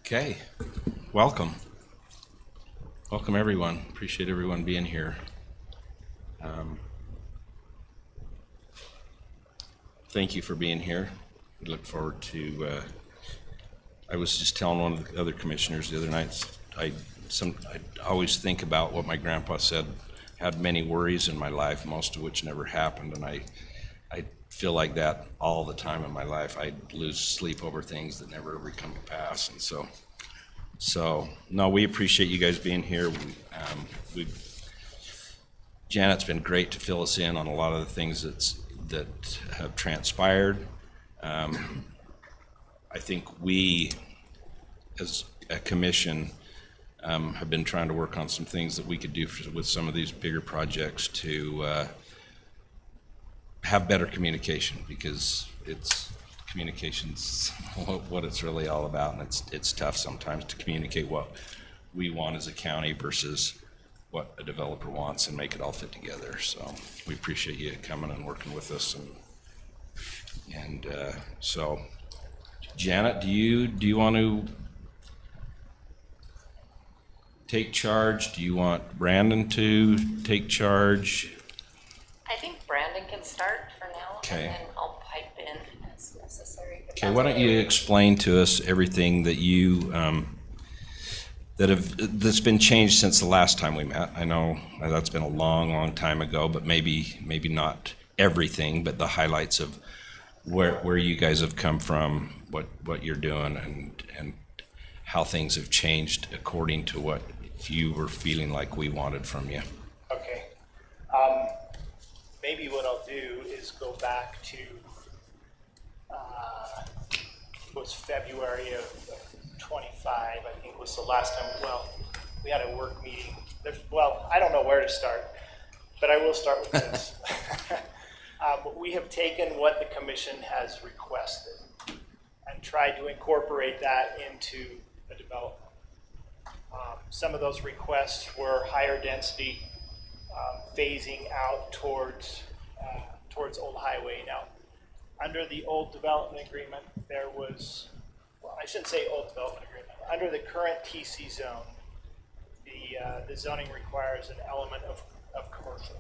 Okay, welcome. Welcome everyone. Appreciate everyone being here. Thank you for being here. We look forward to, I was just telling one of the other commissioners the other night, I always think about what my grandpa said, had many worries in my life, most of which never happened, and I feel like that all the time in my life. I lose sleep over things that never ever come to pass, and so no, we appreciate you guys being here. Janet's been great to fill us in on a lot of the things that have transpired. I think we, as a commission, have been trying to work on some things that we could do with some of these bigger projects to have better communication, because communication's what it's really all about, and it's tough sometimes to communicate what we want as a county versus what a developer wants and make it all fit together. So we appreciate you coming and working with us, and so Janet, do you want to take charge? Do you want Brandon to take charge? I think Brandon can start for now, Okay. and then I'll pipe in as necessary. Okay, why don't you explain to us everything that you that's been changed since the last time we met? I know that's been a long time ago, but maybe not everything, but the highlights of where you guys have come from, what you're doing, and how things have changed according to what you were feeling like we wanted from you. Okay. Maybe what I'll do is go back to was February of 25, I think was the last time. Well, we had a work meeting. I don't know where to start, but I will start with this. We have taken what the commission has requested and tried to incorporate that into a development. Some of those requests were higher density, phasing out towards Old Highway. Now, under the old development agreement, there was, well, I shouldn't say old development agreement. Under the current TC zone, the zoning requires an element of commercial.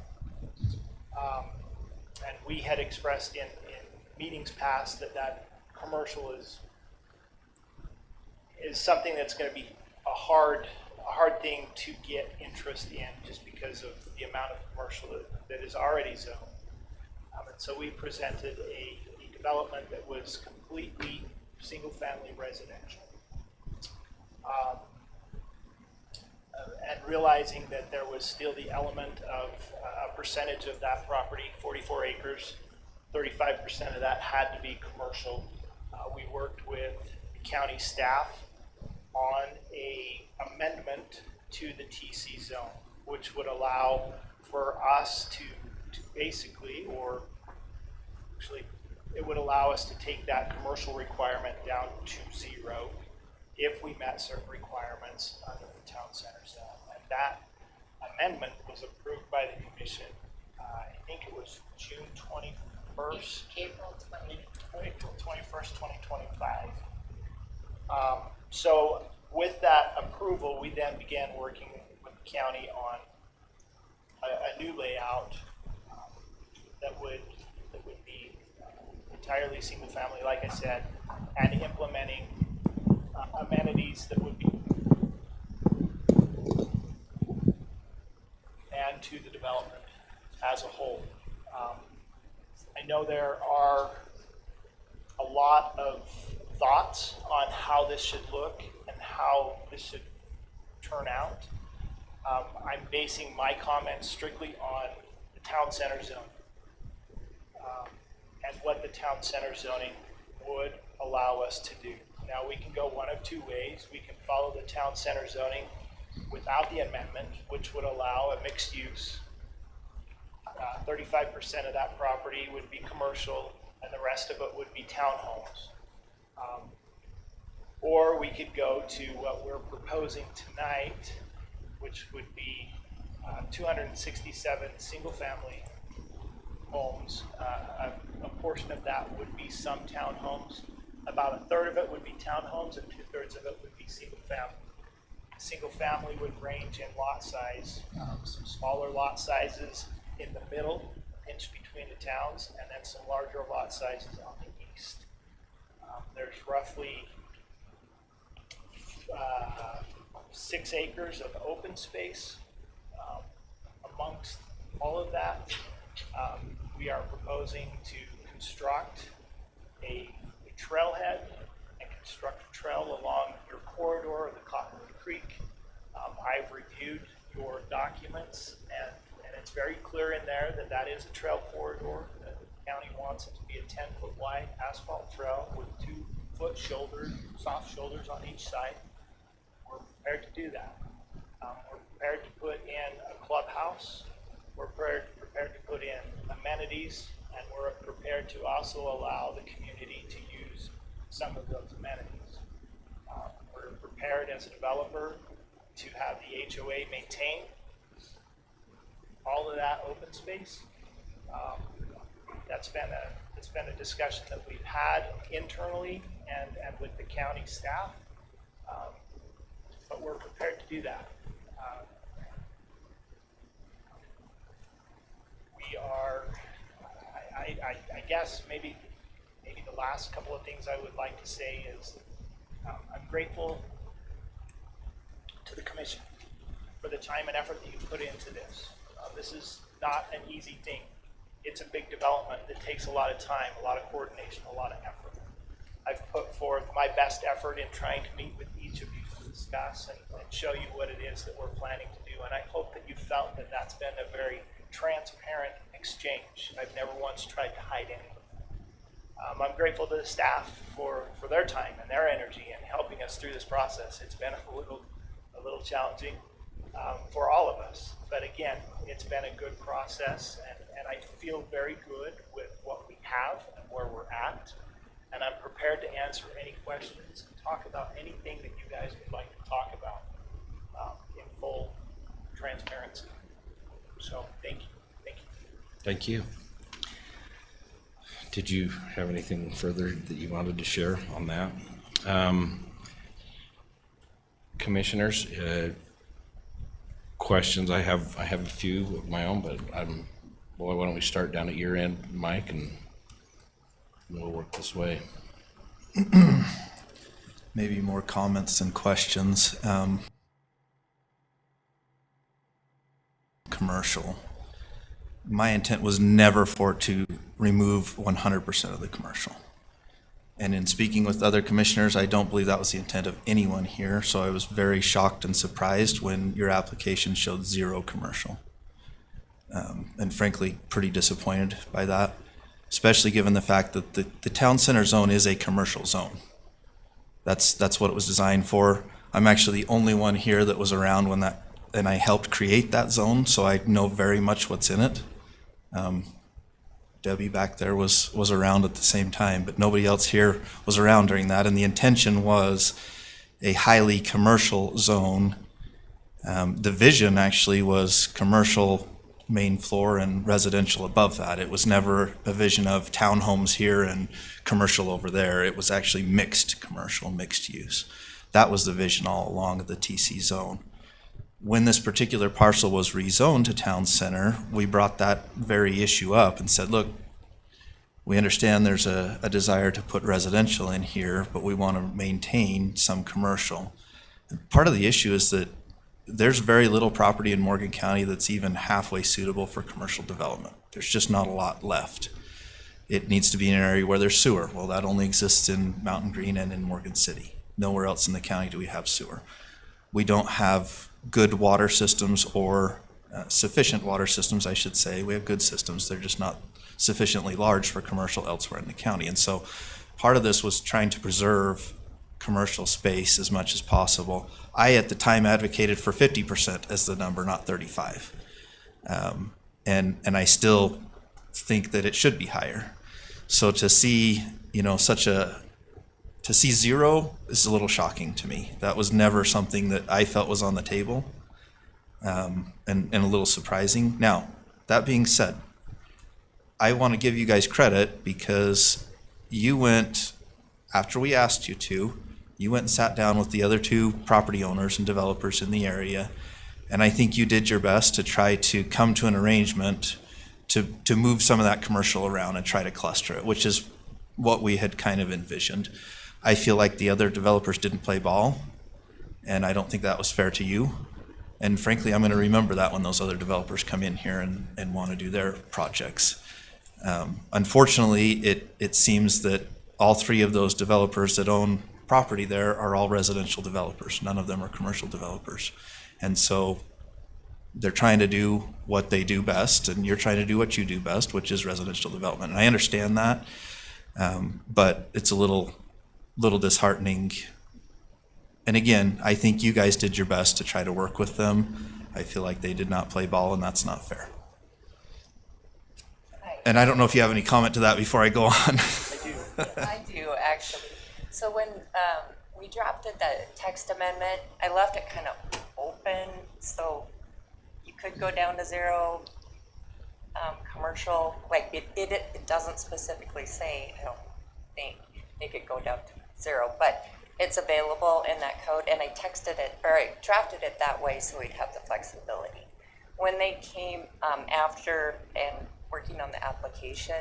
And we had expressed in meetings past that commercial is something that's going to be a hard thing to get interest in, just because of the amount of commercial that is already zoned. And so we presented a development that was completely single-family residential. And realizing that there was still the element of a percentage of that property, 44 acres, 35% of that had to be commercial. We worked with the county staff on a amendment to the TC zone, which would allow for us to basically, or actually it would allow us to take that commercial requirement down to 0 if we met certain requirements under the town center zone. And that amendment was approved by the commission, I think it was June 21st. April 21st, 2025. So with that approval, we then began working with the county on a new layout that would be entirely single family, like I said, and implementing amenities that would be and to the development as a whole. I know there are a lot of thoughts on how this should look and how this should turn out. I'm basing my comments strictly on the town center zone and what the town center zoning would allow us to do. Now, we can go one of two ways. We can follow the town center zoning without the amendment, which would allow a mixed use. 35% of that property would be commercial, and the rest of it would be townhomes. Or we could go to what we're proposing tonight, which would be 267 single-family homes. A portion of that would be some townhomes, About a third of it would be townhomes and 2/3 of it would be single family. Single family would range in lot size, some smaller lot sizes in the middle, pinched between the towns, and then some larger lot sizes on the east. There's roughly 6 acres of open space. Amongst all of that, we are proposing to construct a trailhead and construct a trail along your corridor of the Cottonwood Creek. I've reviewed your documents, and it's very clear in there that that is a trail corridor. The county wants it to be a 10-foot wide asphalt trail with 2-foot shoulders, soft shoulders on each side. We're prepared to do that. We're prepared to put in a clubhouse. We're prepared to put in amenities, and we're prepared to also allow the community to use some of those amenities. We're prepared as a developer to have the HOA maintain all of that open space. That's been a discussion that we've had internally and with the county staff, but we're prepared to do that. We are, I guess maybe the last couple of things I would like to say is I'm grateful to the commission for the time and effort that you put into this. This is not an easy thing. It's a big development that takes a lot of time, a lot of coordination, a lot of effort. I've put forth my best effort in trying to meet with each of you to discuss and show you what it is that we're planning to do. And I hope that you felt that that's been a very transparent exchange. I've never once tried to hide anything. I'm grateful to the staff for their time and their energy in helping us through this process. It's been a little challenging for all of us, but again, it's been a good process, and I feel very good with what we have and where we're at, and I'm prepared to answer any questions and talk about anything that you guys would like to talk about in full transparency. So thank you. Thank you. Did you have anything further that you wanted to share on that? Commissioners, questions? I have a few of my own, but why don't we start down at your end, Mike, and we'll work this way. Maybe more comments than questions. Commercial. My intent was never for it to remove 100% of the commercial. And in speaking with other commissioners, I don't believe that was the intent of anyone here. So I was very shocked and surprised when your application showed 0 commercial. And frankly, pretty disappointed by that, especially given the fact that the town center zone is a commercial zone. That's what it was designed for. I'm actually the only one here that was around when that, and I helped create that zone, so I know very much what's in it. Debbie back there was around at the same time, but nobody else here was around during that, and the intention was a highly commercial zone. The vision actually was commercial main floor and residential above that. It was never a vision of townhomes here and commercial over there. It was actually mixed commercial, mixed use. That was the vision all along of the TC zone. When this particular parcel was rezoned to town center, we brought that very issue up and said, look, we understand there's a desire to put residential in here, but we want to maintain some commercial. And part of the issue is that there's very little property in Morgan County that's even halfway suitable for commercial development. There's just not a lot left. It needs to be in an area where there's sewer. Well, that only exists in Mountain Green and in Morgan City. Nowhere else in the county do we have sewer. We don't have good water systems or sufficient water systems, I should say. We have good systems. They're just not sufficiently large for commercial elsewhere in the county. And so part of this was trying to preserve commercial space as much as possible. I, at the time, advocated for 50% as the number, not 35. And I still think that it should be higher. So to see, to see 0 is a little shocking to me. That was never something that I felt was on the table, and a little surprising. Now, that being said, I want to give you guys credit because you went after we asked you to, you went and sat down with the other two property owners and developers in the area. And I think you did your best to try to come to an arrangement to move some of that commercial around and try to cluster it, which is what we had kind of envisioned. I feel like the other developers didn't play ball, and I don't think that was fair to you. And frankly, I'm going to remember that when those other developers come in here and want to do their projects. Unfortunately, it seems that all three of those developers that own property there are all residential developers. None of them are commercial developers. And so they're trying to do what they do best, and you're trying to do what you do best, which is residential development. And I understand that, but it's a little disheartening. And again, I think you guys did your best to try to work with them. I feel like they did not play ball, and that's not fair. And I don't know if you have any comment to that before I go on. I do, actually. So when we drafted the text amendment, I left it kind of open, so you could go down to 0 commercial. Like it doesn't specifically say, I don't think, they could go down to 0, but it's available in that code, and I drafted it that way so we'd have the flexibility. When they came after and working on the application,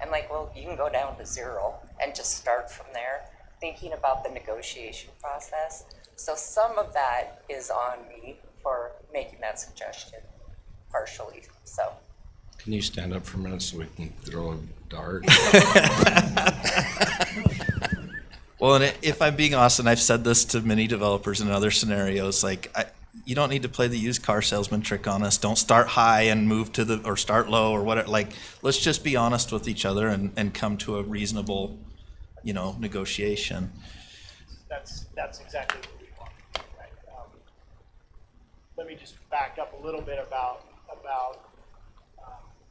I'm like, well, you can go down to 0 and just start from there, thinking about the negotiation process. So some of that is on me for making that suggestion partially, so. Can you stand up for a minute so we can throw a dart? Well, and if I'm being honest, and I've said this to many developers in other scenarios, like you don't need to play the used car salesman trick on us. Don't start high and move to or start low or whatever. Like, let's just be honest with each other and come to a reasonable, negotiation. That's exactly what we want. Right? Let me just back up a little bit about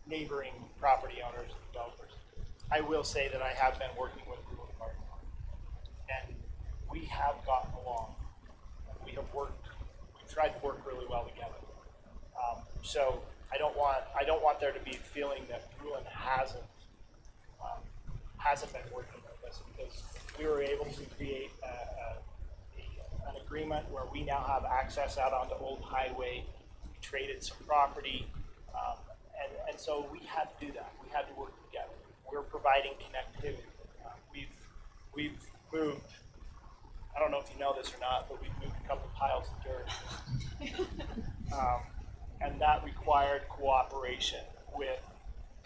neighboring property owners and developers. I will say that I have been working with Blue and Garden, and we have gotten along. We've tried to work really well together. So I don't want there to be a feeling that Bruin hasn't been working with us, because we were able to create an agreement where we now have access out onto Old Highway. We traded some property, and so we had to do that. We had to work together. We're providing connectivity. We've moved. I don't know if you know this or not, but we've moved a couple piles of dirt. And that required cooperation with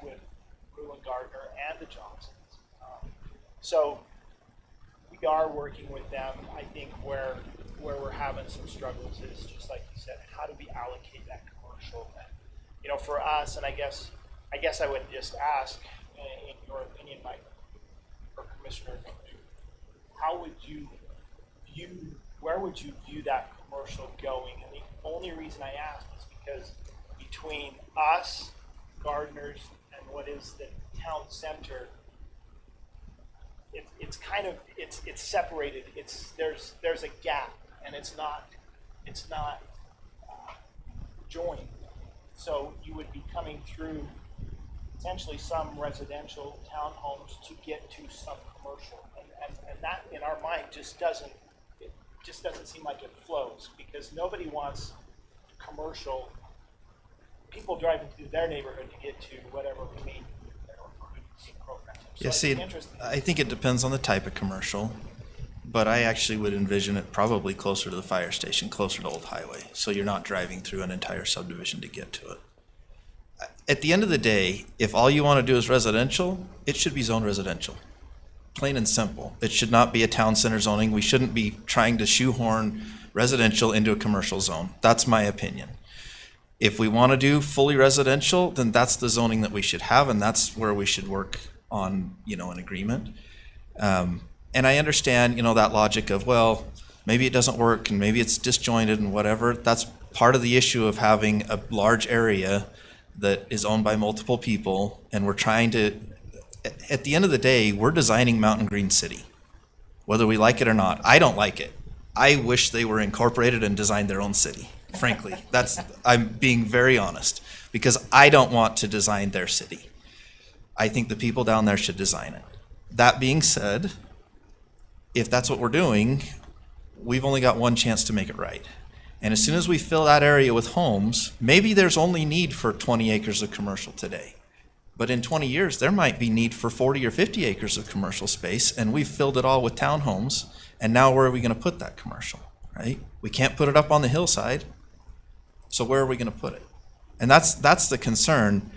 Brew & Gardner and the Johnsons. So we are working with them. I think where we're having some struggles is, just like you said, how do we allocate that commercial? And, for us, and I guess I would just ask, in your opinion, Mike, or Commissioner, how would you where would you view that commercial going? And the only reason I ask is because between us, Gardeners, and what is the town center, it's separated. There's a gap, and it's not joined. So you would be coming through potentially some residential townhomes to get to some commercial, and that in our mind just doesn't seem like it flows, because nobody wants commercial people driving through their neighborhood to get to whatever we need programs. So Yeah, see, I think it depends on the type of commercial, but I actually would envision it probably closer to the fire station, closer to Old Highway, so you're not driving through an entire subdivision to get to it. At the end of the day, if all you want to do is residential, it should be zoned residential. Plain and simple. It should not be a town center zoning. We shouldn't be trying to shoehorn residential into a commercial zone. That's my opinion. If we want to do fully residential, then that's the zoning that we should have, and that's where we should work on, an agreement. And I understand, that logic of, well, maybe it doesn't work and maybe it's disjointed and whatever. That's part of the issue of having a large area that is owned by multiple people, and we're trying to, at the end of the day, we're designing Mountain Green City, whether we like it or not. I don't like it. I wish they were incorporated and designed their own city, frankly. I'm being very honest, because I don't want to design their city. I think the people down there should design it. That being said, if that's what we're doing, we've only got one chance to make it right. And as soon as we fill that area with homes, maybe there's only need for 20 acres of commercial today. But in 20 years, there might be need for 40 or 50 acres of commercial space, and we've filled it all with townhomes. And now where are we going to put that commercial, right? We can't put it up on the hillside. So where are we going to put it? And that's the concern.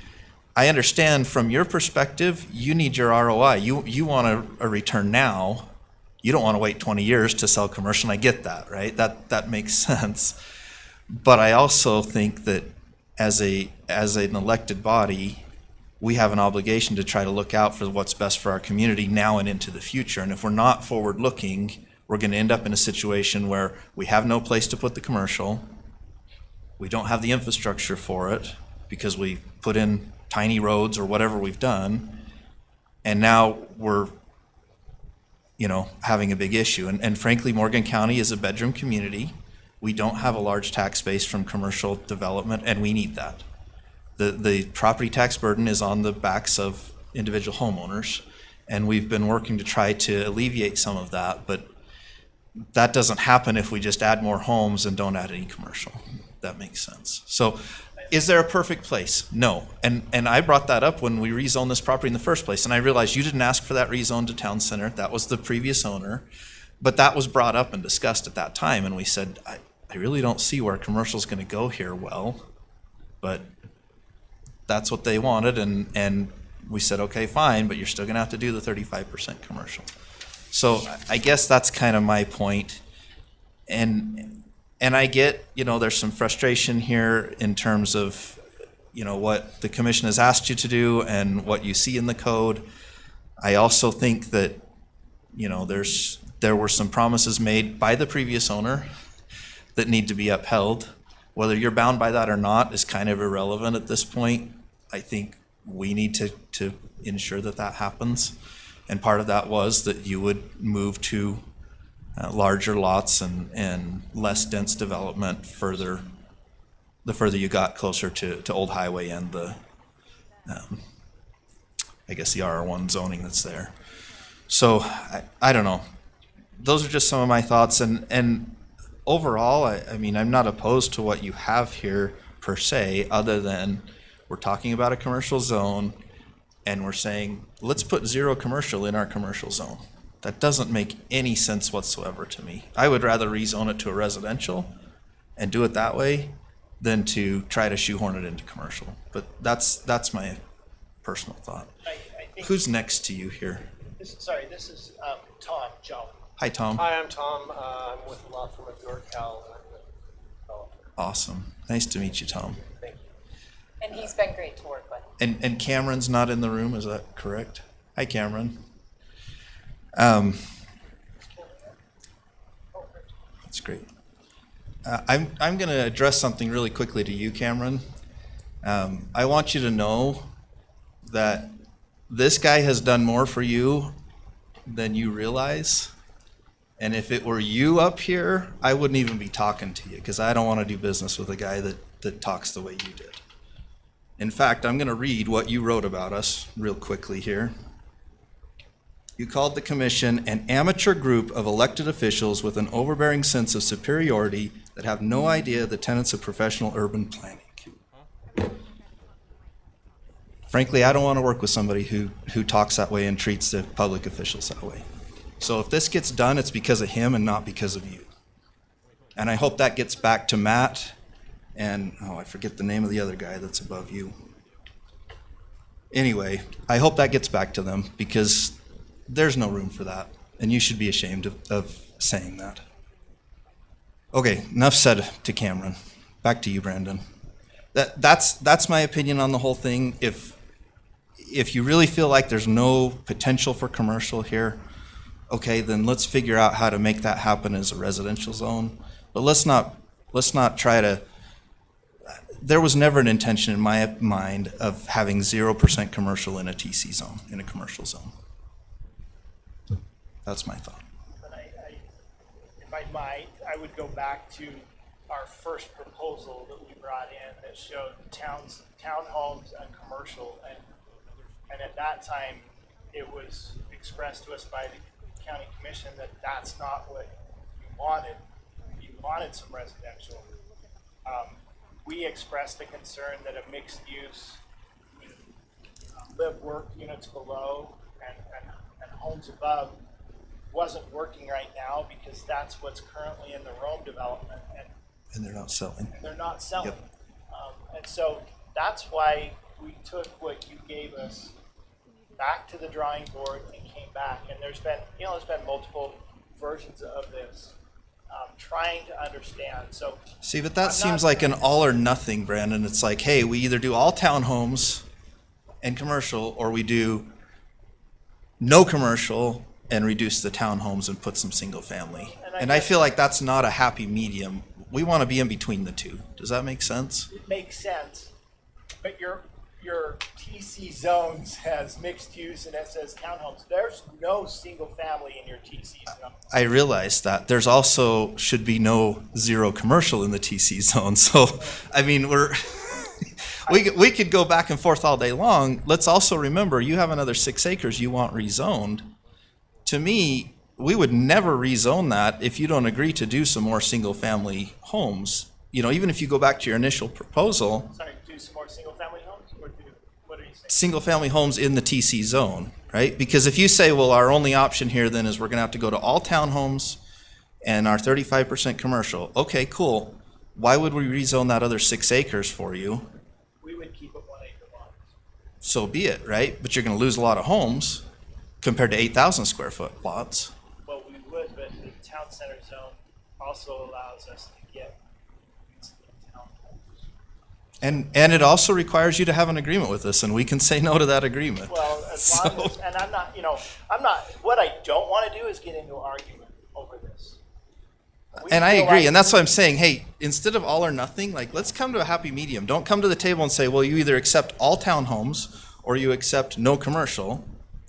I understand from your perspective, you need your ROI. You want a return now. You don't want to wait 20 years to sell commercial, and I get that, right? That makes sense. But I also think that as an elected body, we have an obligation to try to look out for what's best for our community now and into the future. And if we're not forward-looking, we're going to end up in a situation where we have no place to put the commercial. We don't have the infrastructure for it because we put in tiny roads or whatever we've done. And now we're, having a big issue. And frankly, Morgan County is a bedroom community. We don't have a large tax base from commercial development, and we need that. The property tax burden is on the backs of individual homeowners, and we've been working to try to alleviate some of that, but that doesn't happen if we just add more homes and don't add any commercial. That makes sense. So is there a perfect place? No. And I brought that up when we rezoned this property in the first place, and I realized you didn't ask for that rezone to town center. That was the previous owner, but that was brought up and discussed at that time, and we said, I really don't see where commercial is going to go here well, but that's what they wanted, and we said, okay, fine, but you're still gonna have to do the 35% commercial. So I guess that's kind of my point. And I get, there's some frustration here in terms of, what the commission has asked you to do and what you see in the code. I also think that, there were some promises made by the previous owner that need to be upheld. Whether you're bound by that or not is kind of irrelevant at this point. I think we need to ensure that happens. And part of that was that you would move to larger lots and less dense development the further you got closer to Old Highway and the RR1 zoning that's there. So I don't know. Those are just some of my thoughts. And overall, I'm not opposed to what you have here per se, other than we're talking about a commercial zone and we're saying, let's put zero commercial in our commercial zone. That doesn't make any sense whatsoever to me. I would rather rezone it to a residential and do it that way than to try to shoehorn it into commercial. But that's my personal thought. I think Who's next to you here? this is Tom Joe. Hi, Tom. Hi, I'm Tom. I'm with the law firm of Yorkcal, and I'm the developer. Awesome. Nice to meet you, Tom. Thank you. And he's been great to work with. And Cameron's not in the room, is that correct? Hi, Cameron. That's great. I'm going to address something really quickly to you, Cameron. I want you to know that this guy has done more for you than you realize. And if it were you up here, I wouldn't even be talking to you because I don't want to do business with a guy that talks the way you did. In fact, I'm going to read what you wrote about us real quickly here. You called the commission an amateur group of elected officials with an overbearing sense of superiority that have no idea the tenets of professional urban planning. Frankly, I don't want to work with somebody who talks that way and treats the public officials that way. So if this gets done, it's because of him and not because of you. And I hope that gets back to Matt and, I forget the name of the other guy that's above you. Anyway, I hope that gets back to them because there's no room for that. And you should be ashamed of saying that. Okay, enough said to Cameron. Back to you, Brandon. That's my opinion on the whole thing. If you really feel like there's no potential for commercial here, okay, then let's figure out how to make that happen as a residential zone. But let's not try to. There was never an intention in my mind of having 0% commercial in a TC zone, in a commercial zone. That's my thought. And if I might, I would go back to our first proposal that we brought in that showed townhomes and commercial, and at that time it was expressed to us by the County Commission that that's not what you wanted. You wanted some residential. We expressed a concern that a mixed use with live-work units below and homes above wasn't working right now because that's what's currently in the Rome development, And they're not selling. and they're not selling. Yep. And so that's why we took what you gave us back to the drawing board and came back. And there's been multiple versions of this, trying to understand. So See, but that I'm seems not- like an all or nothing, Brandon. It's like, hey, we either do all townhomes and commercial, or we do no commercial and reduce the townhomes and put some single family. And I feel like that's not a happy medium. We want to be in between the two. Does that make sense? it makes sense, but your TC zone has mixed use and it says townhomes. There's no single family in your TC zone. I realize that. There's also should be no zero commercial in the TC zone. So, I mean, we could go back and forth all day long. Let's also remember, you have another 6 acres you want rezoned. To me, we would never rezone that if you don't agree to do some more single-family homes. You know, even if you go back to your initial proposal, Sorry, do some more single family homes or what are you saying? single-family homes in the TC zone, right? Because if you say, well, our only option here then is we're gonna have to go to all townhomes and our 35% commercial, okay, cool. Why would we rezone that other 6 acres for you? We would keep it 1 acre lots. So be it, right? But you're gonna lose a lot of homes compared to 8,000 square foot lots. Well, we would, but the town center zone also allows us to get into the town homes. And it also requires you to have an agreement with us, and we can say no to that agreement. Well, as long as, and I'm not, what I don't want to do is get into an argument over this. We And I feel agree, like- and that's why I'm saying, hey, instead of all or nothing, like, let's come to a happy medium. Don't come to the table and say, well, you either accept all townhomes or you accept no commercial.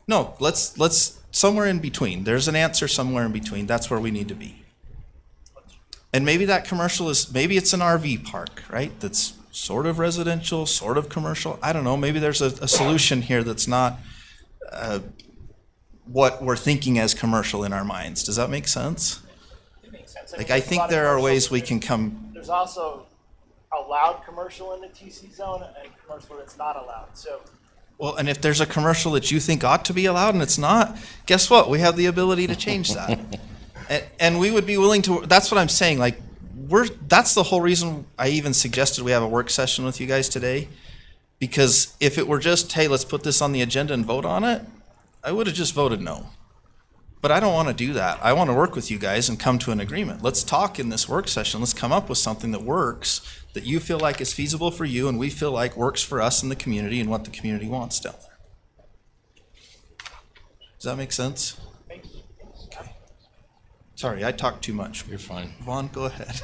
No, let's somewhere in between. There's an answer somewhere in between. That's where we need to be. And maybe that commercial maybe it's an RV park, right? That's sort of residential, sort of commercial. I don't know. Maybe there's a solution here that's not what we're thinking as commercial in our minds. Does that make sense? It makes sense. Like, mean, I there's a think lot of there are commercial- ways we can come. There's also allowed commercial in the TC zone and commercial that's not allowed, so. Well, and if there's a commercial that you think ought to be allowed and it's not, guess what? We have the ability to change that. And we would be willing to, that's what I'm saying, like, that's the whole reason I even suggested we have a work session with you guys today. Because if it were just, hey, let's put this on the agenda and vote on it, I would have just voted no. But I don't want to do that. I want to work with you guys and come to an agreement. Let's talk in this work session. Let's come up with something that works, that you feel like is feasible for you and we feel like works for us in the community and what the community wants down there. Does that make sense? Okay. Sorry, I talked too much. You're fine. Vaughn, go ahead.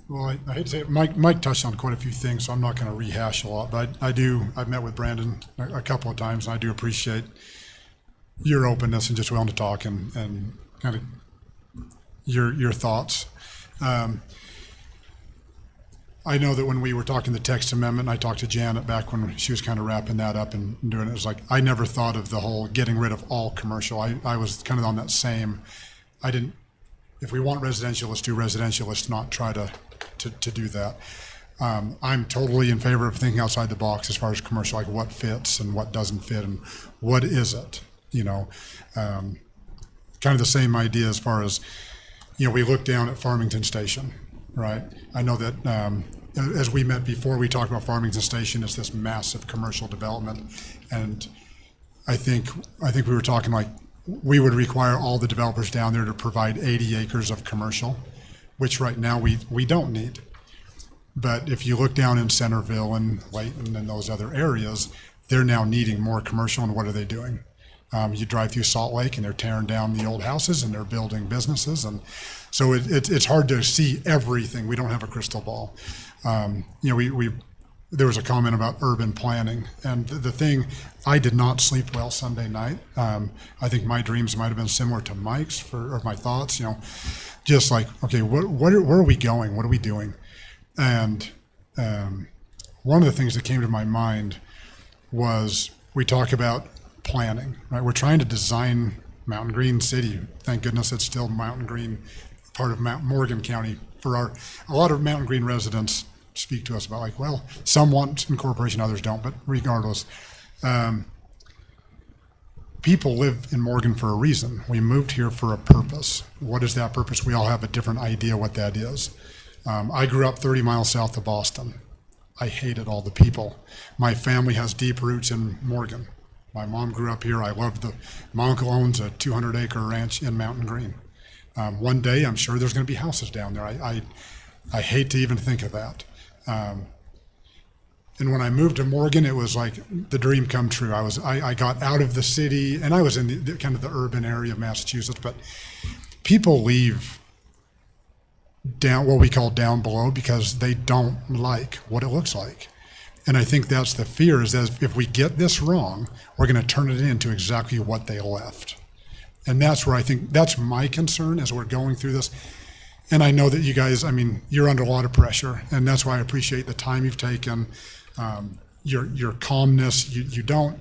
Well, I hate to say it, Mike touched on quite a few things, so I'm not going to rehash a lot, but I've met with Brandon a couple of times, and I do appreciate your openness and just willing to talk and kind of your thoughts. I know that when we were talking the text amendment, I talked to Janet back when she was kind of wrapping that up and doing it. It was like, I never thought of the whole getting rid of all commercial. I was kind of on that same, if we want residential, let's do residential. Let's not try to do that. I'm totally in favor of thinking outside the box as far as commercial, like what fits and what doesn't fit and what is it, kind of the same idea as far as, we look down at Farmington Station, right? I know that as we met before, we talked about Farmington Station as this massive commercial development. And I think we were talking like, we would require all the developers down there to provide 80 acres of commercial, which right now we don't need. But if you look down in Centerville and Layton and those other areas, they're now needing more commercial, and what are they doing? You drive through Salt Lake and they're tearing down the old houses and they're building businesses. And so it's hard to see everything. We don't have a crystal ball. There was a comment about urban planning, and the thing, I did not sleep well Sunday night. I think my dreams might have been similar to Mike's or my thoughts, just like, okay, where are we going? What are we doing? And one of the things that came to my mind was we talk about planning, right? We're trying to design Mountain Green City. Thank goodness it's still Mountain Green, part of Morgan County. A lot of Mountain Green residents speak to us about like, well, some want incorporation, others don't, but regardless, people live in Morgan for a reason. We moved here for a purpose. What is that purpose? We all have a different idea what that is. I grew up 30 miles south of Boston. I hated all the people. My family has deep roots in Morgan. My mom grew up here. I loved my uncle owns a 200-acre ranch in Mountain Green. One day, I'm sure there's going to be houses down there. I hate to even think of that. And when I moved to Morgan, it was like the dream come true. I got out of the city, and I was in the kind of the urban area of Massachusetts, but people leave down what we call down below because they don't like what it looks like. And I think that's the fear, is that if we get this wrong, we're going to turn it into exactly what they left. And that's where I think, that's my concern as we're going through this. And I know that you guys, I mean, you're under a lot of pressure, and that's why I appreciate the time you've taken, your calmness. You don't,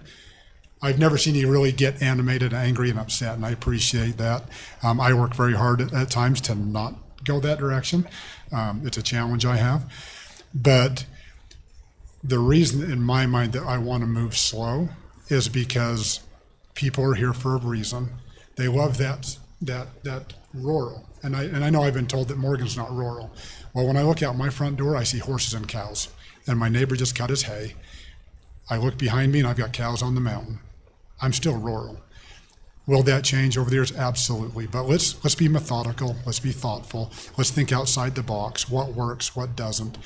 I've never seen you really get animated, angry, and upset, and I appreciate that. I work very hard at times to not go that direction. It's a challenge I have. But the reason in my mind that I want to move slow is because people are here for a reason. They love that rural. And I know I've been told that Morgan's not rural. Well, when I look out my front door, I see horses and cows. And my neighbor just cut his hay. I look behind me and I've got cows on the mountain. I'm still rural. Will that change over the years? Absolutely. But let's be methodical. Let's be thoughtful. Let's think outside the box. What works, what doesn't.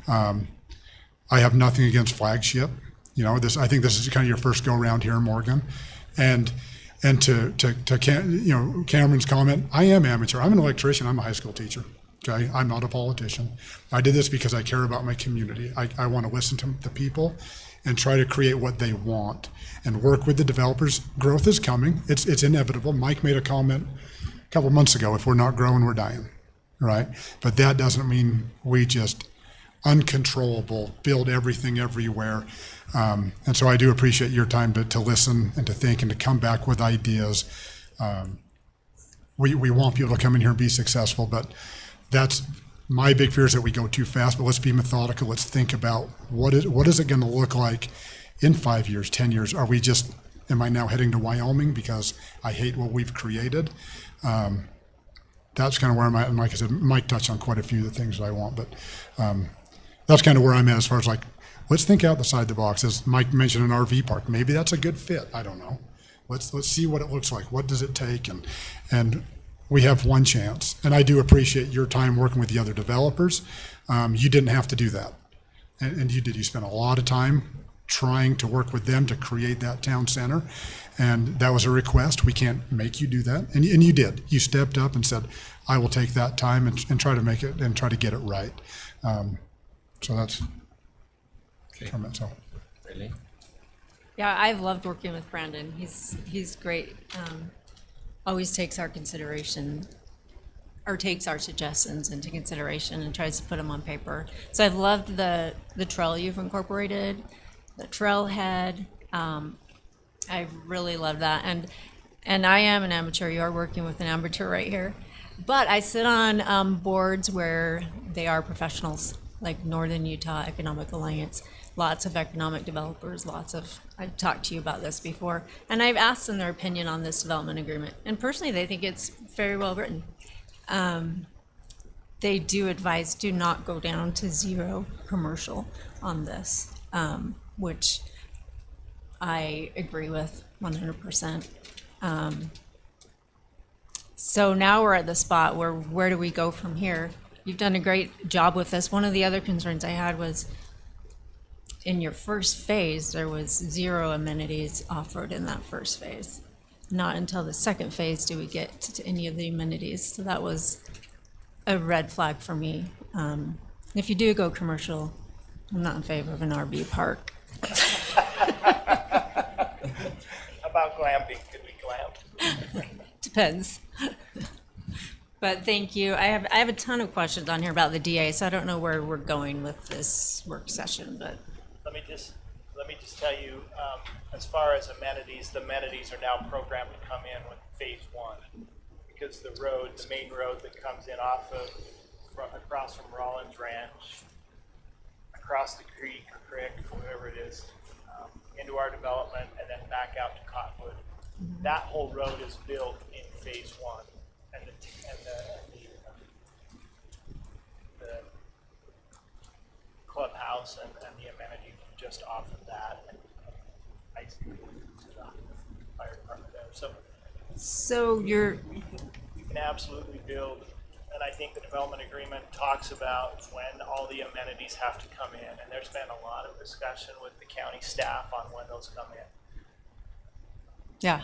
I have nothing against flagship. You know, I think this is kind of your first go around here in Morgan. And to Cameron's comment, I am amateur. I'm an electrician. I'm a high school teacher. Okay, I'm not a politician. I did this because I care about my community. I want to listen to the people and try to create what they want and work with the developers. Growth is coming. It's inevitable. Mike made a comment a couple months ago, if we're not growing, we're dying, right? But that doesn't mean we just uncontrollable, build everything everywhere. And so I do appreciate your time to listen and to think and to come back with ideas. We want people to come in here and be successful, but that's my big fear, is that we go too fast. But let's be methodical. Let's think about what is it going to look like in 5 years, 10 years? Am I now heading to Wyoming because I hate what we've created? That's kind of where I'm at. And like I said, Mike touched on quite a few of the things that I want, but that's kind of where I'm at as far as like, let's think outside the box. As Mike mentioned, an RV park, maybe that's a good fit. I don't know. Let's see what it looks like. What does it take? And we have one chance. And I do appreciate your time working with the other developers. You didn't have to do that. And you did. You spent a lot of time trying to work with them to create that town center. And that was a request. We can't make you do that. And you did. You stepped up and said, I will take that time and try to make it and try to get it right. So that's from it. So. Really? Yeah, I've loved working with Brandon. He's great. Always takes our consideration, or takes our suggestions into consideration and tries to put them on paper. So I've loved the trail you've incorporated, the trailhead. I really love that. And I am an amateur. You are working with an amateur right here. But I sit on boards where they are professionals, like Northern Utah Economic Alliance. Lots of economic developers, I've talked to you about this before, and I've asked them their opinion on this development agreement. And personally, they think it's very well written. They do advise, do not go down to zero commercial on this, which I agree with 100%. So now we're at the spot where do we go from here? You've done a great job with this. One of the other concerns I had was, in your first phase, there was 0 amenities offered in that first phase. Not until the second phase do we get to any of the amenities. So that was a red flag for me. If you do go commercial, I'm not in favor of an RV park. How about glamping? Could we glamp? Depends. But thank you. I have a ton of questions on here about the DA, so I don't know where we're going with this work session, but. Let me me just tell you, as far as amenities, the amenities are now programmed to come in with phase one. Because the road, the main road that comes in off of, across from Rollins Ranch, across the creek, whatever it is, into our development and then back out to Cottonwood. That whole road is built in phase one. And the clubhouse and the amenity just off of that, and ice to the fire department there. So you're, You can absolutely build, and I think the development agreement talks about when all the amenities have to come in, and there's been a lot of discussion with the county staff on when those come in. yeah,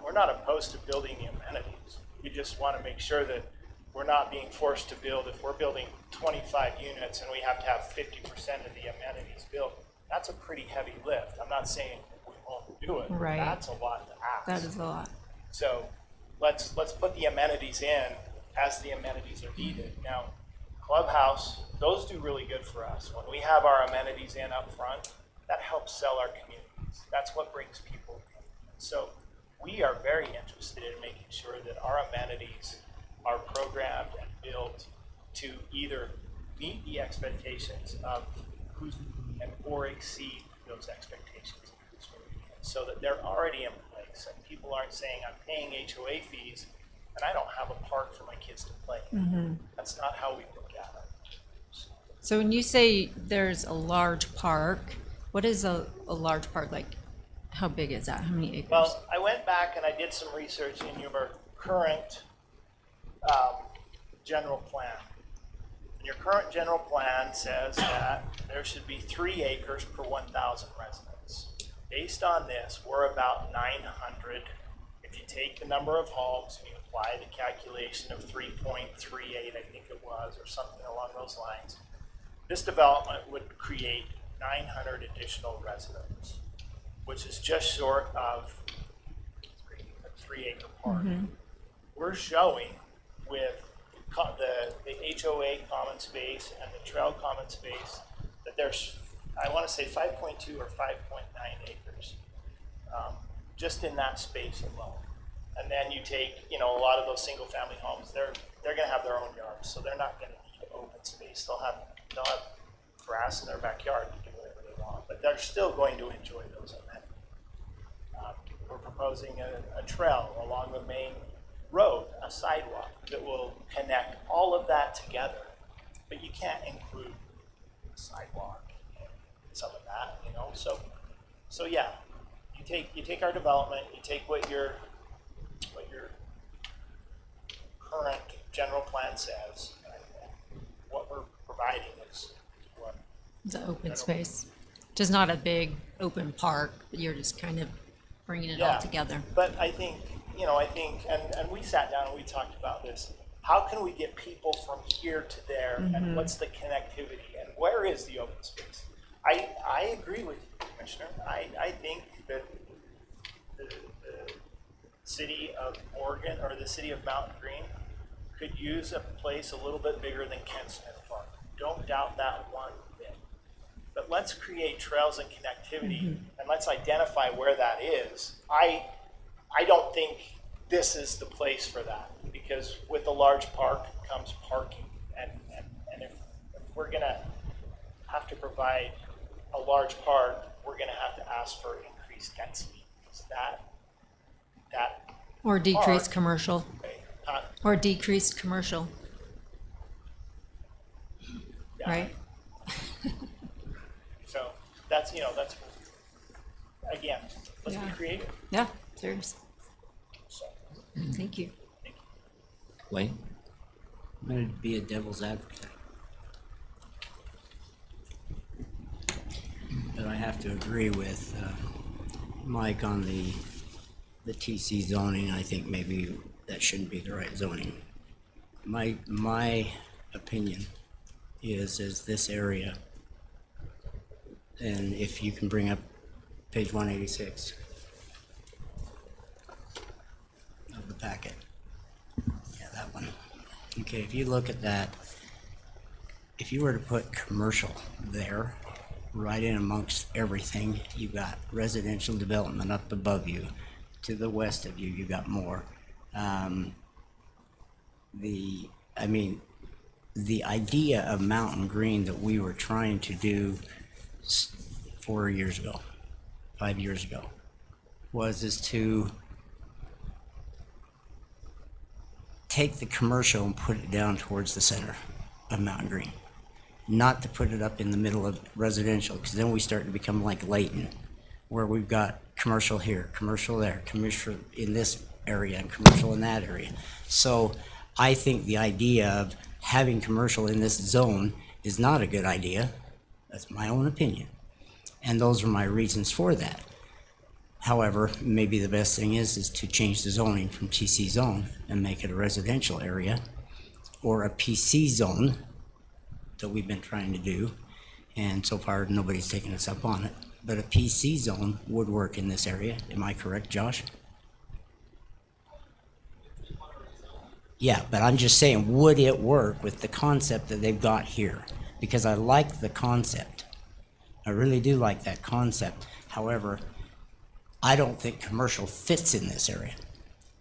We're not opposed to building the amenities. We just want to make sure that we're not being forced to build. If we're building 25 units and we have to have 50% of the amenities built, that's a pretty heavy lift. I'm not saying we won't do it. but Right. That's a lot to ask. that is a lot. So let's put the amenities in as the amenities are needed. Now, clubhouse, those do really good for us. When we have our amenities in up front, that helps sell our communities. That's what brings people in. So we are very interested in making sure that our amenities are programmed and built to either meet the expectations of who's and or exceed those expectations of who's moving in, so that they're already in place and people aren't saying, I'm paying HOA fees and I don't have a park for my kids to play in. That's not how we look at it. So when you say there's a large park, what is a large park? Like, how big is that? How many acres? Well, I went back and I did some research in your current general plan. And your current general plan says that there should be 3 acres per 1,000 residents. Based on this, we're about 900. If you take the number of homes and you apply the calculation of 3.38, I think it was, or something along those lines, this development would create 900 additional residents, which is just short of a 3-acre park. We're showing with the HOA common space and the trail common space that there's, I want to say 5.2 or 5.9 acres just in that space alone. And then you take, a lot of those single family homes, they're going to have their own yards, so they're not going to need open space. They'll have grass in their backyard to do whatever they want, but they're still going to enjoy those amenities. We're proposing a trail along the main road, a sidewalk that will connect all of that together, but you can't include a sidewalk and some of that, So yeah, you take our development, you take what your current general plan says, and what we're providing is what. It's an open space, just not a big open park, but you're just kind of bringing it all together. But I think, and we sat down and we talked about this. How can we get people from here to there, and what's the connectivity, and where is the open space? I agree with you, Commissioner. I think that the city of Morgan or the city of Mountain Green could use a place a little bit bigger than Kent Smith Park. Don't doubt that one bit. But let's create trails and connectivity, and let's identify where that is. I don't think this is the place for that, because with a large park comes parking, and if we're gonna have to provide a large park, we're gonna have to ask for increased density, because that Or decreased park- commercial, uh, or decreased commercial, yeah. right? So that's again, let's be Yeah. creative. Yeah, serious. So, Thank you. Lane? I'm going to be a devil's advocate. But I have to agree with Mike on the TC zoning. I think maybe that shouldn't be the right zoning. My opinion is this area, and if you can bring up page 186 of the packet. Yeah, that one. Okay, if you look at that, if you were to put commercial there, right in amongst everything. You've got residential development up above you. To the west of you, you got more. The idea of Mountain Green that we were trying to do 4 years ago, 5 years ago, is to take the commercial and put it down towards the center of Mountain Green. Not to put it up in the middle of residential, because then we start to become like Layton, where we've got commercial here, commercial there, commercial in this area, and commercial in that area. So I think the idea of having commercial in this zone is not a good idea. That's my own opinion. And those are my reasons for that. However, maybe the best thing is to change the zoning from TC zone and make it a residential area, or a PC zone that we've been trying to do. And so far, nobody's taken us up on it. But a PC zone would work in this area. Am I correct, Josh? Yeah, but I'm just saying, would it work with the concept that they've got here? Because I like the concept. I really do like that concept. However, I don't think commercial fits in this area.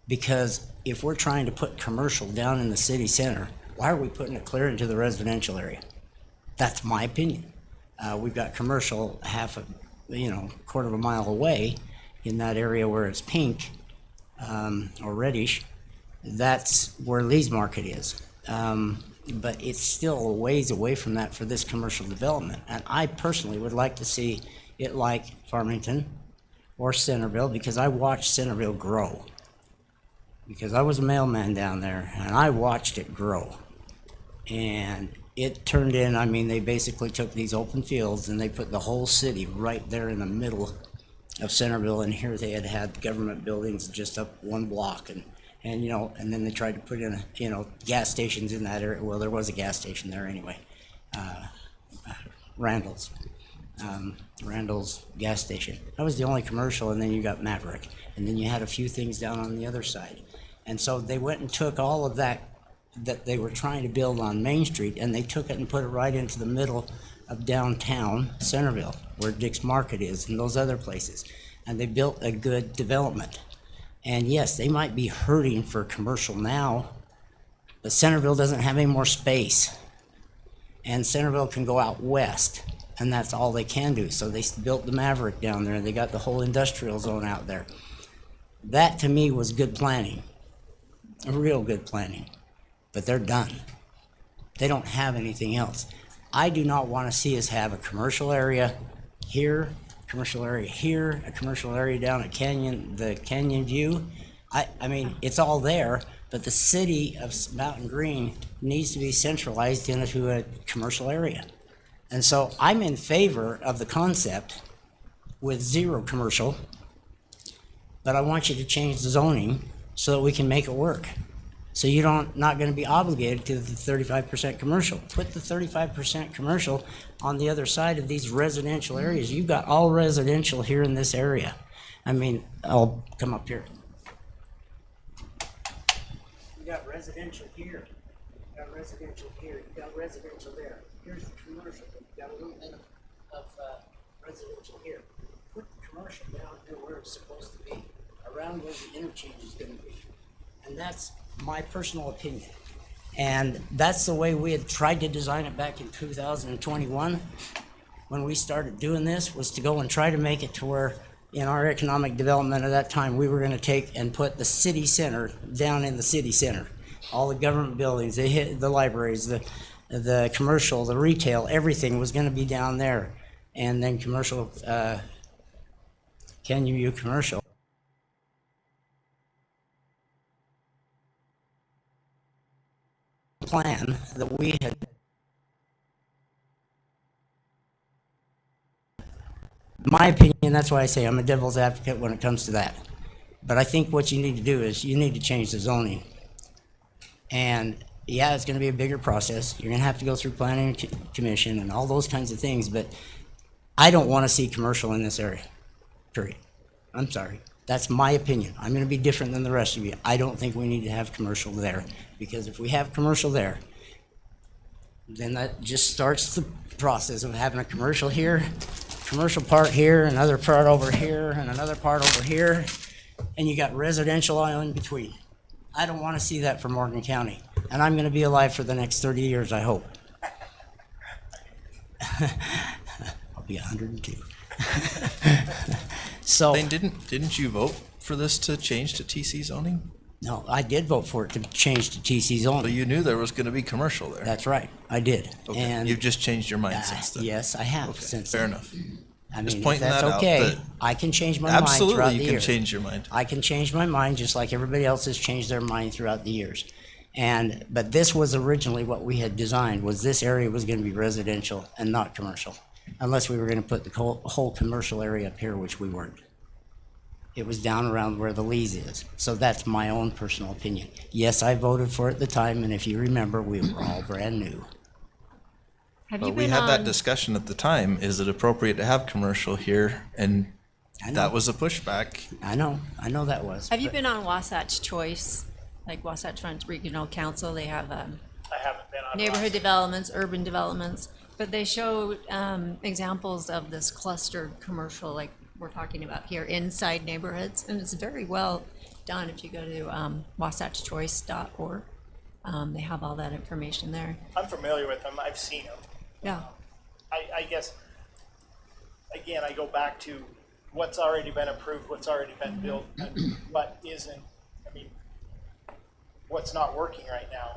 Because if we're trying to put commercial down in the city center, why are we putting it clear into the residential area? That's my opinion. We've got commercial quarter of a mile away in that area where it's pink or reddish. That's where Lee's Market is. But it's still a ways away from that for this commercial development. And I personally would like to see it like Farmington or Centerville, because I watched Centerville grow. Because I was a mailman down there, and I watched it grow. And it turned in, they basically took these open fields and they put the whole city right there in the middle of Centerville, and here they had government buildings just up one block, and then they tried to put in gas stations in that area. Well, there was a gas station there anyway. Randall's gas station. That was the only commercial, and then you got Maverick, and then you had a few things down on the other side. And so they went and took all of that they were trying to build on Main Street, and they took it and put it right into the middle of downtown Centerville, where Dick's Market is and those other places. And they built a good development. And yes, they might be hurting for commercial now, but Centerville doesn't have any more space. And Centerville can go out west, and that's all they can do. So they built the Maverick down there, and they got the whole industrial zone out there. That to me was good planning, real good planning. But they're done. They don't have anything else. I do not want to see us have a commercial area here, a commercial area here, a commercial area down at the Canyon View. It's all there, but the city of Mountain Green needs to be centralized into a commercial area. And so I'm in favor of the concept with zero commercial, but I want you to change the zoning so that we can make it work. So you're not going to be obligated to the 35% commercial. Put the 35% commercial on the other side of these residential areas. You've got all residential here in this area. I'll come up here. You got residential here. You got residential here. You got residential there. Here's the commercial. You got a little bit of residential here. Put the commercial down here where it's supposed to be, around where the interchange is going to be. And that's my personal opinion. And that's the way we had tried to design it back in 2021 when we started doing this, was to go and try to make it to where in our economic development at that time we were going to take and put the city center down in the city center. All the government buildings, the libraries, the commercial, the retail, everything was going to be down there. And then commercial, Canyon View commercial. Plan that we had. My opinion, that's why I say I'm a devil's advocate when it comes to that. But I think what you need to do is you need to change the zoning. And yeah, it's going to be a bigger process. You're going to have to go through planning commission and all those kinds of things, but I don't want to see commercial in this area, period. I'm sorry. That's my opinion. I'm going to be different than the rest of you. I don't think we need to have commercial there, because if we have commercial there, then that just starts the process of having a commercial here, commercial part here, another part over here, and another part over here, and you got residential all in between. I don't want to see that for Morgan County, and I'm going to be alive for the next 30 years, I hope. I'll be 102. So, Lane, didn't you vote for this to change to TC zoning? no, I did vote for it to change to TC But zoning. you knew there was gonna be commercial there. That's right, I did. Okay, And you've just changed your mind since then. yes, I have Okay, since fair then. enough. I Just mean, if pointing that's that out, okay, that I can change my mind throughout Absolutely, the you can years. change your mind. I can change my mind just like everybody else has changed their mind throughout the years. But this was originally what we had designed, was this area was gonna be residential and not commercial. Unless we were gonna put the whole commercial area up here, which we weren't. It was down around where the Lees is. So that's my own personal opinion. Yes, I voted for it at the time, and if you remember, we were all brand new. Have you But we been had that on, discussion at the time, is it appropriate to have commercial here? And I know. that was a pushback. I know that was. have you but- been on Wasatch Choice, like Wasatch Front Regional Council? They have, I haven't been on. neighborhood developments, urban developments, but they show examples of this clustered commercial, like we're talking about here, inside neighborhoods, and it's very well done. If you go to wasatchchoice.org, they have all that information there. I'm familiar with them. I've seen them. Yeah, I guess, again, I go back to what's already been approved, what's already been built, and what isn't, I mean, what's not working right now.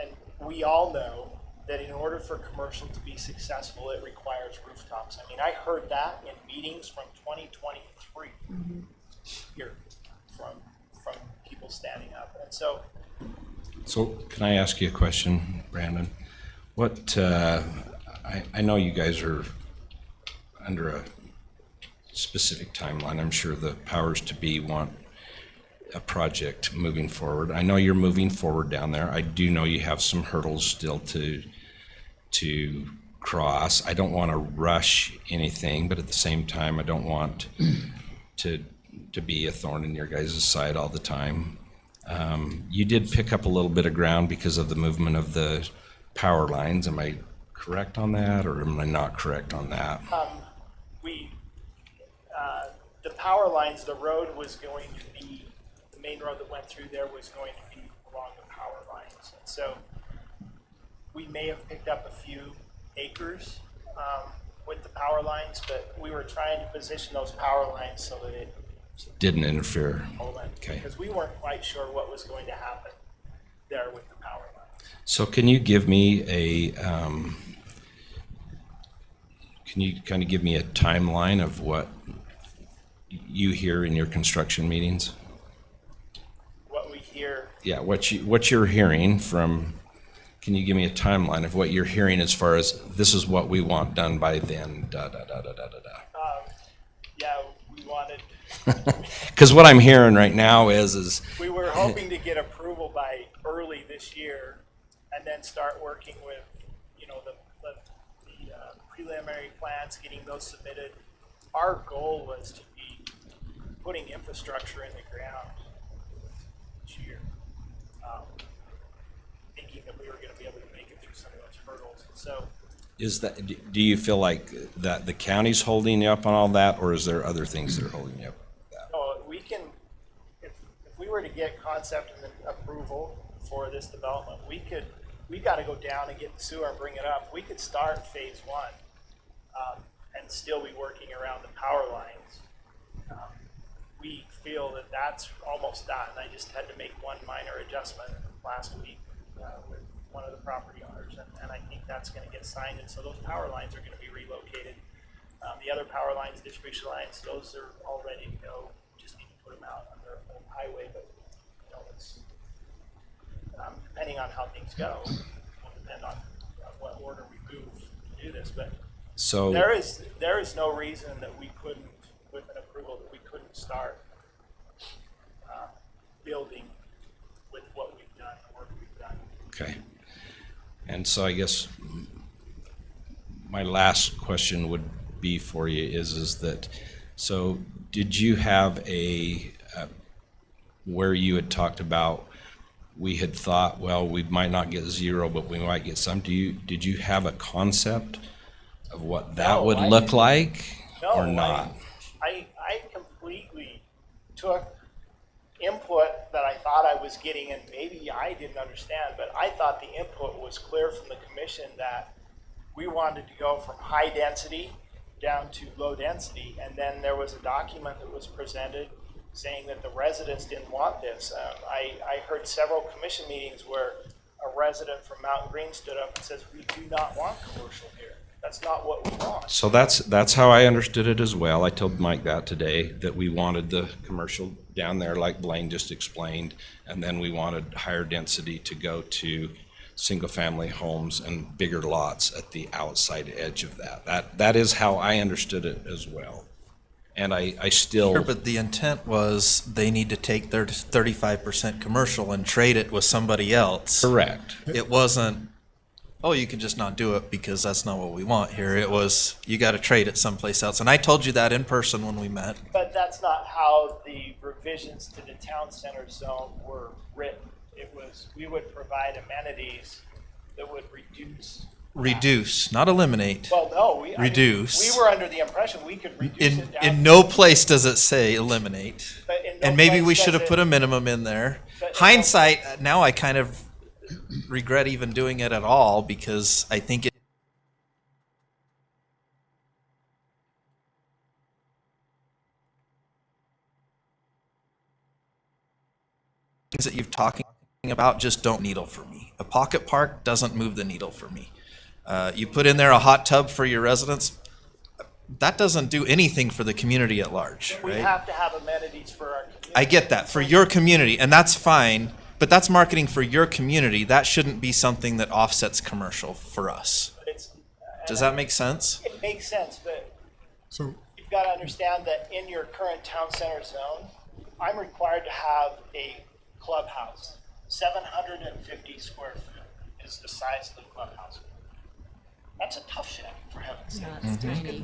And we all know that in order for commercial to be successful, it requires rooftops. I mean, I heard that in meetings from 2023 here from people standing up. And so, So can I ask you a question, Brandon? What, I know you guys are under a specific timeline. I'm sure the powers to be want a project moving forward. I know you're moving forward down there. I do know you have some hurdles still to cross. I don't want to rush anything, but at the same time, I don't want to be a thorn in your guys' side all the time. You did pick up a little bit of ground because of the movement of the power lines. Am I correct on that, or am I not correct on that? the power lines, the road was going to be, the main road that went through there was going to be along the power lines. And so we may have picked up a few acres with the power lines, but we were trying to position those power lines so that it Didn't interfere. hold it. Okay. Because we weren't quite sure what was going to happen there with the power lines. So can you give me can you kind of give me a timeline of what you hear in your construction meetings? What we hear, Yeah, what you're hearing from, can you give me a timeline of what you're hearing as far as this is what we want done by then, da, da, da, da, da, da, da. yeah, we wanted, Because what I'm hearing right now is we were hoping to get approval by early this year and then start working with, you know, the preliminary plans, getting those submitted. Our goal was to be putting infrastructure in the ground this year, thinking that we were going to be able to make it through some of those hurdles. So is that, do you feel like that the county's holding you up on all that, or is there other things that are holding you up? we can, if we were to get concept and then approval for this development, we got to go down and get the sewer and bring it up. We could start phase one and still be working around the power lines. We feel that that's almost done. I just had to make one minor adjustment last week with one of the property owners, and I think that's going to get signed. And so those power lines are going to be relocated. The other power lines, distribution lines, those are all ready to go. Just need to put them out on their own highway, but you know, it's depending on how things go, will depend on what order we move to do this. But So, there is no reason that we couldn't, with an approval, that we couldn't start building with what we've done, the work we've done. okay. And so I guess my last question would be for you is that, so did you have where you had talked about we had thought, well, we might not get zero, but we might get some. Did you have a concept of what that No, would I look didn't. like No, or not? I completely took input that I thought I was getting, and maybe I didn't understand, but I thought the input was clear from the commission that we wanted to go from high density down to low density, and then there was a document that was presented saying that the residents didn't want this. I heard several commission meetings where a resident from Mountain Green stood up and says, we do not want commercial here. That's not what we want. So that's how I understood it as well. I told Mike that today, that we wanted the commercial down there like Blaine just explained, and then we wanted higher density to go to single-family homes and bigger lots at the outside edge of that. That is how I understood it as well. And I still. Sure, but the intent was they need to take their 35% commercial and trade it with somebody else. Correct. It wasn't, oh, you can just not do it because that's not what we want here. It was, you got to trade it someplace else. And I told you that in person when we met. But that's not how the revisions to the town center zone were written. It was, we would provide amenities that would reduce. Reduce, not eliminate. Well, no, I mean, Reduce. we were under the impression we could reduce In, it down. in no place does it say eliminate. But in no And maybe place we does should have it- put a minimum in there. But in no- Hindsight, now I kind of regret even doing it at all because I think it things that you're talking about just don't needle for me. A pocket park doesn't move the needle for me. You put in there a hot tub for your residents, that doesn't do anything for the community at large, We right? have to have amenities for our community. I get that, for your community, and that's fine, but that's marketing for your community. That shouldn't be something that offsets commercial for us. But it's, Does that make sense? it makes sense, but So, you've got to understand that in your current town center zone, I'm required to have a clubhouse. 750 square foot is the size of the clubhouse. That's a tough shed, for heaven's sake. No, it's tiny.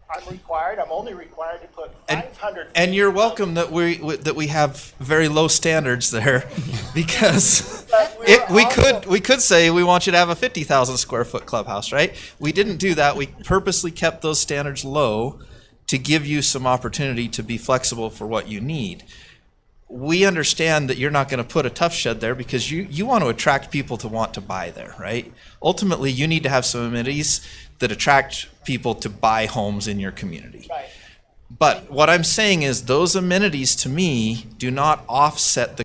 I'm only required to put 500. And feet you're of- welcome that we have very low standards there, because But we're we also- could say we want you to have a 50,000 square foot clubhouse, right? We didn't do that. We purposely kept those standards low to give you some opportunity to be flexible for what you need. We understand that you're not going to put a tough shed there because you want to attract people to want to buy there, right? Ultimately, you need to have some amenities that attract people to buy homes in your community. Right. But what I'm saying is those amenities to me do not offset the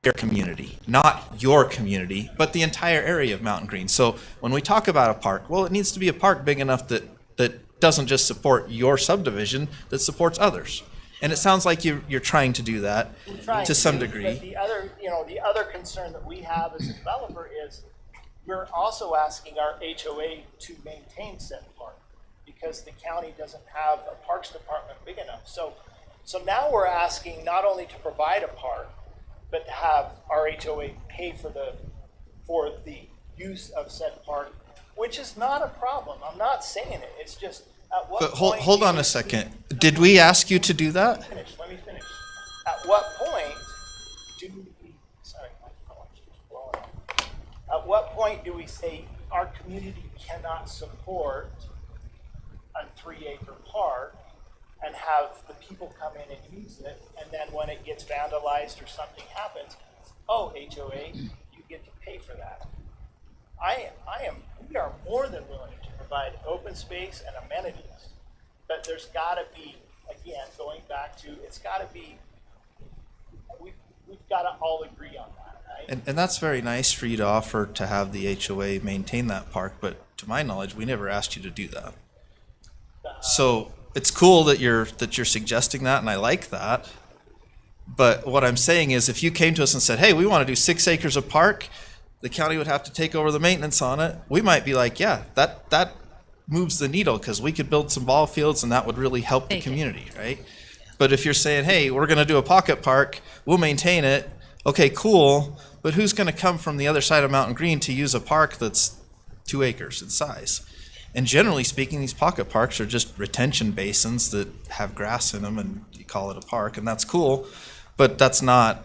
your community, not your community, but the entire area of Mountain Green. So when we talk about a park, well, it needs to be a park big enough that doesn't just support your subdivision, that supports others. And it sounds like you're trying to do that Trying to some But degree. the other concern that we have as a developer is we're also asking our HOA to maintain said park because the county doesn't have a parks department big enough. So now we're asking not only to provide a park, but to have our HOA pay for the use of said park, which is not a problem. I'm not saying it. It's just at what But point. hold do on you- a second. Did we ask you to do that? Let me finish. At what point do we, sorry, my phone keeps blowing up. At what point do we say our community cannot support a 3-acre park and have the people come in and use it, and then when it gets vandalized or something happens, oh, HOA, you get to pay for that. We are more than willing to provide open space and amenities, but there's gotta be, again, going back to, it's gotta be, we've gotta all agree on that, right? And that's very nice for you to offer to have the HOA maintain that park, but to my knowledge, we never asked you to do that. So it's cool that you're suggesting that, and I like that. But what I'm saying is, if you came to us and said, hey, we want to do 6 acres of park, the county would have to take over the maintenance on it. We might be like, yeah, that moves the needle because we could build some ball fields and that would really help the Take it. community, right? But if you're saying, hey, we're going to do a pocket park, we'll maintain it, okay, cool, But who's going to come from the other side of Mountain Green to use a park that's 2 acres in size? And generally speaking, these pocket parks are just retention basins that have grass in them, and you call it a park, and that's cool. But that's not,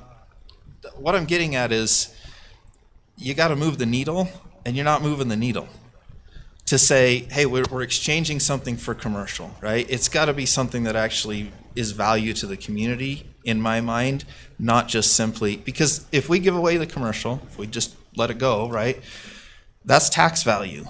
what I'm getting at is, you got to move the needle, and you're not moving the needle. To say, hey, we're exchanging something for commercial, right? It's got to be something that actually is value to the community, in my mind, not just simply, because if we give away the commercial, if we just let it go, right, that's tax value.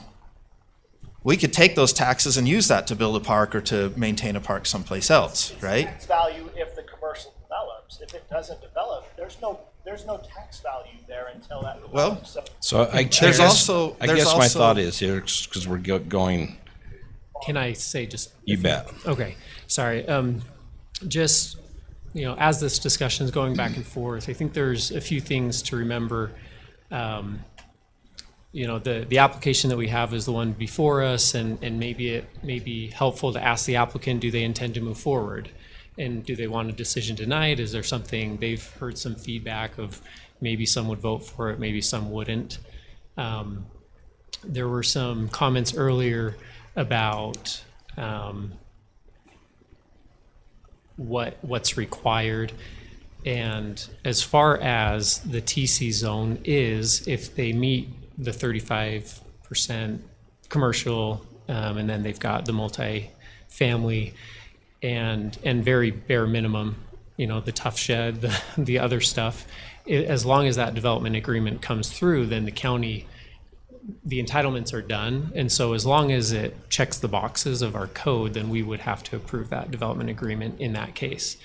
We could take those taxes and use that to build a park or to maintain a park someplace else, right? Tax value if the commercial develops. If it doesn't develop, there's no tax value there until that develops. Well, So I There's guess, also- I there's guess my also- thought is here, because we're going, Can I say just? you bet. Okay, sorry. Just, as this discussion is going back and forth, I think there's a few things to remember. The application that we have is the one before us, and maybe it may be helpful to ask the applicant, do they intend to move forward? And do they want a decision tonight? Is there something, they've heard some feedback of maybe some would vote for it, maybe some wouldn't. There were some comments earlier about what's required. And as far as the TC zone is, if they meet the 35% commercial, and then they've got the multi-family and very bare minimum, the tough shed, the other stuff, as long as that development agreement comes through, then the county, the entitlements are done. And so as long as it checks the boxes of our code, then we would have to approve that development agreement in that case.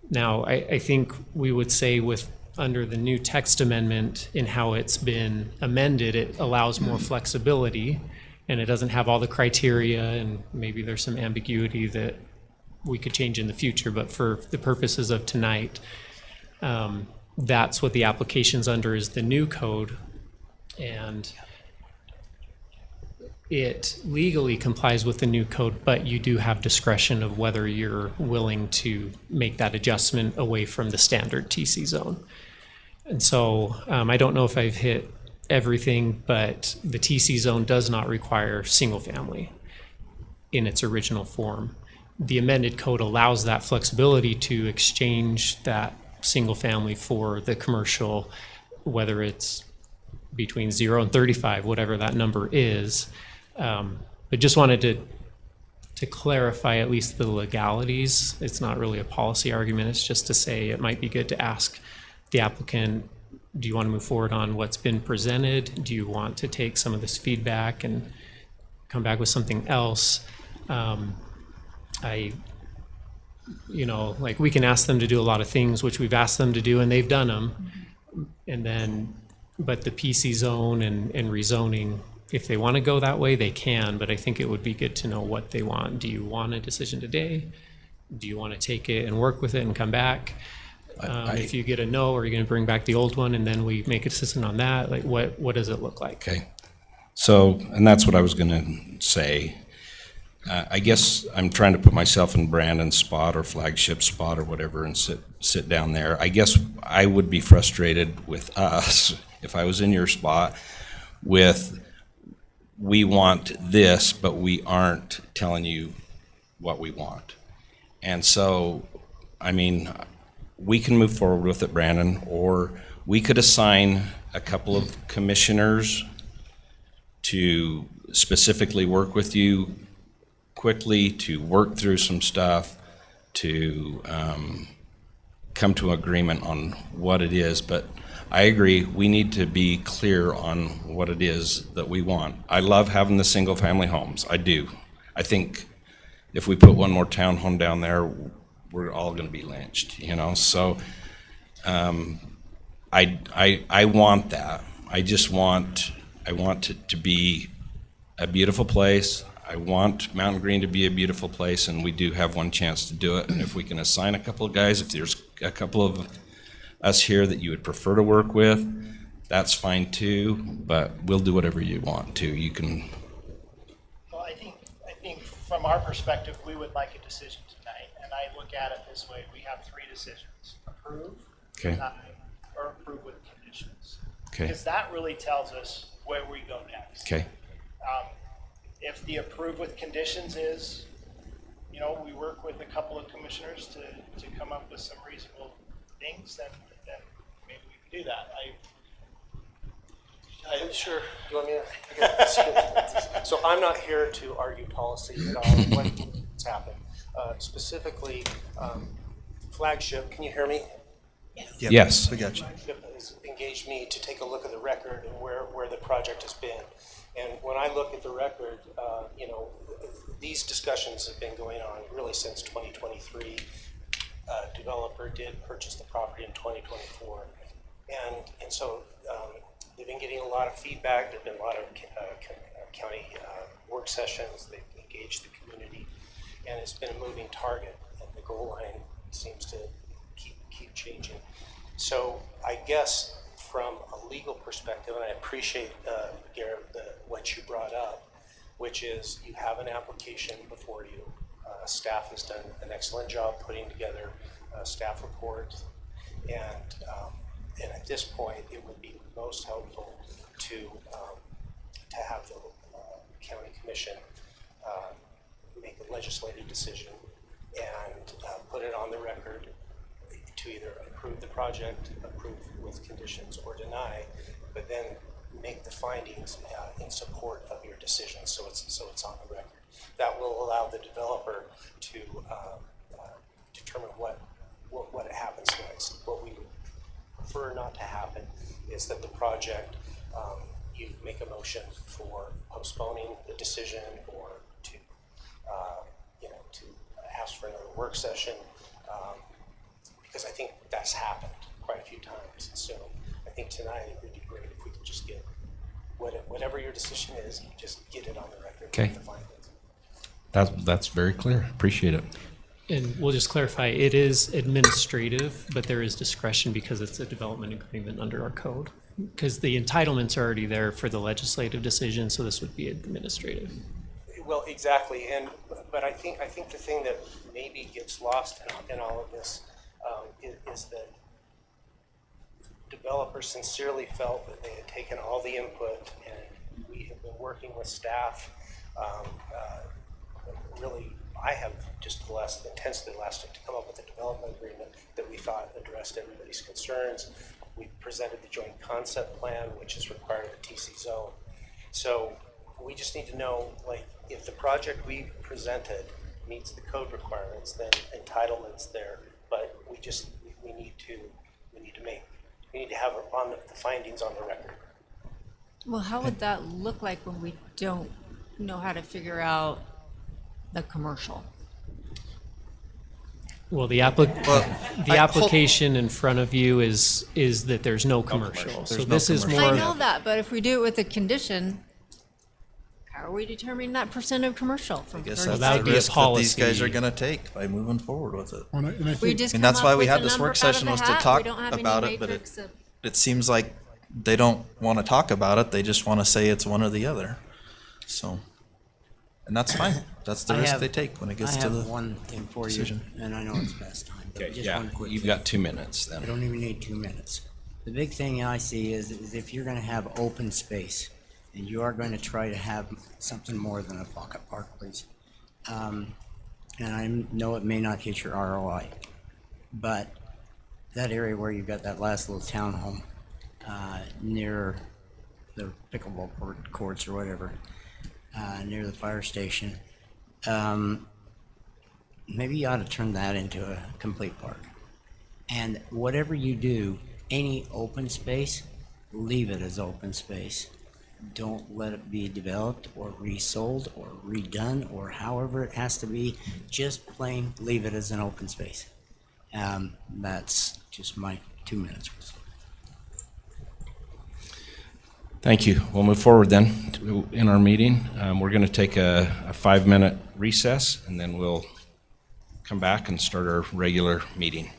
Now, I think we would say under the new text amendment in how it's been amended, it allows more flexibility, and it doesn't have all the criteria, and maybe there's some ambiguity that we could change in the future, but for the purposes of tonight, that's what the application's under, is the new code. And it legally complies with the new code, but you do have discretion of whether you're willing to make that adjustment away from the standard TC zone. And so I don't know if I've hit everything, but the TC zone does not require single family in its original form. The amended code allows that flexibility to exchange that single family for the commercial, whether it's between 0 and 35, whatever that number is. But just wanted to clarify at least the legalities. It's not really a policy argument. It's just to say it might be good to ask the applicant, do you want to move forward on what's been presented? Do you want to take some of this feedback and come back with something else? We can ask them to do a lot of things, which we've asked them to do, and they've done them. And then, but the PC zone and rezoning, if they want to go that way, they can, but I think it would be good to know what they want. Do you want a decision today? Do you want to take it and work with it and come back? If you get a no, are you going to bring back the old one and then we make a decision on that? Like, what does it look like? Okay. So, and that's what I was going to say. I guess I'm trying to put myself in Brandon's spot or flagship spot or whatever and sit down there. I guess I would be frustrated with us if I was in your spot with, we want this, but we aren't telling you what we want. And so, I mean, we can move forward with it, Brandon, or we could assign a couple of commissioners to specifically work with you quickly, to work through some stuff, to come to an agreement on what it is. But I agree, we need to be clear on what it is that we want. I love having the single-family homes, I do. I think if we put one more townhome down there, we're all gonna be lynched, So I want that. I just want it to be a beautiful place. I want Mountain Green to be a beautiful place, and we do have one chance to do it. And if we can assign a couple of guys, if there's a couple of us here that you would prefer to work with, that's fine too, but we'll do whatever you want to. You can. Well, I think from our perspective, we would like a decision tonight, and I look at it this way: we have 3 decisions: approve, Okay. deny, or approve with conditions. Okay. Because that really tells us where we go next. Okay. If the approve with conditions is, you know, we work with a couple of commissioners to come up with some reasonable things, then maybe we can do that. I'm sure. Do you want me to? So I'm not here to argue policy at all. What's happened? Specifically, Flagship, can you hear me? Yep, Yes. We got you. Flagship has engaged me to take a look at the record and where the project has been. And when I look at the record, you know, these discussions have been going on really since 2023. Developer did purchase the property in 2024. And so they've been getting a lot of feedback. There've been a lot of county work sessions. They've engaged the community, and it's been a moving target. And the goal line seems to keep changing. So I guess from a legal perspective, and I appreciate, Garrett, what you brought up, which is you have an application before you. Staff has done an excellent job putting together a staff report, and at this point, it would be most helpful to have the county commission make a legislative decision and put it on the record to either approve the project, approve with conditions, or deny, but then make the findings in support of your decision, so it's on the record. That will allow the developer to determine what happens next. What we would prefer not to happen is that the project, you make a motion for postponing the decision or to, to ask for another work session, because I think that's happened quite a few times. So I think tonight it would be great if we could just get whatever your decision is, just get it on the record. Okay. With the findings. That's very clear. Appreciate it. And we'll just clarify, it is administrative, but there is discretion because it's a development agreement under our code. Because the entitlements are already there for the legislative decision, so this would be administrative. Well, exactly, but I think the thing that maybe gets lost in all of this is that developers sincerely felt that they had taken all the input, and we have been working with staff. Really, I have just intensely the last week to come up with a development agreement that we thought addressed everybody's concerns. We presented the joint concept plan, which is required of the TC zone. So we just need to know, like, if the project we presented meets the code requirements, then entitlement's there. But we need to have the findings on the record. Well, how would that look like when we don't know how to figure out the commercial? Well, the application in front of you is that there's no commercial. So There's no this is commercial. I more, know that, but if we do it with a condition, how are we determining that percent of commercial from I guess 35 that's that the would be a risk that these guys policy. are gonna take by moving forward with it. And I We think, just And come that's up why we with had a this number work out of session the was to hat. talk We don't have any about it, but matrix of- it seems like they don't wanna talk about it, they just wanna say it's one or the other. So, and that's fine, that's the I risk have- they take when it gets I to have the one thing for decision. you, and I know it's past time, but Okay, just yeah, one quick you've thing. got 2 minutes I then. don't even need 2 minutes. The big thing I see is if you're gonna have open space, and you are gonna try to have something more than a pocket park, please. And I know it may not hit your ROI, but that area where you've got that last little townhome, near the pickleball courts or whatever, near the fire station, maybe you ought to turn that into a complete park. And whatever you do, any open space, leave it as open space. Don't let it be developed or resold or redone or however it has to be. Just plain leave it as an open space. That's just my 2 minutes. Thank you. We'll move forward then in our meeting. We're going to take a 5-minute recess, and then we'll come back and start our regular meeting.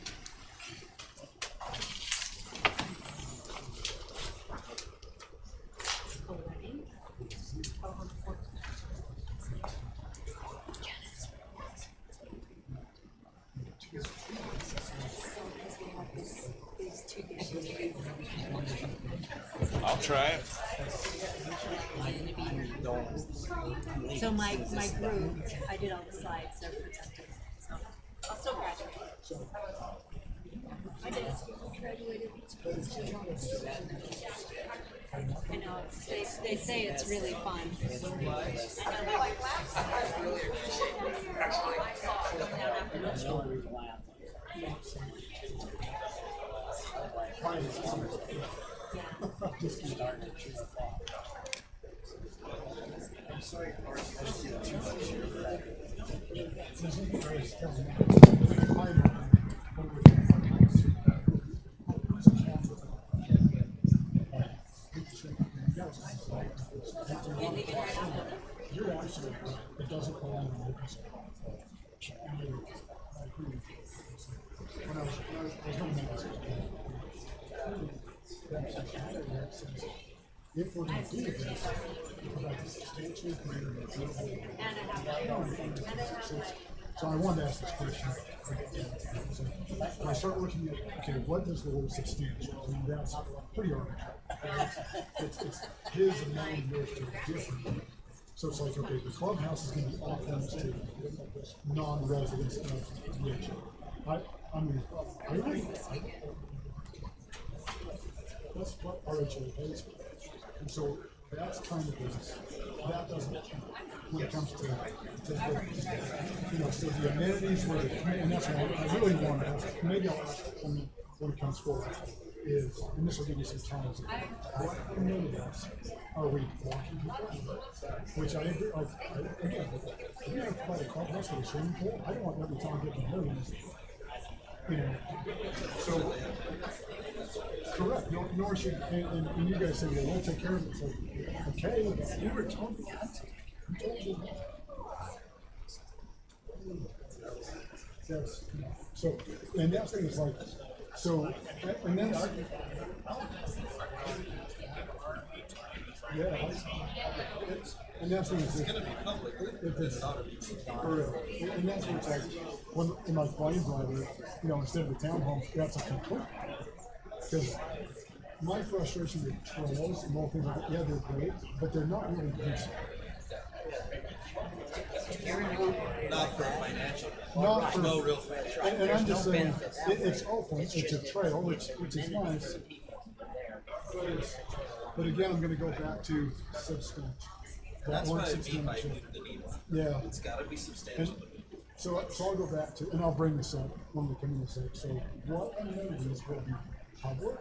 These two dishes. try it? So my group, I did all the slides, they're protected, so I'll still graduate. I did. Graduated. I know, they say it's really fun. It doesn't belong in the open space. I mean, I agree with you. When I was going to make this, if we're going to do this, provide substantially greater material. So I wanted to ask this question. So when I start looking at, okay, what does the word substantial? I mean, that's pretty arbitrary. It's his and mine, yours are different. So it's like, okay, the clubhouse is going to be off limits to non-residents of the HO. I mean, I agree. That's what RHO pays for. And so that's kind of that doesn't count when it comes to so the amenities where the community, and that's what I really want to ask, maybe I'll ask when it comes forward, is, and this will give you some time, what amenities are we walking people? Which I agree, again, if you have quite a clubhouse with a swimming pool, I don't want every time getting millions. So, correct, nor should, and you guys say, well, we'll take care of it. It's like, okay, we were told we had to. We told you. That's, so, and that thing is like, so, and then yeah, and that's when it's going to be public. If it's and that's when it's like when in my plane driver, instead of the townhomes, that's a complete. Because my frustration with trails and all things like that, yeah, they're great, but they're not really useful. Not for financial. Not for No real financial. and I'm just saying, it's open, it's a trail, which is nice. But again, I'm going to go back to substantial. That's one what I mean by substantial. the need. Yeah. It's got to be substantial. So I'll go back to, and I'll bring this up when we come in a sec. So what amenities will be public,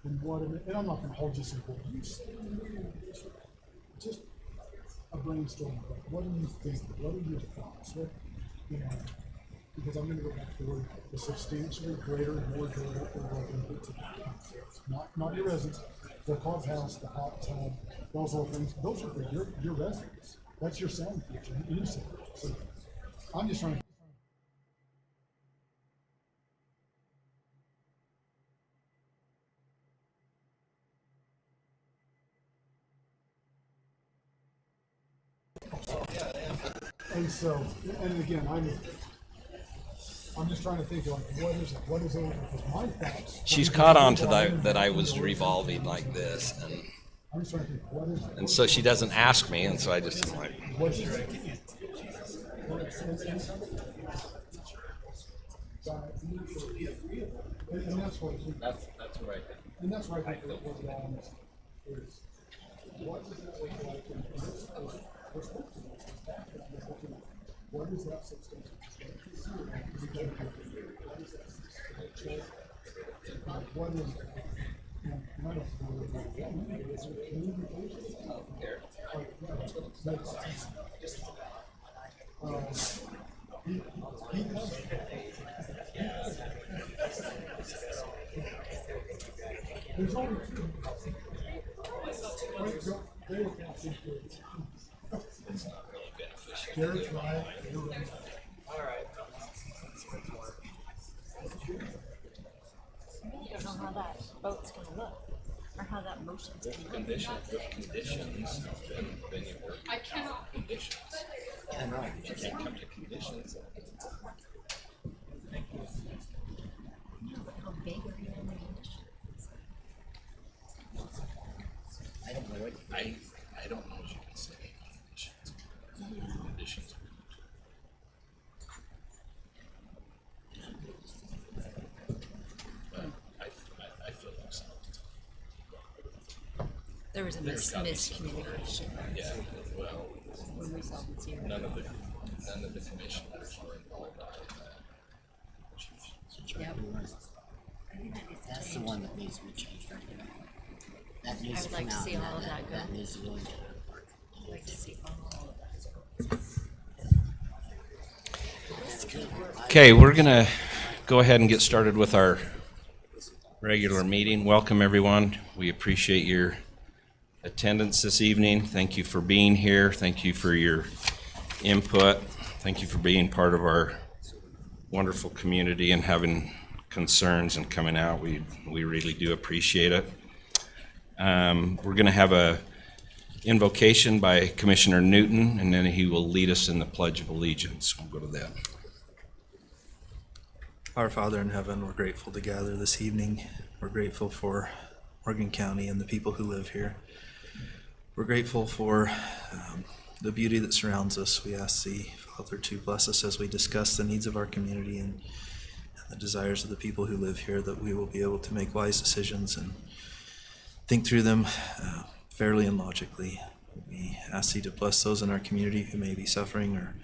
and and I'm not going to hold you simple. Just a brainstorm. What do you think? What are your thoughts? Because I'm going to go back to the word the substantially greater and more durable and welcome to not your residents, the clubhouse, the hot tub, those little things. Those are for your residents. That's your sound feature. You said it. So I'm just trying to. And so, and again, I'm just trying to think like, what is it? What is it? Because my thoughts. She's caught on to that I was revolving like this, I'm just trying to think, what is it? and so she doesn't ask me, and so I just am like, What is it? And that's what that's what I think. and that's what I think what it all is what does that look like in what is that substance? What is he does. There's only two. Wait, go. They will count these words. Garrett's right. You're right. All right. I don't know how that vote's gonna look, or how that motion's gonna look. Conditions, then you work. I cannot. Conditions. I know. You can't come to conditions. How big are you in the conditions? I don't know if you can say conditions. But I feel like so. There was a miscommunication Yeah, well, when we saw this here. none of the commissioners were involved in that. Yep. That's the one that needs to be changed right there. That needs I to would like come to out. see all of that go. That needs to go into I'd like to see all of that. Okay, we're gonna go ahead and get started with our regular meeting. Welcome, everyone. We appreciate your attendance this evening. Thank you for being here. Thank you for your input. Thank you for being part of our wonderful community and having concerns and coming out. We really do appreciate it. We're gonna have a invocation by Commissioner Newton, and then he will lead us in the Pledge of Allegiance. We'll go to that. Our Father in heaven, we're grateful to gather this evening. We're grateful for Morgan County and the people who live here. We're grateful for the beauty that surrounds us. We ask Thee, Father, to bless us as we discuss the needs of our community and the desires of the people who live here, that we will be able to make wise decisions and think through them fairly and logically. We ask Thee to bless those in our community who may be suffering or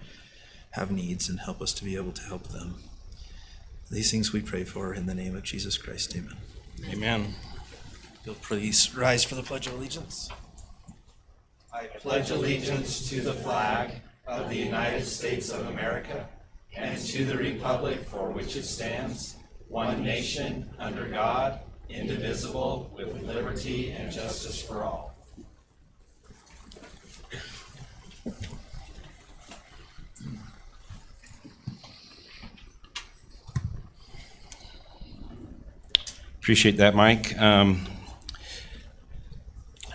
have needs and help us to be able to help them. These things we pray for in the name of Jesus Christ. Amen. Amen. You'll please rise for the Pledge of Allegiance. I pledge allegiance to the flag of the United States of America and to the republic for which it stands, one nation, under God, indivisible, with liberty and justice for all. Appreciate that, Mike.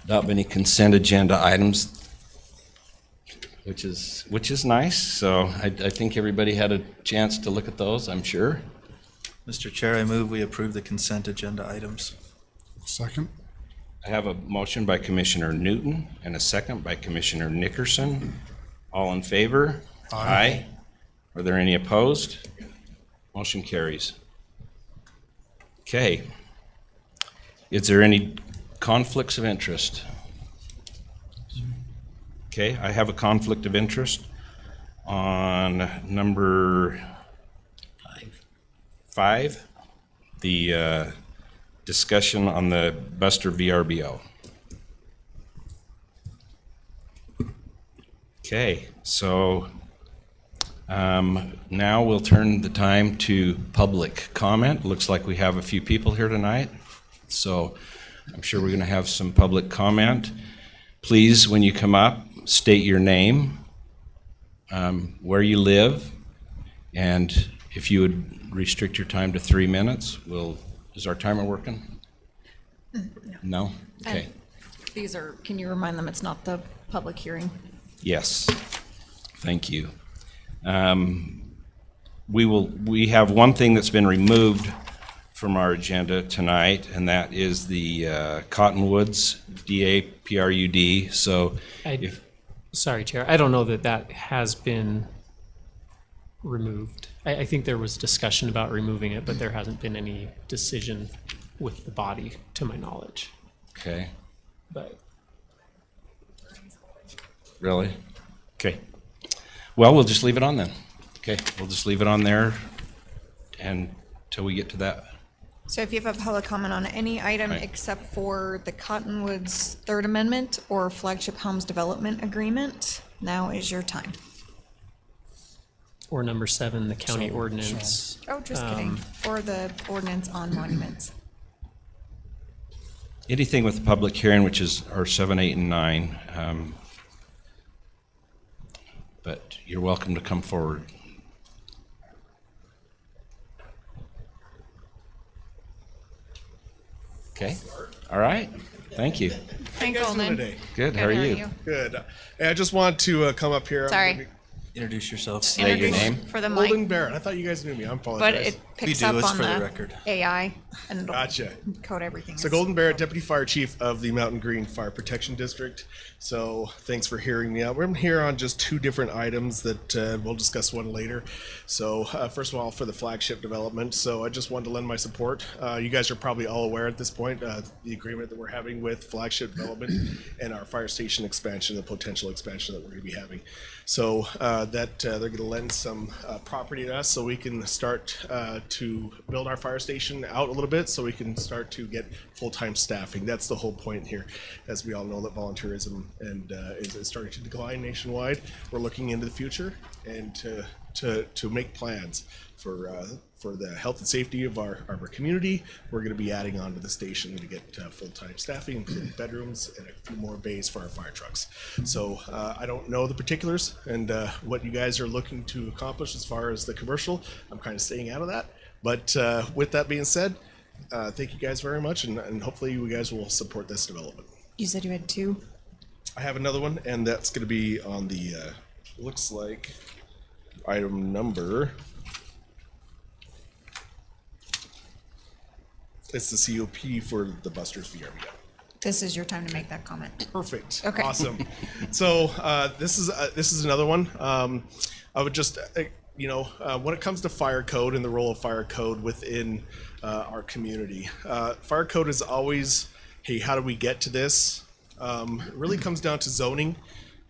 Not many consent agenda items, which is nice. So I think everybody had a chance to look at those, I'm sure. Mr. Chair, I move we approve the consent agenda items. Second? I have a motion by Commissioner Newton and a second by Commissioner Nickerson. All in favor? Aye. Are there any opposed? Motion carries. Okay. Is there any conflicts of interest? Okay, I have a conflict of interest on number 5, the discussion on the Buster VRBO. Okay, so now we'll turn the time to public comment. Looks like we have a few people here tonight, so I'm sure we're going to have some public comment. Please, when you come up, state your name, where you live, and if you would restrict your time to 3 minutes. Is our timer working? No? Okay. These are, can you remind them it's not the public hearing? Yes. Thank you. We have one thing that's been removed from our agenda tonight, and that is the Cottonwoods, DAPRUD. So Sorry, Chair, I don't know that has been removed. I think there was discussion about removing it, but there hasn't been any decision with the body, to my knowledge. Okay. But Really? Okay. Well, we'll just leave it on then. Okay, we'll just leave it on there until we get to that. So if you have a public comment on any item Right. except for the Cottonwoods Third Amendment or Flagship Homes Development Agreement, now is your time. or number 7, the county ordinance. Oh, just kidding. Or the ordinance on monuments. Anything with the public hearing, which is our 7, 8, and 9. But you're welcome to come forward. Okay, all right, thank you. Hi, Golden. Today. Good, how are you? Good. Hey, I just want to come up here. I'm Sorry. gonna be Introduce yourself. State your name. For the Golden mic. Barrett. I thought you guys knew me. I But apologize. picks do, up it's on for the the record. AI and it'll Gotcha. code everything. So Golden Bear, Deputy Fire Chief of the Mountain Green Fire Protection District. So thanks for hearing me out. We're here on just two different items that we'll discuss one later. So first of all, for the flagship development. So I just wanted to lend my support. You guys are probably all aware at this point, the agreement that we're having with flagship development and our fire station expansion, the potential expansion that we're going to be having. So that they're going to lend some property to us so we can start to build our fire station out a little bit so we can start to get full-time staffing. That's the whole point here. As we all know that volunteerism and is starting to decline nationwide. We're looking into the future and to make plans for the health and safety of our community. We're going to be adding on to the station to get full-time staffing, including bedrooms and a few more bays for our fire trucks. So I don't know the particulars and what you guys are looking to accomplish as far as the commercial. I'm kind of staying out of that. But with that being said, thank you guys very much, and hopefully you guys will support this development. You said you had 2? I have another one, and that's going to be on the, looks like, item number. It's the COP for the Buster's VRBO. This is your time to make that comment. Perfect. Okay. Awesome. So this is another one. I would just, when it comes to fire code and the role of fire code within our community, fire code is always, hey, how do we get to this? It really comes down to zoning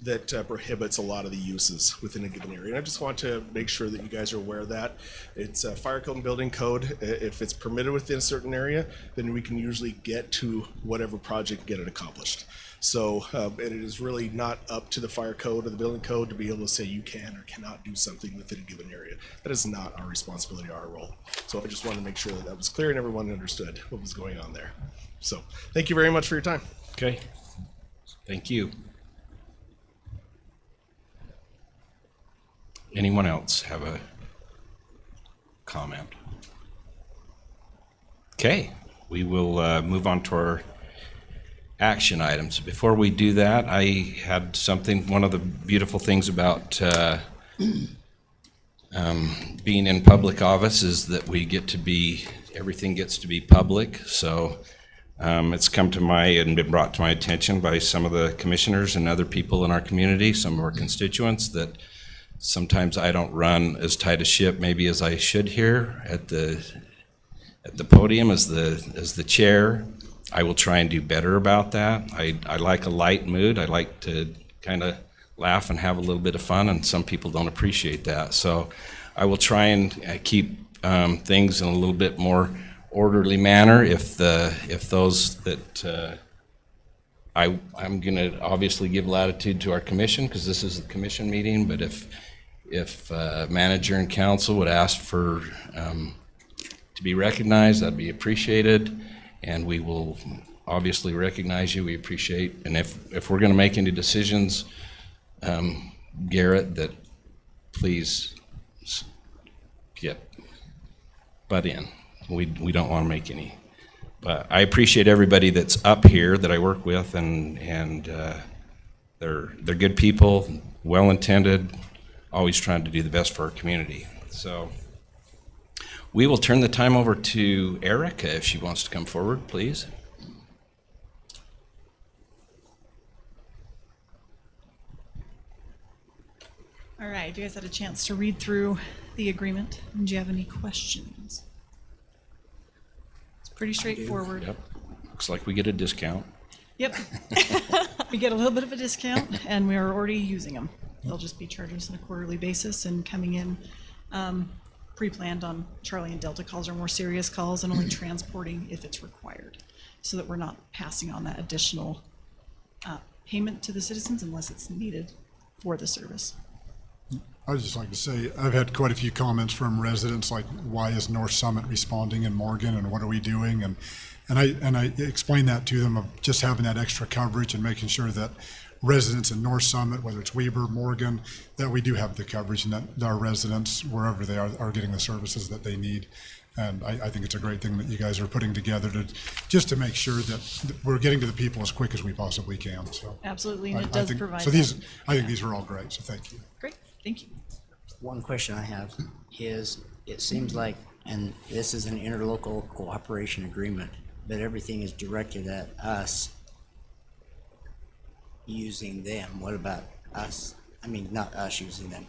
that prohibits a lot of the uses within a given area. And I just want to make sure that you guys are aware of that. It's fire code and building code. If it's permitted within a certain area, then we can usually get to whatever project and get it accomplished. So it is really not up to the fire code or the building code to be able to say you can or cannot do something within a given area. That is not our responsibility or our role. So I just wanted to make sure that that was clear and everyone understood what was going on there. So thank you very much for your time. Okay. Thank you. Anyone else have a comment? Okay, we will move on to our action items. Before we do that, I had something, one of the beautiful things about being in public office is that we get to be, everything gets to be public. So it's come to my, and been brought to my attention by some of the commissioners and other people in our community, some of our constituents, that sometimes I don't run as tight a ship maybe as I should here at the podium as the chair. I will try and do better about that. I like a light mood. I like to kind of laugh and have a little bit of fun, and some people don't appreciate that. So I will try and keep things in a little bit more orderly manner if those that I'm going to obviously give latitude to our commission because this is the commission meeting, but if manager and council would ask for to be recognized, that'd be appreciated, and we will obviously recognize you. We appreciate, and if we're going to make any decisions, Garrett, that please butt in. We don't want to make any. But I appreciate everybody that's up here that I work with, and they're good people, well-intended, always trying to do the best for our community. So we will turn the time over to Erica if she wants to come forward, please. All right, you guys had a chance to read through the agreement. Do you have any questions? It's pretty straightforward. Yep. Looks like we get a discount. Yep. We get a little bit of a discount, and we are already using them. They'll just be charging us on a quarterly basis and coming in pre-planned on Charlie and Delta calls or more serious calls, and only transporting if it's required, so that we're not passing on that additional payment to the citizens unless it's needed for the service. I would just like to say, I've had quite a few comments from residents, like, why is North Summit responding in Morgan, and what are we doing? And I explained that to them, of just having that extra coverage and making sure that residents in North Summit, whether it's Weber, Morgan, that we do have the coverage, and that our residents, wherever they are getting the services that they need. And I think it's a great thing that you guys are putting together just to make sure that we're getting to the people as quick as we possibly can. So Absolutely, and it I does think, provide so that. I think these are all great, so thank you. Great, thank you. One question I have is, it seems like and this is an interlocal cooperation agreement, but everything is directed at us using them. What about us? I mean, not us using them.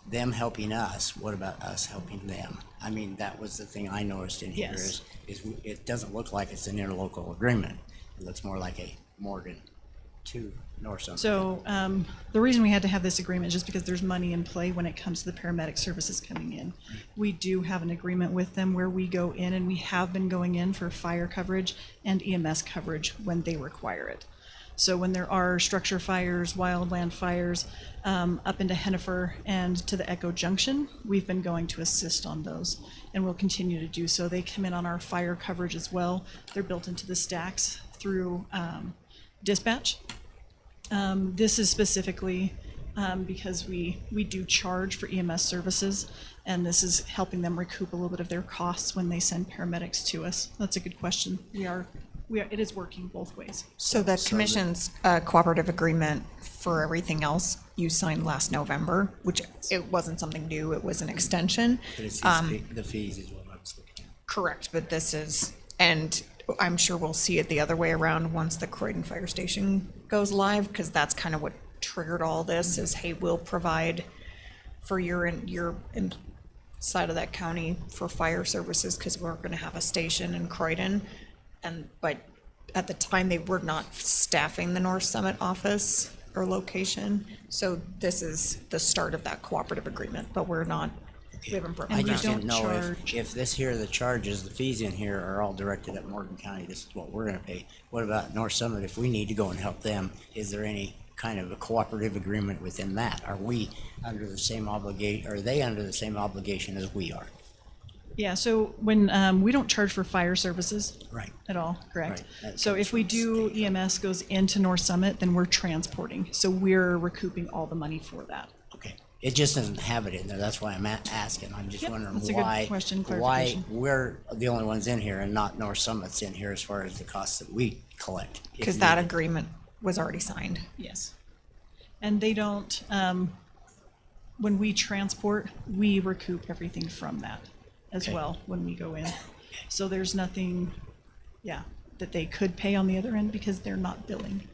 Them helping us, what about us helping them? I mean, that was the thing I noticed in here Yes. is it doesn't look like it's an interlocal agreement. It looks more like a Morgan to North Summit. So the reason we had to have this agreement is just because there's money in play when it comes to the paramedic services coming in. We do have an agreement with them where we go in, and we have been going in for fire coverage and EMS coverage when they require it. So when there are structure fires, wildland fires, up into Hennifer and to the Echo Junction, we've been going to assist on those, and we'll continue to do so. They come in on our fire coverage as well. They're built into the stacks through dispatch. This is specifically because we do charge for EMS services, and this is helping them recoup a little bit of their costs when they send paramedics to us. That's a good question. It is working both ways. So the commission's cooperative agreement for everything else you signed last November, which it wasn't something new, it was an extension. But it's the fees is what I was looking at. Correct, but this is, and I'm sure we'll see it the other way around once the Croydon Fire Station goes live, because that's kind of what triggered all this is, hey, we'll provide for your side of that county for fire services, because we're gonna have a station in Croydon. But at the time, they were not staffing the North Summit office or location. So this is the start of that cooperative agreement, but we're not, we haven't broken I And we just don't didn't know charge- if this here, the charges, the fees in here are all directed at Morgan County, this is what we're gonna pay. What about North Summit, if we need to go and help them, is there any kind of a cooperative agreement within that? Are we under the same obligation, are they under the same obligation as we are? Yeah, so when, we don't charge for fire services. Right. At all, correct? Right, that So comes if we from do state. EMS goes into North Summit, then we're transporting. So we're recouping all the money for that. Okay, it just doesn't have it in there, that's why I'm asking, I'm just Yep, wondering that's a good why, question, why clarification. we're the only ones in here and not North Summit's in here as far as the costs that we collect. if because that needed. agreement was already signed. Yes. And they don't, when we transport, we recoup everything from that as Okay. well when we go in. So there's nothing, that they could pay on the other end because they're not billing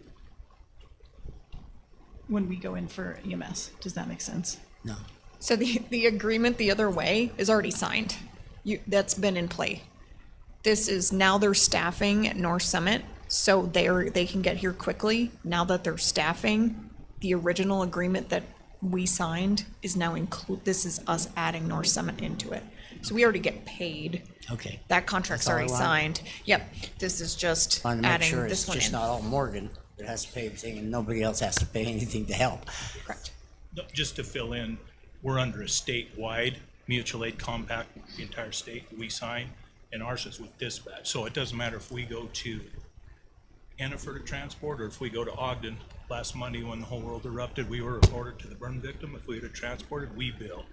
when we go in for EMS. Does that make sense? No. So the agreement the other way is already signed. That's been in play. This is, now they're staffing at North Summit, so they can get here quickly. Now that they're staffing, the original agreement that we signed is now this is us adding North Summit into it. So we already get paid. Okay. That contract's That's all I already want. signed. Yep, this is just Wanted to make adding sure this it's one just in. not all Morgan that has to pay everything and nobody else has to pay anything to help. Correct. No, just to fill in, we're under a statewide mutual aid compact, the entire state we sign, and ours is with dispatch. So it doesn't matter if we go to Hennifer to transport, or if we go to Ogden. Last Monday, when the whole world erupted, we were reported to the burn victim. If we had transported, we bill.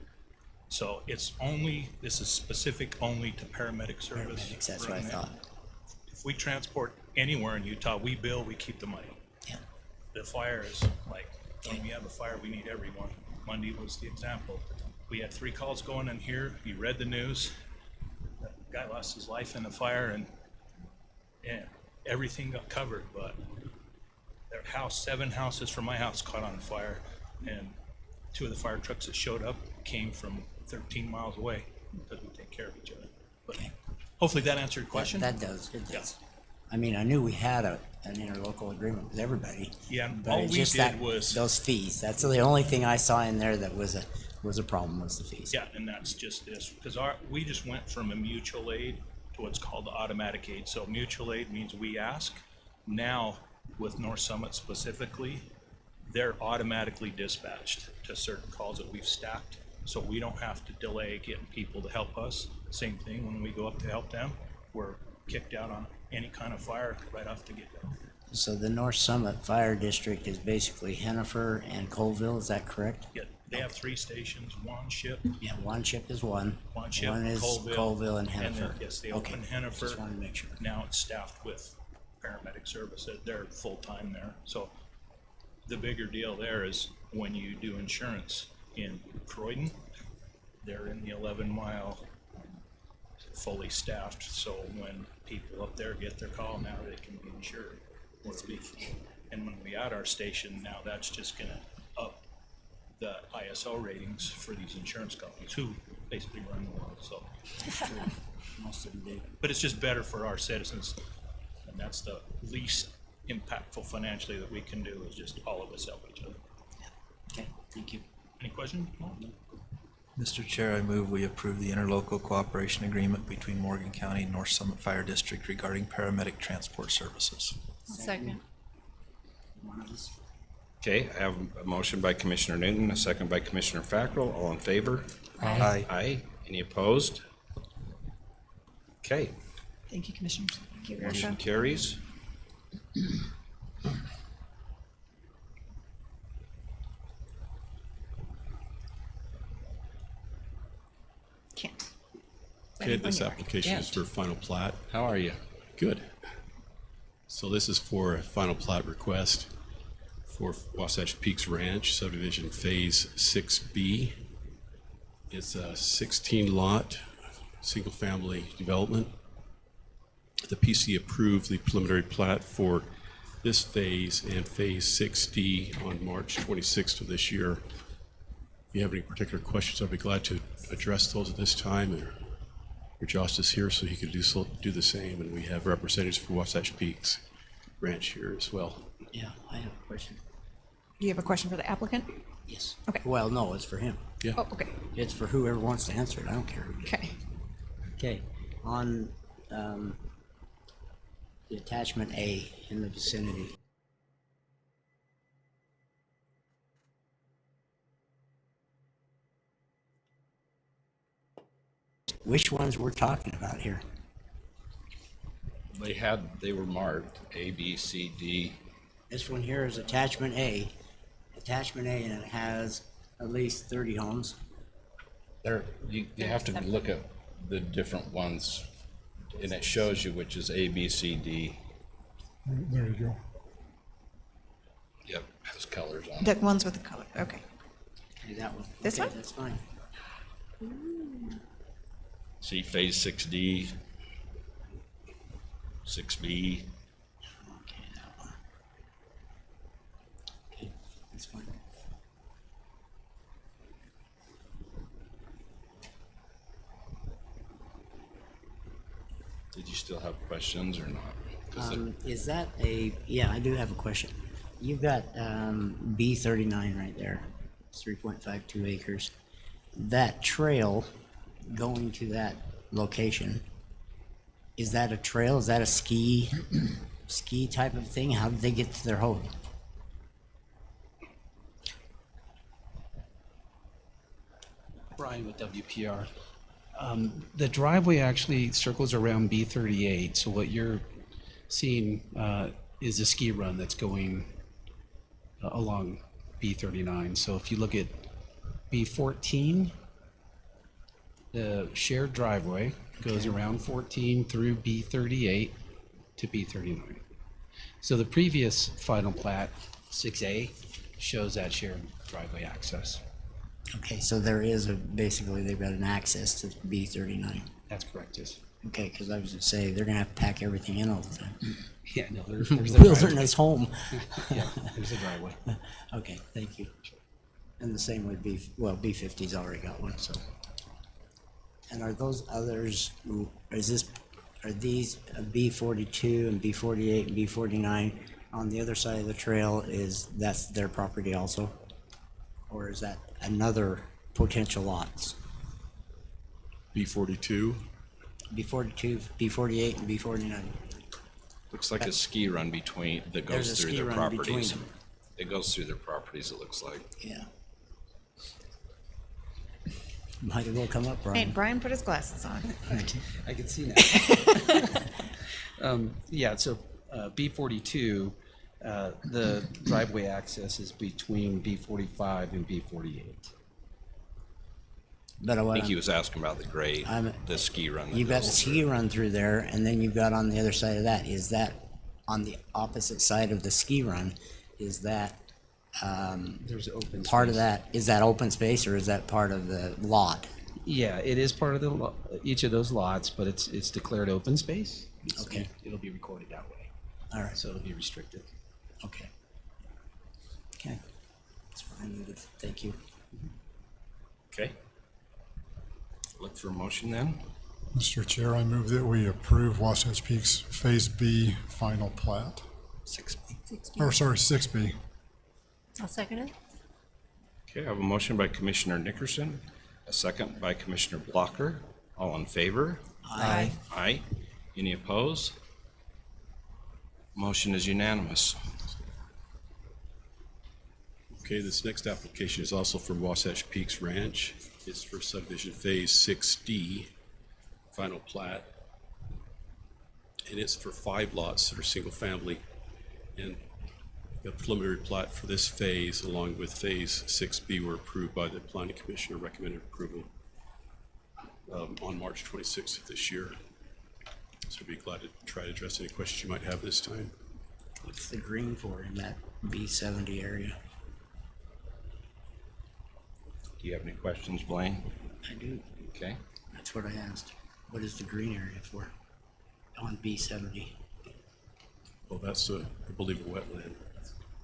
So it's only, this is specific only to paramedic service. Paramedics, that's what I right now. thought. If we transport anywhere in Utah, we bill, we keep the money. Yeah. The fire is like, when we have a fire, we need everyone. Monday was the example. We had 3 calls going in here. You read the news. The guy lost his life in a fire, and everything got covered, but their house, 7 houses from my house caught on fire, and 2 of the fire trucks that showed up came from 13 miles away because we take care of each other. But Okay. hopefully that answered your question. That does, it does. I mean, I knew we had an interlocal agreement with everybody. Yeah, but all it's we just did that- was- those fees. That's the only thing I saw in there that was a problem, was the fees. Yeah, and that's just this, because we just went from a mutual aid to what's called the automatic aid. So mutual aid means we ask. Now, with North Summit specifically, they're automatically dispatched to certain calls that we've stacked. So we don't have to delay getting people to help us. Same thing when we go up to help them, we're kicked out on any kind of fire right off the get-go. So the North Summit Fire District is basically Hennifer and Colville, is that correct? Yeah, they have 3 stations, one ship, Yeah, one ship is one. one ship, One is Colville and then, Hennifer. yes, they Okay, open Hennifer. just wanted to make sure. Now it's staffed with paramedic service. They're full-time there. So the bigger deal there is when you do insurance in Croydon, they're in the 11-mile fully staffed, so when people up there get their call, now they can be insured. And when we add our station, now that's just gonna up the ISO ratings for these insurance companies who basically run the world, so. Most of them do. But it's just better for our citizens, and that's the least impactful financially that we can do, is just all of us help each other. Okay, thank you. Any questions? No? Mr. Chair, I move we approve the interlocal cooperation agreement between Morgan County and North Summit Fire District regarding paramedic transport services. Second. One of us. Okay, I have a motion by Commissioner Newton, a second by Commissioner Fackrell. All in favor? Aye. Aye. Any opposed? Okay, Thank you, Commissioners. Thank you, motion Erica. carries. Can't. Okay, this When you're application is for final plat. How are you? Good. So this is for a final plat request for Wasatch Peaks Ranch subdivision Phase 6B. It's a 16-lot, single-family development. The PC approved the preliminary plat for this phase and Phase 6D on March 26th of this year. If you have any particular questions, I'll be glad to address those at this time. Or Josh is here, so he could do the same, and we have representatives for Wasatch Peaks Ranch here as well. Yeah, I have a question. Do you have a question for the applicant? Yes. Okay. Well, no, it's for him. Yeah. Oh, okay. It's for whoever wants to answer it. I don't care. Okay. Okay, on, the attachment A in the vicinity. Which ones we're talking about here? They were marked A, B, C, D. This one here is attachment A, and it has at least 30 homes. There, you have to look at the different ones, and it shows you which is A, B, C, D. There you go. Yep, has colors on The it. ones with the color, okay. Okay, that one. This Okay, one? that's fine. See Phase 6D, 6B. Okay, that one. Okay, that's fine. Did you still have questions or not? 'Cause Is that yeah, I do have a question. You've got, B39 right there. It's 3.52 acres. That trail going to that location, is that a trail? Is that a ski type of thing? How did they get to their home? Brian with WPR. The driveway actually circles around B38, so what you're seeing is a ski run that's going along B39. So if you look at B14, the shared driveway goes around 14 through B38 to B39. So the previous final plat, 6A, shows that shared driveway access. Okay, so there is basically they've got an access to B39. That's correct, yes. Okay, because I was gonna say, they're gonna have to pack everything in all the time. Yeah, no, there's a driveway. Wilderness home. Yeah, there's a driveway. Okay, thank you. And the same with B50's already got one, so. And are those others, are these B42 and B48 and B49 on the other side of the trail, that's their property also? Or is that another potential lots? B42, B42, B48 and B49? Looks like a ski run that There's goes a through ski their run between properties. them. It goes through their properties, it looks like. Yeah. Might as well come up, Hey, Brian. Brian put his glasses on. I can see now. Yeah, so B42, the driveway access is between B45 and B48. But I think he was asking about the ski run. that You've got the goes ski through. run through there, and then you've got on the other side of that, is that on the opposite side of the ski run, is that There's open part of space. that, is that open space or is that part of the lot? Yeah, it is part of each of those lots, but it's declared open space. Okay. It'll be recorded that way. All right. So it'll be restricted. Okay. Okay. That's fine. Thank you. Okay. Look for a motion then. Mr. Chair, I move that we approve Wasatch Peaks Phase B final plat. 6B. Or sorry, 6B. I'll second it. Okay, I have a motion by Commissioner Nickerson, a second by Commissioner Blocker. All in favor? Aye. Aye. Any opposed? Motion is unanimous. Okay, this next application is also from Wasatch Peaks Ranch. It's for subdivision phase 6D, final plat. And it's for 5 lots that are single family. And the preliminary plat for this phase, along with phase 6B, were approved by the planning commission, or recommended approval on March 26th of this year. So I'd be glad to try to address any questions you might have this time. What's the green for in that B70 area? Do you have any questions, Blaine? I do. Okay. That's what I asked. What is the green area for on B70? Well, that's, I believe, a wetland.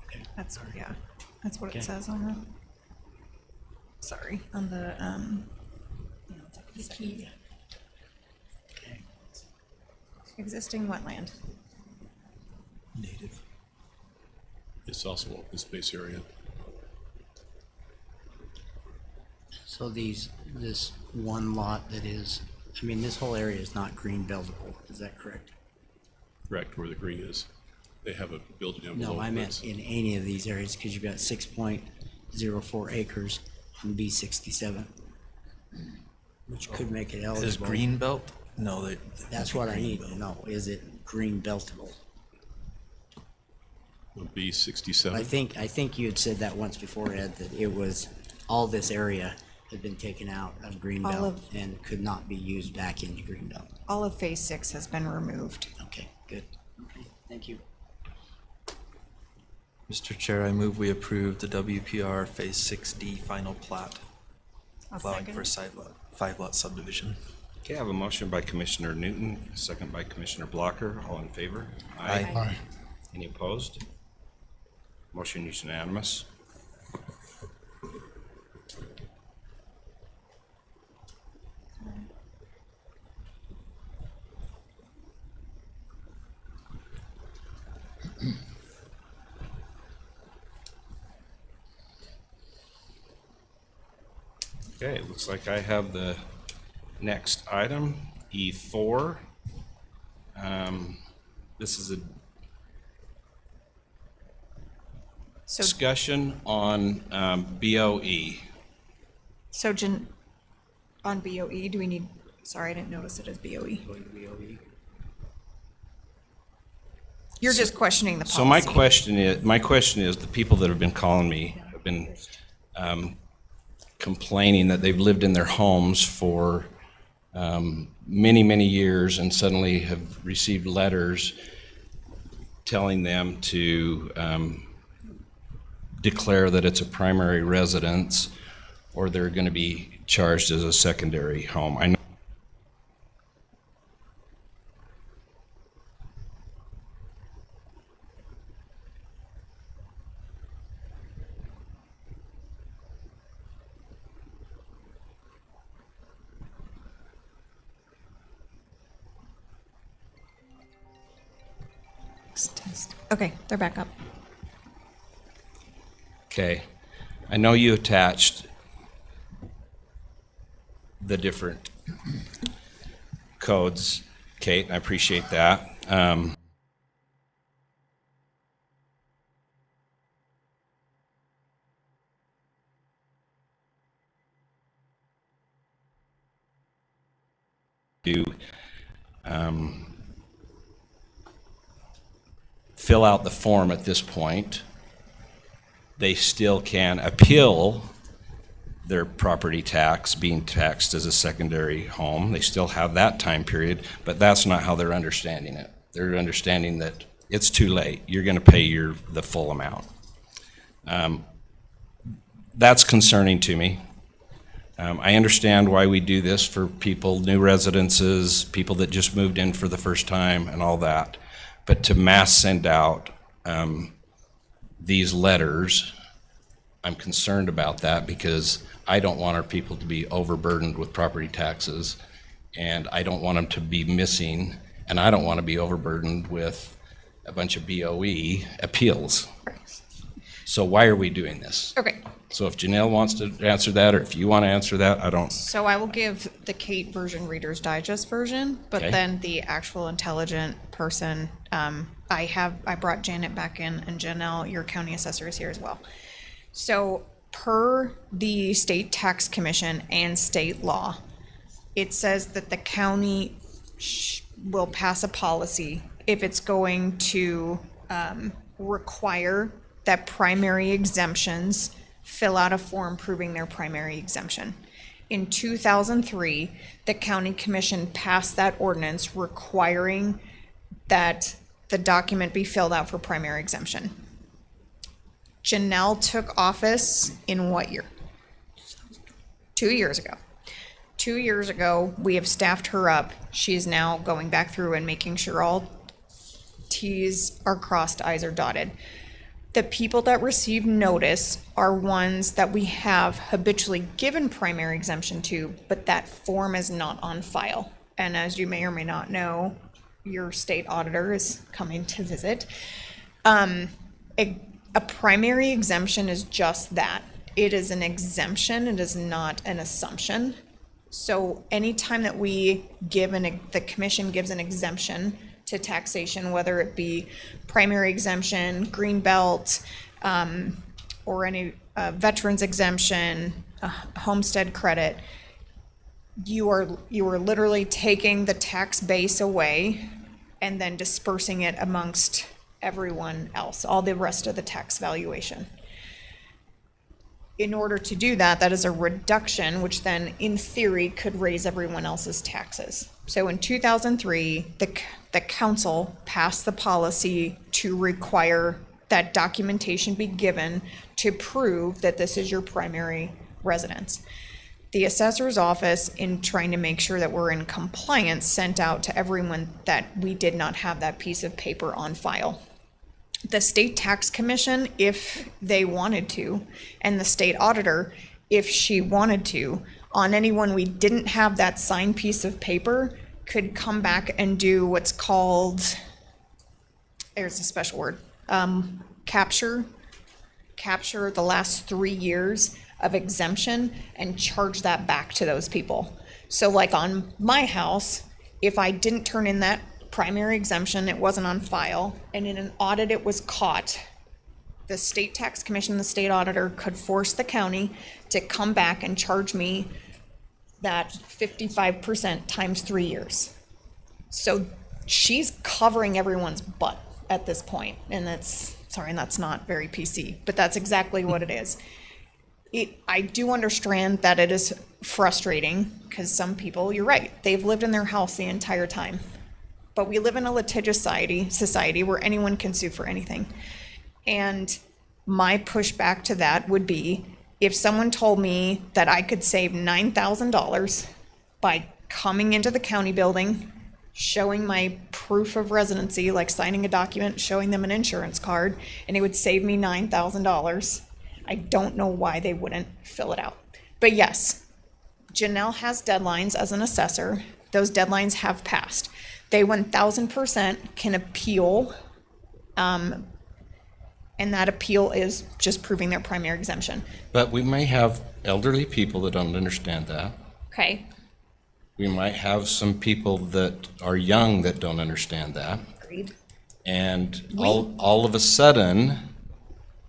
Okay. That's, yeah, that's what Okay. it says on the, sorry, on the, Okay. existing wetland. Native. It's also open space area. So this one lot that is, I mean, this whole area is not green buildable, is that correct? Correct, where the green is. They have a building envelope. No, I meant in any of these areas, because you've got 6.04 acres on B67, which could make it eligible. Is green belt? No, they. That's what I need to know. Is it green beltable? On B67. I think you had said that once before, Ed, that it was, all this area had been taken out of green All belt of- and could not be used back into green belt. All of phase 6 has been removed. Okay, good. Okay, thank you. Mr. Chair, I move we approve the WPR Phase 6D final plat, I'll allowing second for a it. 5-lot subdivision. Okay, I have a motion by Commissioner Newton, a second by Commissioner Blocker. All in favor? Aye. Aye. Any opposed? Motion is unanimous. Okay, it looks like I have the next item, E4. This is a So, discussion on BOE. so on BOE, do we need, sorry, I didn't notice it as BOE. Going to BOE. You're just questioning the policy. So my question is, the people that have been calling me have been complaining that they've lived in their homes for many, many years and suddenly have received letters telling them to declare that it's a primary residence or they're going to be charged as a secondary home. I know Okay, they're back up. Okay, I know you attached the different codes, Kate, and I appreciate that. Fill out the form at this point. They still can appeal their property tax being taxed as a secondary home. They still have that time period, but that's not how they're understanding it. They're understanding that it's too late. You're going to pay the full amount. That's concerning to me. I understand why we do this for people, new residences, people that just moved in for the first time and all that. But to mass send out these letters, I'm concerned about that because I don't want our people to be overburdened with property taxes, and I don't want them to be missing, and I don't want to be overburdened with a bunch of BOE appeals. So why are we doing this? Okay, So if Janelle wants to answer that, or if you want to answer that, I don't. so I will give the Kate version, Reader's Digest version, but Okay. then the actual intelligent person, I brought Janet back in, and Janelle, your county assessor, is here as well. So per the state tax commission and state law, it says that the county will pass a policy if it's going to require that primary exemptions fill out a form proving their primary exemption. In 2003, the county commission passed that ordinance requiring that the document be filled out for primary exemption. Janelle took office in what year? 2 years ago. 2 years ago, we have staffed her up. She is now going back through and making sure all T's are crossed, I's are dotted. The people that receive notice are ones that we have habitually given primary exemption to, but that form is not on file. And as you may or may not know, your state auditor is coming to visit. A primary exemption is just that. It is an exemption, it is not an assumption. So anytime that we give the commission gives an exemption to taxation, whether it be primary exemption, green belt, or any veterans exemption, homestead credit, you are literally taking the tax base away and then dispersing it amongst everyone else, all the rest of the tax valuation. In order to do that, that is a reduction, which then in theory could raise everyone else's taxes. So in 2003, the council passed the policy to require that documentation be given to prove that this is your primary residence. The assessor's office, in trying to make sure that we're in compliance, sent out to everyone that we did not have that piece of paper on file. The state tax commission, if they wanted to, and the state auditor, if she wanted to, on anyone we didn't have that signed piece of paper, could come back and do what's called, there's a special word, capture the last 3 years of exemption and charge that back to those people. So like on my house, if I didn't turn in that primary exemption, it wasn't on file, and in an audit it was caught, the state tax commission, the state auditor could force the county to come back and charge me that 55% times 3 years. So she's covering everyone's butt at this point, and that's not very PC, but that's exactly what it is. I do understand that it is frustrating, because some people, you're right, they've lived in their house the entire time. But we live in a litigious society where anyone can sue for anything. And my pushback to that would be, if someone told me that I could save $9,000 by coming into the county building, showing my proof of residency, like signing a document, showing them an insurance card, and it would save me $9,000, I don't know why they wouldn't fill it out. But yes, Janelle has deadlines as an assessor. Those deadlines have passed. They 1000% can appeal, and that appeal is just proving their primary exemption. But we may have elderly people that don't understand that. Okay, We might have some people that are young that don't understand that. agreed. And all of a sudden,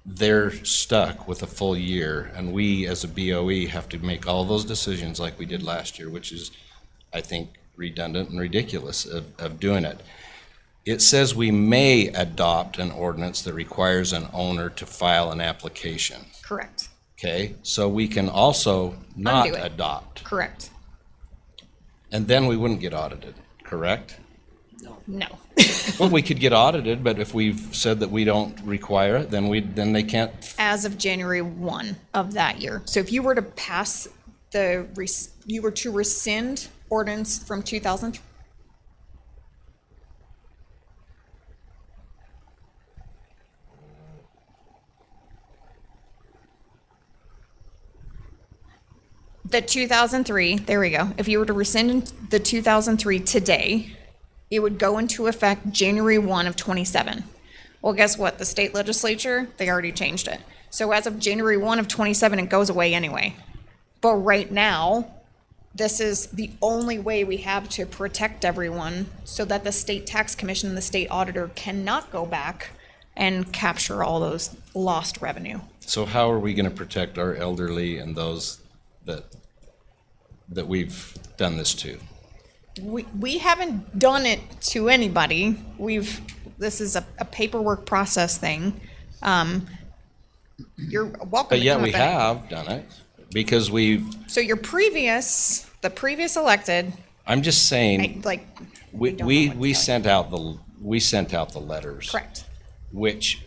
they're stuck with a full year. And we, as a BOE, have to make all those decisions like we did last year, which is, I think, redundant and ridiculous of doing it. It says we may adopt an ordinance that requires an owner to file an application. Correct, Okay, so we can also not Undo it. adopt, correct. and then we wouldn't get audited, correct? No. Well, we could get audited, but if we've said that we don't require it, then they can't. As of January 1 of that year. So if you were to pass you were to rescind ordinance from 2000. The 2003, there we go. If you were to rescind the 2003 today, it would go into effect January 1 of 27. Well, guess what? The state legislature, they already changed it. So as of January 1 of 27, it goes away anyway. But right now, this is the only way we have to protect everyone so that the state tax commission and the state auditor cannot go back and capture all those lost revenue. So how are we going to protect our elderly and those that we've done this to? We haven't done it to anybody. This is a paperwork process thing. You're welcome But to yet come we up and- have done it because we've, So the previous elected, I'm just saying, like, we, don't know we, what's we going. sent out the letters. Correct. Which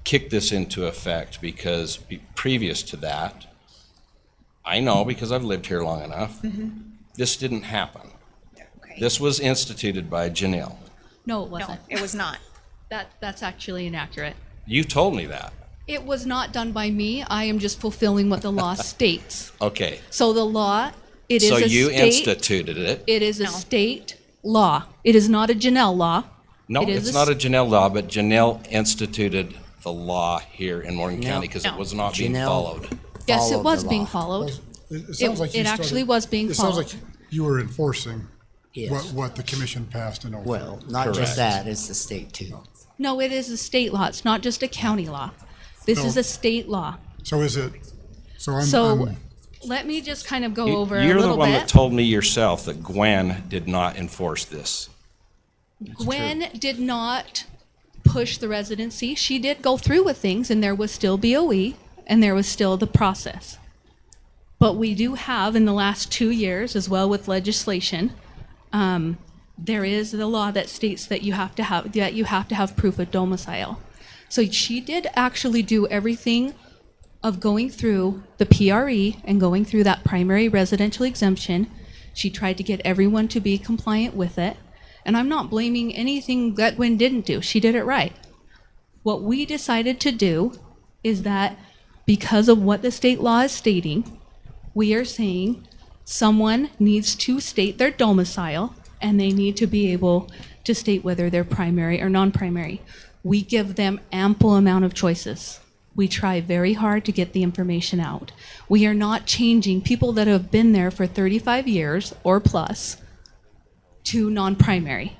kicked this into effect because previous to that, I know because I've lived here long enough, this didn't happen. Okay. This was instituted by Janelle. No, it No, wasn't. it was not. That's actually inaccurate. You told me that. It was not done by me. I am just fulfilling what the law states. Okay. So the law, it is So a you state. instituted it. It is a state law. It is not a Janelle law. No, It is it's not a Janelle law, but Janelle instituted the law here in Morgan No. County because it was not being Janelle- followed. Yes, it followed was the being law. followed. It sounds like you It actually started- was being It sounds followed. like you were enforcing Yes. what the commission passed in 04. Well, not Correct. just that, it's the state too. No, it is a state law. It's not just a county law. This No. is a state law. So is it, so So I'm let me just kind of go You- over a You're the little one bit. that told me yourself that Gwen did not enforce this. Gwen did not push the residency. She did go through with things, and there was still BOE, and there was still the process. But we do have, in the last 2 years, as well with legislation, there is the law that states that you have to have proof of domicile. So she did actually do everything of going through the PRE and going through that primary residential exemption. She tried to get everyone to be compliant with it. And I'm not blaming anything that Gwen didn't do. She did it right. What we decided to do is that because of what the state law is stating, we are saying someone needs to state their domicile and they need to be able to state whether they're primary or non-primary. We give them ample amount of choices. We try very hard to get the information out. We are not changing people that have been there for 35 years or plus to non-primary.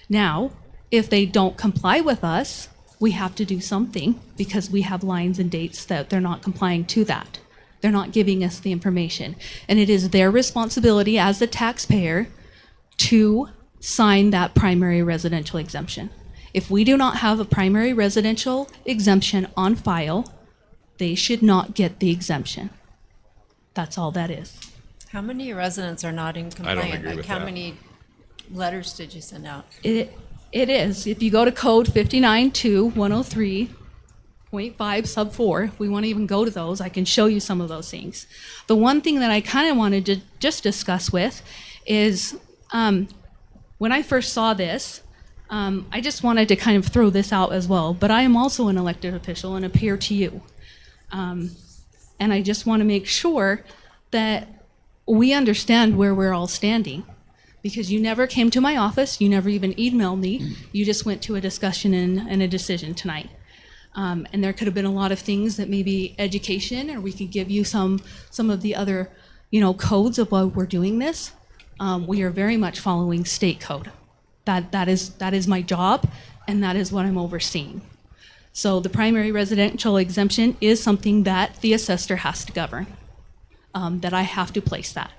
Now, if they don't comply with us, we have to do something because we have lines and dates that they're not complying to that. They're not giving us the information. And it is their responsibility as the taxpayer to sign that primary residential exemption. If we do not have a primary residential exemption on file, they should not get the exemption. That's all that is. How many residents are not in compliance? agree with How that. many letters did you send out? It is. If you go to code 59.2.103.5 sub 4, if we want to even go to those, I can show you some of those things. The one thing that I kind of wanted to just discuss with is when I first saw this, I just wanted to kind of throw this out as well, but I am also an elected official and appear to you. And I just want to make sure that we understand where we're all standing. Because you never came to my office, you never even emailed me, you just went to a discussion and a decision tonight. And there could have been a lot of things that maybe education, or we could give you some of the other, codes of why we're doing this. We are very much following state code. That is my job, and that is what I'm overseeing. So the primary residential exemption is something that the assessor has to govern, that I have to place that.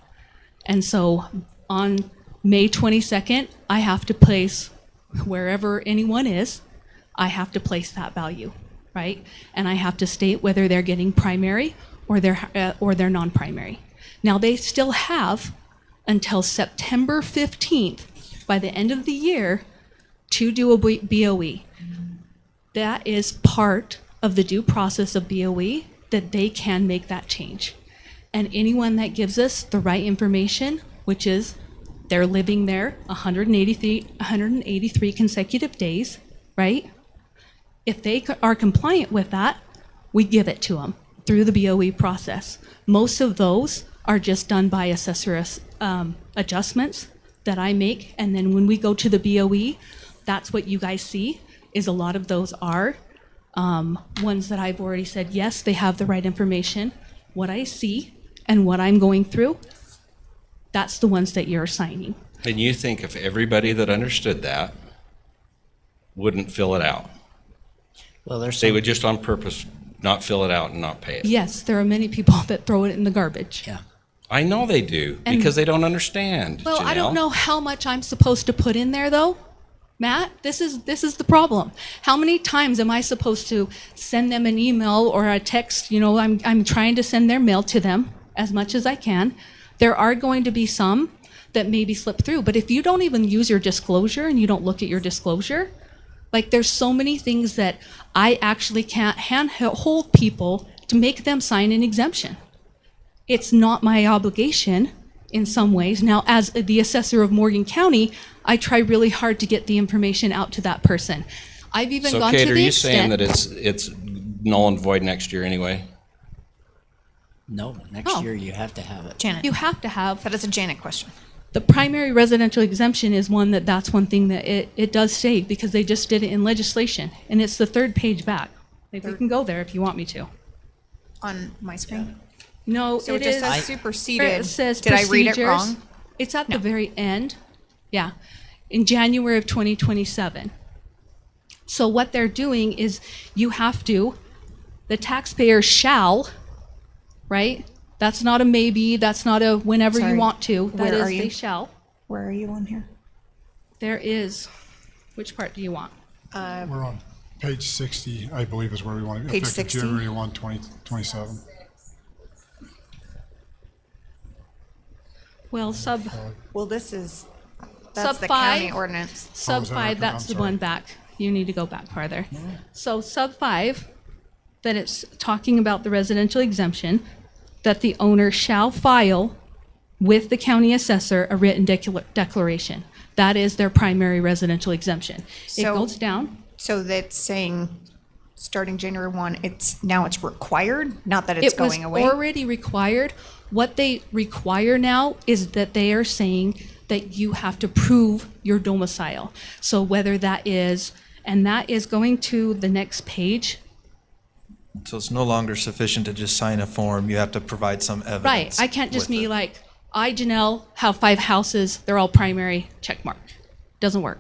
And so on May 22nd, I have to place wherever anyone is, I have to place that value, right? And I have to state whether they're getting primary or they're non-primary. Now they still have until September 15th, by the end of the year, to do a BOE. That is part of the due process of BOE, that they can make that change. And anyone that gives us the right information, which is they're living there 183 consecutive days, right? If they are compliant with that, we give it to them through the BOE process. Most of those are just done by assessor adjustments that I make. And then when we go to the BOE, that's what you guys see, is a lot of those are ones that I've already said, yes, they have the right information. What I see and what I'm going through, that's the ones that you're signing. And you think if everybody that understood that wouldn't fill it out, Well, there's they some, would just on purpose not fill it out and not pay it? Yes, there are many people that throw it in the garbage. yeah. I know they do, And- because they don't understand, Well, I don't Janelle. know how much I'm supposed to put in there, though. Matt, this is the problem. How many times am I supposed to send them an email or a text? You know, I'm trying to send their mail to them as much as I can. There are going to be some that maybe slip through, but if you don't even use your disclosure and you don't look at your disclosure, like there's so many things that I actually can't hold people to make them sign an exemption. It's not my obligation in some ways. Now, as the assessor of Morgan County, I try really hard to get the information out to that person. I've even So gone Kate, to are the you saying extent. that it's null and void next year anyway? No, next Oh. year you have to have it. Janet, You have to have. that is a Janet question. The primary residential exemption is one that's one thing that it does say, because they just did it in legislation, and it's the third page back. Like, we can go there if you want me to. On my screen? No, So it it just is. says superseded. It says Did I read it procedures. wrong? It's at the very end. Yeah, in January of 2027. So what they're doing is the taxpayer shall, right? That's not a maybe, that's not a whenever Sorry, you want to. where That is, are you? they shall. Where are you on here? There is, which part do you want? We're on page 60, I believe is where we want to be. Page Effective 60? January 1, 2027. Well, Well, that's Sub the five? county ordinance. Sub is that 5, accurate? that's I'm the sorry. one back. You need to go back farther. So sub 5, that it's talking about the residential exemption, that the owner shall file with the county assessor a written declaration. That is their primary residential exemption. It So- goes down. So that's saying, starting January 1, now it's required, not that it's going away? It was already required. What they require now is that they are saying that you have to prove your domicile. So whether that is, and that is going to the next page. So it's no longer sufficient to just sign a form. You have to provide some evidence. Right, I can't just with be it. like, I, Janelle, have 5 houses, they're all primary, check mark. Doesn't work.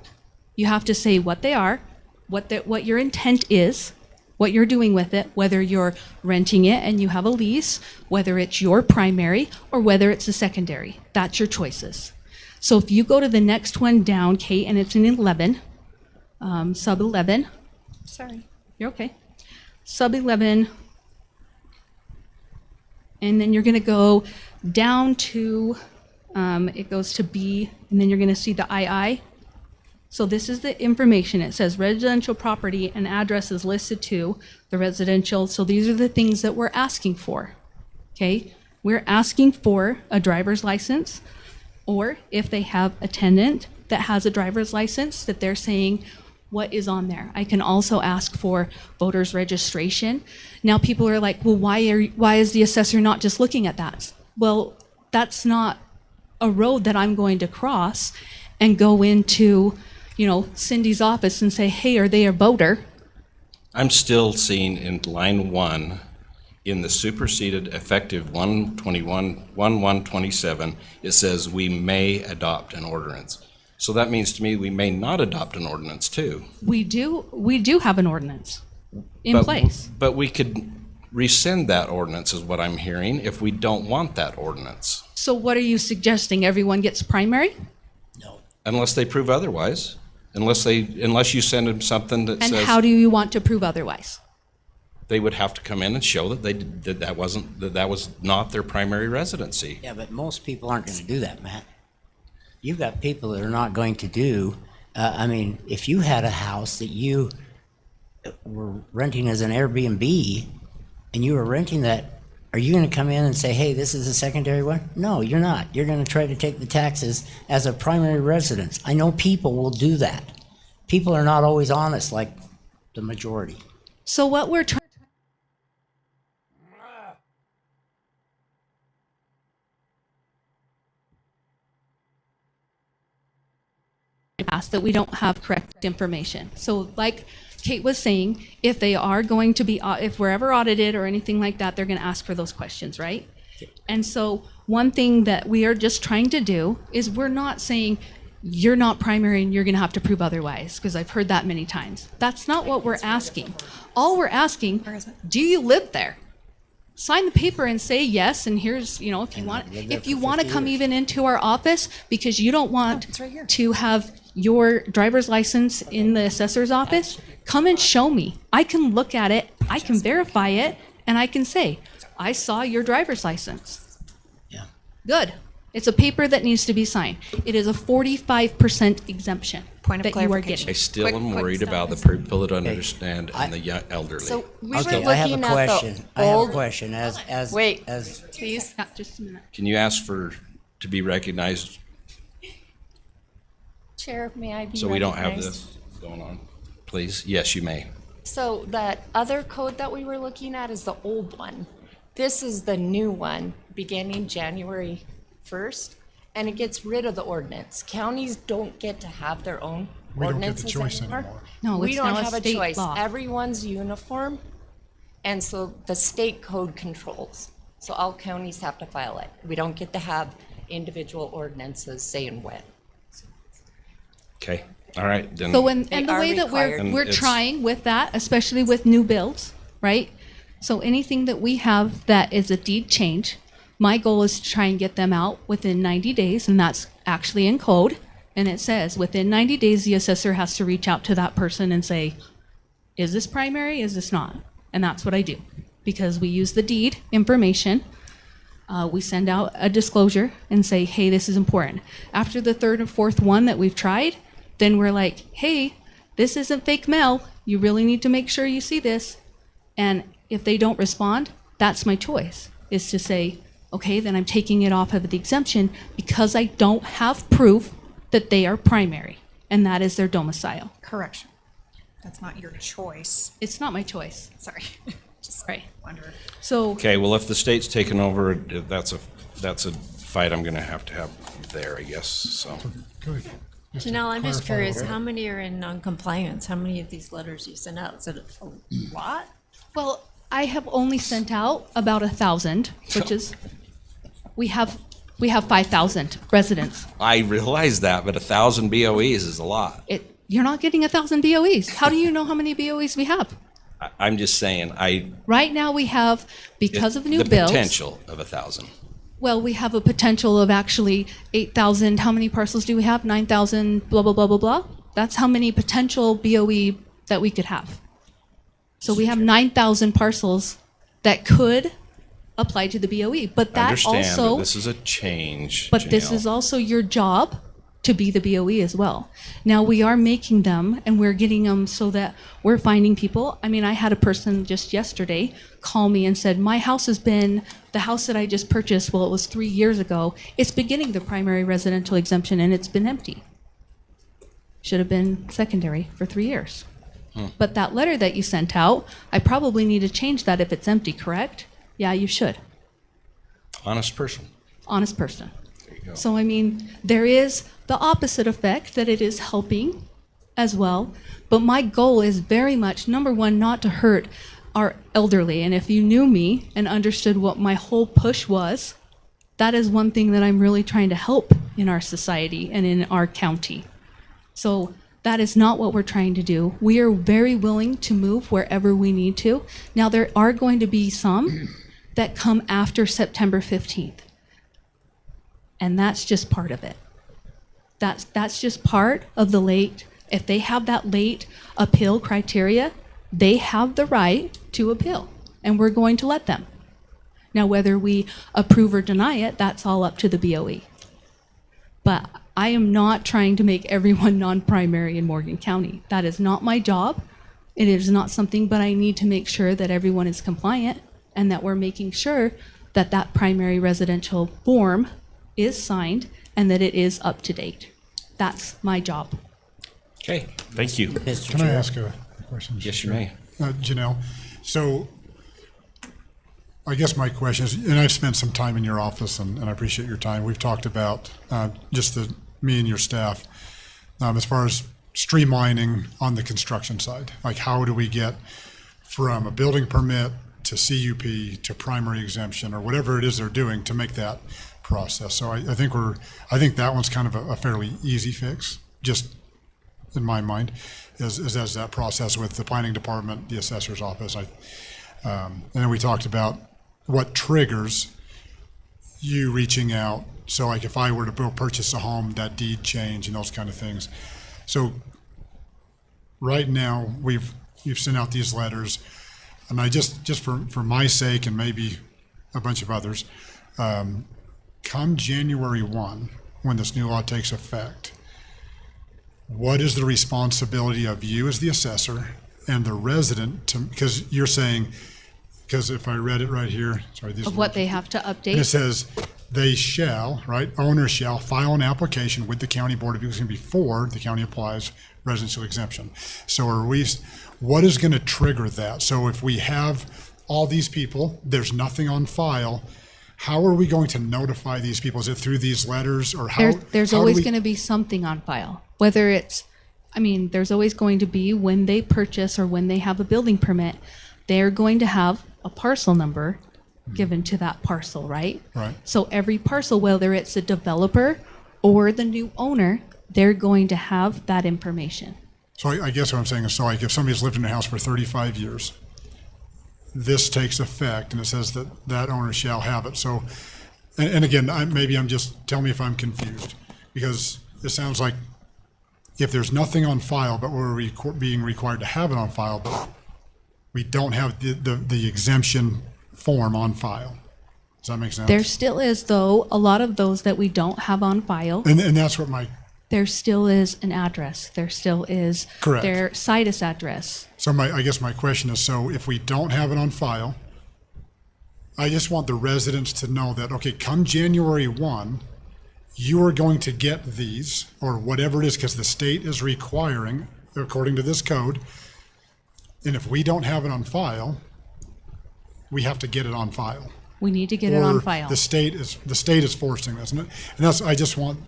You have to say what they are, what your intent is, what you're doing with it, whether you're renting it and you have a lease, whether it's your primary, or whether it's a secondary. That's your choices. So if you go to the next one down, Kate, and it's in 11, sub 11, Sorry. you're okay. Sub 11, and then you're going to go down to, it goes to B, and then you're going to see the II. So this is the information. It says residential property and address is listed to the residential. So these are the things that we're asking for. Okay? We're asking for a driver's license, or if they have a tenant that has a driver's license, that they're saying what is on there. I can also ask for voter's registration. Now people are like, well, why is the assessor not just looking at that? Well, that's not a road that I'm going to cross and go into, Cindy's office and say, hey, are they a voter? I'm still seeing in line 1, in the superseded effective 1/1/27, it says we may adopt an ordinance. So that means to me we may not adopt an ordinance too. We do have an ordinance in But- place. But we could rescind that ordinance is what I'm hearing if we don't want that ordinance, So what are you suggesting? Everyone gets primary? unless they prove otherwise. Unless you send them something that And says how do you want to prove otherwise? they would have to come in and show that that was not their primary residency. Yeah, but most people aren't going to do that, Matt. You've got people that are not going to do, if you had a house that you were renting as an Airbnb and you were renting that are you gonna come in and say, hey, this is a secondary one? No, you're not. You're gonna try to take the taxes as a primary residence. I know people will do that. People are not always honest like the majority. So what we're trying ask that we don't have correct information. So like Kate was saying, if they are going to be, if we're ever audited or anything like that, they're going to ask for those questions, right? And so one thing that we are just trying to do is we're not saying you're not primary and you're going to have to prove otherwise, because I've heard that many times. That's not what we're asking. All we're asking, do you live there? Sign the paper and say yes, and here's, you know, if you want to come even into our office because you don't want to have your driver's license in the assessor's office, come and show me. I can look at it, I can verify it, and I can say, I saw your driver's license. Yeah. Good. It's a paper that needs to be signed. It is a 45% exemption Point of that you are clarification. getting. I still am quick worried stop. about the people that understand and the elderly. So we Okay, were I have a looking at question. the I have a old, question as Wait. as Please, just a minute. Can you ask to be recognized Chair, may I be so we don't have recognized? this going on? Please? Yes, you may. So that other code that we were looking at is the old one. This is the new one, beginning January 1st, and it gets rid of the ordinance. Counties don't get to have their own We don't get the ordinances choice anymore. anymore. No, We it's don't now a have a state choice. law. Everyone's uniform, and so the state code controls. So all counties have to file it. We don't get to have individual ordinances saying when. Okay. All right. Then So and They the are way that required. And we're it's- trying with that, especially with new builds, right? So anything that we have that is a deed change, my goal is to try and get them out within 90 days, and that's actually in code. And it says within 90 days, the assessor has to reach out to that person and say, is this primary? Is this not? And that's what I do, because we use the deed information. We send out a disclosure and say, hey, this is important. After the third and fourth one that we've tried, then we're like, hey, this isn't fake mail. You really need to make sure you see this. And if they don't respond, that's my choice, is to say, okay, then I'm taking it off of the exemption because I don't have proof that they are primary, and that is their domicile. Correction. That's not your choice. It's not my choice. Sorry. Just Right. wonder. So okay. Well, if the state's taken over, that's a fight I'm going to have there, I guess. So Good. Janelle, I'm just clarify curious, that. how many are in non-compliance? How many of these letters you sent out? Is it a lot? well, I have only sent out about 1,000, which is, we have 5,000 residents. I realize that, but 1,000 BOEs is a lot. You're not getting 1,000 BOEs. How do you know how many BOEs we have? I'm just saying, Right now, we have, because of new the bills. potential of 1,000. Well, we have a potential of actually 8,000. How many parcels do we have? 9,000, blah, blah, blah, blah, blah. That's how many potential BOE that we could have. So we have 9,000 parcels that could apply to the BOE. But that Understand also, that this is a change. but this Janelle. is also your job to be the BOE as well. Now we are making them and we're getting them so that we're finding people. I mean, I had a person just yesterday call me and said, my house has been, the house that I just purchased, well, it was 3 years ago, it's been getting the primary residential exemption and it's been empty. Should have been secondary for 3 years. But that letter that you sent out, I probably need to change that if it's empty, correct? Yeah, you should. Honest person. Honest person. There you go. So, I mean, there is the opposite effect that it is helping as well. But my goal is very much, number one, not to hurt our elderly. And if you knew me and understood what my whole push was, that is one thing that I'm really trying to help in our society and in our county. So that is not what we're trying to do. We are very willing to move wherever we need to. Now, there are going to be some that come after September 15th. And that's just part of it. That's just part of the late, if they have that late appeal criteria, they have the right to appeal, and we're going to let them. Now, whether we approve or deny it, that's all up to the BOE. But I am not trying to make everyone non-primary in Morgan County. That is not my job. It is not something, but I need to make sure that everyone is compliant and that we're making sure that that primary residential form is signed and that it is up to date. That's my job. Okay, thank you. Can I ask a question? Yes, you may. Janelle, so I guess my question is, and I've spent some time in your office, and I appreciate your time. We've talked about just me and your staff as far as streamlining on the construction side. Like, how do we get from a building permit to CUP to primary exemption, or whatever it is they're doing to make that process? So I think that one's kind of a fairly easy fix, just in my mind, is as that process with the planning department, the assessor's office. And then we talked about what triggers you reaching out. So like if I were to purchase a home, that deed change and those kind of things. So right now you've sent out these letters, and I just for my sake and maybe a bunch of others, come January 1, when this new law takes effect, what is the responsibility of you as the assessor and the resident to, because you're saying, because if I read it right here, sorry, these Of what they have to update. and it says they shall, right, owners shall file an application with the county board of education before the county applies residential exemption. So what is going to trigger that? So if we have all these people, there's nothing on file, how are we going to notify these people? Is it through these letters, or how? There's how do always we- going to be something on file, whether it's, there's always going to be when they purchase or when they have a building permit, they're going to have a parcel number given to that parcel, right? Right. So every parcel, whether it's a developer or the new owner, they're going to have that information. So I guess what I'm saying is, so like if somebody's lived in a house for 35 years, this takes effect, and it says that that owner shall have it. So, and again, maybe I'm just, tell me if I'm confused, because it sounds like if there's nothing on file, but we're being required to have it on file, but we don't have the exemption form on file. Does that make sense? There still is, though, a lot of those that we don't have on file. And that's what There still is an address. There still is Correct. their situs address. So I guess my question is, so if we don't have it on file, I just want the residents to know that, okay, come January 1, you are going to get these, or whatever it is, because the state is requiring, according to this code. And if we don't have it on file, we have to get it on file. We need to get it on Or file. the state is forcing this, and that's, I just want,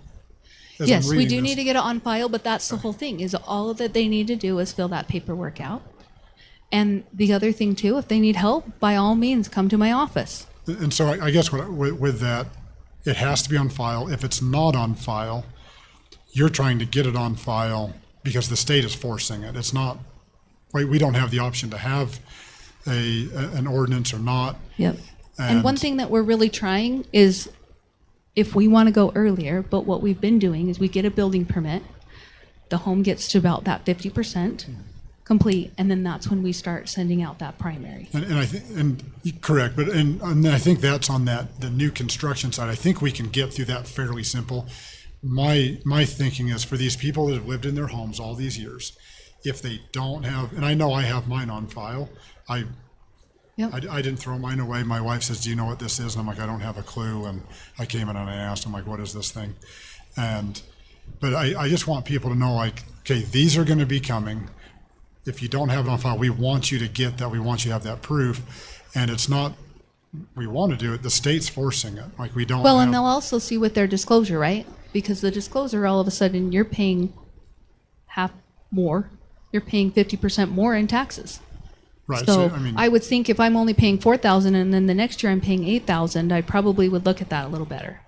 as I'm Yes, we reading do this- need to get it on file, but that's the whole thing, is all that they need to do is fill that paperwork out. And the other thing too, if they need help, by all means, come to my office. And so I guess with that, it has to be on file. If it's not on file, you're trying to get it on file because the state is forcing it. It's not, we don't have the option to have an ordinance or not. Yep. And one thing that we're really trying is, if we want to go earlier, but what we've been doing is we get a building permit, the home gets to about that 50% complete, and then that's when we start sending out that primary. And I think, correct, but, and I think that's on the new construction side. I think we can get through that fairly simple. My thinking is, for these people that have lived in their homes all these years, if they don't have, and I know I have mine on file, I didn't throw mine away. My wife says, do you know what this is? And I'm like, I don't have a clue. And I came in and I asked, I'm like, what is this thing? But I just want people to know, like, okay, these are going to be coming. If you don't have it on file, we want you to get that. We want you to have that proof. And it's not, we want to do it. The state's forcing it. Like, we don't Well, have, and they'll also see with their disclosure, right? Because the disclosure, all of a sudden, you're paying half more. You're paying 50% more in taxes. Right, So so, I mean- I would think if I'm only paying $4,000 and then the next year I'm paying $8,000, I probably would look at that a little better.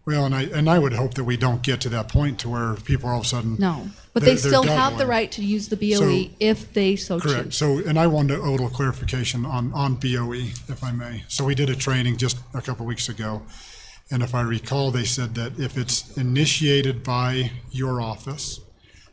well, and I would hope that we don't get to that point to where people are all of a sudden. No, but they're they still have the doubling. right to use the BOE So- if they so Correct. choose. So, and I wanted a little clarification on BOE, if I may. So we did a training just a couple weeks ago, and if I recall, they said that if it's initiated by your office,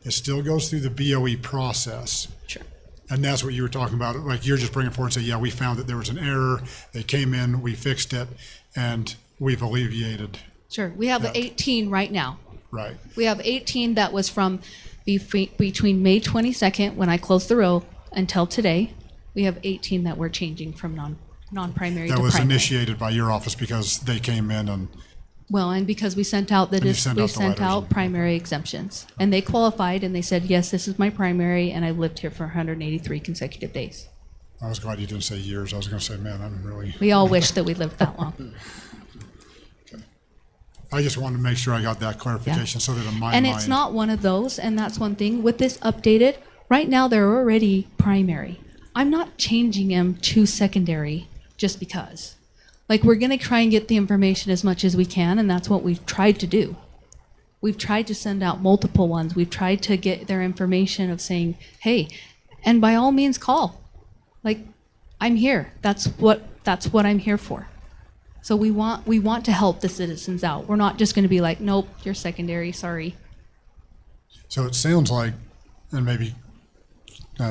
it still goes through the BOE process. Sure. And that's what you were talking about. Like, you're just bringing forward and say, yeah, we found that there was an error. They came in, we fixed it, and we've alleviated. Sure. We have 18 right now. Right. We have 18 that was from between May 22nd, when I closed the row, until today. We have 18 that we're changing from non-primary That to was primary. initiated by your office because they came in and, Well, and because we sent out And you sent out the letters. primary exemptions, and they qualified, and they said, yes, this is my primary, and I've lived here for 183 consecutive days. I was glad you didn't say years. I was going to say, man, I'm really, We all wish that we lived that long. I just wanted to make sure I got that clarification so that in my And mind. it's not one of those, and that's one thing, with this updated, right now, they're already primary. I'm not changing them to secondary just because. Like, we're gonna try and get the information as much as we can, and that's what we've tried to do. We've tried to send out multiple ones. We've tried to get their information of saying, hey, and by all means, call. Like, I'm here. That's what I'm here for. So we want to help the citizens out. We're not just gonna be like, nope, you're secondary, sorry. So it sounds like, and maybe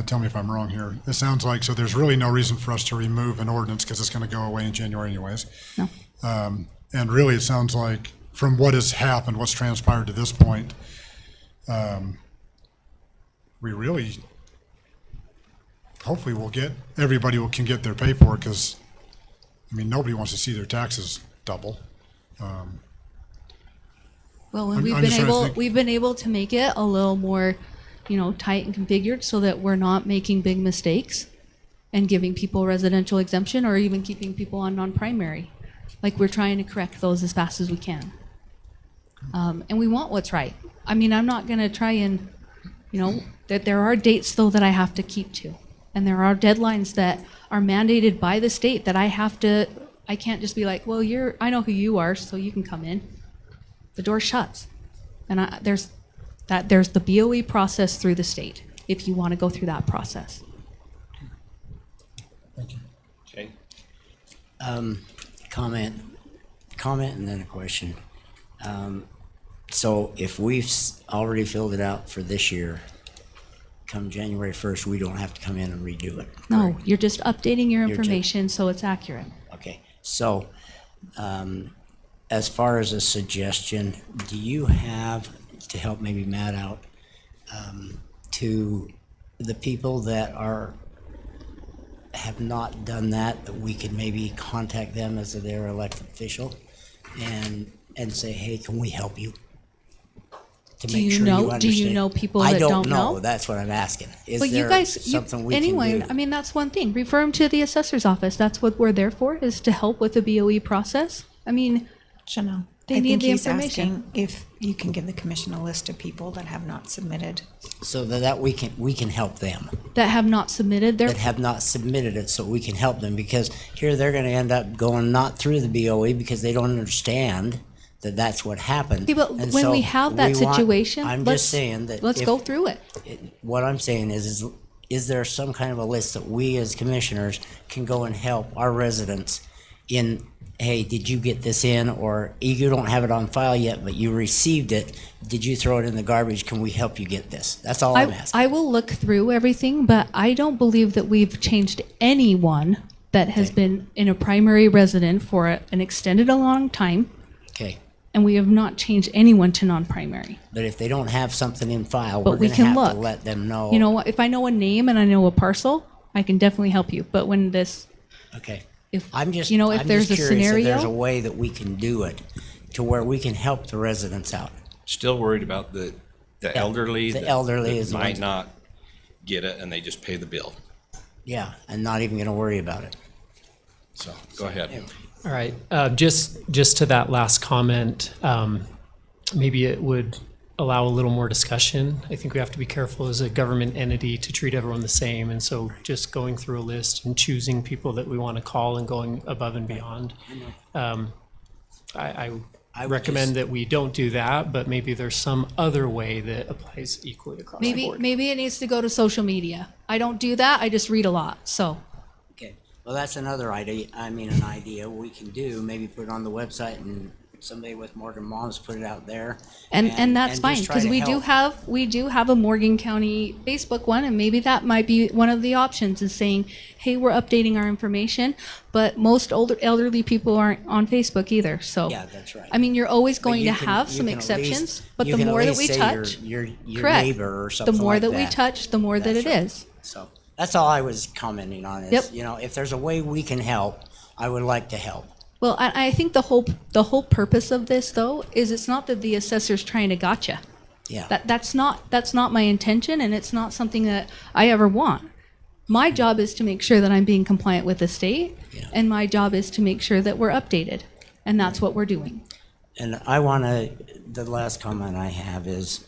tell me if I'm wrong here. It sounds like, so there's really no reason for us to remove an ordinance because it's going to go away in January anyways. No. And really, it sounds like from what has happened, what's transpired to this point, we really, hopefully everybody can get their paperwork because, I mean, nobody wants to see their taxes double. Well, I'm and just trying to think. we've been able to make it a little more, tight and configured so that we're not making big mistakes and giving people residential exemption or even keeping people on non-primary. Like, we're trying to correct those as fast as we can. And we want what's right. I mean, I'm not gonna try and, that there are dates though that I have to keep to. And there are deadlines that are mandated by the state that I can't just be like, well, I know who you are, so you can come in. The door shuts. And there's the BOE process through the state, if you want to go through that process. Okay. Comment and then a question. So if we've already filled it out for this year, come January 1st, we don't have to come in and redo it. No, you're just updating your You're just- information so it's accurate. Okay, so, as far as a suggestion, do you have, to help maybe Matt out, to the people that have not done that we could maybe contact them as their elected official and say, hey, can we help you? To Do make you sure know- you do you understand. know people I that don't know? know, that's what I'm asking. Is But you there guys, something we can anyone, do? I mean, that's one thing. Refer them to the assessor's office. That's what we're there for, is to help with the BOE process. I mean, Chanel, they I need think the he's information. asking if you can give the commission a list of people that have not submitted. So that we can help them. That have not submitted their, That have not submitted it, so we can help them, because here they're gonna end up going not through the BOE because they don't understand that that's what happened. See, but And when so we have that we want- situation, I'm let's- just saying that. let's if- go through it. What I'm saying is there some kind of a list that we as commissioners can go and help our residents in, hey, did you get this in? Or you don't have it on file yet, but you received it. Did you throw it in the garbage? Can we help you get this? That's all I'm asking. I will look through everything, but I don't believe that we've changed anyone that has been in a primary resident for an extended a long time, Okay, and we have not changed anyone to non-primary. but if they don't have something in file, But we're we gonna can have look. to let them know. You know what? If I know a name and I know a parcel, I can definitely help you. But when Okay. if I'm just, you know, if I'm there's just a curious if there's a scenario, way that we can do it to where we can help the residents out. Still worried about the elderly. the that- elderly that is the might ones- not get it and they just pay the bill. Yeah, and not even gonna worry about it. So, go ahead. All right, just to that last comment, maybe it would allow a little more discussion. I think we have to be careful as a government entity to treat everyone the same, and so just going through a list and choosing people that we want to call and going above and beyond. I would recommend just- that we don't do that, but maybe there's some other way that applies equally across the board. maybe it needs to go to social media. I don't do that. I just read a lot. So Okay, well, that's another idea, an idea we can do, maybe put it on the website and somebody with Morgan Moms put it out there. and that's just fine, try because to we do have a Morgan County Facebook one, and maybe that might be one of the options, is saying, hey, we're updating our information, but most elderly people aren't on Facebook either. So Yeah, that's right. I mean, you're always But going you to can- have you some can at least- exceptions, but you the can at more that least we say touch, your correct, neighbor or the something more like that we that. touch, the more that That's it right. is. So, That's all I was commenting on is, Yep. you know, if there's a way we can help, I would like to help. Well, I think the whole purpose of this though is it's not that the assessor's trying to gotcha. Yeah. That's not my intention, and it's not something that I ever want. My job is to make sure that I'm being compliant with the state, and my job is to make sure that we're updated, and that's what we're doing. And the last comment I have is,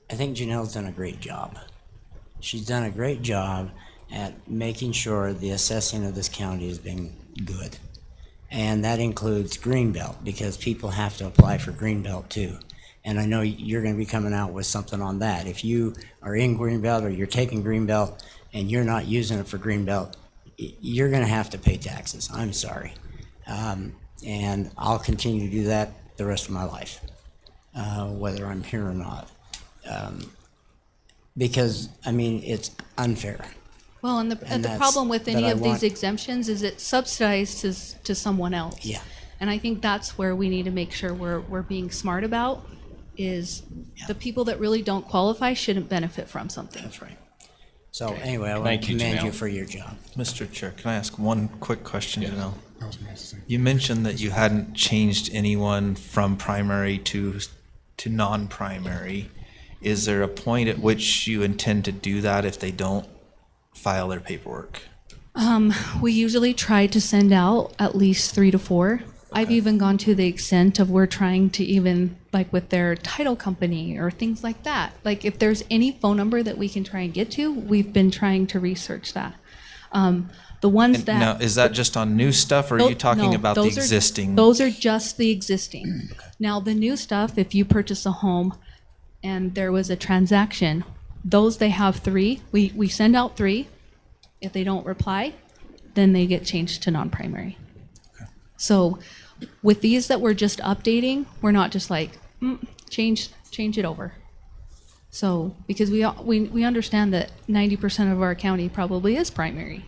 I think Janelle's done a great job. She's done a great job at making sure the assessing of this county has been good. And that includes Greenbelt, because people have to apply for Greenbelt too. And I know you're gonna be coming out with something on that. If you are in Greenbelt or you're taking Greenbelt and you're not using it for Greenbelt, you're gonna have to pay taxes. I'm sorry. And I'll continue to do that the rest of my life, whether I'm here or not. Because, I mean, it's unfair. Well, and the that's- problem with that any I of these want- exemptions is it's subsidized to someone else. Yeah. And I think that's where we need to make sure we're being smart about is the people that really don't qualify shouldn't benefit from something. That's right. So anyway, I want Thank to you, commend you Janelle. for your job. Mr. Chair, can I ask one quick question, Janelle? I was gonna say. You mentioned that you hadn't changed anyone from primary to non-primary. Is there a point at which you intend to do that if they don't file their paperwork? We usually try to send out at least 3 to 4. I've even gone to the extent of we're trying to even, like with their title company or things like that. Like if there's any phone number that we can try and get to, we've been trying to research that. The ones And that. now, is that just on new stuff, or are you talking No, about the those are- existing? Those are just the existing. Now, the new stuff, if you purchase a home and there was a transaction, those they have 3. We send out 3. If they don't reply, then they get changed to non-primary. So with these that we're just updating, we're not just like, change it over. So, because we understand that 90% of our county probably is primary.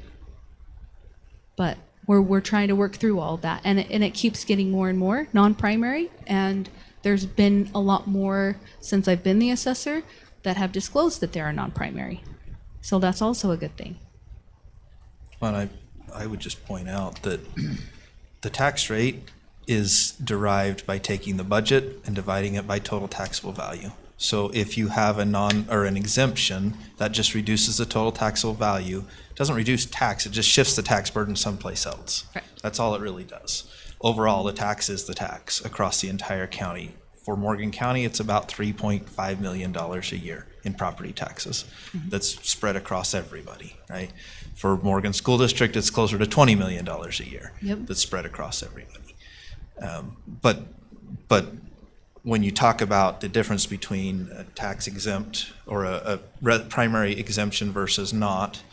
But we're trying to work through all of that, and it keeps getting more and more non-primary, and there's been a lot more since I've been the assessor that have disclosed that they are non-primary. So that's also a good thing. Well, I would just point out that the tax rate is derived by taking the budget and dividing it by total taxable value. So if you have an exemption, that just reduces the total taxable value. It doesn't reduce tax, it just shifts the tax burden someplace else. Right. That's all it really does. Overall, the tax is the tax across the entire county. For Morgan County, it's about $3.5 million a year in property taxes. That's spread across everybody, right? For Morgan School District, it's closer to $20 million a year. Yep. That's spread across everybody. But when you talk about the difference between a tax exempt or a primary exemption versus not,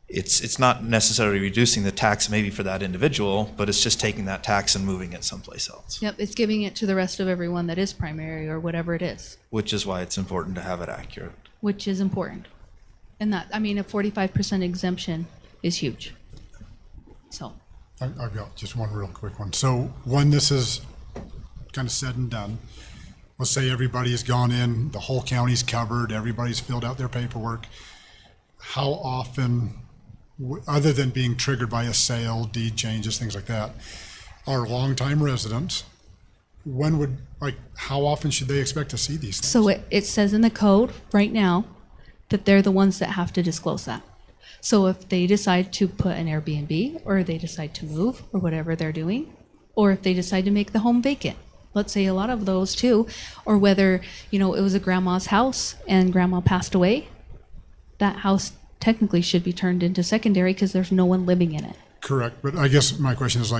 it's not necessarily reducing the tax maybe for that individual, but it's just taking that tax and moving it someplace else, Yep, it's giving it to the rest of everyone that is primary or whatever it is, which is why it's important to have it accurate. which is important. And that, I mean, a 45% exemption is huge. So, I've got just one real quick one. So when this is kind of said and done, let's say everybody has gone in, the whole county's covered, everybody's filled out their paperwork. How often, other than being triggered by a sale, deed changes, things like that, are longtime residents, how often should they expect to see these things? so it says in the code right now that they're the ones that have to disclose that. So if they decide to put an Airbnb, or they decide to move, or whatever they're doing, or if they decide to make the home vacant, let's say a lot of those too, or whether, it was a grandma's house and grandma passed away, that house technically should be turned into secondary because there's no one living in it. Correct, but I guess my question is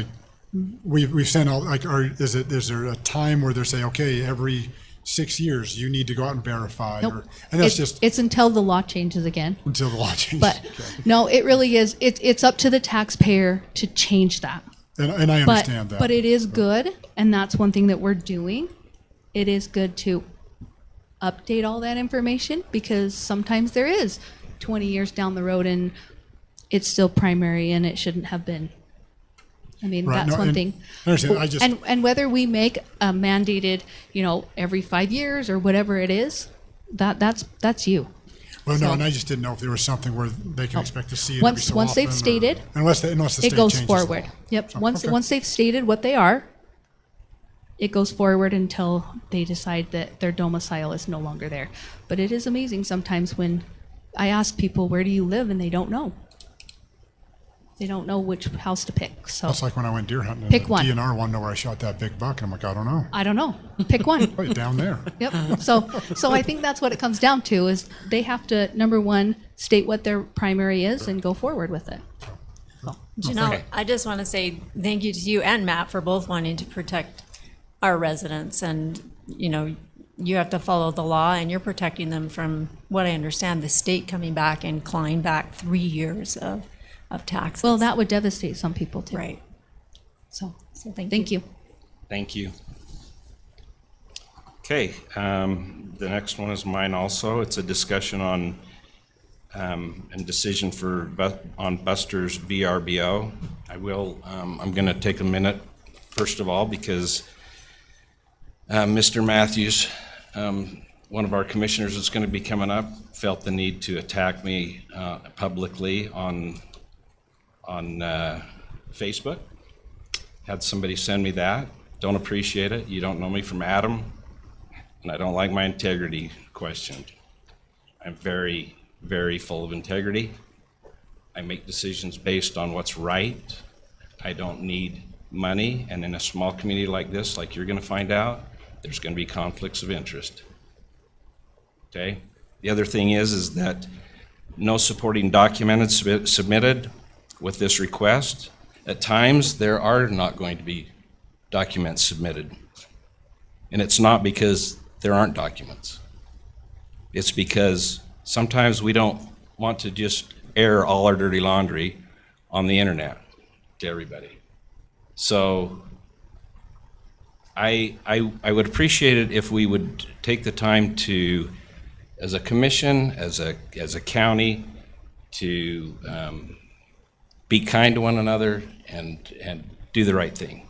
we've sent out, is there a time where they're saying, okay, every 6 years, you need to go out and verify? Nope. And that's just It's until the law changes again. until the law changes. But no, it really is. It's up to the taxpayer to change that. And I understand that. But it is good, and that's one thing that we're doing. It is good to update all that information because sometimes there is 20 years down the road and it's still primary and it shouldn't have been. I mean, Right, that's no, one and thing. I understand. And whether we make a mandated, every 5 years or whatever it is, that's you. Well, no, So- and I just didn't know if there was something where they can expect to see it every Once, so once they've often, or- stated, Unless the it state goes changes the forward. law. Yep, So, once, okay. once they've stated what they are, it goes forward until they decide that their domicile is no longer there. But it is amazing sometimes when I ask people, where do you live? And they don't know. They don't know which house to pick, so. That's like when I went deer hunting. Pick the one. DNR wanted to know where I shot that big buck, and I'm like, I don't know. I don't know. Pick one. Right down there. Yep. So I think that's what it comes down to is they have to, number one, state what their primary is and go forward with it. Janelle, I just want to say thank you to you and Matt for both wanting to protect our residents. And, you know, you have to follow the law and you're protecting them from what I understand, the state coming back and clawing back 3 years of taxes. Well, that would devastate some people too. Right. So thank thank you. Thank you. Okay, the next one is mine also. It's a discussion on, and decision on Buster's VRBO. I'm gonna take a minute, first of all, because Mr. Matthews, one of our commissioners that's gonna be coming up, felt the need to attack me publicly on Facebook. Had somebody send me that. Don't appreciate it. You don't know me from Adam, and I don't like my integrity questioned. I'm very, very full of integrity. I make decisions based on what's right. I don't need money, and in a small community like this, like you're gonna find out, there's gonna be conflicts of interest. Okay? The other thing is that no supporting document submitted with this request. At times, there are not going to be documents submitted. And it's not because there aren't documents. It's because sometimes we don't want to just air all our dirty laundry on the internet to everybody. So I would appreciate it if we would take the time to, as a commission, as a county, to be kind to one another and do the right thing,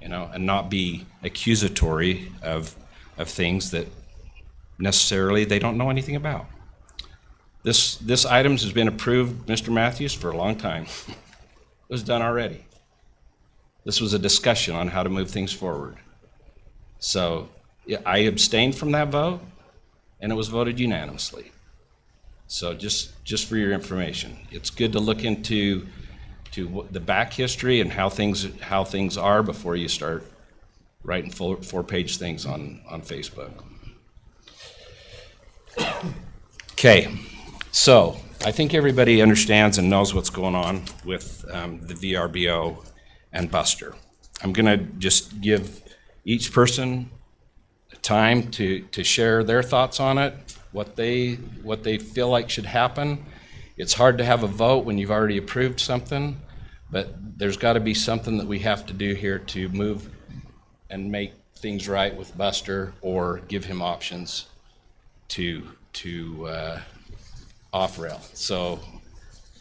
you know, and not be accusatory of things that necessarily they don't know anything about. This item has been approved, Mr. Matthews, for a long time. It was done already. This was a discussion on how to move things forward. So yeah, I abstained from that vote, and it was voted unanimously. So just for your information, it's good to look into the back history and how things are before you start writing four-page things on Facebook. Okay, so I think everybody understands and knows what's going on with the VRBO and Buster. I'm gonna just give each person time to share their thoughts on it, what they feel like should happen. It's hard to have a vote when you've already approved something, but there's got to be something that we have to do here to move and make things right with Buster, or give him options to off-rail. So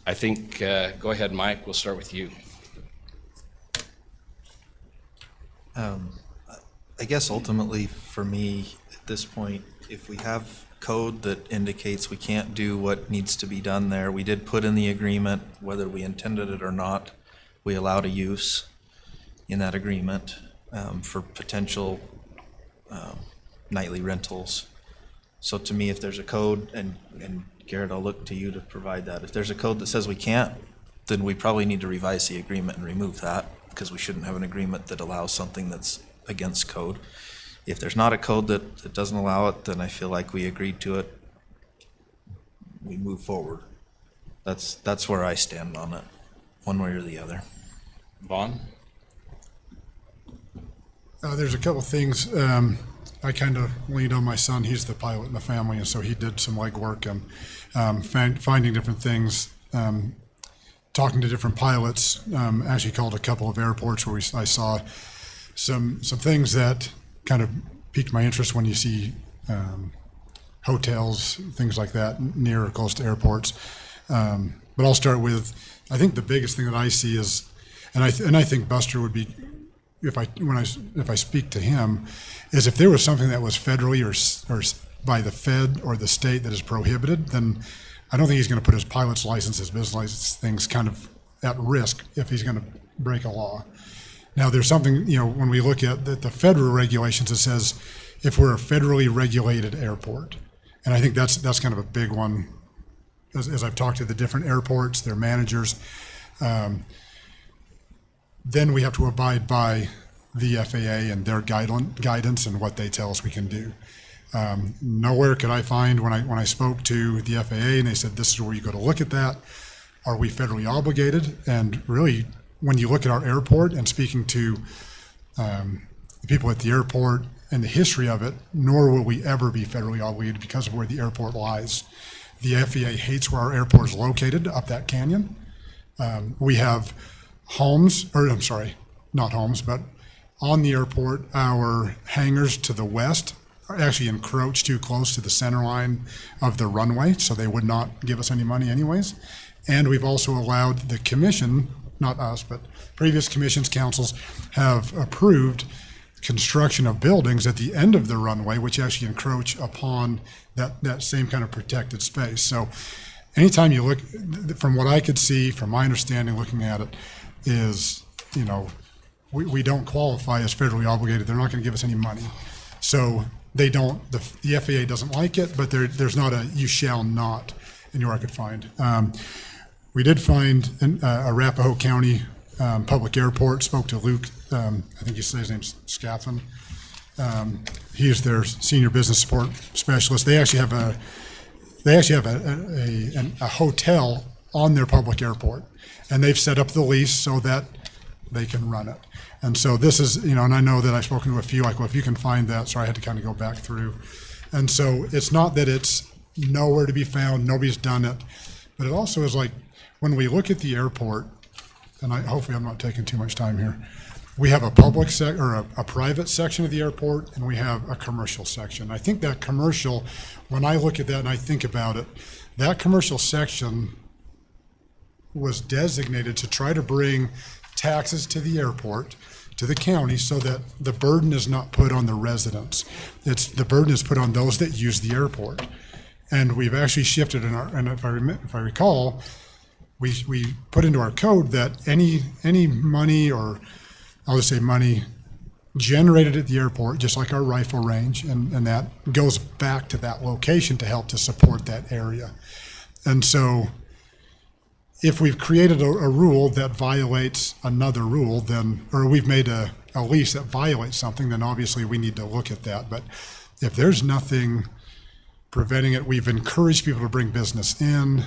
I think, go ahead, Mike, we'll start with you. I guess ultimately for me at this point, if we have code that indicates we can't do what needs to be done there, we did put in the agreement, whether we intended it or not, we allowed a use in that agreement for potential nightly rentals. So to me, if there's a code, and Garrett, I'll look to you to provide that. If there's a code that says we can't, then we probably need to revise the agreement and remove that, because we shouldn't have an agreement that allows something that's against code. If there's not a code that doesn't allow it, then I feel like we agreed to it. We move forward. That's where I stand on it, one way or the other. Vaughn? There's a couple things. I kind of leaned on my son. He's the pilot in the family, and so he did some legwork and finding different things, talking to different pilots. Actually called a couple of airports where I saw some things that kind of piqued my interest when you see hotels, things like that, near or close to airports. But I'll start with, I think the biggest thing that I see is, and I think Buster would be, if I speak to him, is if there was something that was federally or by the Fed or the state that is prohibited, then I don't think he's going to put his pilot's license, his business license, things kind of at risk if he's going to break a law. Now, there's something, when we look at the federal regulations, it says if we're a federally regulated airport. And I think that's kind of a big one. As I've talked to the different airports, their managers, then we have to abide by the FAA and their guidance and what they tell us we can do. Nowhere could I find when I spoke to the FAA and they said, this is where you go to look at that. Are we federally obligated? And really, when you look at our airport and speaking to the people at the airport and the history of it, nor will we ever be federally obligated because of where the airport lies. The FAA hates where our airport is located, up that canyon. We have not homes, but on the airport, our hangars to the west are actually encroached too close to the center line of the runway, so they would not give us any money anyways. And we've also allowed the commission, not us, but previous commissions, councils have approved construction of buildings at the end of the runway, which actually encroach upon that same kind of protected space. So anytime you look, from what I could see, from my understanding looking at it, is, we don't qualify as federally obligated. They're not going to give us any money. So they don't, the FAA doesn't like it, but there's not a you shall not anywhere I could find. We did find an Arapahoe County public airport, spoke to Luke, I think you say his name's Scaffin. He is their senior business support specialist. They actually have a hotel on their public airport, and they've set up the lease so that they can run it. And so this is, and I know that I've spoken to a few, if you can find that, so I had to kind of go back through. And so it's not that it's nowhere to be found, nobody's done it, but it also is when we look at the airport, and hopefully I'm not taking too much time here, we have a public or a private section of the airport, and we have a commercial section. I think that commercial, when I look at that and I think about it, that commercial section was designated to try to bring taxes to the airport, to the county, so that the burden is not put on the residents. The burden is put on those that use the airport. And we've actually shifted and if I recall, we put into our code that any money, or I'll just say money generated at the airport, just like our rifle range, and that goes back to that location to help to support that area. And so if we've created a rule that violates another rule, or we've made a lease that violates something, then obviously we need to look at that. But if there's nothing preventing it, we've encouraged people to bring business in.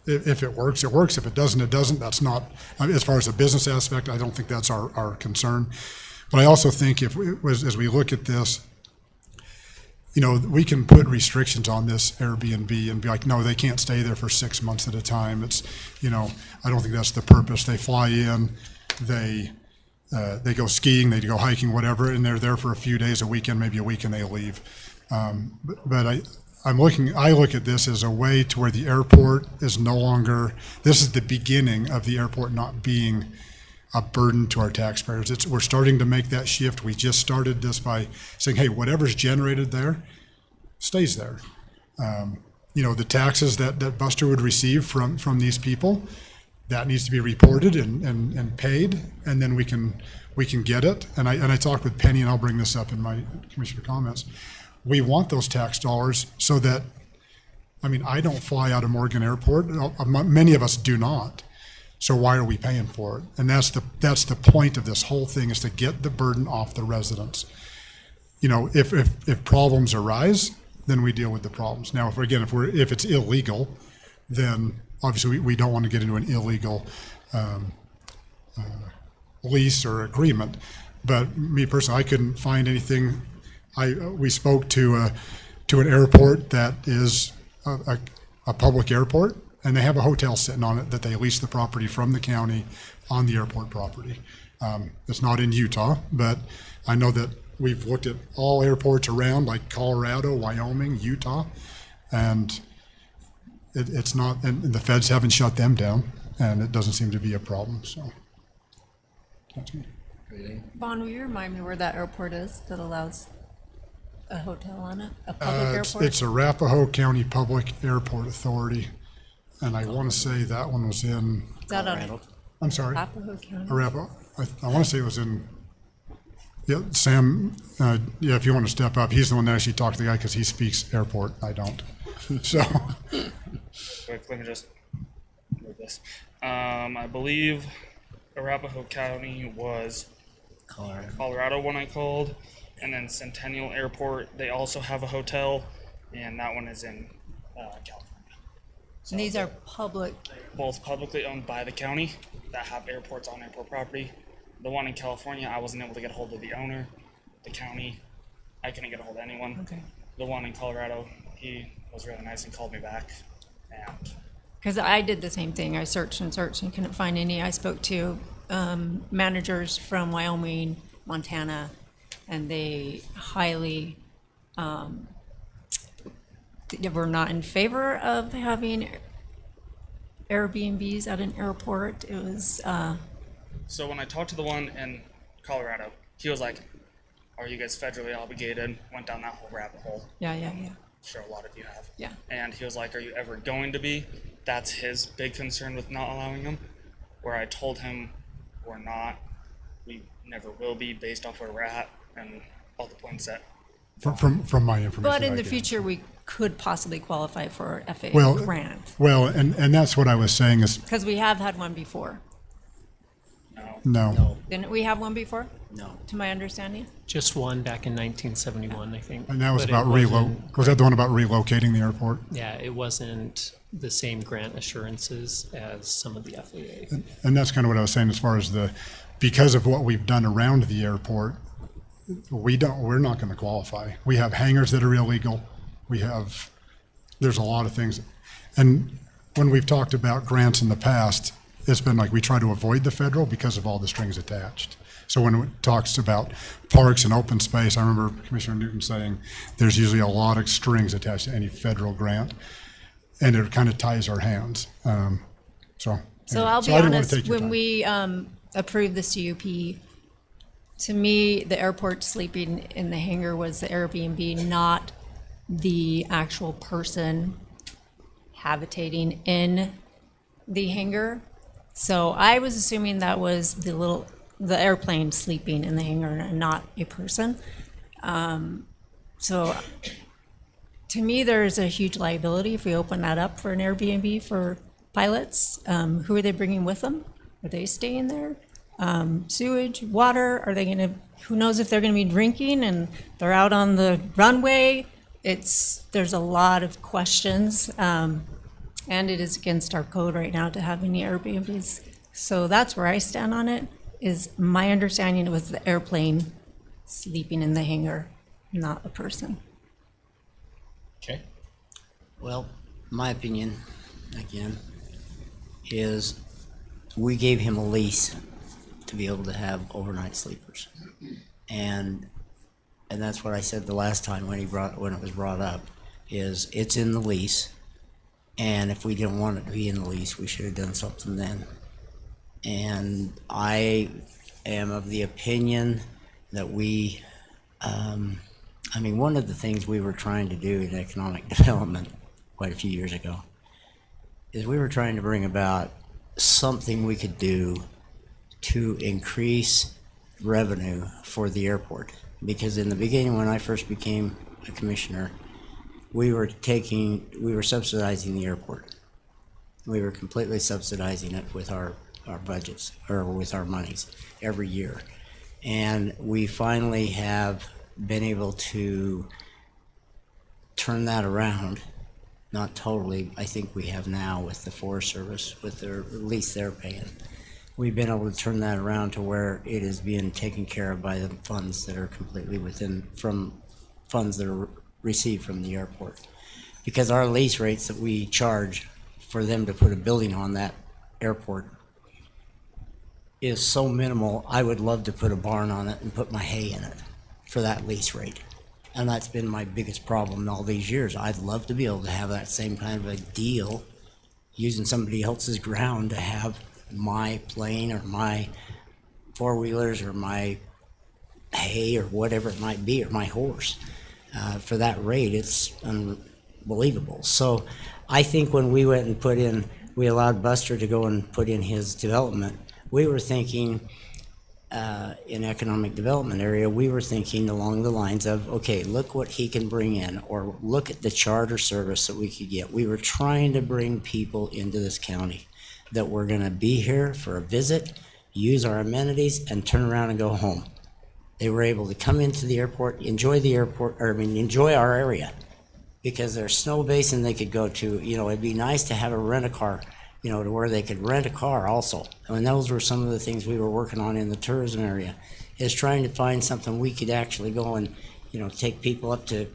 If it works, it works. If it doesn't, it doesn't. That's not, as far as the business aspect, I don't think that's our concern. But I also think as we look at this, we can put restrictions on this Airbnb and be like, no, they can't stay there for 6 months at a time. It's, I don't think that's the purpose. They fly in, they go skiing, they go hiking, whatever, and they're there for a few days, a weekend, maybe a week, and they leave. But I look at this as a way to where the airport is no longer, this is the beginning of the airport not being a burden to our taxpayers. We're starting to make that shift. We just started this by saying, hey, whatever's generated there stays there. The taxes that Buster would receive from these people, that needs to be reported and paid, and then we can get it. And I talked with Penny, and I'll bring this up in my commissioner comments. We want those tax dollars so that, I don't fly out of Morgan Airport. Many of us do not. So why are we paying for it? And that's the point of this whole thing, is to get the burden off the residents. If problems arise, then we deal with the problems. Now, if it's illegal, then obviously we don't want to get into an illegal lease or agreement. But me personally, I couldn't find anything. We spoke to an airport that is a public airport, and they have a hotel sitting on it that they lease the property from the county on the airport property. It's not in Utah, but I know that we've looked at all airports around, like Colorado, Wyoming, Utah, and it's not, and the feds haven't shut them down, and it doesn't seem to be a problem, so. That's me. Vaughn, will you remind me where that airport is that allows a hotel on it, a public airport? It's Arapahoe County Public Airport Authority, and I want to say that one was in, Is that on I'm sorry, Arapahoe County? Arapahoe. I want to say it was in, yeah, Sam, yeah, if you want to step up, he's the one that actually talked to the guy because he speaks airport, I don't. So, Quick, let me just move this. I believe Arapahoe County was Colorado when I called, and then Centennial Airport, they also have a hotel, and that one is in California. And these are public, Both publicly owned by the county that have airports on airport property. The one in California, I wasn't able to get a hold of the owner. The county, I couldn't get a hold of anyone. Okay. The one in Colorado, he was really nice and called me back. And because I did the same thing. I searched and couldn't find any. I spoke to managers from Wyoming, Montana, and they highly were not in favor of having Airbnbs at an airport. It was so when I talked to the one in Colorado, he was like, "Are you guys federally obligated?" Went down that whole rabbit hole. yeah. Sure, a lot of you have. Yeah. And he was like, "Are you ever going to be?" That's his big concern with not allowing them. Where I told him, "We're not. We never will be, based off where we're at and all the points that." from my information. But in I the get. future, we could possibly qualify for FAA Well, grant well, and that's what I was saying is, because we have had one before. no. Didn't we have one before? No. To my understanding. Just one back in 1971, I think. And that was But it about wasn't- was that the one about relocating the airport? Yeah, it wasn't the same grant assurances as some of the FAA. And that's kind of what I was saying as far as because of what we've done around the airport, we're not going to qualify. We have hangars that are illegal. There's a lot of things. And when we've talked about grants in the past, it's been like we try to avoid the federal because of all the strings attached. So when it talks about parks and open space, I remember Commissioner Newton saying there's usually a lot of strings attached to any federal grant, and it kind of ties our hands. So I'll be I didn't wanna honest, take your when time. we approved the CUP, to me, the airport sleeping in the hangar was the Airbnb, not the actual person habitating in the hangar. So I was assuming that was the airplane sleeping in the hangar and not a person. So to me, there's a huge liability if we open that up for an Airbnb for pilots. Who are they bringing with them? Are they staying there? Sewage, water, are they gonna, who knows if they're gonna be drinking and they're out on the runway? There's a lot of questions. And it is against our code right now to have any Airbnbs. So that's where I stand on it, is my understanding it was the airplane sleeping in the hangar, not a person. Okay. Well, my opinion, again, is we gave him a lease to be able to have overnight sleepers. And that's what I said the last time when it was brought up, is it's in the lease. And if we didn't want it to be in the lease, we should have done something then. And I am of the opinion that one of the things we were trying to do in economic development quite a few years ago is we were trying to bring about something we could do to increase revenue for the airport. Because in the beginning, when I first became a commissioner, we were subsidizing the airport. We were completely subsidizing it with our budgets, or with our monies every year. And we finally have been able to turn that around. Not totally, I think we have now with the Forest Service, with their lease they're paying. We've been able to turn that around to where it is being taken care of by the funds that are completely from funds that are received from the airport. Because our lease rates that we charge for them to put a building on that airport is so minimal, I would love to put a barn on it and put my hay in it for that lease rate. And that's been my biggest problem in all these years. I'd love to be able to have that same kind of a deal using somebody else's ground to have my plane or my four-wheelers or my hay or whatever it might be, or my horse. For that rate, it's unbelievable. So I think when we went and we allowed Buster to go and put in his development, we were thinking in economic development area, we were thinking along the lines of, okay, look what he can bring in, or look at the charter service that we could get. We were trying to bring people into this county that were gonna be here for a visit, use our amenities, and turn around and go home. They were able to come into the airport, enjoy our area, because there's Snow Basin they could go to. You know, it'd be nice to have a rent-a-car, you know, to where they could rent a car also. I mean, those were some of the things we were working on in the tourism area, is trying to find something we could actually go and, you know, take people up to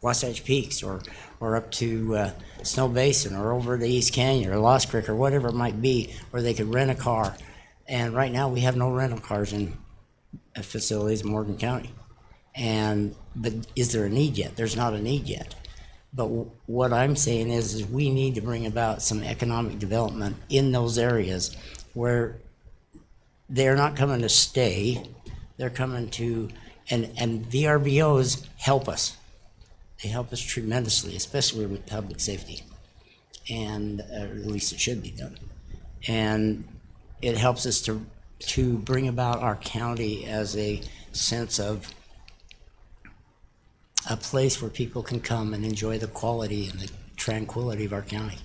Wasatch Peaks or up to Snow Basin or over to East Canyon or Lost Creek or whatever it might be, where they could rent a car. And right now we have no rental cars in facilities in Morgan County. But is there a need yet? There's not a need yet. But what I'm saying is we need to bring about some economic development in those areas where they're not coming to stay, they're coming to, and VRBOs help us. They help us tremendously, especially with public safety. And at least it should be done. And it helps us to bring about our county as a sense of a place where people can come and enjoy the quality and the tranquility of our county.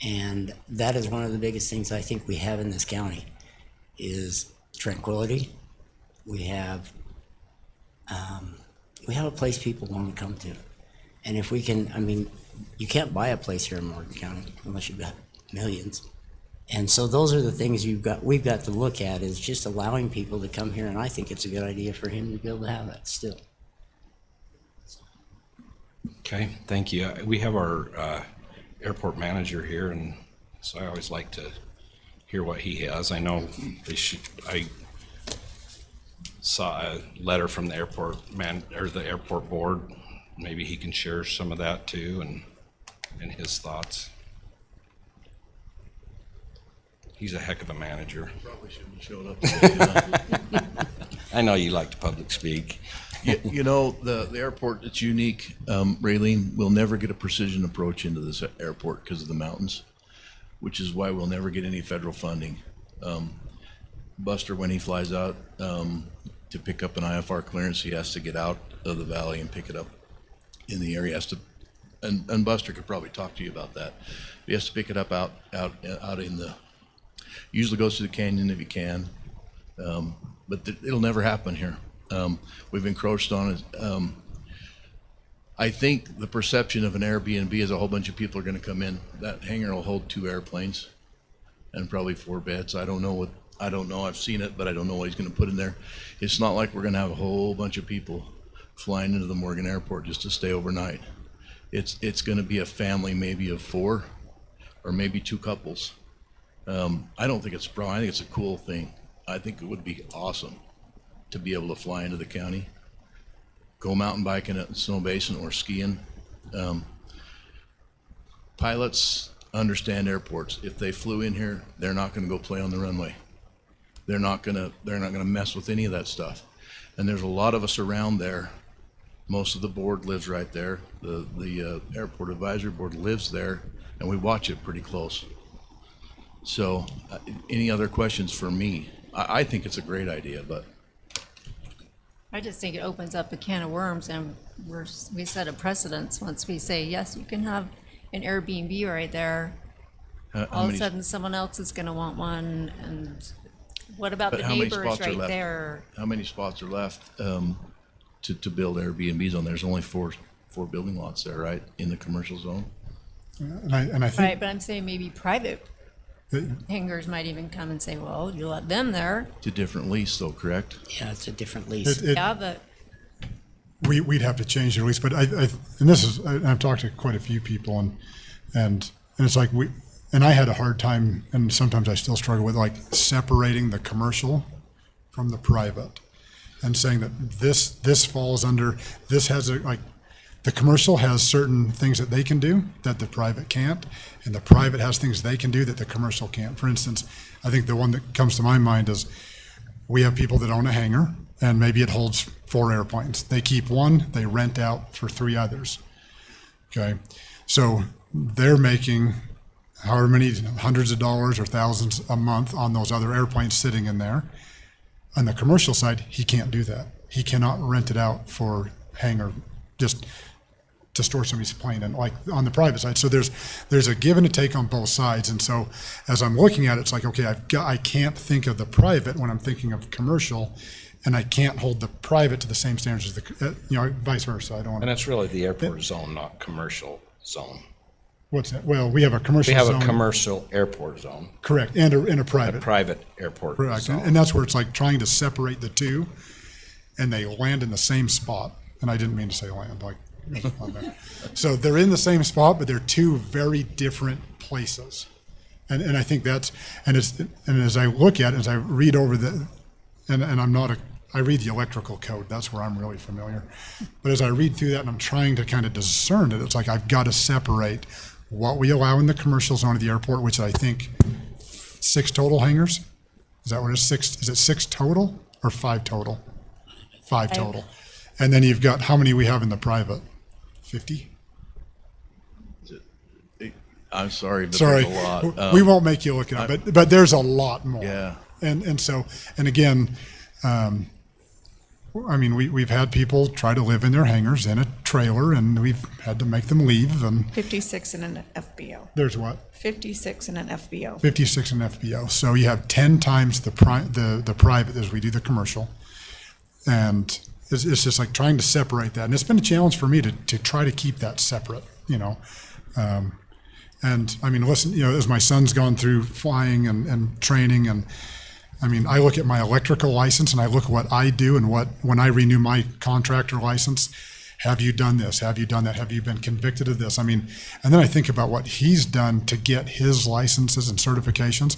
And that is one of the biggest things I think we have in this county is tranquility. We have a place people want to come to. And if we can, I mean, you can't buy a place here in Morgan County unless you've got millions. And so those are the things we've got to look at, is just allowing people to come here. And I think it's a good idea for him to be able to have that still. Okay, thank you. We have our airport manager here, and so I always like to hear what he has. I know I saw a letter from the airport the airport board. Maybe he can share some of that too, and his thoughts. He's a heck of a manager. Probably shouldn't have showed up today. I know you like to public speak. You know, the airport, it's unique. Raylene, we'll never get a precision approach into this airport because of the mountains, which is why we'll never get any federal funding. Buster, when he flies out to pick up an IFR clearance, he has to get out of the valley and pick it up in the area. He has to, and Buster could probably talk to you about that. He has to pick it up out in the, usually goes to the canyon if he can, but it'll never happen here. We've encroached on it. I think the perception of an Airbnb is a whole bunch of people are going to come in. That hangar will hold 2 airplanes and probably 4 beds. I don't know. I've seen it, but I don't know what he's going to put in there. It's not like we're going to have a whole bunch of people flying into the Morgan Airport just to stay overnight. It's going to be a family maybe of 4 or maybe 2 couples. I don't think it's a problem. I think it's a cool thing. I think it would be awesome to be able to fly into the county, go mountain biking at Snow Basin or skiing. Pilots understand airports. If they flew in here, they're not going to go play on the runway. They're not going to mess with any of that stuff. And there's a lot of us around there. Most of the board lives right there. The airport advisory board lives there, and we watch it pretty close. So, any other questions for me? I think it's a great idea, but. I just think it opens up a can of worms, and we set a precedence once we say, yes, you can have an Airbnb right there. All of a sudden, someone else is going to want one, and what about the neighbors right there? How many spots are left to build Airbnbs on? There's only four building lots there, right, in the commercial zone? And I think, right, but I'm saying maybe private hangars might even come and say, well, you let them there. It's a different lease, though, correct? Yeah, it's a different lease. Yeah, but we'd have to change the lease, but I've talked to quite a few people, and it's like and I had a hard time, and sometimes I still struggle with, like, separating the commercial from the private and saying that this falls under, this has the commercial has certain things that they can do that the private can't, and the private has things they can do that the commercial can't. For instance, I think the one that comes to my mind is we have people that own a hangar, and maybe it holds 4 airplanes. They keep one, they rent out for 3 others. Okay, so they're making however many hundreds of dollars or thousands a month on those other airplanes sitting in there. On the commercial side, he can't do that. He cannot rent it out for hangar, just to store somebody's plane, and like on the private side. So there's a give and a take on both sides. And so as I'm looking at it, it's like, okay, I can't think of the private when I'm thinking of commercial, and I can't hold the private to the same standards as the, vice versa. I don't want And to. it's really the airport zone, not commercial zone. What's that? Well, we have a commercial We have zone. a commercial airport zone. Correct, and a A private. private airport Correct, zone. and that's where it's like trying to separate the two, and they land in the same spot. And I didn't mean to say land, like, on there. So they're in the same spot, but they're 2 very different places. And I think that's, and as I look at it, as I read over and I read the electrical code, that's where I'm really familiar. But as I read through that and I'm trying to kind of discern it, it's like I've got to separate what we allow in the commercial zone of the airport, which I think 6 total hangars. Is that what it's 6? Is it 6 total or 5 total? 5 total. And then you've got how many we have in the private? 50? I'm sorry, but Sorry, there's a lot. we won't make you look it up, but there's a lot more. Yeah. And so, and again, I mean, we've had people try to live in their hangars in a trailer, and we've had to make them leave. And 56 in an FBO. there's what? 56 in an FBO. 56 in FBO. So you have 10 times the private as we do the commercial. And it's just like trying to separate that. And it's been a challenge for me to try to keep that separate, and I mean, listen, as my son's gone through flying and training, and I mean, I look at my electrical license and I look at what I do and when I renew my contractor license, have you done this? Have you done that? Have you been convicted of this? I mean, and then I think about what he's done to get his licenses and certifications.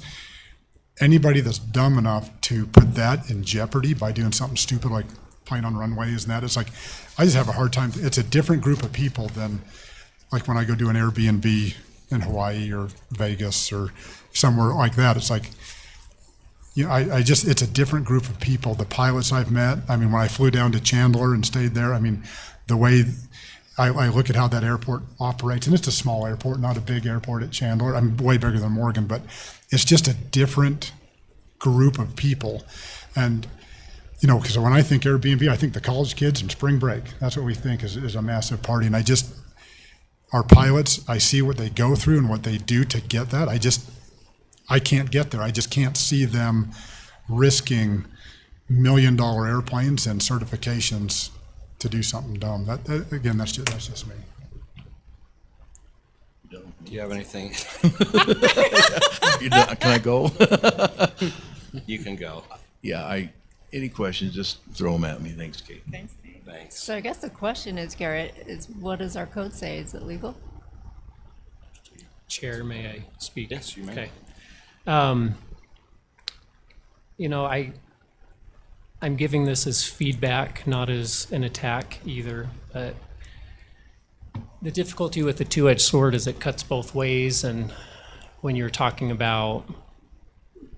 Anybody that's dumb enough to put that in jeopardy by doing something stupid like playing on runways and that, it's like, I just have a hard time. It's a different group of people than like when I go do an Airbnb in Hawaii or Vegas or somewhere like that. It's like, it's a different group of people. The pilots I've met, I mean, when I flew down to Chandler and stayed there, I mean, the way I look at how that airport operates, and it's a small airport, not a big airport at Chandler. I'm way bigger than Morgan, but it's just a different group of people. And, because when I think Airbnb, I think the college kids and spring break. That's what we think is a massive party. And our pilots, I see what they go through and what they do to get that. I can't get there. I just can't see them risking $1 million airplanes and certifications to do something dumb. Again, that's just me. Do you have anything? Can I go? You can go. Yeah, any questions, just throw them at me. Thanks, Kate. Thanks. Thanks. So I guess the question is, Garrett, what does our code say? Is it legal? Chair, may I speak? Yes, you may. Okay. I'm giving this as feedback, not as an attack either. But the difficulty with the two-edged sword is it cuts both ways, and when you're talking about,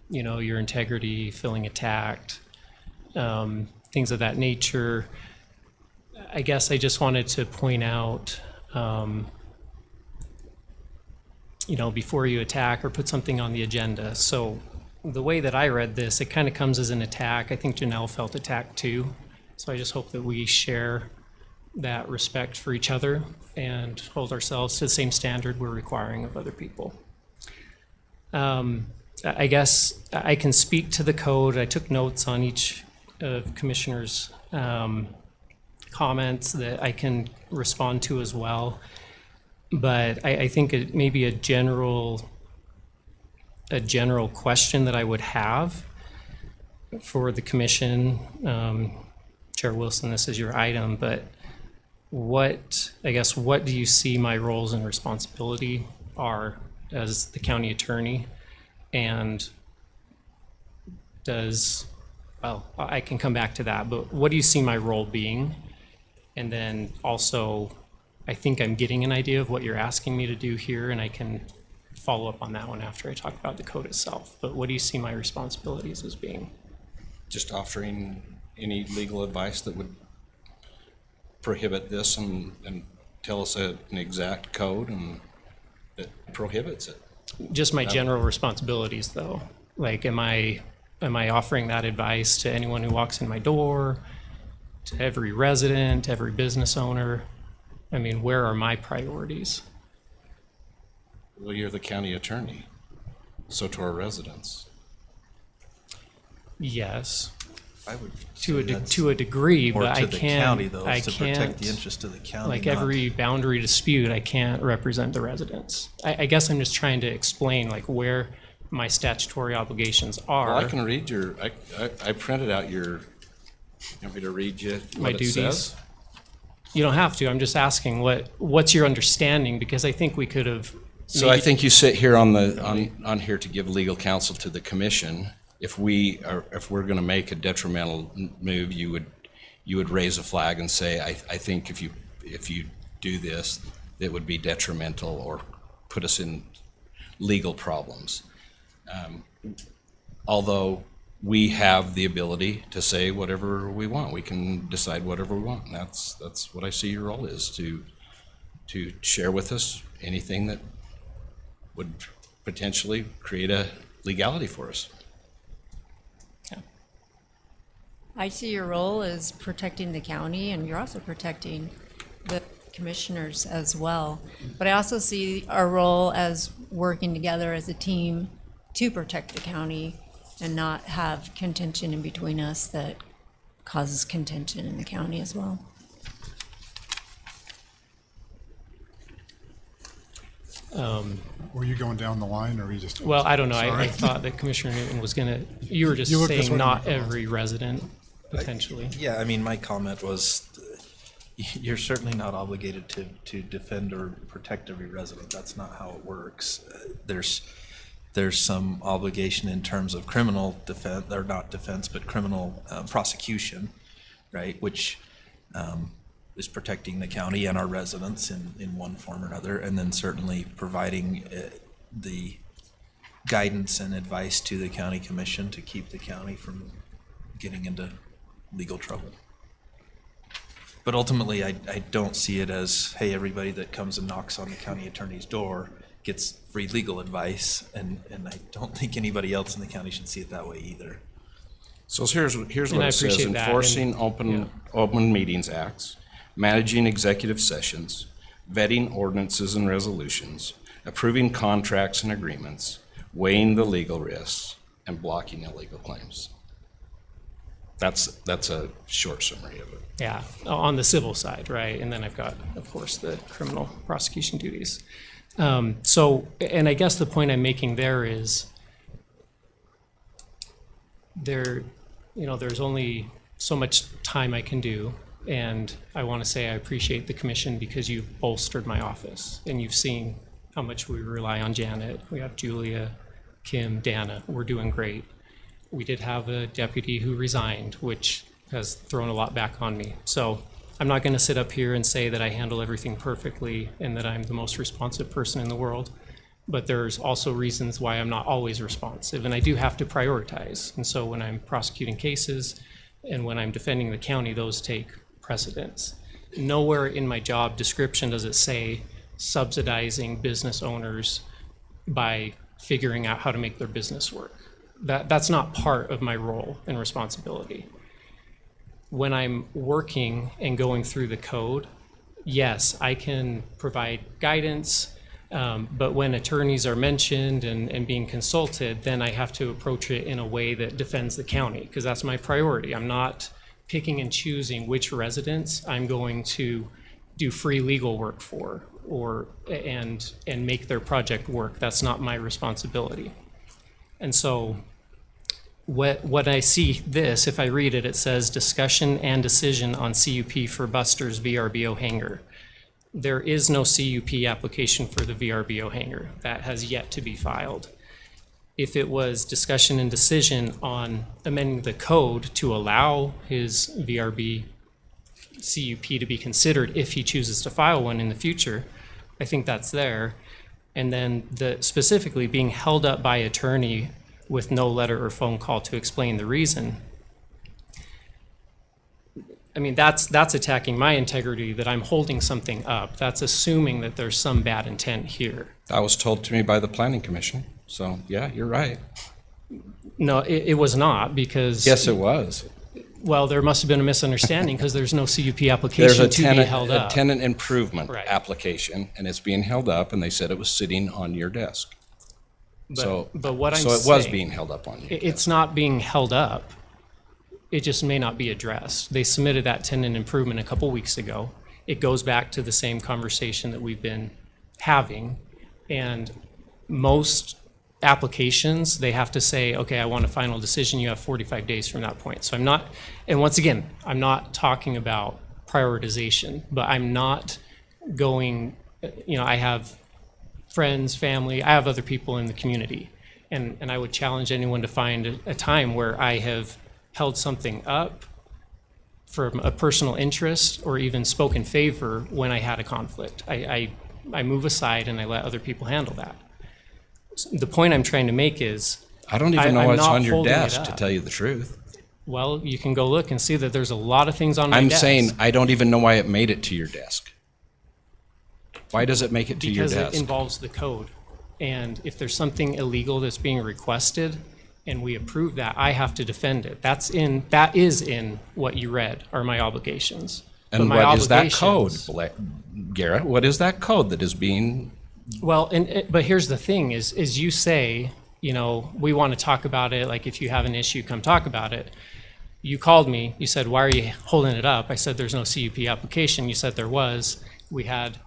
your integrity, feeling attacked, things of that nature, I guess I just wanted to point out, before you attack or put something on the agenda. So the way that I read this, it kind of comes as an attack. I think Janelle felt attacked too. So I just hope that we share that respect for each other and hold ourselves to the same standard we're requiring of other people. I guess I can speak to the code. I took notes on each of Commissioner's comments that I can respond to as well. But I think it may be a general question that I would have for the commission. Chair Wilson, this is your item, but what do you see my roles and responsibility are as the county attorney? And I can come back to that, but what do you see my role being? And then also, I think I'm getting an idea of what you're asking me to do here, and I can follow up on that one after I talk about the code itself. But what do you see my responsibilities as being? Just offering any legal advice that would prohibit this and tell us an exact code and that prohibits it? Just my general responsibilities, though. Like, am I offering that advice to anyone who walks in my door, to every resident, every business owner? I mean, where are my priorities? Well, you're the county attorney, so to our residents. Yes. I would To a degree, more but to I the can't. county, though, I is to can't, protect the interest of the county, Like not- every boundary dispute, I can't represent the residents. I guess I'm just trying to explain like where my statutory obligations are. Well, I can read your, I printed out your, you want me to read you My what it duties. says? You don't have to. I'm just asking what's your understanding, because I think we could have. So I think you sit here on here to give legal counsel to the commission. If we're going to make a detrimental move, you would raise a flag and say, I think if you do this, it would be detrimental or put us in legal problems. Although we have the ability to say whatever we want, we can decide whatever we want. And that's what I see your role is, to share with us anything that would potentially create a legality for us. I see your role as protecting the county, and you're also protecting the commissioners as well. But I also see our role as working together as a team to protect the county and not have contention in between us that causes contention in the county as well. Were you going down the line, or were you just? Well, I don't know. I Sorry. thought that Commissioner Newton was gonna. You were just You looked this saying way. not every resident potentially. Yeah, I mean, my comment was, you're certainly not obligated to defend or protect every resident. That's not how it works. There's some obligation in terms of criminal defense, or not defense, but criminal prosecution, right? Which is protecting the county and our residents in one form or another, and then certainly providing the guidance and advice to the county commission to keep the county from getting into legal trouble. But ultimately, I don't see it as, hey, everybody that comes and knocks on the county attorney's door gets free legal advice, and I don't think anybody else in the county should see it that way either. So here's And what I it says: appreciate that, enforcing and- open meetings acts, managing executive sessions, vetting ordinances and resolutions, approving contracts and agreements, weighing the legal risks, and blocking illegal claims. That's a short summary of it. Yeah, on the civil side, right? And then I've got, of course, the criminal prosecution duties. So, and I guess the point I'm making there is there's only so much time I can do. And I want to say I appreciate the commission because you've bolstered my office and you've seen how much we rely on Janet. We have Julia, Kim, Dana. We're doing great. We did have a deputy who resigned, which has thrown a lot back on me. So I'm not going to sit up here and say that I handle everything perfectly and that I'm the most responsive person in the world. But there's also reasons why I'm not always responsive, and I do have to prioritize. And so when I'm prosecuting cases and when I'm defending the county, those take precedence. Nowhere in my job description does it say subsidizing business owners by figuring out how to make their business work. That's not part of my role and responsibility. When I'm working and going through the code, yes, I can provide guidance, but when attorneys are mentioned and being consulted, then I have to approach it in a way that defends the county, because that's my priority. I'm not picking and choosing which residents I'm going to do free legal work for and make their project work. That's not my responsibility. And so what I see this, if I read it, it says discussion and decision on CUP for Buster's VRBO hangar. There is no CUP application for the VRBO hangar. That has yet to be filed. If it was discussion and decision on amending the code to allow his VRB CUP to be considered if he chooses to file one in the future, I think that's there. And then specifically being held up by attorney with no letter or phone call to explain the reason. I mean, that's attacking my integrity, that I'm holding something up. That's assuming that there's some bad intent here. That was told to me by the planning commission. So, yeah, you're right. No, it was not, because. Yes, it was. Well, there must have been a misunderstanding, because there's no CUP There's application a to be tenant, held a up. tenant improvement Right. application, and it's being held up, and they said it was sitting on your desk. But what I'm So it was saying- being held up on you. It's not being held up. It just may not be addressed. They submitted that tenant improvement a couple weeks ago. It goes back to the same conversation that we've been having. And most applications, they have to say, okay, I want a final decision. You have 45 days from that point. So I'm not, and once again, I'm not talking about prioritization, but I'm not going, I have friends, family, I have other people in the community. And I would challenge anyone to find a time where I have held something up from a personal interest or even spoke in favor when I had a conflict. I move aside and I let other people handle that. The point I'm trying to make is, I don't even know I'm what's not on your holding it desk, to up. tell you the truth. Well, you can go look and see that there's a lot of things on my I'm desk. saying I don't even know why it made it to your desk. Why does it make it to your Because it desk? involves the code. And if there's something illegal that's being requested and we approve that, I have to defend it. That is in what you read are my obligations. But And my what is that code, obligations- Garrett? What is that code that is being, Well, but here's the thing is you say, we want to talk about it. Like, if you have an issue, come talk about it. You called me, you said, why are you holding it up? I said, there's no CUP application. You said there was. We had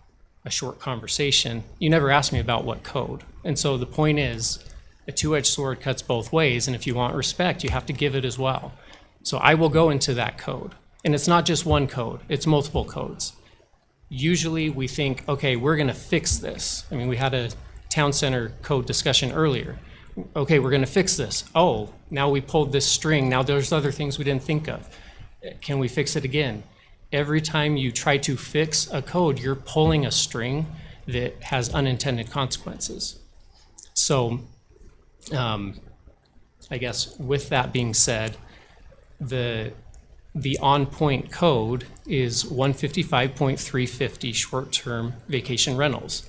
a short conversation. You never asked me about what code. And so the point is, a two-edged sword cuts both ways. And if you want respect, you have to give it as well. So I will go into that code. And it's not just one code, it's multiple codes. Usually we think, okay, we're going to fix this. I mean, we had a town center code discussion earlier. Okay, we're going to fix this. Oh, now we pulled this string. Now there's other things we didn't think of. Can we fix it again? Every time you try to fix a code, you're pulling a string that has unintended consequences. So, I guess with that being said, the on-point code is 155.350 short-term vacation rentals.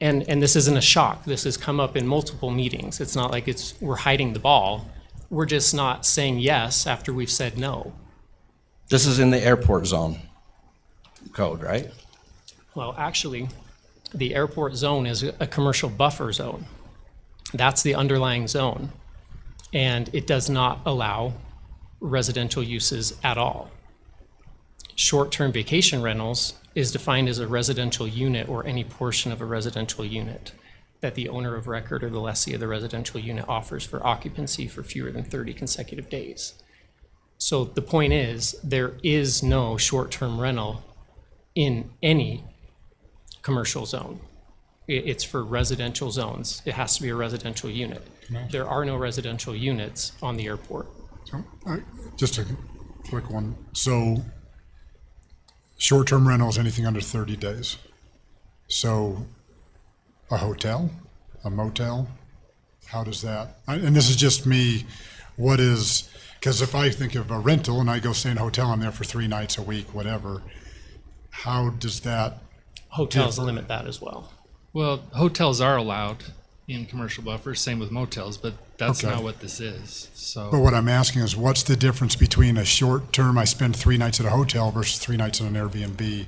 And this isn't a shock. This has come up in multiple meetings. It's not like we're hiding the ball. We're just not saying yes after we've said no. this is in the airport zone code, right? Well, actually, the airport zone is a commercial buffer zone. That's the underlying zone. And it does not allow residential uses at all. Short-term vacation rentals is defined as a residential unit or any portion of a residential unit that the owner of record or the lessee of the residential unit offers for occupancy for fewer than 30 consecutive days. So the point is, there is no short-term rental in any commercial zone. It's for residential zones. It has to be a residential unit. There are no residential units on the airport. Just a quick one. So short-term rental is anything under 30 days. So a hotel, a motel, how does that, and this is just me, because if I think of a rental and I go stay in a hotel, I'm there for 3 nights a week, whatever, how does that? Hotels differ? limit that as well. Well, hotels are allowed in commercial buffers, same with motels, but that's Okay. not what this is, so. But what I'm asking is, what's the difference between a short term, I spend 3 nights at a hotel versus 3 nights at an Airbnb?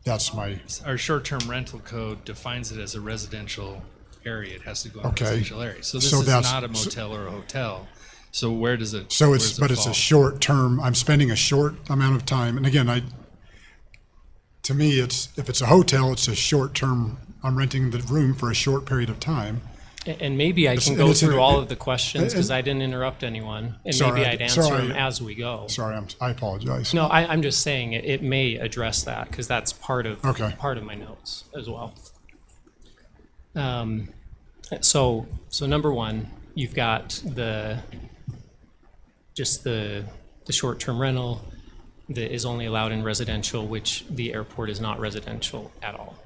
That's my, Our short-term rental code defines it as a residential area. It has to go in a Okay. residential area. So this So is that's- not a motel or a hotel. So where does it? so where it's, does it but it's a fall? short term, I'm spending a short amount of time. And again, to me, if it's a hotel, it's a short term, I'm renting the room for a short period of time. And maybe I It's- can and go it's in through a- all of the questions because and- I didn't interrupt anyone. And Sorry, maybe I'd answer sorry. them as we go. Sorry, I apologize. No, I'm just saying it may address that because that's part of my notes as well. So number one, you've got the short-term rental that is only allowed in residential, which the airport is not residential at all.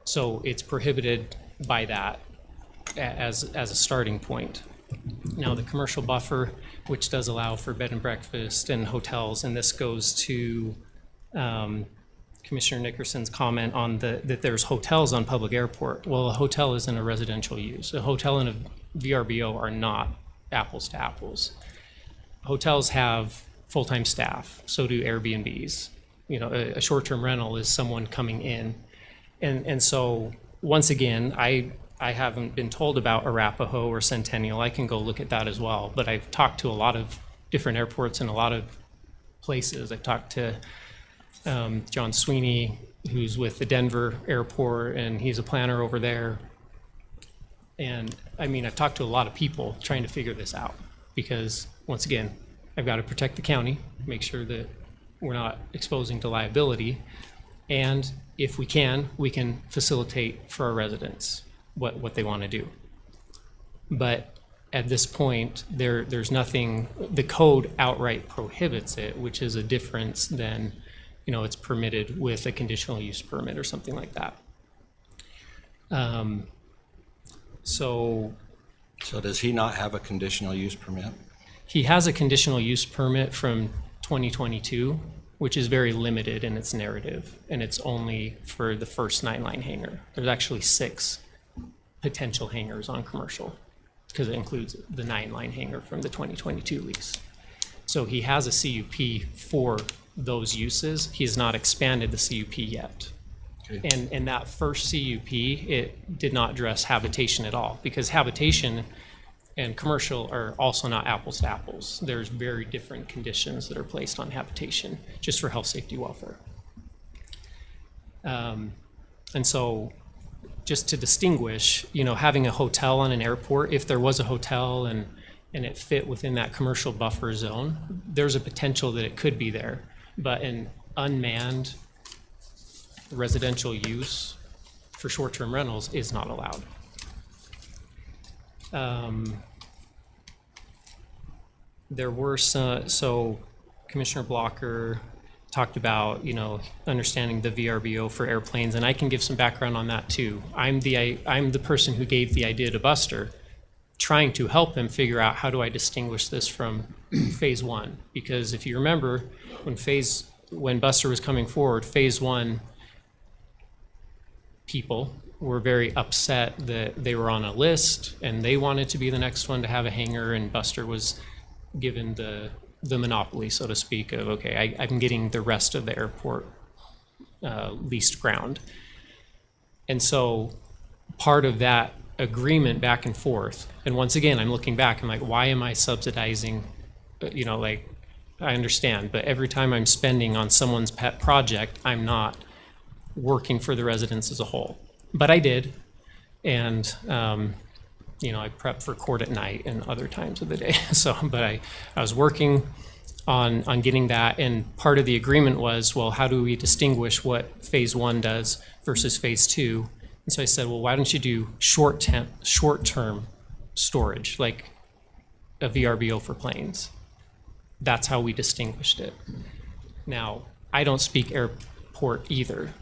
So it's prohibited by that as a starting point. Now, the commercial buffer, which does allow for bed and breakfast and hotels, and this goes to Commissioner Nickerson's comment on that there's hotels on public airport. Well, a hotel isn't a residential use. A hotel and a VRBO are not apples to apples. Hotels have full-time staff, so do Airbnbs. You know, a short-term rental is someone coming in. And so, once again, I haven't been told about Arapahoe or Centennial. I can go look at that as well. But I've talked to a lot of different airports and a lot of places. I've talked to John Sweeney, who's with the Denver airport, and he's a planner over there. And I mean, I've talked to a lot of people trying to figure this out because, once again, I've got to protect the county, make sure that we're not exposing to liability. And if we can facilitate for our residents what they want to do. But at this point, there's nothing, the code outright prohibits it, which is a difference than, you know, it's permitted with a conditional use permit or something like that. So does he not have a conditional use permit? he has a conditional use permit from 2022, which is very limited in its narrative, and it's only for the first 9-line hangar. There's actually 6 potential hangars on commercial, because it includes the 9-line hangar from the 2022 lease. So he has a CUP for those uses. He has not expanded the CUP yet. Okay. And that first CUP, it did not address habitation at all, because habitation and commercial are also not apples to apples. There's very different conditions that are placed on habitation, just for health, safety, welfare. And so just to distinguish, you know, having a hotel on an airport, if there was a hotel and it fit within that commercial buffer zone, there's a potential that it could be there. But an unmanned residential use for short-term rentals is not allowed. There were some, so Commissioner Blocker talked about, you know, understanding the VRBO for airplanes, and I can give some background on that too. I'm the person who gave the idea to Buster, trying to help him figure out how do I distinguish this from phase 1, because if you remember, when Buster was coming forward, phase 1 people were very upset that they were on a list and they wanted to be the next one to have a hangar, and Buster was given the monopoly, so to speak, of, okay, I'm getting the rest of the airport leased ground. And so part of that agreement back and forth, and once again, I'm looking back, I'm like, why am I subsidizing, you know, like, I understand, but every time I'm spending on someone's pet project, I'm not working for the residents as a whole. But I did, and you know, I prep for court at night and other times of the day. So, but I was working on getting that, and part of the agreement was, well, how do we distinguish what phase 1 does versus phase 2? And so I said, well, why don't you do short-term storage, like a VRBO for planes? That's how we distinguished it. Now, I don't speak airport either,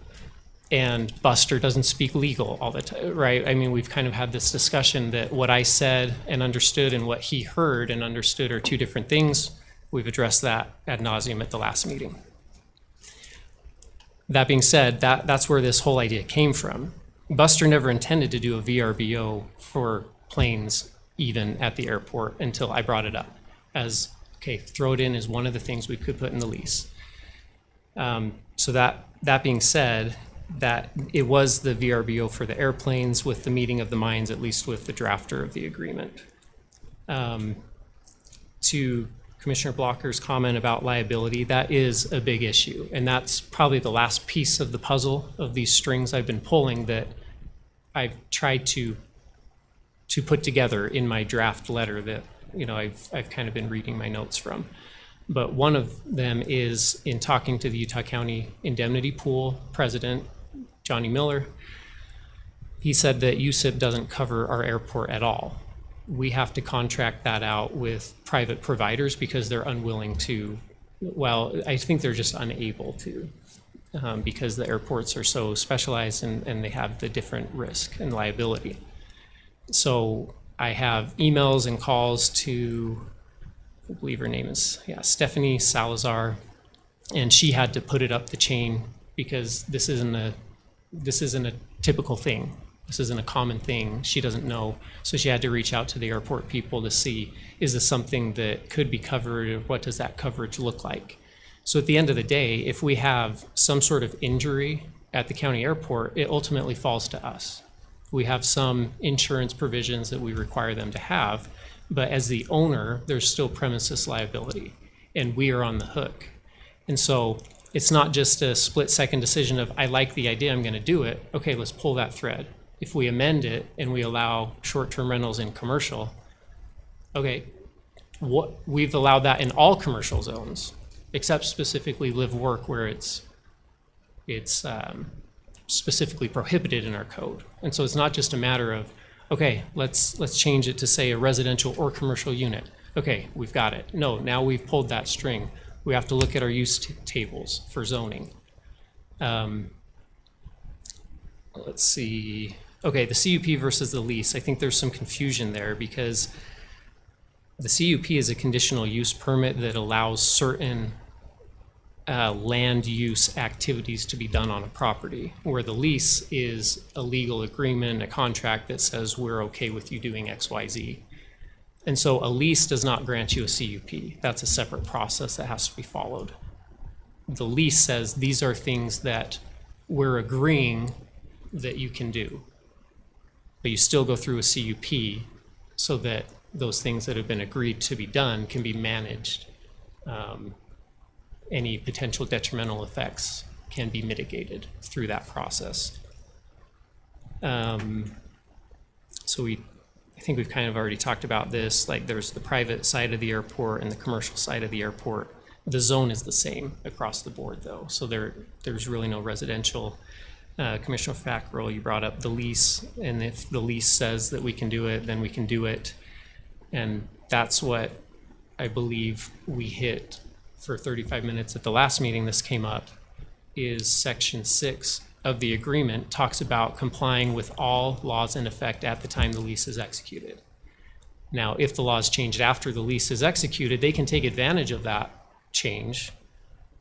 and Buster doesn't speak legal all the time, right? I mean, we've kind of had this discussion that what I said and understood and what he heard and understood are 2 different things. We've addressed that ad nauseum at the last meeting. That being said, that's where this whole idea came from. Buster never intended to do a VRBO for planes even at the airport until I brought it up as, okay, throw it in as one of the things we could put in the lease. So that being said, that it was the VRBO for the airplanes with the meeting of the minds, at least with the drafter of the agreement. To Commissioner Blocker's comment about liability, that is a big issue. And that's probably the last piece of the puzzle of these strings I've been pulling that I've tried to put together in my draft letter that, you know, I've kind of been reading my notes from. But one of them is in talking to the Utah County Indemnity Pool president, Johnny Miller. He said that USIP doesn't cover our airport at all. We have to contract that out with private providers because they're unwilling to, well, I think they're just unable to, because the airports are so specialized and they have the different risk and liability. So I have emails and calls to, I believe her name is, Stephanie Salazar, and she had to put it up the chain because this isn't a typical thing. This isn't a common thing. She doesn't know. So she had to reach out to the airport people to see, is this something that could be covered, or what does that coverage look like? So at the end of the day, if we have some sort of injury at the county airport, it ultimately falls to us. We have some insurance provisions that we require them to have, but as the owner, there's still premises liability, and we are on the hook. And so it's not just a split-second decision of, I like the idea, I'm going to do it. Okay, let's pull that thread. If we amend it and we allow short-term rentals in commercial, okay, we've allowed that in all commercial zones, except specifically live-work where it's specifically prohibited in our code. And so it's not just a matter of, okay, let's change it to say a residential or commercial unit. Okay, we've got it. No, now we've pulled that string. We have to look at our use tables for zoning. Let's see. Okay, the CUP versus the lease. I think there's some confusion there because the CUP is a conditional use permit that allows certain land use activities to be done on a property, where the lease is a legal agreement, a contract that says we're okay with you doing X, Y, Z. And so a lease does not grant you a CUP. That's a separate process that has to be followed. The lease says these are things that we're agreeing that you can do, but you still go through a CUP so that those things that have been agreed to be done can be managed. Any potential detrimental effects can be mitigated through that process. So I think we've kind of already talked about this. Like, there's the private side of the airport and the commercial side of the airport. The zone is the same across the board, though. So there's really no residential. Commissioner Fackrell, you brought up the lease, and if the lease says that we can do it, then we can do it. And that's what I believe we hit for 35 minutes at the last meeting. This came up, is Section 6 of the agreement talks about complying with all laws in effect at the time the lease is executed. Now, if the law is changed after the lease is executed, they can take advantage of that change,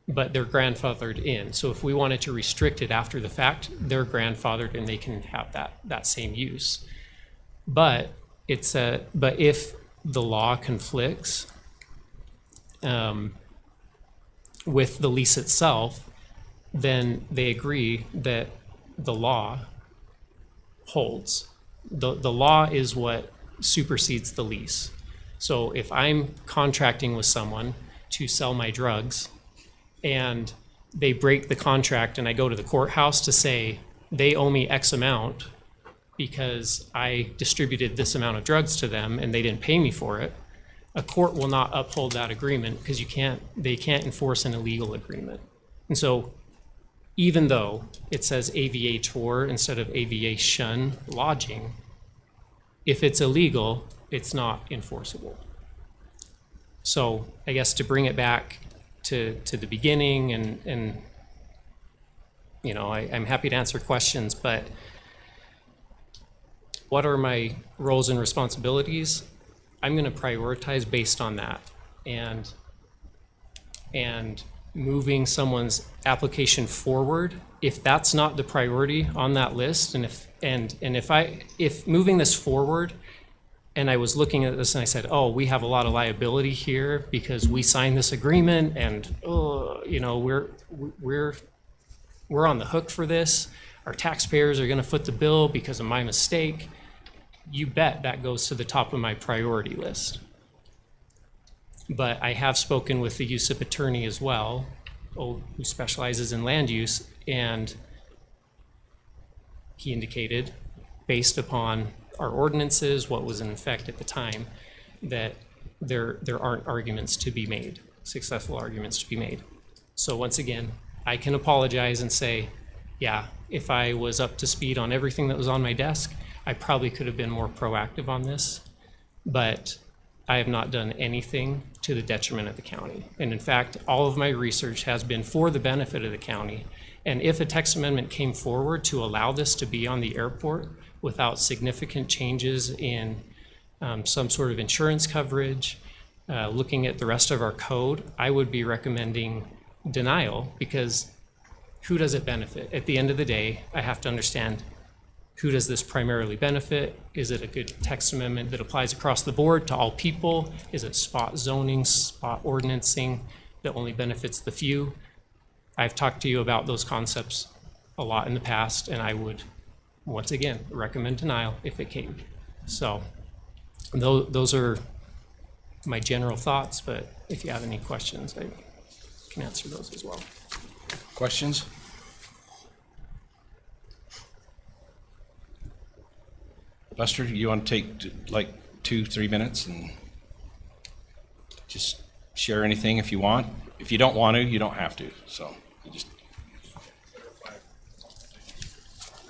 but they're grandfathered in. So if we wanted to restrict it after the fact, they're grandfathered and they can have that same use. But if the law conflicts with the lease itself, then they agree that the law holds. The law is what supersedes the lease. So if I'm contracting with someone to sell my drugs and they break the contract and I go to the courthouse to say they owe me X amount because I distributed this amount of drugs to them and they didn't pay me for it, a court will not uphold that agreement because they can't enforce an illegal agreement. And so even though it says aviator instead of aviation lodging, if it's illegal, it's not enforceable. So I guess to bring it back to the beginning, and you know, I'm happy to answer questions, but what are my roles and responsibilities? I'm going to prioritize based on that, and moving someone's application forward, if that's not the priority on that list, and if moving this forward, and I was looking at this and I said, oh, we have a lot of liability here because we signed this agreement, and you know, we're on the hook for this. Our taxpayers are going to foot the bill because of my mistake. You bet that goes to the top of my priority list. But I have spoken with the USIP attorney as well, who specializes in land use, and he indicated, based upon our ordinances, what was in effect at the time, that there aren't arguments to be made, successful arguments to be made. So once again, I can apologize and say, yeah, if I was up to speed on everything that was on my desk, I probably could have been more proactive on this, but I have not done anything to the detriment of the county. And in fact, all of my research has been for the benefit of the county. And if a text amendment came forward to allow this to be on the airport without significant changes in some sort of insurance coverage, looking at the rest of our code, I would be recommending denial, because who does it benefit? At the end of the day, I have to understand, who does this primarily benefit? Is it a good text amendment that applies across the board to all people? Is it spot zoning, spot ordinancing that only benefits the few? I've talked to you about those concepts a lot in the past, and I would, once again, recommend denial if it came. So those are my general thoughts, but if you have any questions, I can answer those as well. Questions? Buster, you want to take like 2-3 minutes and just share anything if you want? If you don't want to, you don't have to. So you just.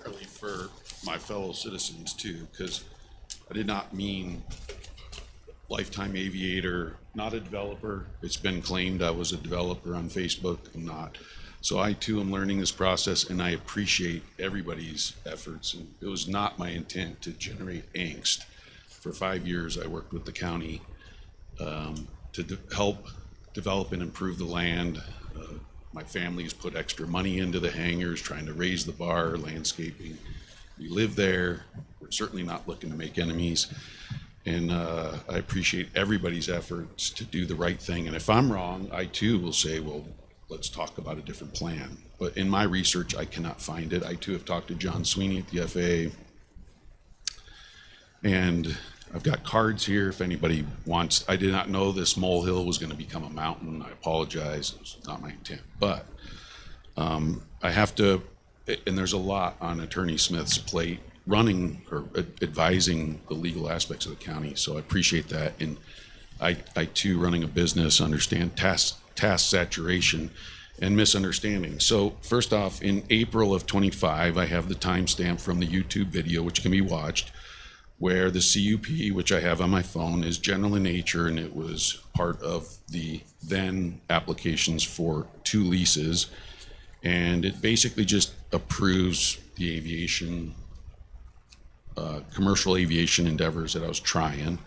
Really for my fellow citizens too, because I did not mean lifetime aviator, not a developer. It's been claimed I was a developer on Facebook. I'm not. So I too am learning this process, and I appreciate everybody's efforts. And it was not my intent to generate angst. For 5 years, I worked with the county to help develop and improve the land. My family has put extra money into the hangars, trying to raise the bar, landscaping. We live there. We're certainly not looking to make enemies. And I appreciate everybody's efforts to do the right thing. And if I'm wrong, I too will say, well, let's talk about a different plan. But in my research, I cannot find it. I too have talked to John Sweeney at the FAA. And I've got cards here if anybody wants. I did not know this molehill was going to become a mountain. I apologize. It was not my intent. But I have to, and there's a lot on Attorney Smith's plate running or advising the legal aspects of the county. So I appreciate that. And I too, running a business, understand task saturation and misunderstanding. So first off, in April of 25, I have the timestamp from the YouTube video, which can be watched, where the CUP, which I have on my phone, is general in nature, and it was part of the then applications for 2 leases. And it basically just approves the aviation, commercial aviation endeavors that I was trying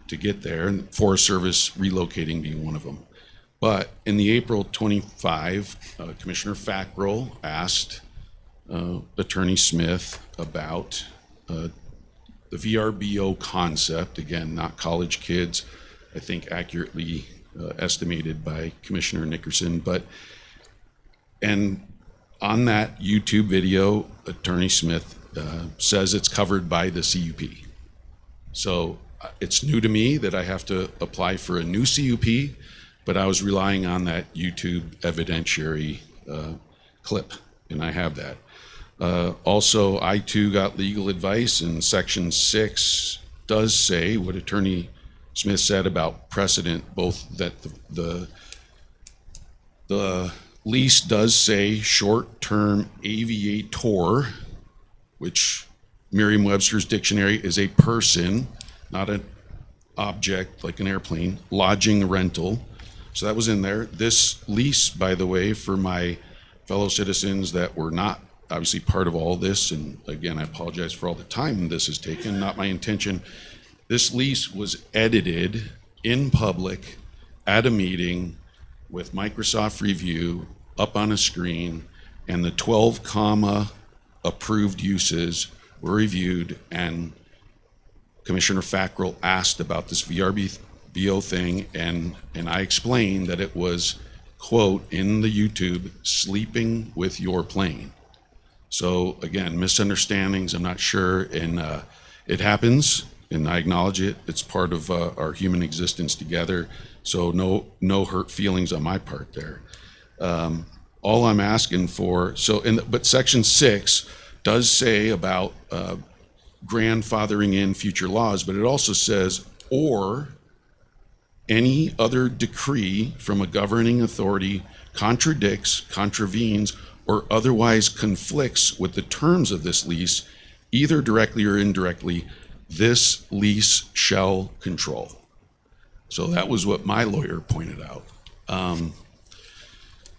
to get there, and Forest Service relocating being one of them. But in the April 25, Commissioner Fackrell asked Attorney Smith about the VRBO concept, again, not college kids, I think accurately estimated by Commissioner Nickerson. And on that YouTube video, Attorney Smith says it's covered by the CUP. So it's new to me that I have to apply for a new CUP, but I was relying on that YouTube evidentiary clip, and I have that. Also, I too got legal advice, and Section 6 does say what Attorney Smith said about precedent, both that the lease does say short-term aviator, which Merriam-Webster's dictionary is a person, not an object like an airplane, lodging rental. So that was in there. This lease, by the way, for my fellow citizens that were not obviously part of all this, and again, I apologize for all the time this has taken, not my intention. This lease was edited in public at a meeting with Microsoft Review up on a screen, and the 12 approved uses were reviewed, and Commissioner Fackrell asked about this VRBO thing, and I explained that it was, quote, in the YouTube, sleeping with your plane. So again, misunderstandings, I'm not sure, and it happens, and I acknowledge it. It's part of our human existence together, so no hurt feelings on my part there. All I'm asking for, but Section 6 does say about grandfathering in future laws, but it also says, or any other decree from a governing authority contradicts, contravenes, or otherwise conflicts with the terms of this lease, either directly or indirectly, this lease shall control. So that was what my lawyer pointed out.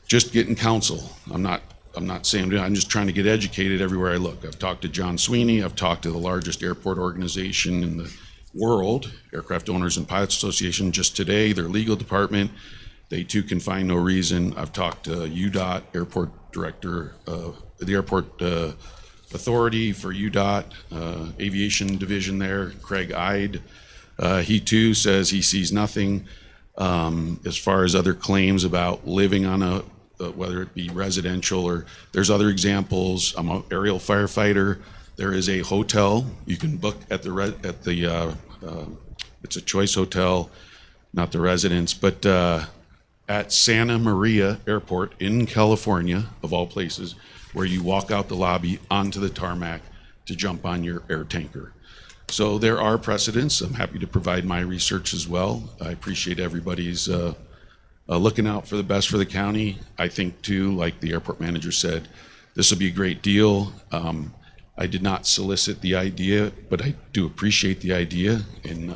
Just getting counsel. I'm not saying, I'm just trying to get educated everywhere I look. I've talked to John Sweeney. I've talked to the largest airport organization World, Aircraft Owners and Pilots Association, just today, their legal department, they too can find no reason. I've talked to UDOT, airport director, the airport authority for UDOT, aviation division there, Craig Ide. He too says he sees nothing as far as other claims about living on a, whether it be residential or there's other examples. I'm an aerial firefighter. There is a hotel you can book at the it's a choice hotel, not the residence, but at Santa Maria Airport in California, of all places, where you walk out the lobby onto the tarmac to jump on your air tanker. So there are precedents. I'm happy to provide my research as well. I appreciate everybody's looking out for the best for the county. I think too, like the airport manager said, this will be a great deal. I did not solicit the idea, but I do appreciate the idea, and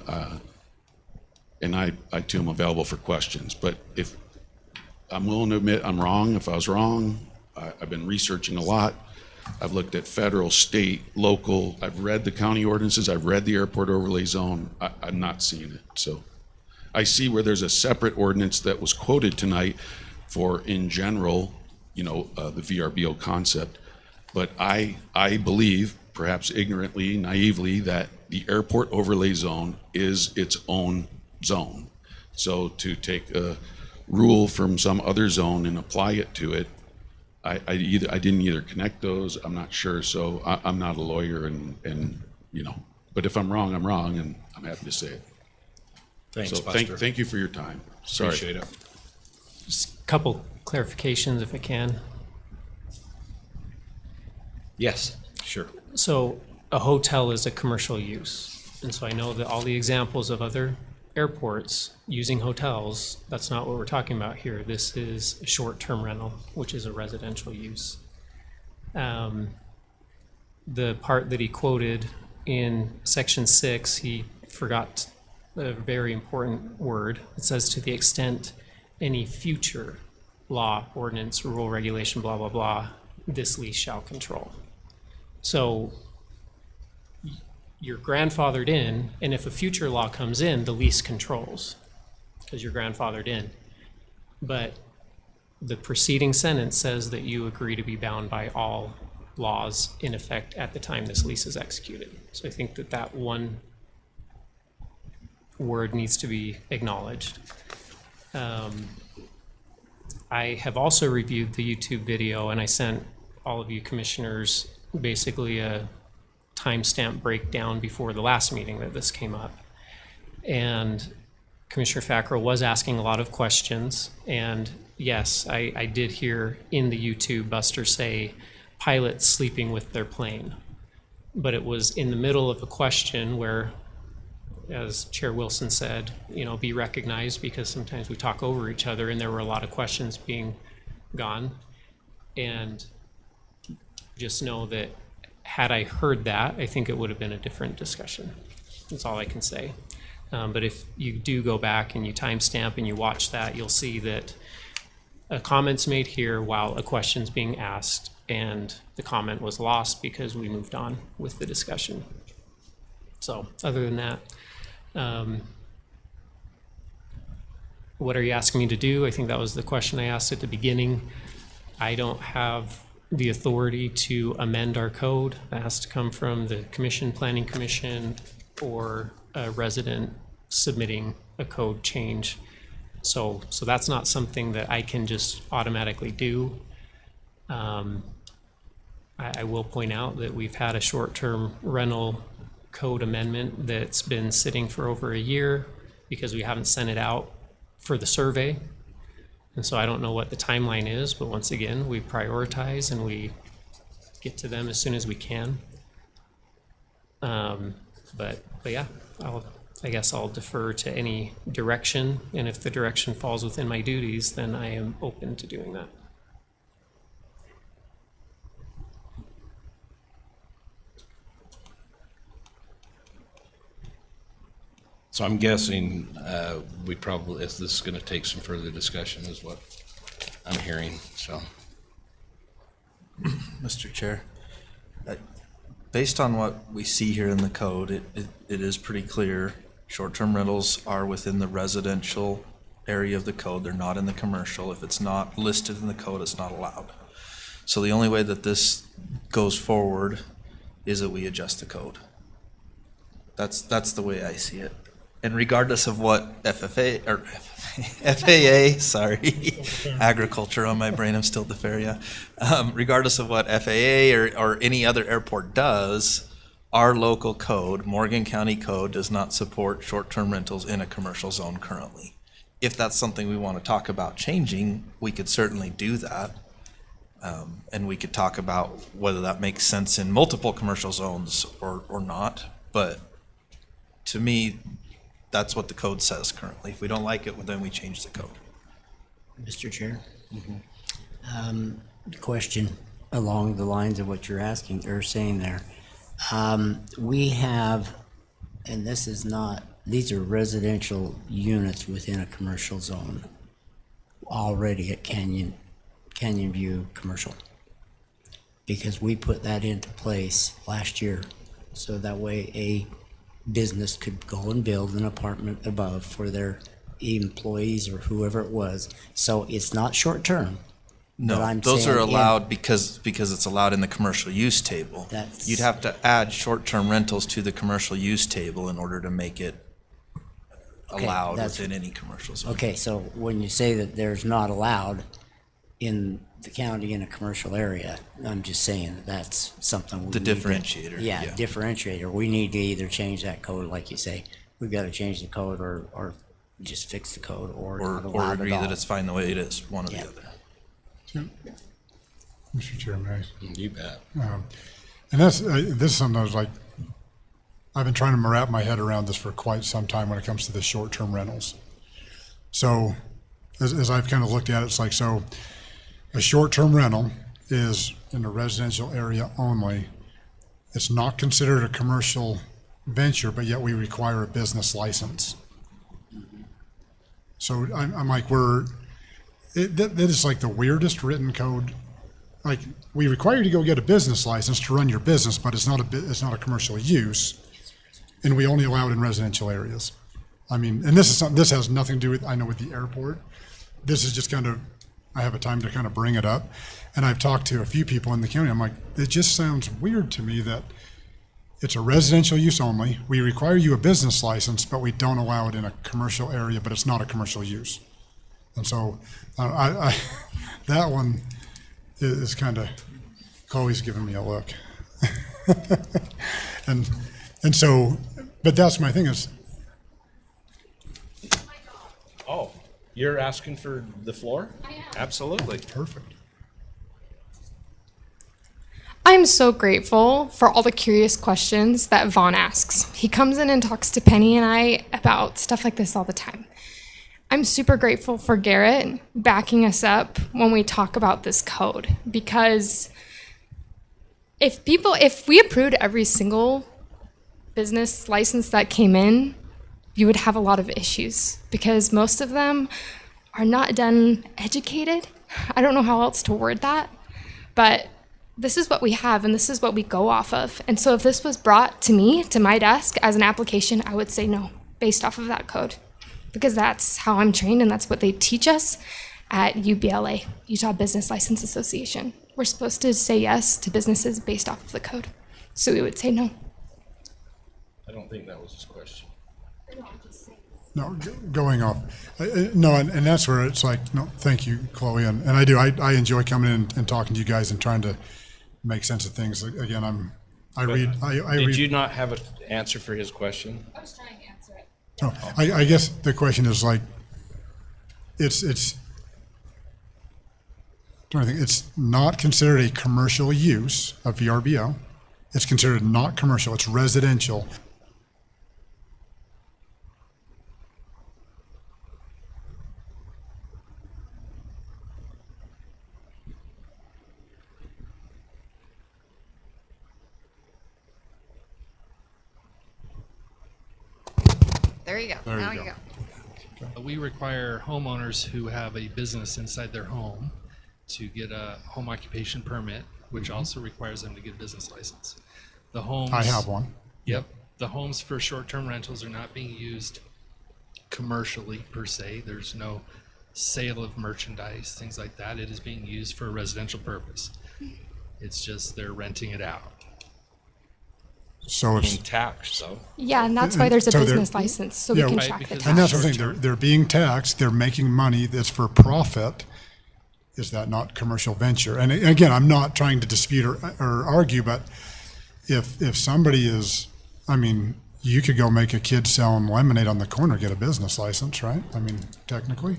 I too am available for questions. But if I'm willing to admit I'm wrong, if I was wrong, I've been researching a lot. I've looked at federal, state, local. I've read the county ordinances. I've read the airport overlay zone. I'm not seeing it. So I see where there's a separate ordinance that was quoted tonight for, in general, the VRBO concept. But I believe, perhaps ignorantly, naively, that the airport overlay zone is its own zone. So to take a rule from some other zone and apply it to it, I didn't either connect those. I'm not sure. So I'm not a lawyer, and but if I'm wrong, I'm wrong, and I'm happy to say it. Thanks, so Buster. thank you for your time. Sorry. Appreciate it. Just a couple clarifications if I can. Yes, sure. So a hotel is a commercial use. And so I know that all the examples of other airports using hotels, that's not what we're talking about here. This is a short-term rental, which is a residential use. The part that he quoted in section 6, he forgot a very important word. It says, to the extent any future law, ordinance, rule, regulation, blah, blah, blah, this lease shall control. So you're grandfathered in, and if a future law comes in, the lease controls because you're grandfathered in. But the preceding sentence says that you agree to be bound by all laws in effect at the time this lease is executed. So I think that one word needs to be acknowledged. I have also reviewed the YouTube video, and I sent all of you commissioners basically a timestamp breakdown before the last meeting that this came up. And Commissioner Fackrell was asking a lot of questions. And yes, I did hear in the YouTube Buster say pilots sleeping with their plane. But it was in the middle of a question where, as Chair Wilson said, be recognized, because sometimes we talk over each other, and there were a lot of questions being gone. And just know that had I heard that, I think it would have been a different discussion. That's all I can say. But if you do go back and you timestamp and you watch that, you'll see that a comment's made here while a question's being asked, and the comment was lost because we moved on with the discussion. So other than that, what are you asking me to do? I think that was the question I asked at the beginning. I don't have the authority to amend our code. That has to come from the commission, planning commission, or a resident submitting a code change. So that's not something that I can just automatically do. I will point out that we've had a short-term rental code amendment that's been sitting for over a year because we haven't sent it out for the survey. And so I don't know what the timeline is, but once again, we prioritize and we get to them as soon as we can. But yeah, I guess I'll defer to any direction, and if the direction falls within my duties, then I am open to doing that. So I'm guessing this is going to take some further discussion is what I'm hearing, so. Mr. Chair, based on what we see here in the code, it is pretty clear. Short-term rentals are within the residential area of the code. They're not in the commercial. If it's not listed in the code, it's not allowed. So the only way that this goes forward is that we adjust the code. That's the way I see it. And regardless of what FAA, sorry, agriculture on my brain, I'm still at the fair, yeah. Regardless of what FAA or any other airport does, our local code, Morgan County Code, does not support short-term rentals in a commercial zone currently. If that's something we want to talk about changing, we could certainly do that. And we could talk about whether that makes sense in multiple commercial zones or not. But to me, that's what the code says currently. If we don't like it, well, then we change the code. Mr. Chair? Question along the lines of what you're asking or saying there. We have, and this is not, these are residential units within a commercial zone already at Canyon View Commercial. Because we put that into place last year. So that way a business could go and build an apartment above for their employees or whoever it was. So it's not short term. No, those are allowed because it's allowed in the commercial use table. You'd have to add short-term rentals to the commercial use table in order to make it allowed within any commercial zone. Okay, so when you say that there's not allowed in the county in a commercial area, I'm just saying that that's something we The need to- differentiator, Yeah, yeah. differentiator. We need to either change that code, like you say, we've got to change the code or just fix the code or not Or allow it agree at that all. it's fine the way it is, one or the Yeah. other. Mr. Chairman, You bet. and this is something I was like, I've been trying to wrap my head around this for quite some time when it comes to the short-term rentals. So as I've kind of looked at it, it's like, so a short-term rental is in a residential area only. It's not considered a commercial venture, but yet we require a business license. So I'm like, that is like the weirdest written code. Like, we require you to go get a business license to run your business, but it's not a commercial use, and we only allow it in residential areas. I mean, and this has nothing to do with, I know, with the airport. This is just kind of, I have a time to kind of bring it up, and I've talked to a few people in the county. I'm like, it just sounds weird to me that it's a residential use only. We require you a business license, but we don't allow it in a commercial area, but it's not a commercial use. And so I that one is kind of, Chloe's giving me a look. and so, but that's my thing is, Oh, you're asking for the floor? Absolutely. Perfect. I'm so grateful for all the curious questions that Vaughn asks. He comes in and talks to Penny and I about stuff like this all the time. I'm super grateful for Garrett backing us up when we talk about this code, because if we approved every single business license that came in, you would have a lot of issues because most of them are not done educated. I don't know how else to word that, but this is what we have and this is what we go off of. And so if this was brought to me, to my desk as an application, I would say no, based off of that code, because that's how I'm trained and that's what they teach us at UBLA, Utah Business License Association. We're supposed to say yes to businesses based off of the code. So we would say no. I don't think that was his question. no, going off. No, and that's where it's like, no, thank you, Chloe. And I do, I enjoy coming in and talking to you guys and trying to make sense of things. Again, I read. Did you not have an answer for his question? I was trying to answer it. No, I guess the question is like, it's not considered a commercial use of VRBO. It's considered not commercial, it's residential. There you go. There you Now go. you go. We require homeowners who have a business inside their home to get a home occupation permit, which also requires them to get a business license. The homes. I have one. Yep. The homes for short-term rentals are not being used commercially per se. There's no sale of merchandise, things like that. It is being used for a residential purpose. It's just they're renting it out. So Being it's, taxed, though. Yeah, and that's why there's a So they're- business license, so we yeah, can right, track the because- and that's the tax. thing, they're being taxed, they're making money that's for profit. Is that not commercial venture? And again, I'm not trying to dispute or argue, but if somebody is, I mean, you could go make a kid selling lemonade on the corner, get a business license, right? I mean, technically.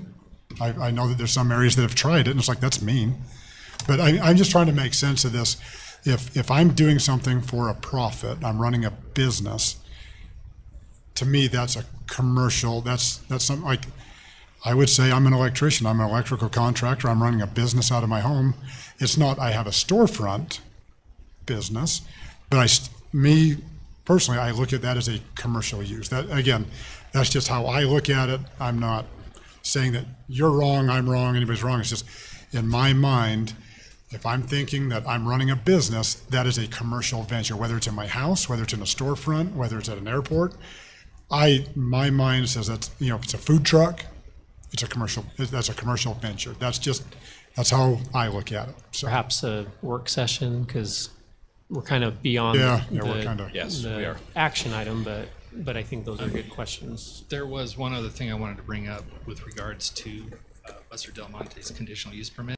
I know that there's some areas that have tried it, and it's like, that's mean. But I'm just trying to make sense of this. If I'm doing something for a profit, I'm running a business, to me, that's a commercial, that's something like, I would say I'm an electrician, I'm an electrical contractor, I'm running a business out of my home. It's not, I have a storefront business, but me personally, I look at that as a commercial use. That, again, that's just how I look at it. I'm not saying that you're wrong, I'm wrong, anybody's wrong. It's just, in my mind, if I'm thinking that I'm running a business, that is a commercial venture, whether it's in my house, whether it's in a storefront, whether it's at an airport. My mind says that's, you know, if it's a food truck, it's a commercial, that's a commercial venture. That's how I look at it. So, Perhaps a work session, because we're kind of beyond Yeah, the, we're kinda- Yes, the we are. action item, but I think those are good questions. There was one other thing I wanted to bring up with regards to Buster Del Monte's conditional use permit.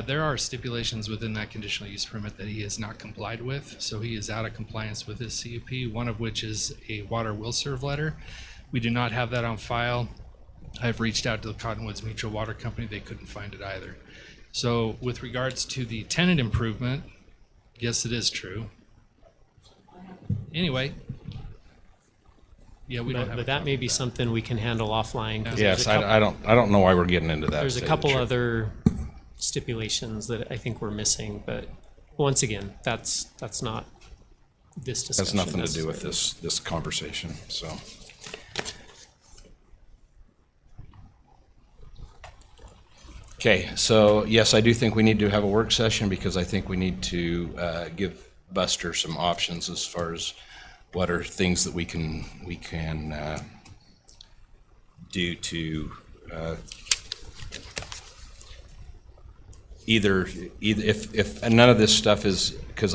There are stipulations within that conditional use permit that he has not complied with, so he is out of compliance with his CUP, one of which is a water will serve letter. We do not have that on file. I've reached out to the Cottonwoods Mutual Water Company, they couldn't find it either. So with regards to the tenant improvement, yes, it is true. Anyway. Yeah, we don't have. But that may be something we can handle offline. 'cause Yes, there's a couple- I don't know why we're getting into that. There's a to tell you the couple truth. other stipulations that I think we're missing, but once again, that's not this discussion. Has nothing to do That's- with this conversation, so. Okay, so yes, I do think we need to have a work session because I think we need to give Buster some options as far as what are things that we can do to either if none of this stuff is, because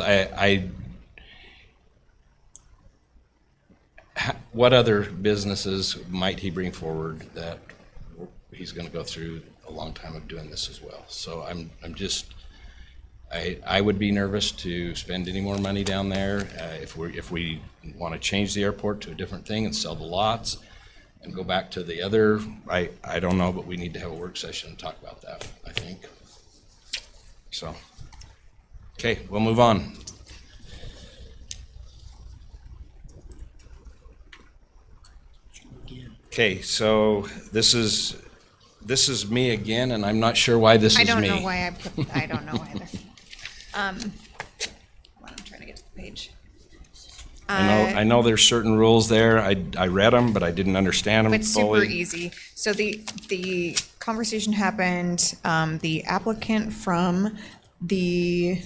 what other businesses might he bring forward that he's going to go through a long time of doing this as well? So I'm just, I would be nervous to spend any more money down there if we want to change the airport to a different thing and sell the lots and go back to the other. I don't know, but we need to have a work session and talk about that, I think. So, okay, we'll move on. Okay, so this is me again, and I'm not sure why this is I me. don't know why I don't know either. Hold on, I'm trying to get to the page. I know there's certain rules there. I read them, but I didn't understand them It's fully. super easy. So the conversation happened, the applicant from the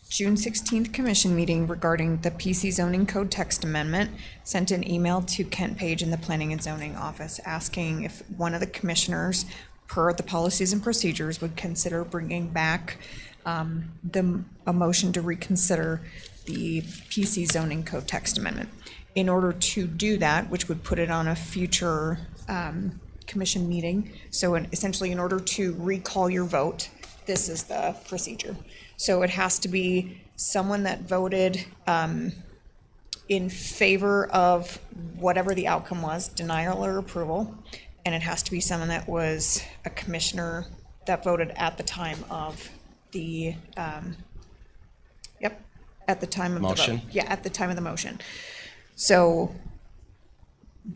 June 16th commission meeting regarding the PC zoning code text amendment sent an email to Kent Page in the planning and zoning office asking if one of the commissioners, per the policies and procedures, would consider bringing back a motion to reconsider the PC zoning code text amendment. In order to do that, which would put it on a future commission meeting, so essentially in order to recall your vote, this is the procedure. So it has to be someone that voted in favor of whatever the outcome was, denial or approval, and it has to be someone that was a commissioner that voted at the time of the, at the time of the vote. Motion? Yeah, at the time of the motion. So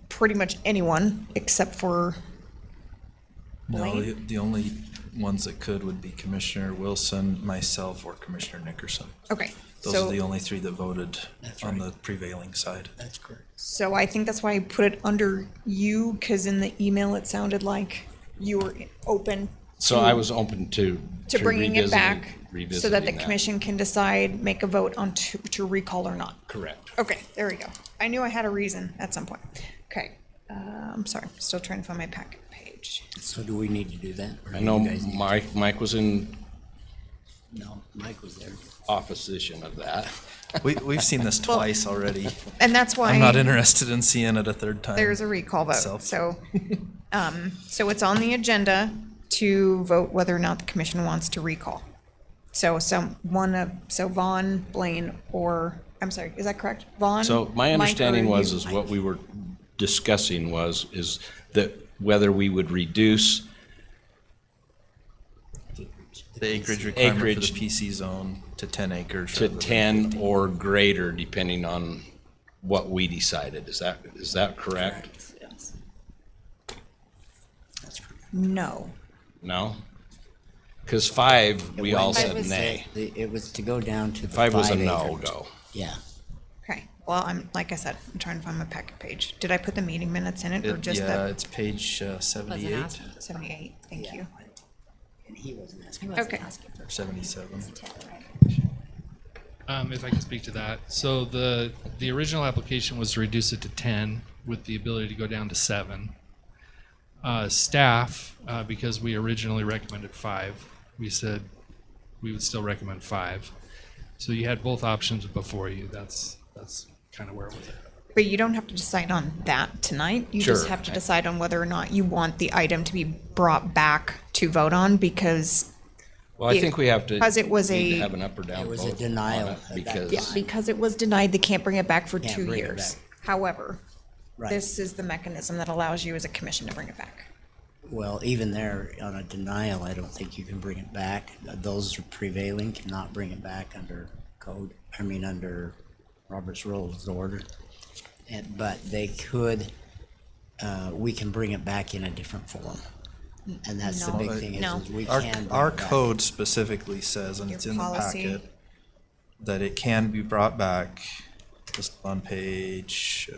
pretty much anyone except for No, Blaine? the only ones that could would be Commissioner Wilson, myself, or Commissioner Nickerson. Okay, Those so- are the only three that voted on the prevailing side. That's correct. So I think that's why I put it under you, because in the email it sounded like you were open So I was open to bringing it back so that the revisiting commission can decide, make a vote on to recall or not. Correct. Okay, there we go. I knew I had a reason at some point. Okay, I'm sorry, still trying to find my packet page. So do we need to do that? or I do know you guys need to? Mike was in No, Mike was there. opposition of that. We've seen this Well- twice already. And that's why I'm not interested in seeing it a third time. there's a recall vote. myself. So, so it's on the agenda to vote whether or not the commission wants to recall. So so Vaughn, Blaine, or, I'm sorry, is that correct? Vaughn? So my Mike, understanding or was, you? is what we were discussing is that whether we would reduce The acreage requirement for Acreage. the PC zone to 10 acres. to rather than 10 50. or greater, depending on what we decided. Is that correct? No. No? Because 5, we all Five said was- nay. It was to go down to the 5 was a 5 acres. no-go. Yeah. Okay, well, like I said, I'm trying to find my packet page. Did I put the meeting minutes in it or just Yeah, the it's page 78 78? Thank you. And he wasn't asking. Okay. or 77. If I can speak to that. So the original application was to reduce it to 10 with the ability to go down to 7. Staff, because we originally recommended 5, we said we would still recommend 5. So you had both options before you. That's kind of where it was at. But you don't have to decide on that tonight. You just Sure. have to decide on whether or not you want the item to be brought back to vote on because Well, I think we have to. Because it was need to a- have an up or down It was a vote on denial it at that Because, yeah, because it was denied, they can't bring it back for Can't 2 bring it years. back. However, Right. this is the mechanism that allows you as a commission to bring it back. Well, even there, on a denial, I don't think you can bring it back. Those prevailing cannot bring it back under under Robert's Rules of Order. But they could, we can bring it back in a different form. And that's the No. big thing No. is we Our, can bring our it back. code specifically says, and Your it's in the policy. packet, that it can be brought back just on page,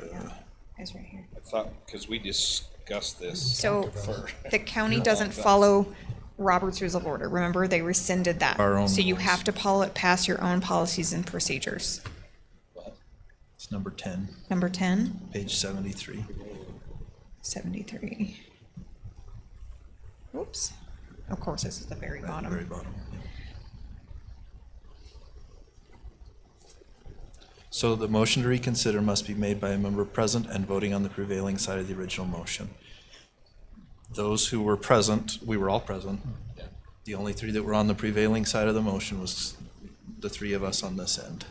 It's right here. I thought, because we discussed this. So for- the county doesn't follow Robert's Rules of Order. Remember, they rescinded that. Our own So you rules. have to pass your own policies and procedures. it's number 10, Number 10, page 73. 73. Oops. Of course, this is the very At the bottom. very bottom. So the motion to reconsider must be made by a member present and voting on the prevailing side of the original motion. Those who were present, we were all present. The only 3 that were on the prevailing side of the motion was the 3 of us on this end.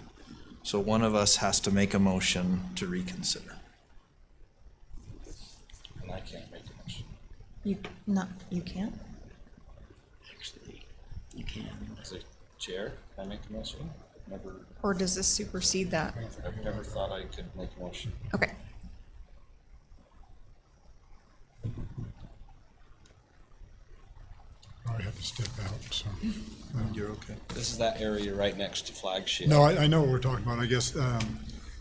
So one of us has to make a motion to reconsider. And I can't make a motion. You can't? Actually, you can. As a chair, can I make a motion? Or does this supersede that? I've never thought I could make a motion. Okay. I had to step out, so. You're okay. This is that area right next to Flagship. No, I know what we're talking about, I guess.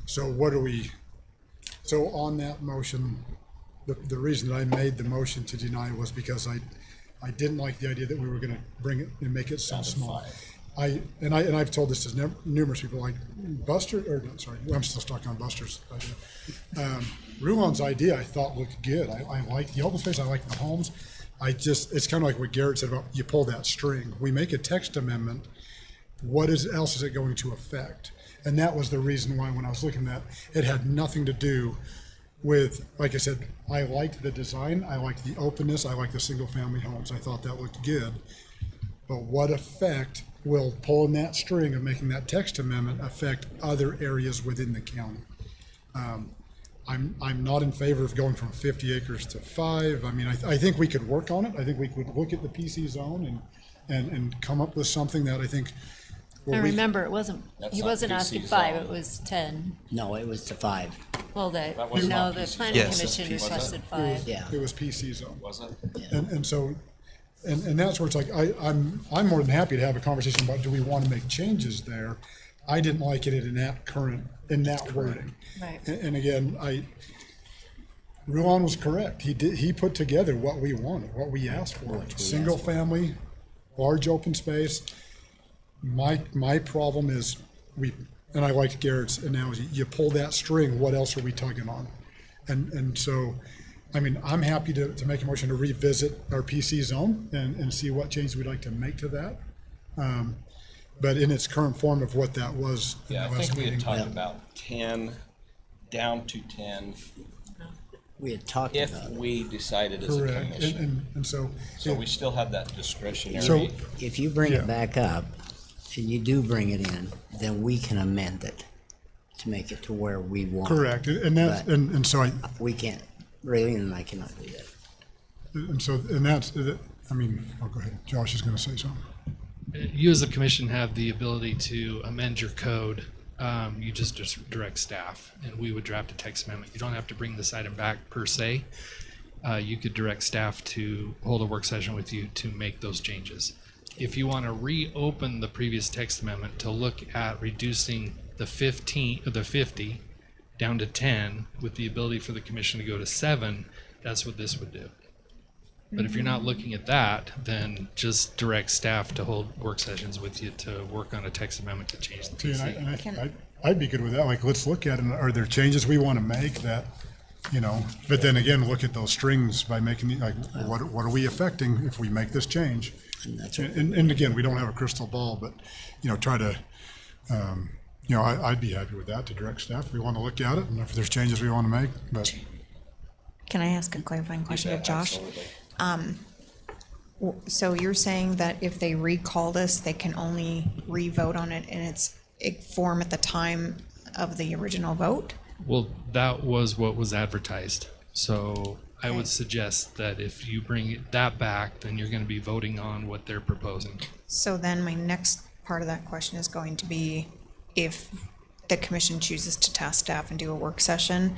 So what do we, so on that motion, the reason that I made the motion to deny was because I didn't like the idea that we were gonna bring it and make it so small. I've told this to numerous people, like Buster, or no, sorry, I'm still stuck on Buster's idea. Ruan's idea I thought looked good. I like the open space, I like the homes. It's kind of like what Garrett said about you pull that string. We make a text amendment, what else is it going to affect? And that was the reason why when I was looking at it had nothing to do with, like I said, I liked the design, I liked the openness, I liked the single family homes. I thought that looked good. But what effect will pulling that string of making that text amendment affect other areas within the county? I'm not in favor of going from 50 acres to 5. I mean, I think we could work on it. I think we could look at the PC zone and come up with something that I think. I remember, it wasn't, That's he not wasn't PC asking 5, zone. it was 10. No, it was to 5. Well, That was no, not the PC. planning Yes, that's commission PC. requested It was, 5. Yeah. it was PC zone. Was it? And so, and that's where it's like, I'm more than happy to have a conversation about, do we want to make changes there? I didn't like it in that wording. Right. And again, Ruan was correct. He put together what we wanted, what we asked for. Single family, large open space. My problem is and I liked Garrett's analogy, you pull that string, what else are we tugging on? And so, I mean, I'm happy to make a motion to revisit our PC zone and see what changes we'd like to make to that. But in its current form of what that was. in Yeah, I the last think we had meeting. talked about 10, down to 10, We had talked if about it. we decided as a Correct, commission. and so. So we still have that discretionary. So- If you bring Yeah. it back up, and you do bring it in, then we can amend it to make it to where we want. Correct, and that, But and so we can't, Raylene and I cannot do that. and so, and that's, I mean, oh, go ahead. Josh is gonna say something. You as a commission have the ability to amend your code. You just direct staff, and we would draft a text amendment. You don't have to bring this item back per se. You could direct staff to hold a work session with you to make those changes. If you want to reopen the previous text amendment to look at reducing the 50 down to 10 with the ability for the commission to go to 7, that's what this would do. But if you're not looking at that, then just direct staff to hold work sessions with you to work on a text amendment to change the See, PC. and I'd be good with that. Like, let's look at it. Are there changes we want to make that, but then again, look at those strings by making what are we affecting if we make this change? And that's And again, we don't have a crystal ball, but, try to, I'd be happy with that to direct staff. We want to look at it and if there's changes we want to make, but. Can I ask a clarifying question of Josh? Absolutely. So you're saying that if they recall this, they can only re-vote on it in its form at the time of the original vote? Well, that was what was advertised. So I would suggest that if you bring that back, then you're going to be voting on what they're proposing. So then my next part of that question is going to be, if the commission chooses to task staff and do a work session,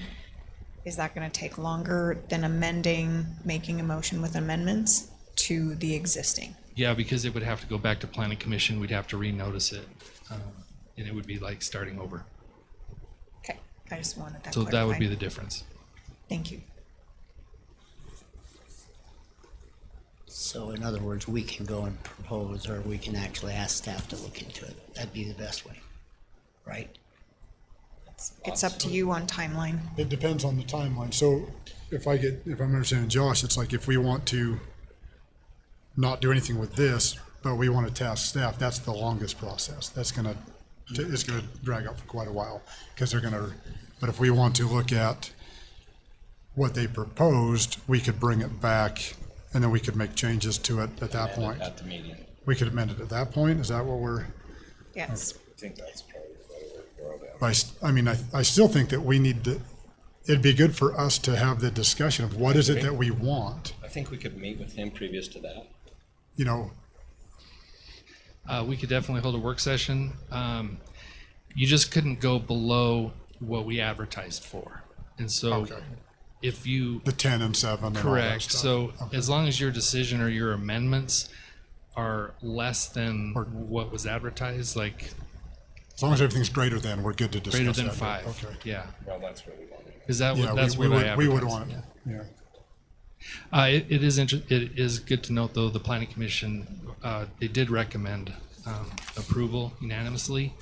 is that going to take longer than making a motion with amendments to the existing? Yeah, because it would have to go back to planning commission. We'd have to renotice it. And it would be like starting over. Okay, I just wanted that So that would be clarified. the difference. Thank you. So in other words, we can go and propose, or we can actually ask staff to look into it. That'd be the best way, right? It's up to you on timeline. It depends on the timeline. So if I'm understanding Josh, it's like if we want to not do anything with this, but we want to task staff, that's the longest process. It's gonna drag out for quite a while because but if we want to look at what they proposed, we could bring it back and then we could make changes to it at that point. At the meeting. We could amend it at that point. Is that what we're? Yes. I think that's probably the better way to go down. I mean, I still think that we need to, it'd be good for us to have the discussion of what is it that we want, I think we could meet with him previous to that. We could definitely hold a work session. You just couldn't go below what we advertised for. And so Okay. if you. The 10 and 7 and all that Correct. stuff. So Okay. as long as your decision or your amendments are less than what was advertised, like As long as everything's greater than, we're good to discuss greater than that. 5. Okay. Yeah. Well, that's what we wanted. Because that's Yeah, what we I would advertised. want it, yeah. It is good to note, though, the planning commission, they did recommend approval unanimously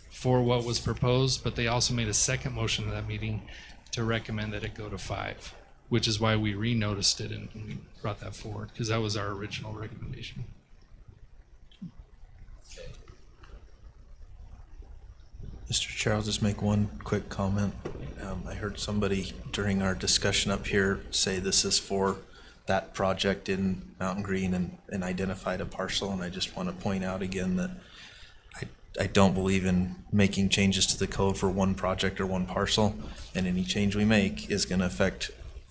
for what was proposed, but they also made a second motion at that meeting to recommend that it go to 5, which is why we renoticed it and we brought that forward, because that was our original recommendation. Mr. Chair, I'll just make one quick comment. I heard somebody during our discussion up here say this is for that project in Mountain Green and identified a parcel, and I just want to point out again that I don't believe in making changes to the code for one project or one parcel, and any change we make is going to affect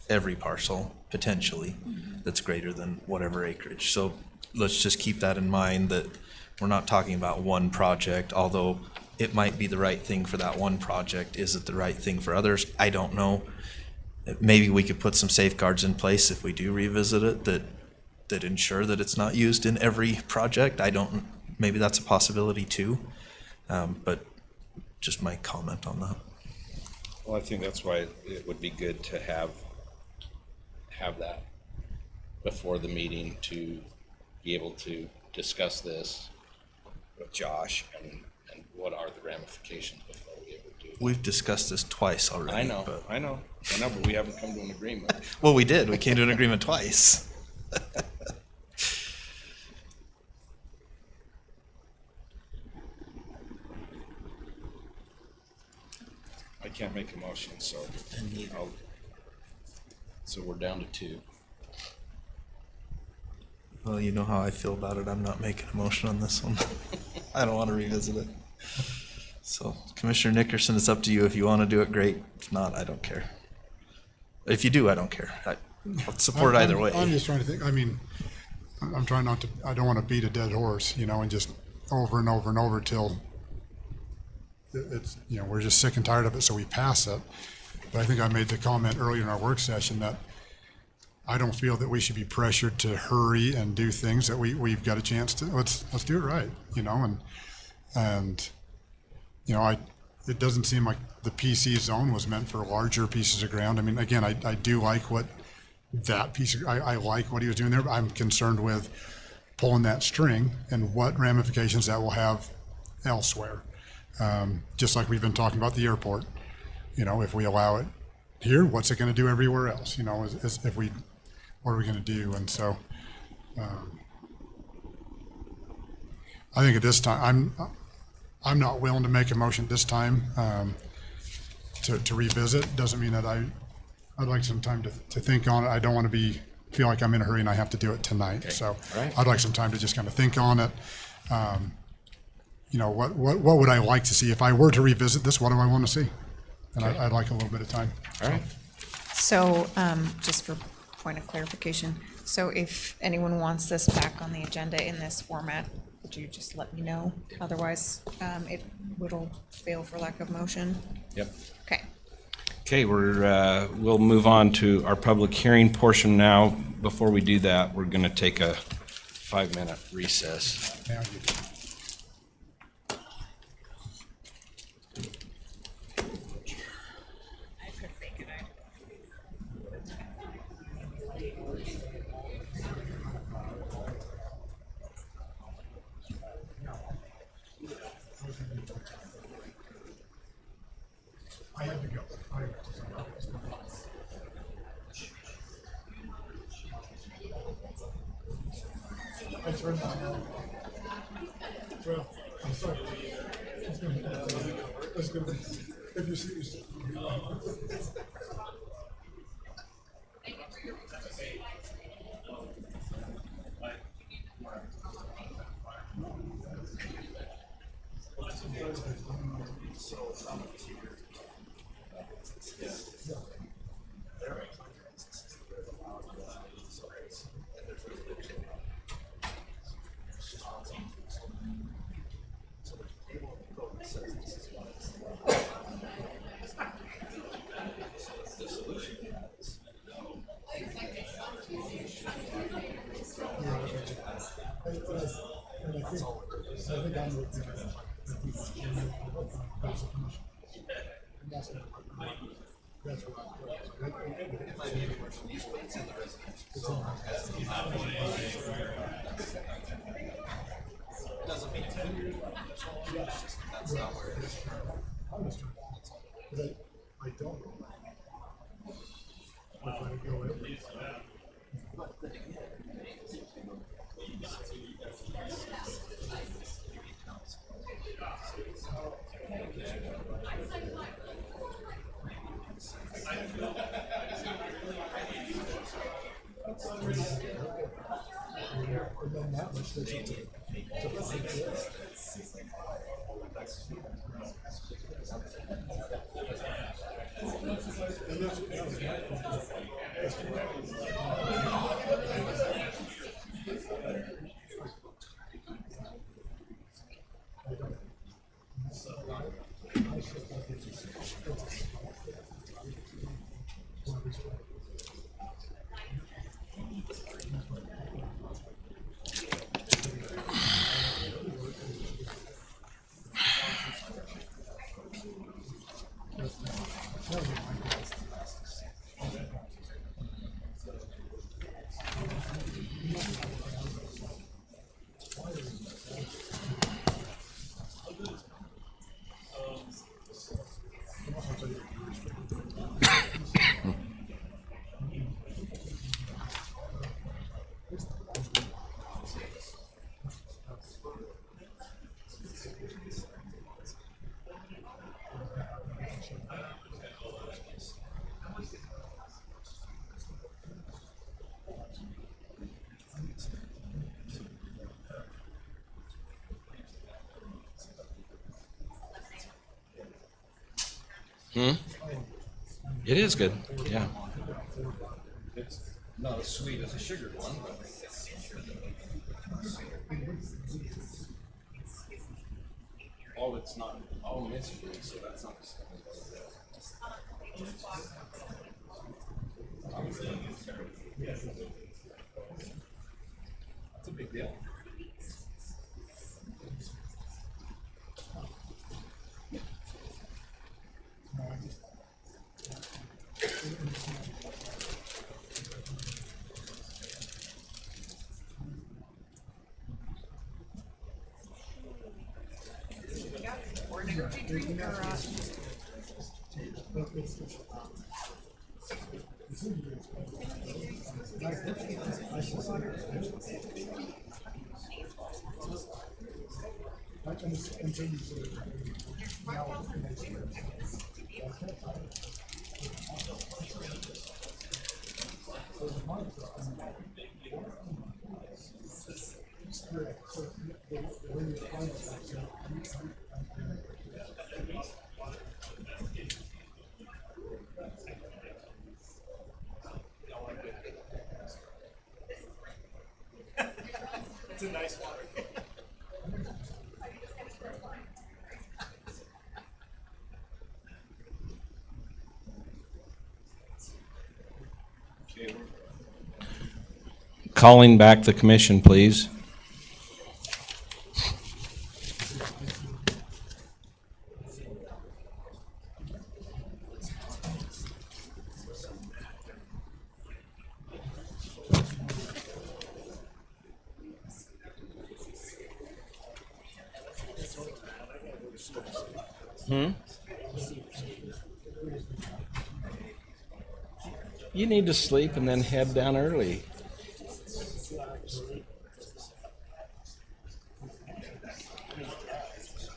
every parcel potentially that's greater than whatever acreage. So let's just keep that in mind, that we're not talking about one project, although it might be the right thing for that one project. Is it the right thing for others? I don't know. Maybe we could put some safeguards in place if we do revisit it that ensure that it's not used in every project. Maybe that's a possibility too. But just my comment on that. Well, I think that's why it would be good to have have that before the meeting to be able to discuss this with Josh and what are the ramifications before we ever do. We've discussed this twice already. I know, but- I know, but we haven't come to an agreement. Well, we did. We came to an agreement twice. I can't make a motion, so so we're down to 2. Well, you know how I feel about it. I'm not making a motion on this one. I don't want to revisit it. So, Commissioner Nickerson, it's up to you. If you want to do it, great. If not, I don't care. If you do, I don't care. I'll support either way. I'm just trying to think, I mean, I'm trying not to, I don't want to beat a dead horse, you know, and just over and over and over till it's, you know, we're just sick and tired of it, so we pass it. But I think I made the comment earlier in our work session that I don't feel that we should be pressured to hurry and do things that we've got a chance to, let's do it right, you know, and, you know, it doesn't seem like the PC zone was meant for larger pieces of ground. I mean, again, I do like what that piece of, I like what he was doing there, but I'm concerned with pulling that string and what ramifications that will have elsewhere. Just like we've been talking about the airport, you know, if we allow it here, what's it going to do everywhere else? You know, if we, what are we going to do? And so, I think at this time, I'm not willing to make a motion this time to revisit. Doesn't mean that I'd like some time to think on it. I don't want to feel like I'm in a hurry and I have to do it tonight. Okay. So All right. I'd like some time to just kind of think on it. You know, what would I like to see? If I were to revisit this, what do I want to see? And Okay. I'd like a little bit of time. All right. So, just for point of clarification, so if anyone wants this back on the agenda in this format, would you just let me know? Otherwise, it will fail for lack of motion. Yep. Okay. Okay, we'll move on to our public hearing portion now. Before we do that, we're going to take a 5-minute recess. Now you do. I had to go. I turned on. Well, I'm sorry. Let's go. If you see I don't know. If I go in. Hmm? It is good, yeah. It's not as sweet as a sugared one, but. Oh, it's not. Oh, it's free, so that's not the same. That's a big deal. It's a nice one. Calling back the commission, please. Hmm? You need to sleep and then head down early.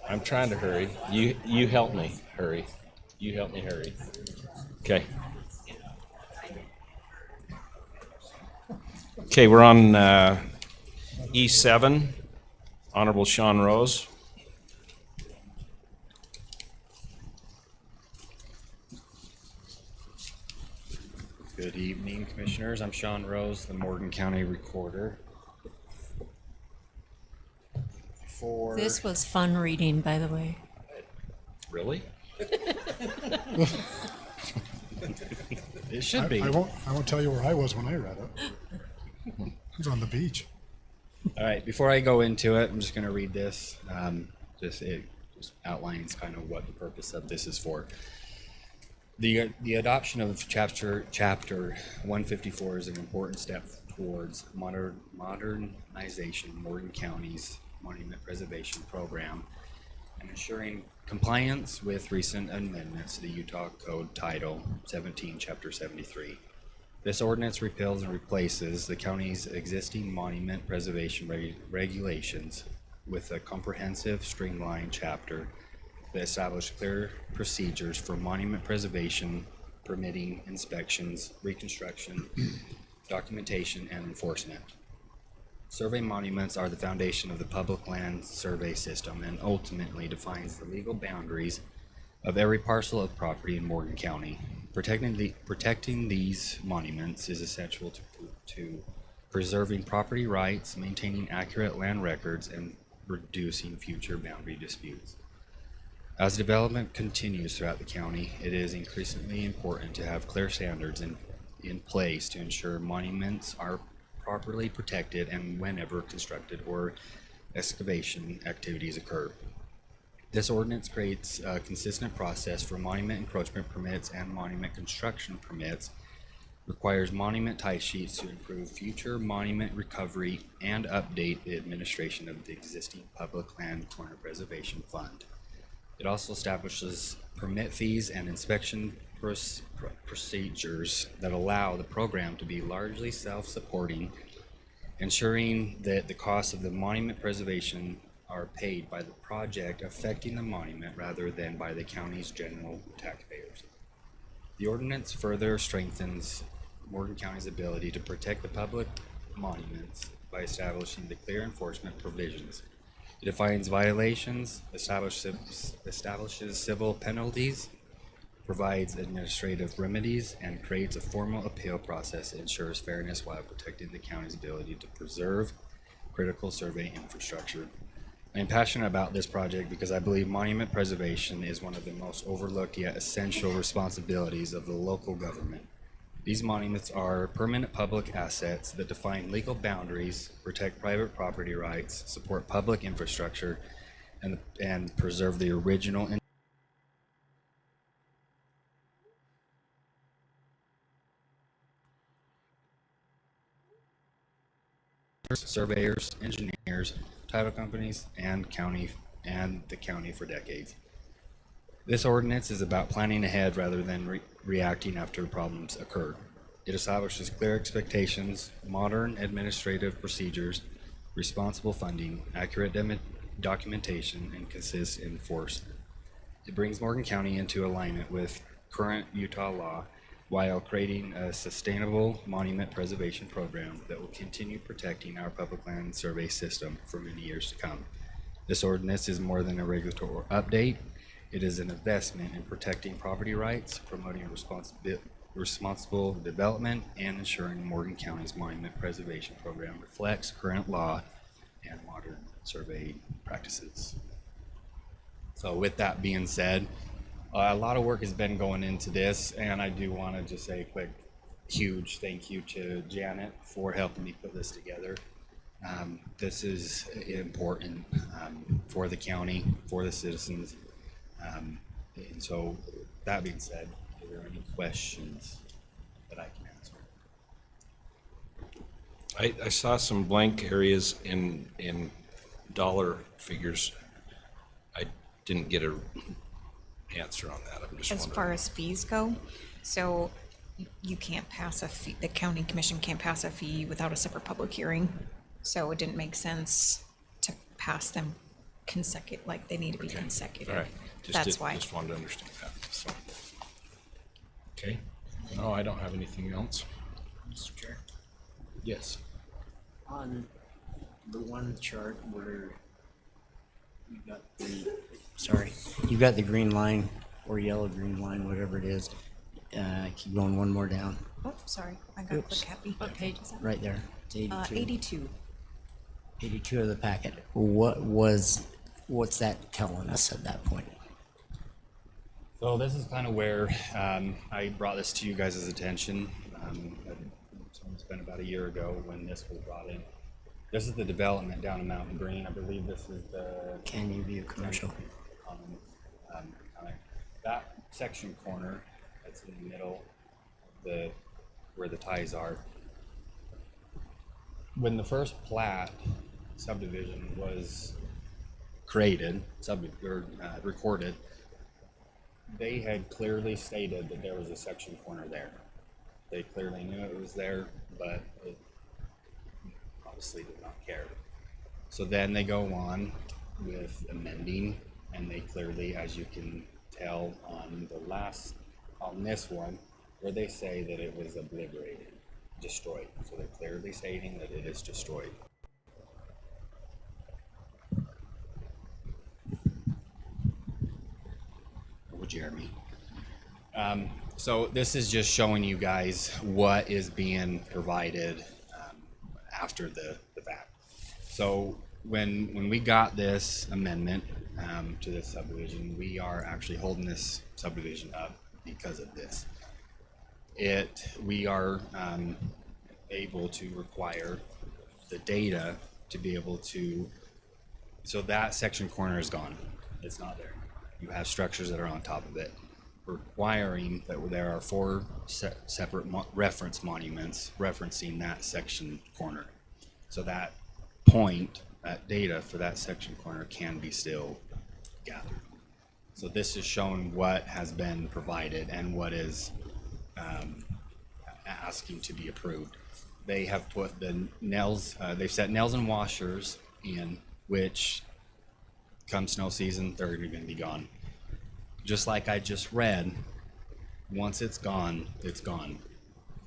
I'm trying to hurry. You help me hurry. You help me hurry. Okay. Okay, we're on E7. Honorable Sean Rose. Good evening, Commissioners. I'm Sean Rose, the Morgan County Recorder. This was fun reading, by the way. Really? It should be. I won't tell you where I was when I read it. I was on the beach. All right, before I go into it, I'm just going to read this. It just outlines kind of what the purpose of this is for. The adoption of chapter 154 is an important step towards modernization of Morgan County's monument preservation program and ensuring compliance with recent amendments to the Utah Code Title 17, Chapter 73. This ordinance repeals and replaces the county's existing monument preservation regulations with a comprehensive, streamlined chapter that establishes clear procedures for monument preservation, permitting, inspections, reconstruction, documentation, and enforcement. Survey monuments are the foundation of the public land survey system and ultimately defines the legal boundaries of every parcel of property in Morgan County. Protecting these monuments is essential to preserving property rights, maintaining accurate land records, and reducing future boundary disputes. As development continues throughout the county, it is increasingly important to have clear standards in place to ensure monuments are properly protected and whenever constructed or excavation activities occur. This ordinance creates a consistent process for monument encroachment permits and monument construction permits, requires monument type sheets to improve future monument recovery, and update the administration of the existing public land corner preservation fund. It also establishes permit fees and inspection procedures that allow the program to be largely self-supporting, ensuring that the costs of the monument preservation are paid by the project affecting the monument rather than by the county's general taxpayers. The ordinance further strengthens Morgan County's ability to protect the public monuments by establishing the clear enforcement provisions. It defines violations, establishes civil penalties, provides administrative remedies, and creates a formal appeal process that ensures fairness while protecting the county's ability to preserve critical survey infrastructure. I am passionate about this project because I believe monument preservation is one of the most overlooked yet essential responsibilities of the local government. These monuments are permanent public assets that define legal boundaries, protect private property rights, support public infrastructure, and preserve the original surveyors, engineers, title companies, and the county for decades. This ordinance is about planning ahead rather than reacting after problems occur. It establishes clear expectations, modern administrative procedures, responsible funding, accurate documentation, and consistent enforcement. It brings Morgan County into alignment with current Utah law while creating a sustainable monument preservation program that will continue protecting our public land survey system for many years to come. This ordinance is more than a regulatory update. It is an investment in protecting property rights, promoting responsible development, and ensuring Morgan County's monument preservation program reflects current law and modern survey practices. So with that being said, a lot of work has been going into this, and I do want to just say a quick, huge thank you to Janet for helping me put this together. This is important for the county, for the citizens. And so, that being said, are there any questions that I can answer? I saw some blank areas in dollar figures. I didn't get a answer on that. I'm just As wondering. far as fees go, so you can't pass a fee, the county commission can't pass a fee without a separate public hearing. So it didn't make sense to pass them consecutive, like they need to be consecutive. All right. That's why. Just wanted to understand that. So. Okay. No, I don't have anything else. Mr. Chair. Yes. On the one chart where you've got the green line or yellow green line, whatever it is. Keep going one more down. Oh, sorry, I got Oops. quick happy. What page is that? Right there. It's 82. 82. 82 of the packet. What's that telling us at that point? So this is kind of where I brought this to you guys' attention. It's been about a year ago when this was brought in. This is the development down in Mountain Green. I believe this is the Canyon View Commercial. That section corner that's in the middle, where the ties are. When the first plat subdivision was created, recorded, they had clearly stated that there was a section corner there. They clearly knew it was there, but it obviously did not care. So then they go on with amending, and they clearly, as you can tell on this one, where they say that it was obliterated, destroyed. So they're clearly stating that it is destroyed. Oh, Jeremy. So this is just showing you guys what is being provided after the fact. So when we got this amendment to this subdivision, we are actually holding this subdivision up because of this. We are able to require the data to be able to, so that section corner is gone. It's not there. You have structures that are on top of it, requiring that there are 4 separate reference monuments referencing that section corner. So that point, that data for that section corner can be still gathered. So this is showing what has been provided and what is asking to be approved. They have put the nails, they've set nails and washers in, which come snow season, they're going to be gone. Just like I just read, once it's gone, it's gone.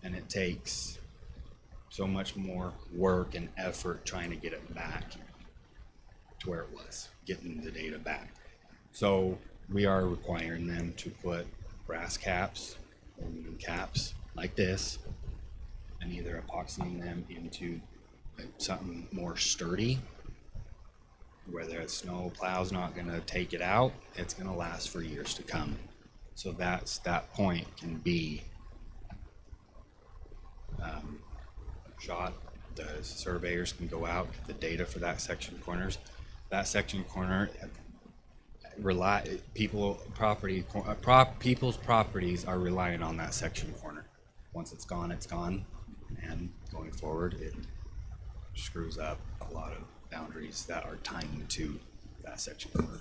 And it takes so much more work and effort trying to get it back to where it was, getting the data back. So we are requiring them to put brass caps, aluminum caps like this, and either epoxying them into something more sturdy, where the snow plow's not going to take it out. It's going to last for years to come. So that point can be shot. The surveyors can go out, get the data for that section corners. That section corner, people's properties are relying on that section corner. Once it's gone, it's gone, and going forward, it screws up a lot of boundaries that are tying to that section corner.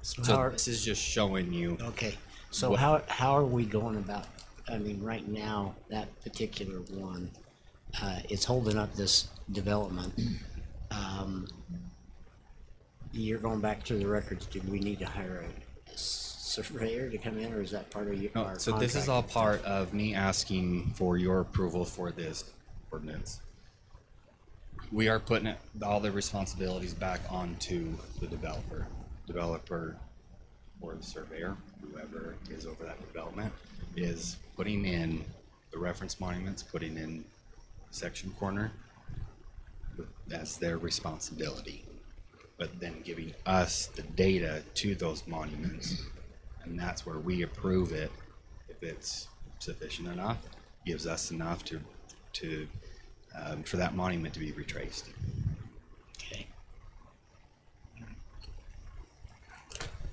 So this is just showing you. Okay, so what- how are we going about, I mean, right now, that particular one, is holding up this development. You're going back to the records, do we need to hire a surveyor to come in, or is that part of your, No, our so this is all contract? part of me asking for your approval for this ordinance. We are putting all the responsibilities back onto the developer or the surveyor, whoever is over that development, is putting in the reference monuments, putting in section corner. That's their responsibility. But then giving us the data to those monuments, and that's where we approve it. If it's sufficient enough, gives us enough to for that monument to be retraced. Okay.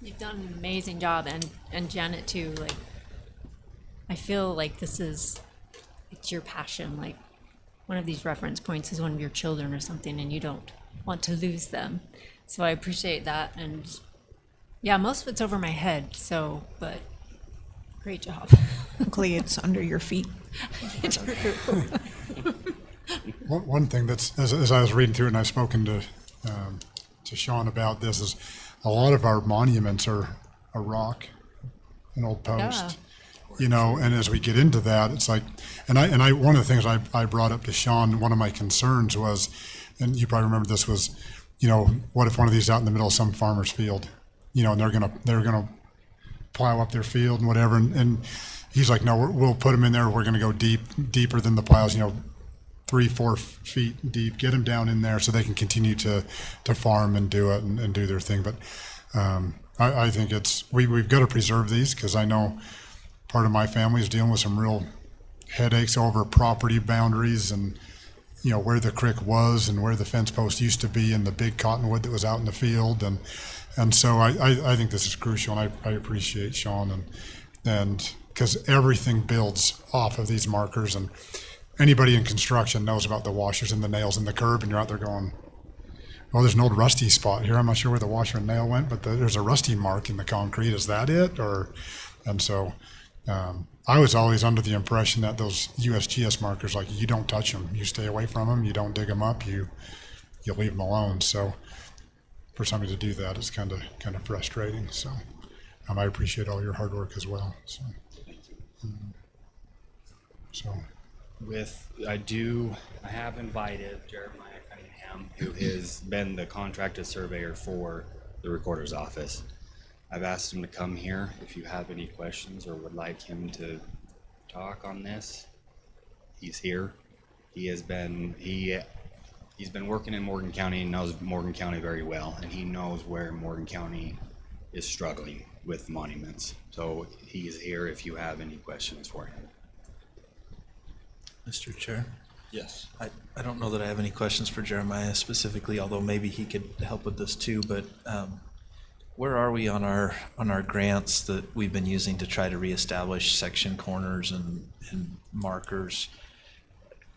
You've done an amazing job, and Janet too. Like, I feel like it's your passion. Like, one of these reference points is one of your children or something, and you don't want to lose them. So I appreciate that, and yeah, most of it's over my head. So, but great job. Luckily, it's under your feet. One thing that's, as I was reading through it, and I've spoken to Sean about this, is a lot of our monuments are a rock, an old post, you know. And as we get into that, it's like, and I one of the things I brought up to Sean, one of my concerns was, and you probably remember this, was, you know, what if one of these out in the middle of some farmer's field, you know, and they're gonna plow up their field and whatever, and he's like, no, we'll put them in there. We're gonna go deeper than the plows, you know, 3-4 feet deep, get them down in there so they can continue to farm and do it and do their thing. But I think we've got to preserve these, because I know part of my family is dealing with some real headaches over property boundaries and, you know, where the creek was and where the fence post used to be and the big cottonwood that was out in the field. And so I think this is crucial, and I appreciate Sean, and because everything builds off of these markers, and anybody in construction knows about the washers and the nails in the curb, and you're out there going, well, there's an old rusty spot here. I'm not sure where the washer and nail went, but there's a rusty mark in the concrete. Is that it? And so I was always under the impression that those USGS markers, like, you don't touch them, you stay away from them, you don't dig them up, you leave them alone. So for somebody to do that is kind of frustrating. So I appreciate all your hard work as well. So. I have invited Jeremiah Cunningham, who has been the contracted surveyor for the recorder's office. I've asked him to come here if you have any questions or would like him to talk on this. He's here. He's been working in Morgan County and knows Morgan County very well, and he knows where Morgan County is struggling with monuments. So he's here if you have any questions for him. Mr. Chair? Yes. I don't know that I have any questions for Jeremiah specifically, although maybe he could help with this too, but where are we on our grants that we've been using to try to reestablish section corners and markers?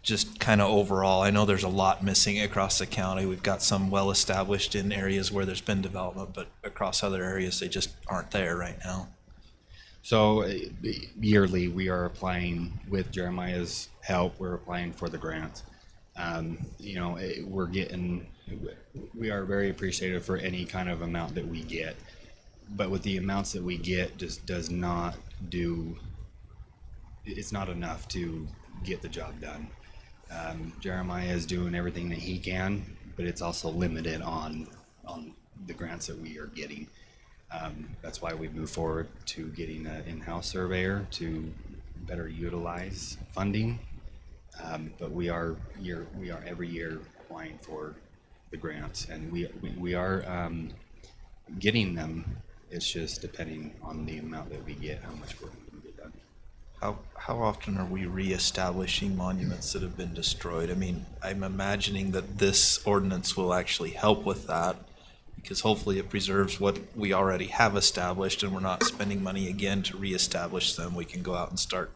Just kind of overall, I know there's a lot missing across the county. We've got some well established in areas where there's been development, but across other areas, they just aren't there right now. So yearly, we are applying with Jeremiah's help. We're applying for the grants. You know, we are very appreciative for any kind of amount that we get, but with the amounts that we get, just does not do. It's not enough to get the job done. Jeremiah is doing everything that he can, but it's also limited on the grants that we are getting. That's why we moved forward to getting an in-house surveyor to better utilize funding. But we are every year applying for the grants, and we are getting them. It's just depending on the amount that we get, how much work we can get done. How often are we reestablishing monuments that have been destroyed? I mean, I'm imagining that this ordinance will actually help with that, because hopefully it preserves what we already have established, and we're not spending money again to reestablish them. We can go out and start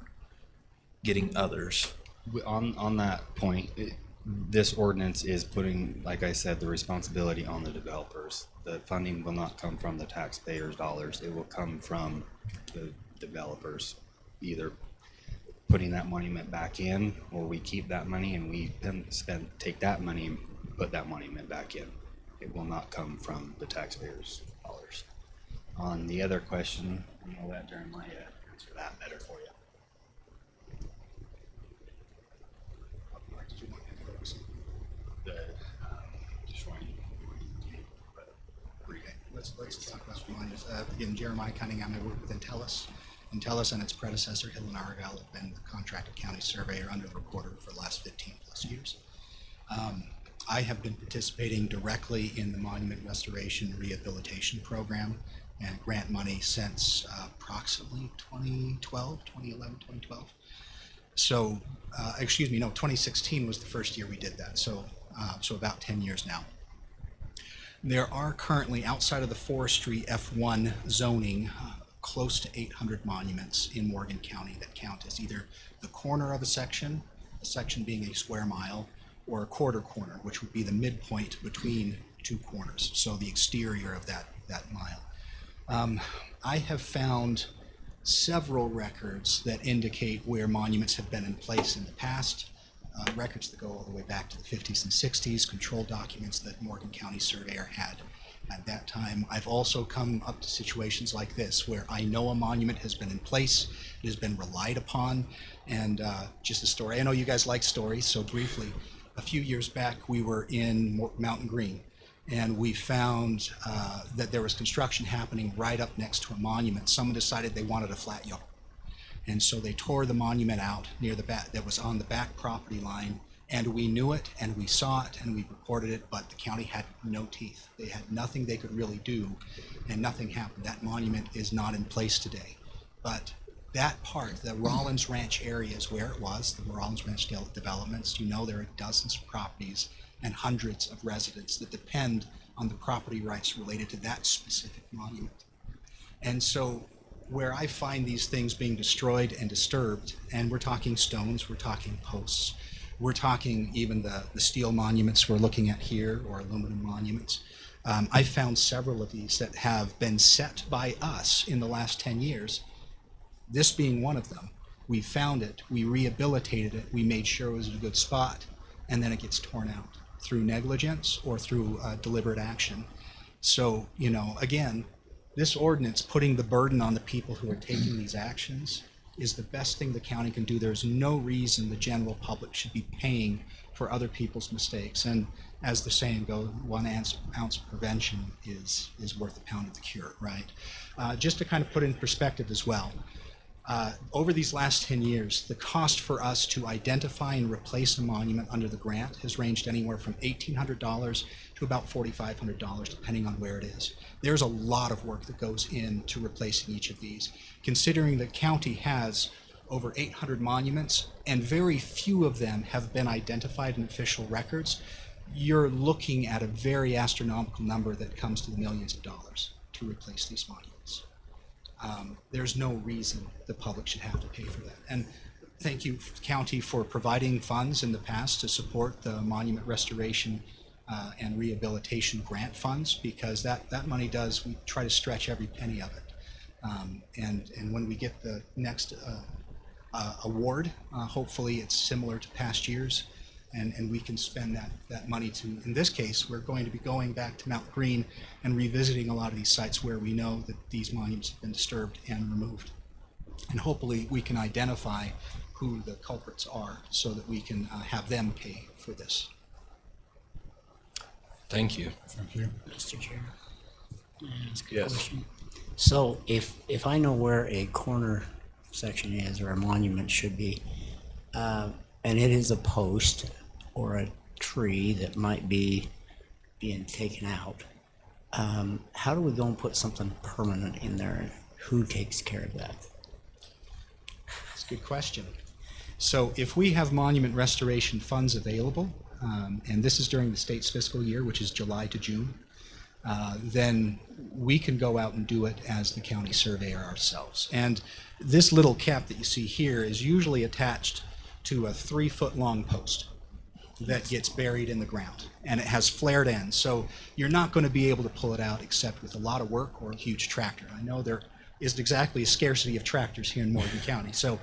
getting others. On that point, this ordinance is putting, like I said, the responsibility on the developers. The funding will not come from the taxpayers' dollars. It will come from the developers, either putting that monument back in, or we keep that money and we take that money and put that monument back in. It will not come from the taxpayers' dollars. On the other question, I'll let Jeremiah answer that better for you. Let's talk about monuments. Again, Jeremiah Cunningham, I work with Intellis. Intellis and its predecessor, Hill and Argyle, have been the contracted county surveyor under the recorder for the last 15 plus years. I have been participating directly in the monument restoration rehabilitation program and grant money since approximately 2012. So, 2016 was the first year we did that. So about 10 years now. There are currently, outside of the forestry F1 zoning, close to 800 monuments in Morgan County that count as either the corner of a section being a square mile, or a quarter corner, which would be the midpoint between two corners, so the exterior of that mile. I have found several records that indicate where monuments have been in place in the past, records that go all the way back to the 50s and 60s, control documents that Morgan County Surveyor had at that time. I've also come up to situations like this where I know a monument has been in place, it has been relied upon, and just a story. I know you guys like stories, so briefly, a few years back we were in Mountain Green, and we found that there was construction happening right up next to a monument. Someone decided they wanted a flat yard. And so they tore the monument out near the back, that was on the back property line, and we knew it and we saw it and we reported it, but the county had no teeth. They had nothing they could really do, and nothing happened. That monument is not in place today. But that part, the Rollins Ranch area is where it was, the Rollins Ranch developments. You know, there are dozens of properties and hundreds of residents that depend on the property rights related to that specific monument. And so where I find these things being destroyed and disturbed, and we're talking stones, we're talking posts, we're talking even the steel monuments we're looking at here, or aluminum monuments. I found several of these that have been set by us in the last 10 years, this being one of them. We found it, we rehabilitated it, we made sure it was in a good spot, and then it gets torn out through negligence or through deliberate action. So, you know, again, this ordinance putting the burden on the people who are taking these actions is the best thing the county can do. There's no reason the general public should be paying for other people's mistakes. And as the saying goes, 1 ounce of prevention is worth a pound of the cure, right? Just to kind of put in perspective as well, over these last 10 years, the cost for us to identify and replace a monument under the grant has ranged anywhere from $1,800 to about $4,500, depending on where it is. There's a lot of work that goes into replacing each of these. Considering the county has over 800 monuments, and very few of them have been identified in official records, you're looking at a very astronomical number that comes to the millions of dollars to replace these monuments. There's no reason the public should have to pay for that. And thank you, county, for providing funds in the past to support the monument restoration and rehabilitation grant funds, because that money does, we try to stretch every penny of it. And when we get the next award, hopefully it's similar to past years, and we can spend that money to, in this case, we're going to be going back to Mount Green and revisiting a lot of these sites where we know that these monuments have been disturbed and removed. And hopefully we can identify who the culprits are so that we can have them pay for this. Thank you. Thank you. Mr. Chair. Ask a Yes. question? So if I know where a corner section is or a monument should be, and it is a post or a tree that might be being taken out, how do we go and put something permanent in there? And who takes care of that? That's a good question. So if we have monument restoration funds available, and this is during the state's fiscal year, which is July to June, then we can go out and do it as the county surveyor ourselves. And this little cap that you see here is usually attached to a 3-foot long post that gets buried in the ground, and it has flared ends. So you're not going to be able to pull it out except with a lot of work or a huge tractor. I know there isn't exactly a scarcity of tractors here in Morgan County. So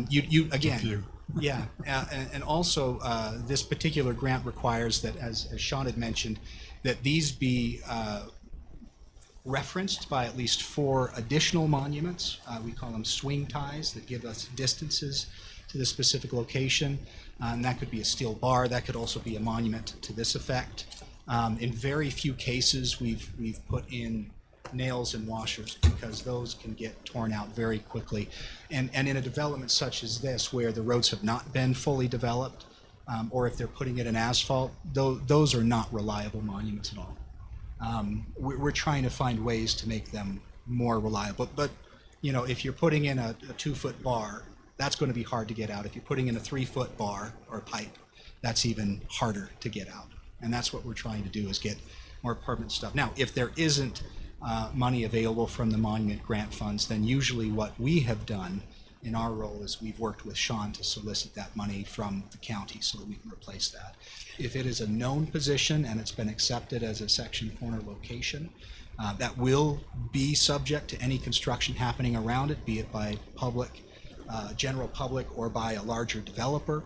you again, yeah, and also this particular grant requires that, as Sean had mentioned, that these be referenced by at least 4 additional monuments. We call them swing ties that give us distances to the specific location. And that could be a steel bar. That could also be a monument to this effect. In very few cases, we've put in nails and washers because those can get torn out very quickly. And in a development such as this, where the roads have not been fully developed, or if they're putting it in asphalt, those are not reliable monuments at all. We're trying to find ways to make them more reliable. But you know, if you're putting in a 2-foot bar, that's going to be hard to get out. If you're putting in a 3-foot bar or pipe, that's even harder to get out. And that's what we're trying to do, is get more permanent stuff. Now, if there isn't money available from the monument grant funds, then usually what we have done in our role is we've worked with Sean to solicit that money from the county so that we can replace that. If it is a known position and it's been accepted as a section corner location, that will be subject to any construction happening around it, be it by public, general public, or by a larger developer.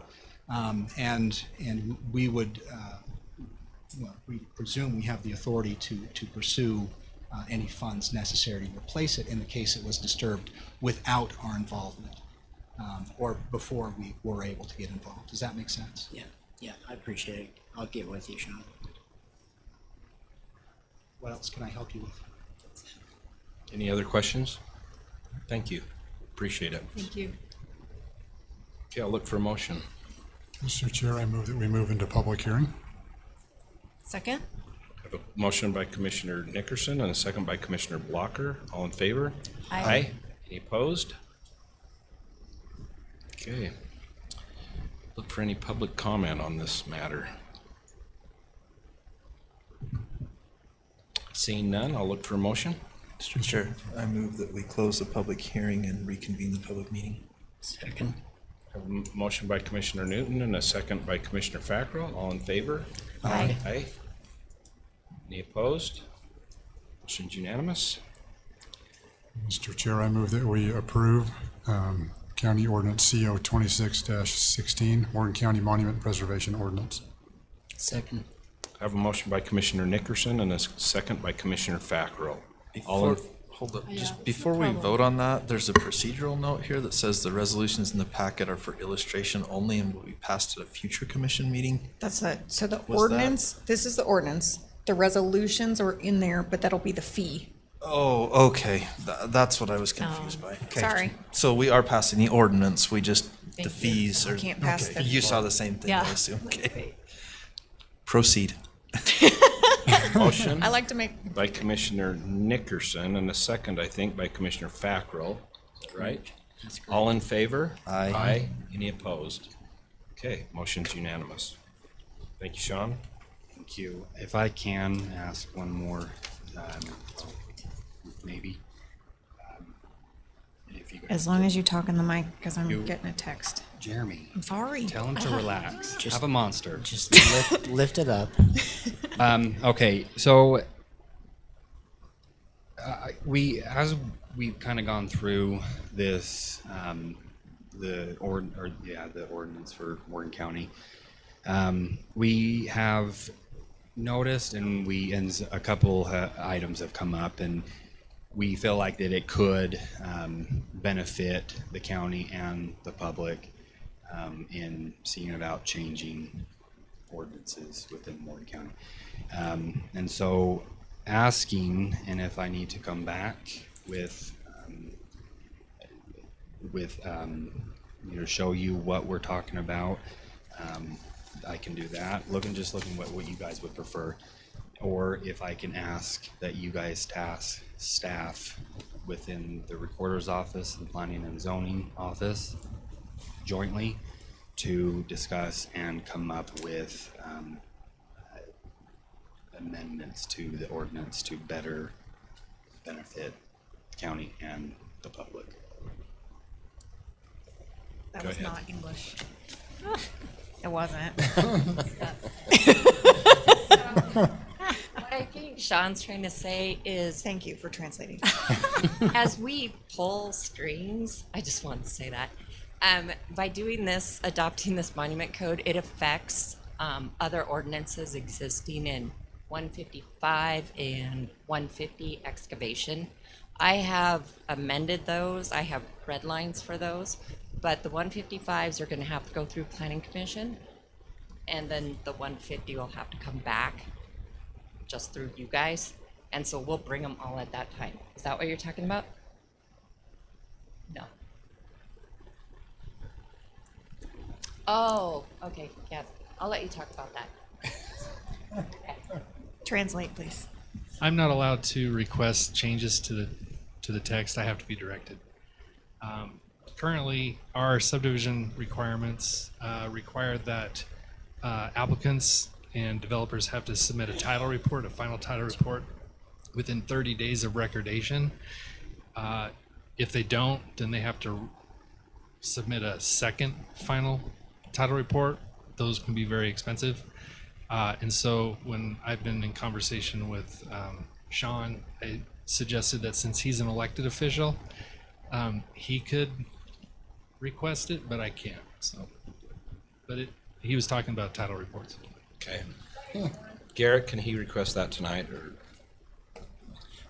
And we would, well, we presume we have the authority to pursue any funds necessary to replace it in the case it was disturbed without our involvement, or before we were able to get involved. Does that make sense? Yeah, I appreciate it. I'll get with you, Sean. What else can I help you with? Any other questions? Thank you. Appreciate it. Thank you. Okay, I'll look for a motion. Mr. Chair, I move that we move into public hearing. Second? I have a motion by Commissioner Nickerson and a second by Commissioner Blocker. All in favor? Aye. Any opposed? Okay. Look for any public comment on this matter. Seeing none, I'll look for a motion. Mr. Chair, I move that we close the public hearing and reconvene the public meeting. Second. I have a motion by Commissioner Newton and a second by Commissioner Fackrell. All in favor? Aye. Aye. Any opposed? Motion's unanimous. Mr. Chair, I move that we approve County Ordinance CO 26-16, Morgan County Monument Preservation Ordinance. Second. I have a motion by Commissioner Nickerson and a second by Commissioner Fackrell. Hold up, just before we vote on that, there's a procedural note here that says the resolutions in the packet are for illustration only and will be passed at a future commission meeting. That's it. So the What's that? ordinance, this is the ordinance. The resolutions are in there, but that'll be the fee. Oh, okay. That's what I was confused by. Okay. Sorry. So we are passing the ordinance, we just, the Thank you. fees are. We can't pass okay. the- You saw the same thing, I Yeah. assume. Okay. Proceed. Motion I like to make, by Commissioner Nickerson and a second, I think, by Commissioner Fackrell. Right? That's great. All in favor? Aye. Aye. Any opposed? Okay, motion's unanimous. Thank you, Sean. Thank you. If I can ask one more, maybe. If you as long as you talk in the mic, because I'm You- getting a text. Jeremy, I'm sorry. tell him to relax. Have a monster. Just lift it up. Okay, so as we've kind of gone through this, the ordinance for Morgan County, we have noticed, and a couple items have come up, and we feel like that it could benefit the county and the public in seeing about changing ordinances within Morgan County. And so asking, and if I need to come back with show you what we're talking about, I can do that. Just looking what you guys would prefer, or if I can ask that you guys task staff within the recorder's office and planning and zoning office jointly to discuss and come up with amendments to the ordinance to better benefit the county and the public. That Go was ahead. not English. It wasn't. What I think Sean's trying to say is, Thank you for translating. as we pull strings, I just wanted to say that, by doing this, adopting this monument code, it affects other ordinances existing in 155 and 150 excavation. I have amended those. I have red lines for those, but the 155s are going to have to go through Planning Commission, and then the 150 will have to come back just through you guys, and so we'll bring them all at that time. Is that what you're talking about? No. Oh, okay, yeah, I'll let you talk about that. Translate, please. I'm not allowed to request changes to the text. I have to be directed. Currently, our subdivision requirements require that applicants and developers have to submit a title report, a final title report, within 30 days of recordation. If they don't, then they have to submit a second final title report. Those can be very expensive. And so when I've been in conversation with Sean, I suggested that since he's an elected official, he could request it, but I can't. So, but he was talking about title reports. Okay. Garrett, can he request that tonight, or?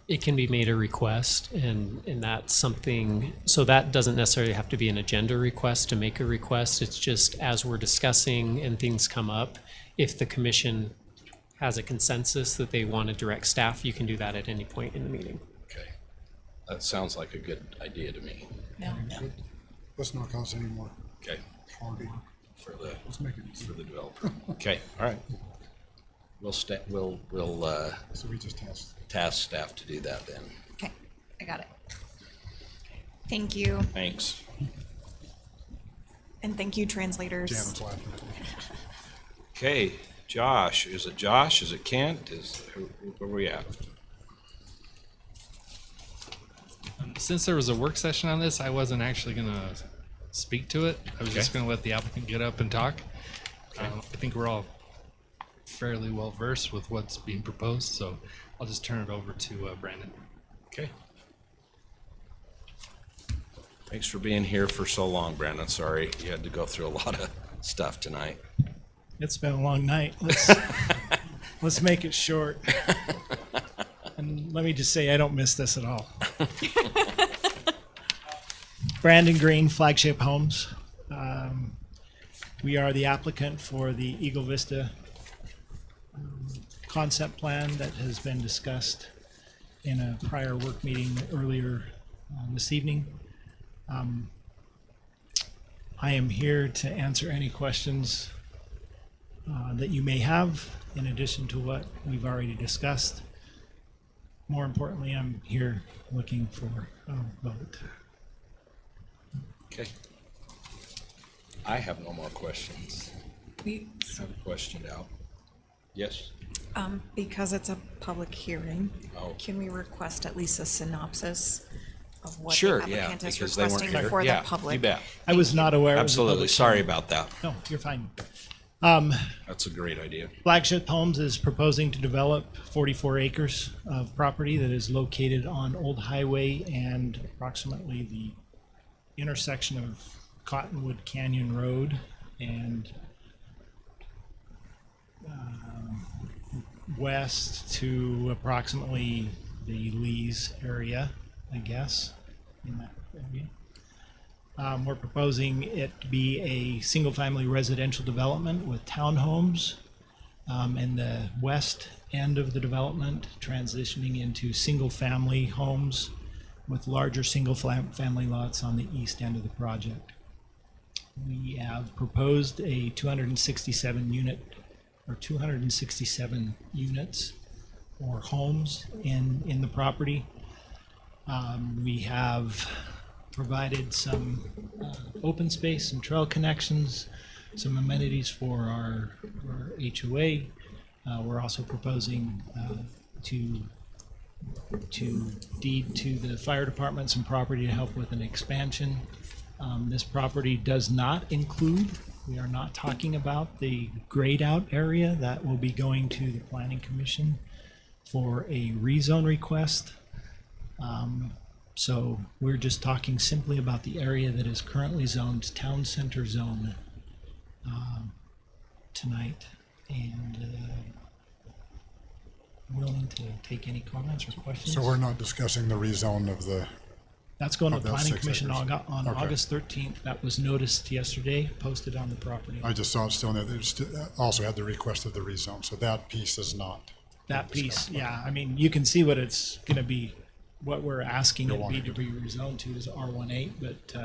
It can be made a request, and that's something, so that doesn't necessarily have to be an agenda request to make a request. It's just as we're discussing and things come up, if the commission has a consensus that they want to direct staff, you can do that at any point in the meeting. Okay. That sounds like a good idea to me. No. Let's not cause any more Okay. harm For the, Let's make it easy. for the developer. Okay, all right. We'll So we just test. task staff to do that then. Okay, I got it. Thank you. Thanks. And thank you, translators. Janet's laughing at me. Okay, Josh, is it Josh? Is it Kent? Where are we at? Since there was a work session on this, I wasn't actually going to speak to it. I was just Okay. going to let the applicant get up and talk. Okay. I think we're all fairly well versed with what's being proposed, so I'll just turn it over to Brandon. Okay. Thanks for being here for so long, Brandon. Sorry you had to go through a lot of stuff tonight. It's been a long night. Let's make it short. And let me just say, I don't miss this at all. Brandon Green, Flagship Homes. We are the applicant for the Eagle Vista concept plan that has been discussed in a prior work meeting earlier this evening. I am here to answer any questions that you may have in addition to what we've already discussed. More importantly, I'm here looking for a vote. Okay. I have no more questions. We, I have a question out. Yes? because it's a public hearing, Oh. can we request at least a synopsis of what Sure, the yeah, applicant is because they weren't requesting here. for Yeah, the public? you bet. I was not aware. It was a Absolutely. public Sorry hearing. about that. No, you're fine. That's a great idea. Flagship Homes is proposing to develop 44 acres of property that is located on Old Highway and approximately the intersection of Cottonwood Canyon Road and west to approximately the Lees area, I guess, in that area. We're proposing it to be a single-family residential development with townhomes in the west end of the development, transitioning into single-family homes with larger single-family lots on the east end of the project. We have proposed a 267 units or homes in the property. We have provided some open space, some trail connections, some amenities for our HOA. We're also proposing to deed to the fire department some property to help with an expansion. This property does not include, we are not talking about the grayed out area that will be going to the Planning Commission for a rezone request. So we're just talking simply about the area that is currently zoned Town Center Zone tonight. And willing to take any comments or questions. So we're not discussing the rezone of the. That's going to of the that Planning 6 Commission acres. on Okay. August 13th. That was noticed yesterday, posted on the property. I just saw it still in there. They also had the request of the rezone, so that piece is not. That piece, yeah, I mean, you can see what it's going to be, what we're asking You're it wanting to be rezoned to is R18, but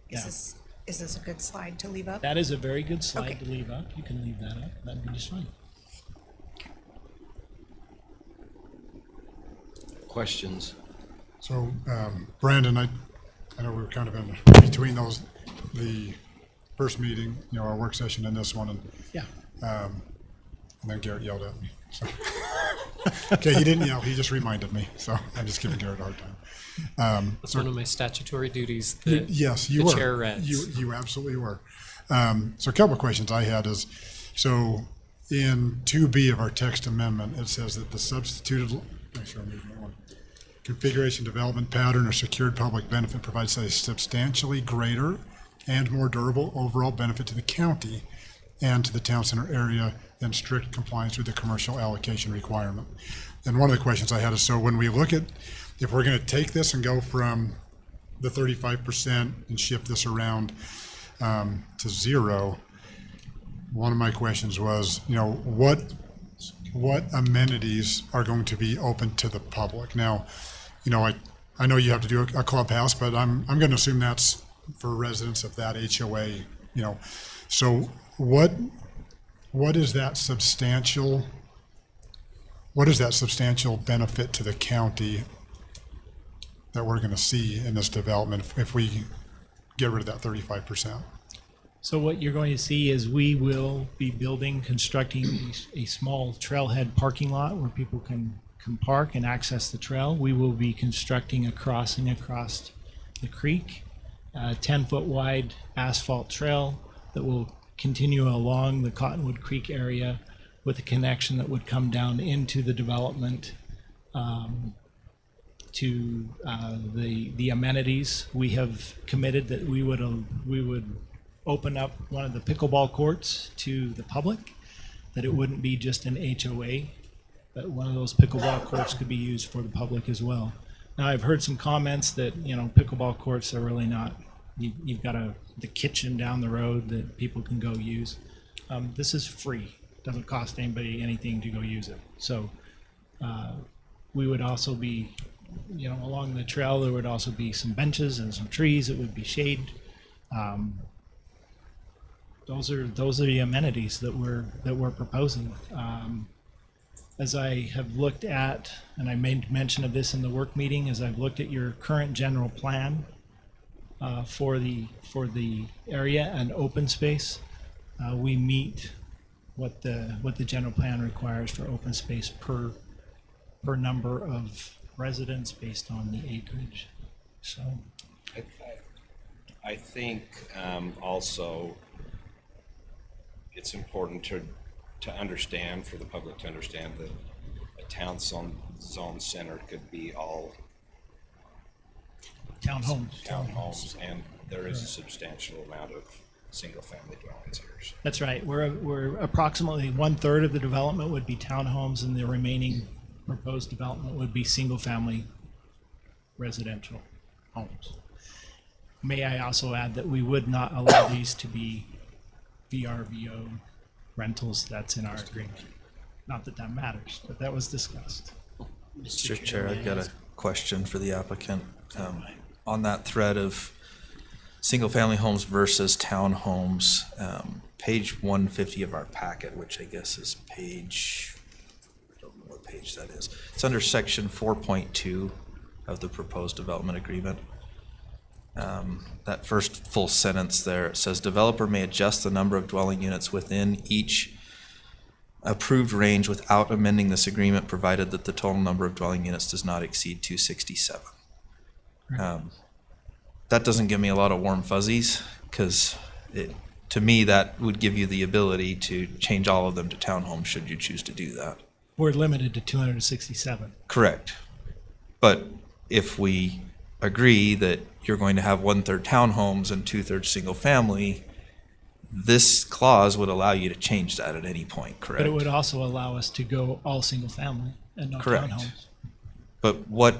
yeah, Is this a good slide to leave up? that is a very good slide Okay. to leave up. You can leave that up. That'd be just fine. Questions? So, Brandon, I know we were kind of in between those, the first meeting, our work session and this one, and Yeah. and then Garrett yelled at me. So. Okay, he didn't yell. He just reminded me. So I'm just giving Garrett a hard time. That's one of my statutory duties that Yes, you the were. chair reads. You absolutely were. So a couple of questions I had is, so in 2B of our text amendment, it says that the substituted, make sure I'm reading that one. Configuration development pattern or secured public benefit provides a substantially greater and more durable overall benefit to the county and to the town center area than strict compliance with the commercial allocation requirement. And one of the questions I had is, so when we look at, if we're going to take this and go from the 35% and shift this around to 0, one of my questions was, what amenities are going to be open to the public? Now, I know you have to do a clubhouse, but I'm going to assume that's for residents of that HOA. So what is that substantial? What is that substantial benefit to the county that we're going to see in this development if we get rid of that 35%? So what you're going to see is we will be constructing a small trailhead parking lot where people can park and access the trail. We will be constructing a crossing across the creek, a 10-foot wide asphalt trail that will continue along the Cottonwood Creek area with a connection that would come down into the development to the amenities. We have committed that we would open up one of the pickleball courts to the public, that it wouldn't be just an HOA, but one of those pickleball courts could be used for the public as well. Now, I've heard some comments that, pickleball courts are really not, you've got the kitchen down the road that people can go use. This is free. Doesn't cost anybody anything to go use it. So we would also be, along the trail, there would also be some benches and some trees that would be shade. Those are the amenities that we're proposing. As I have looked at, and I made mention of this in the work meeting, as I've looked at your current general plan for the area and open space, we meet what the general plan requires for open space per number of residents based on the acreage. So I think also it's important to understand, for the public to understand, that a town zone center could be all townhomes, and there is a substantial amount of single-family dwellings here. That's right. We're approximately 1/3 of the development would be townhomes, and the remaining proposed development would be single-family residential homes. May I also add that we would not allow these to be VRBO rentals. That's in our agreement. Not that that matters, but that was discussed. Mr. Chair, I've got a question for the applicant. On that thread of single-family homes versus townhomes, page 150 of our packet, which I guess is page, I don't know what page that is. It's under section 4.2 of the proposed development agreement. That first full sentence there, it says developer may adjust the number of dwelling units within each approved range without amending this agreement, provided that the total number of dwelling units does not exceed 267. That doesn't give me a lot of warm fuzzies, because to me, that would give you the ability to change all of them to townhomes should you choose to do that. We're limited to 267. Correct. But if we agree that you're going to have 1/3 townhomes and 2/3 single family, this clause would allow you to change that at any point, correct? But it would also allow us to go all single family and no Correct. townhomes. But what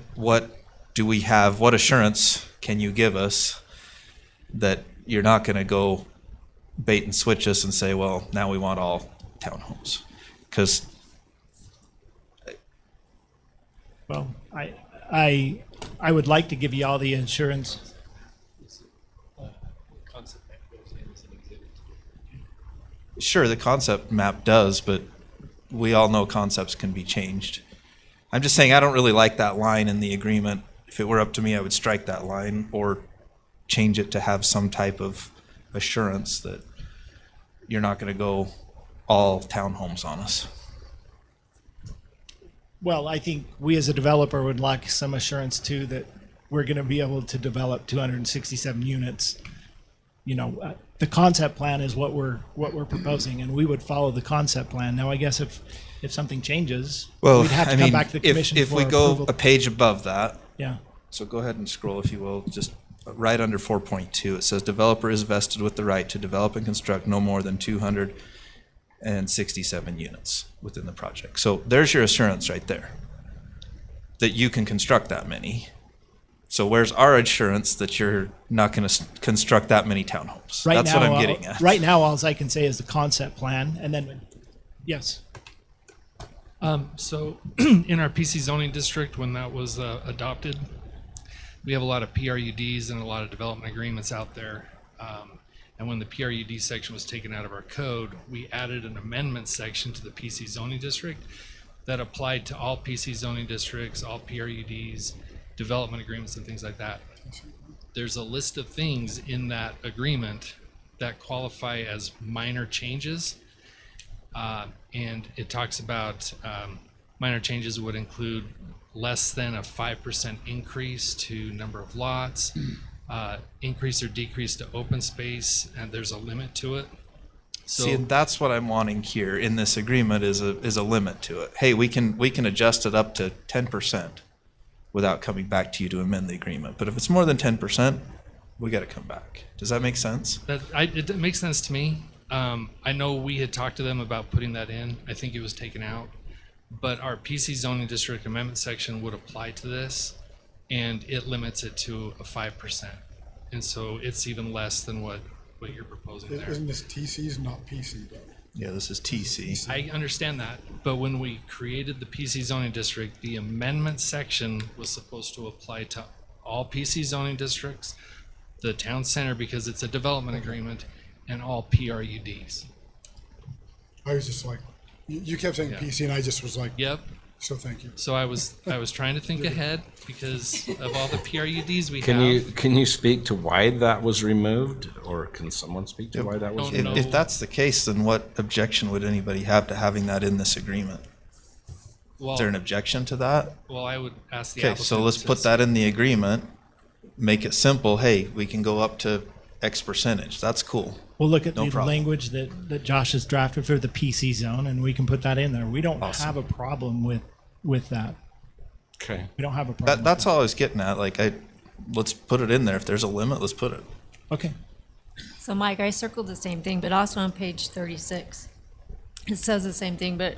do we have, what assurance can you give us that you're not gonna go bait and switch us and say, well, now we want all townhomes? Because Well, I would like to give you all the insurance. sure, the concept map does, but we all know concepts can be changed. I'm just saying I don't really like that line in the agreement. If it were up to me, I would strike that line or change it to have some type of assurance that you're not going to go all townhomes on us. Well, I think we as a developer would like some assurance too that we're going to be able to develop 267 units. You know, the concept plan is what we're proposing, and we would follow the concept plan. Now, I guess if something changes, Well, we'd have to I come mean, back to the commission if for we go approval. a page above that. Yeah. So go ahead and scroll, if you will, just right under 4.2. It says developer is vested with the right to develop and construct no more than 267 units within the project. So there's your assurance right there, that you can construct that many. So where's our assurance that you're not going to construct that many townhomes? Right That's now, what I'm getting at. Right now, all I can say is the concept plan, and then, yes. So in our PC zoning district, when that was adopted, we have a lot of PRUDs and a lot of development agreements out there. And when the PRUD section was taken out of our code, we added an amendment section to the PC zoning district that applied to all PC zoning districts, all PRUDs, development agreements and things like that. There's a list of things in that agreement that qualify as minor changes. And it talks about minor changes would include less than a 5% increase to number of lots, increase or decrease to open space, and there's a limit to it. So, See, and that's what I'm wanting here in this agreement is a limit to it. Hey, we can adjust it up to 10% without coming back to you to amend the agreement. But if it's more than 10%, we got to come back. Does that make sense? it makes sense to me. I know we had talked to them about putting that in. I think it was taken out. But our PC zoning district amendment section would apply to this, and it limits it to a 5%. And so it's even less than what you're proposing there. Isn't this TC's, not PC though? Yeah, this is TC. I understand that, but when we created the PC zoning district, the amendment section was supposed to apply to all PC zoning districts, the town center because it's a development agreement, and all PRUDs. I was just like, you kept saying Yeah. PC and I just was like, Yep. So thank you. So I was trying to think ahead because of all the PRUDs we Can have. can you speak to why that was removed, or can someone speak to why that was removed? If that's the case, then what objection would anybody have to having that in this agreement? Well, Is there an objection to that? Well, I would ask the Okay, applicant. so let's to put that in the agreement, make it simple. Hey, we can go up to X percentage. That's cool. We'll look at No the problem. language that Josh has drafted for the PC zone, and we can put that in there. We don't have a problem with that. Okay. We don't have a problem. That's all I was getting at. Like, let's put it in there. If there's a limit, let's put it. Okay. So Mike, I circled the same thing, but also on page 36, it says the same thing, but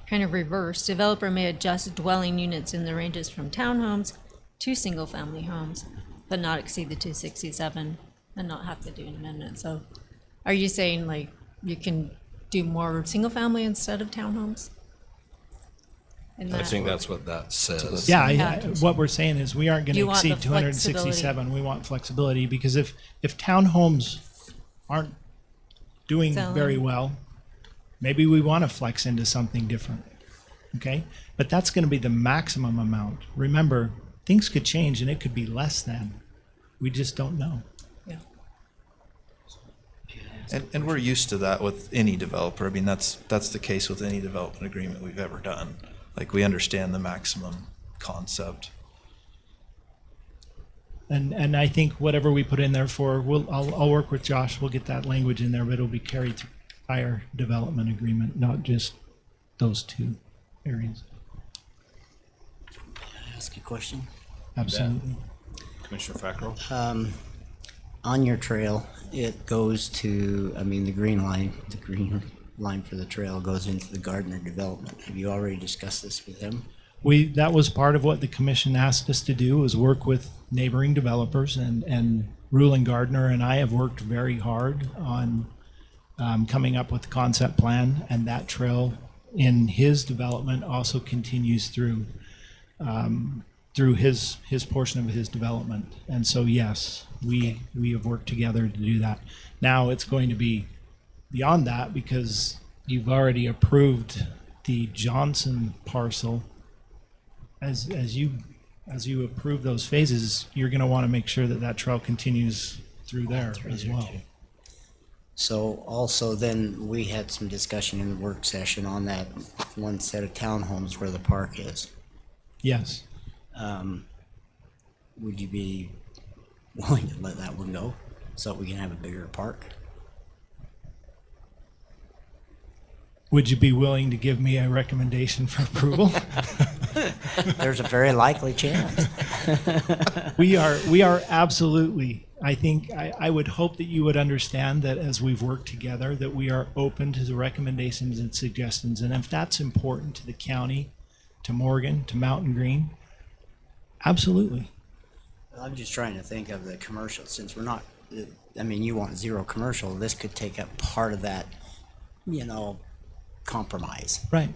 kind of reversed. Developer may adjust dwelling units in the ranges from townhomes to single-family homes, but not exceed the 267 and not have to do an amendment. So are you saying like you can do more single-family instead of townhomes? in I that. think that's what that says. Yeah, Yeah. what we're saying is we aren't going You to want the exceed 267. We want flexibility because if townhomes aren't doing Selling. very well, maybe we want to flex into something different. Okay? But that's going to be the maximum amount. Remember, things could change and it could be less than. We just don't know. And we're used to that with any developer. I mean, that's the case with any development agreement we've ever done. Like, we understand the maximum concept. And I think whatever we put in there for, I'll work with Josh. We'll get that language in there, but it'll be carried through the entire development agreement, not just those two areas. Ask a question? Absolutely. Commissioner Fackrell? On your trail, it goes to, I mean, the green line for the trail goes into the Gardner development. Have you already discussed this with them? That was part of what the commission asked us to do, was work with neighboring developers, and Rulon Gardner and I have worked very hard on coming up with the concept plan, and that trail in his development also continues through his portion of his development. And so, yes, we have worked together to do that. Now it's going to be beyond that because you've already approved the Johnson parcel. As you approve those phases, you're going to want to make sure that that trail continues through there as well. So also then we had some discussion in the work session on that one set of townhomes where the park is. Yes. Would you be willing to let that one go so we can have a bigger park? Would you be willing to give me a recommendation for approval? There's a very likely chance. We are absolutely, I think, I would hope that you would understand that as we've worked together, that we are open to the recommendations and suggestions. And if that's important to the county, to Morgan, to Mountain Green, absolutely. I'm just trying to think of the commercial, since we're not, I mean, you want zero commercial, this could take up part of that, compromise. Right.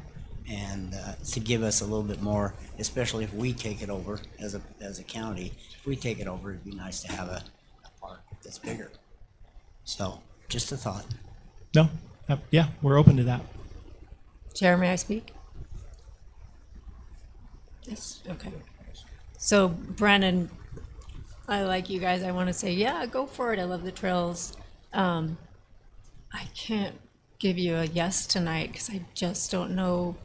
And to give us a little bit more, especially if we take it over as a county, if we take it over, it'd be nice to have a park that's bigger. So, just a thought. No, yeah, we're open to that. Chair, may I speak? Yes, okay. So Brandon, I like you guys. I want to say, yeah, go for it. I love the trails. I can't give you a yes tonight because I just don't know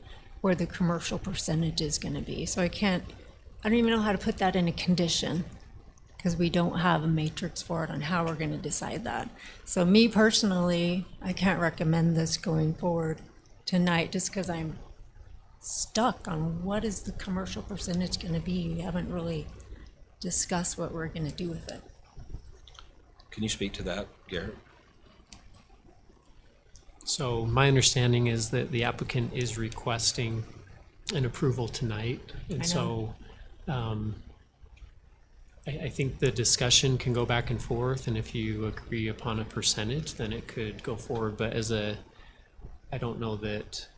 where the commercial percentage is going to be. So I don't even know how to put that in a condition because we don't have a matrix for it on how we're going to decide that. So me personally, I can't recommend this going forward tonight just because I'm stuck on what is the commercial percentage going to be. We haven't really discussed what we're going to do with it. Can you speak to that, Garrett? So my understanding is that the applicant is requesting an approval tonight. And so I think the discussion can go back and forth, and if you agree upon a percentage, then it could go forward. But I don't know that,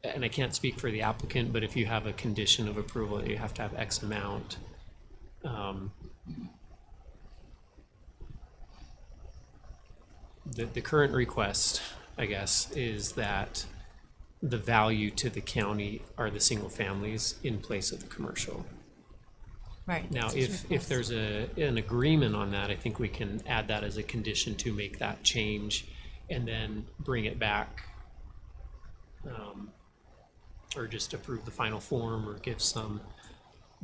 and I can't speak for the applicant, but if you have a condition of approval that you have to have X amount, the current request, I guess, is that the value to the county are the single families in place of the commercial. Right. Now, if there's an agreement on that, I think we can add that as a condition to make that change and then bring it back, or just approve the final form or give some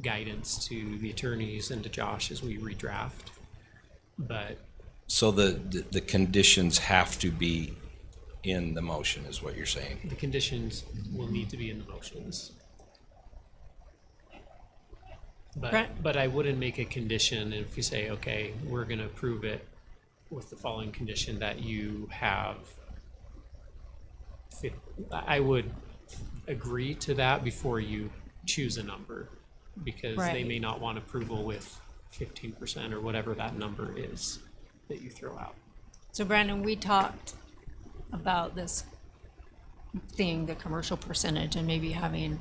guidance to the attorneys and to Josh as we redraft. But so the conditions have to be in the motion, is what you're saying? the conditions will need to be in the motions. But I wouldn't make a condition if you say, okay, we're going to approve it with the following condition that you have. I would agree to that before you choose a number, because they may not want approval with 15% or whatever that number is that you throw out. So Brandon, we talked about this thing, the commercial percentage, and maybe having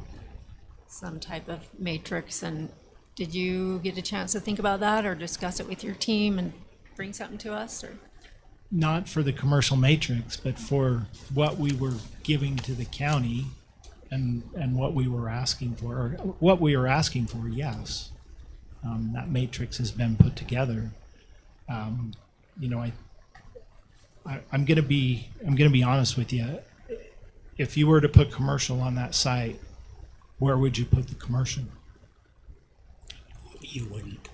some type of matrix. And did you get a chance to think about that or discuss it with your team and bring something to us? Or Not for the commercial matrix, but for what we were giving to the county and what we were asking for, or what we were asking for, yes. That matrix has been put together. You know, I'm gonna be honest with you. If you were to put commercial on that site, where would you put the commercial? You wouldn't.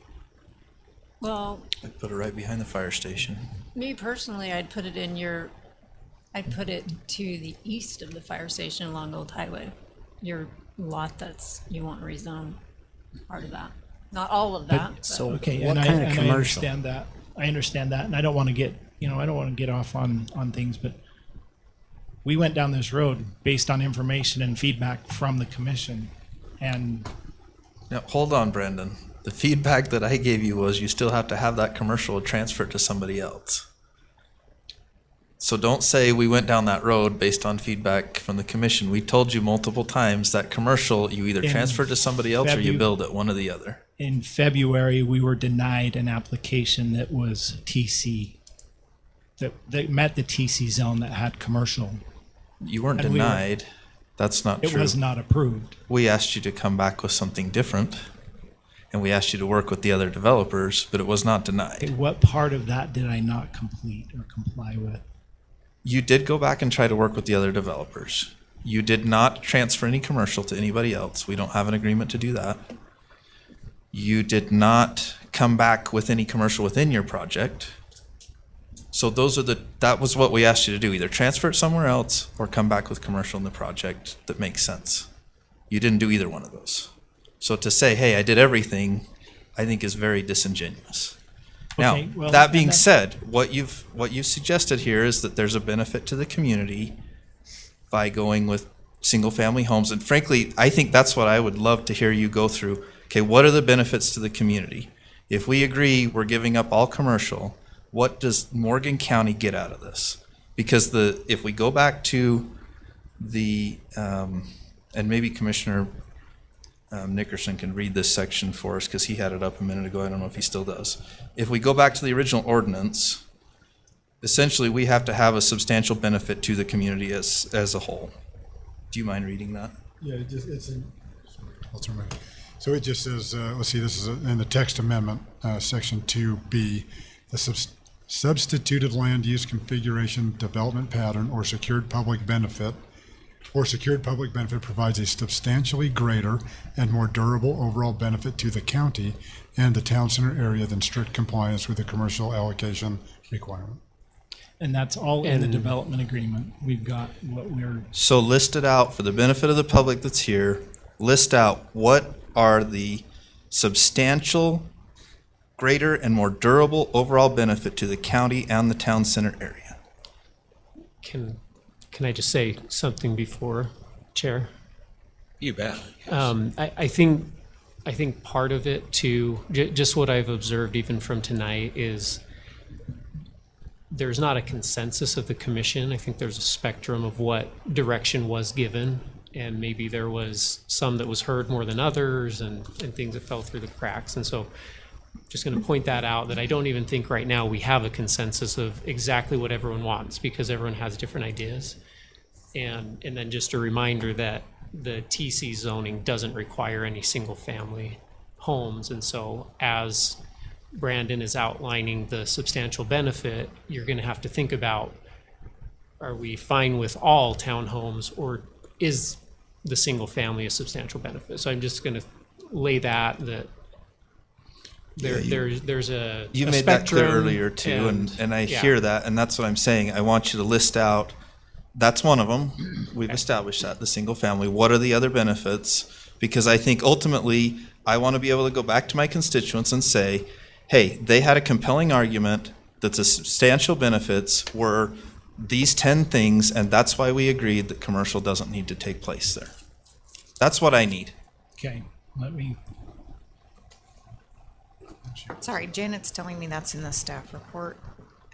well, I'd put it right behind the fire station. me personally, I'd put it to the east of the fire station along Old Highway. Your lot you want to rezone, part of that. Not all of that. But So Okay, what and kind I of commercial? understand that. I understand that, and I don't want to get off on things, but we went down this road based on information and feedback from the commission, and Now, hold on, Brandon. The feedback that I gave you was you still have to have that commercial transferred to somebody else. So don't say we went down that road based on feedback from the commission. We told you multiple times that commercial, you either In transfer to somebody else or you build it, one or the other. in February, we were denied an application that was TC, that met the TC zone that had commercial. You weren't And we were- denied. That's not It true. was not approved. We asked you to come back with something different, and we asked you to work with the other developers, but it was not denied. Okay, what part of that did I not complete or comply with? You did go back and try to work with the other developers. You did not transfer any commercial to anybody else. We don't have an agreement to do that. You did not come back with any commercial within your project. So that was what we asked you to do, either transfer it somewhere else or come back with commercial in the project that makes sense. You didn't do either one of those. So to say, hey, I did everything, I think is very disingenuous. Now, Okay, well, that being and that- said, what you've suggested here is that there's a benefit to the community by going with single-family homes. And frankly, I think that's what I would love to hear you go through. Okay, what are the benefits to the community? If we agree we're giving up all commercial, what does Morgan County get out of this? Because if we go back to and maybe Commissioner Nickerson can read this section for us because he had it up a minute ago. I don't know if he still does. If we go back to the original ordinance, essentially we have to have a substantial benefit to the community as a whole. Do you mind reading that? Yeah, so it just says, let's see, this is in the text amendment, section 2B, the substitutive land use configuration development pattern or secured public benefit provides a substantially greater and more durable overall benefit to the county and the town center area than strict compliance with the commercial allocation requirement. And that's all in the And- development agreement. We've got what we're, So list it out for the benefit of the public that's here. List out what are the substantial, greater, and more durable overall benefit to the county and the town center area. Can I just say something before, Chair? You bet. I think part of it too, just what I've observed even from tonight is there's not a consensus of the commission. I think there's a spectrum of what direction was given, and maybe there was some that was heard more than others and things that fell through the cracks. And so just going to point that out, that I don't even think right now we have a consensus of exactly what everyone wants, because everyone has different ideas. And then just a reminder that the TC zoning doesn't require any single family homes. And so as Brandon is outlining the substantial benefit, you're going to have to think about, are we fine with all townhomes, or is the single family a substantial benefit? So I'm just going to lay that there's a You a made that clear spectrum, earlier too, and I yeah. hear that, and that's what I'm saying. I want you to list out, that's one of them. We've established that, the single family. What are the other benefits? Because I think ultimately, I want to be able to go back to my constituents and say, hey, they had a compelling argument that the substantial benefits were these 10 things, and that's why we agreed that commercial doesn't need to take place there. That's what I need. okay, let me, Sorry, Janet's telling me that's in the staff report.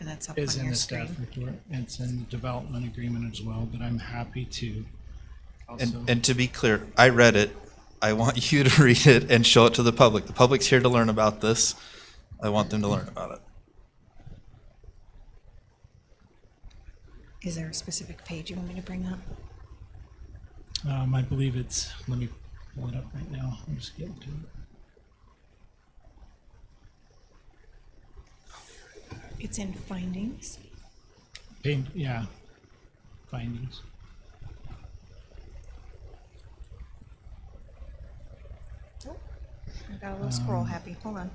And that's up Is on in your the staff screen. report. It's in the development agreement as well, but I'm happy to also. And to be clear, I read it. I want you to read it and show it to the public. The public's here to learn about this. I want them to learn about it. Is there a specific page you want me to bring up? I believe it's, let me pull it up right now. I'm just getting to it. It's in findings. Yeah, findings. Oh, I got a little scroll happy. Hold on.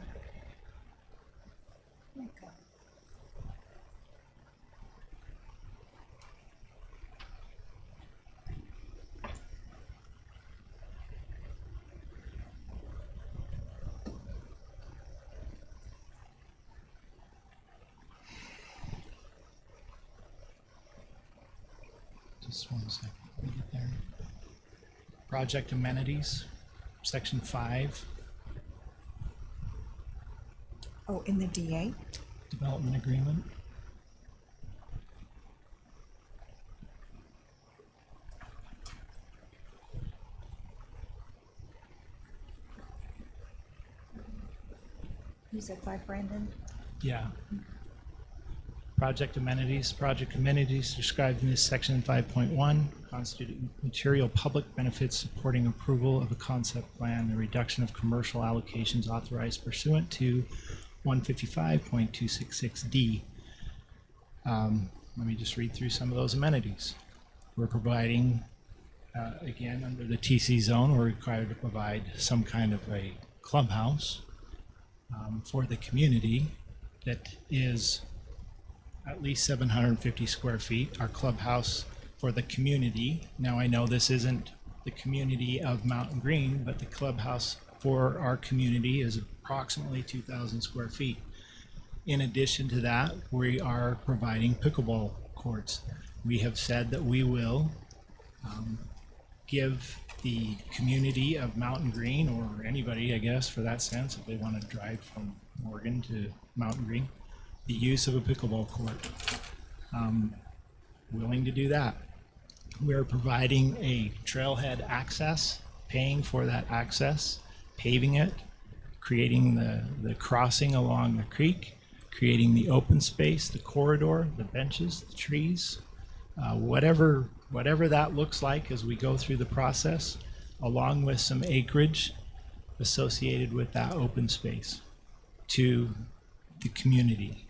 Just one second. Let me get there. Project amenities, section 5, Oh, in the DA? development agreement. You said 5, Brandon? Yeah. Project amenities described in this section 5.1 constitute material public benefits supporting approval of a concept plan, the reduction of commercial allocations authorized pursuant to 155.266D. Let me just read through some of those amenities. We're providing, again, under the TC zone, we're required to provide some kind of a clubhouse for the community that is at least 750 square feet. Our clubhouse for the community, now I know this isn't the community of Mountain Green, but the clubhouse for our community is approximately 2,000 square feet. In addition to that, we are providing pickleball courts. We have said that we will give the community of Mountain Green, or anybody, I guess, for that sense, if they want to drive from Morgan to Mountain Green, the use of a pickleball court. Willing to do that. We're providing a trailhead access, paying for that access, paving it, creating the crossing along the creek, creating the open space, the corridor, the benches, the trees, whatever that looks like as we go through the process, along with some acreage associated with that open space to the community.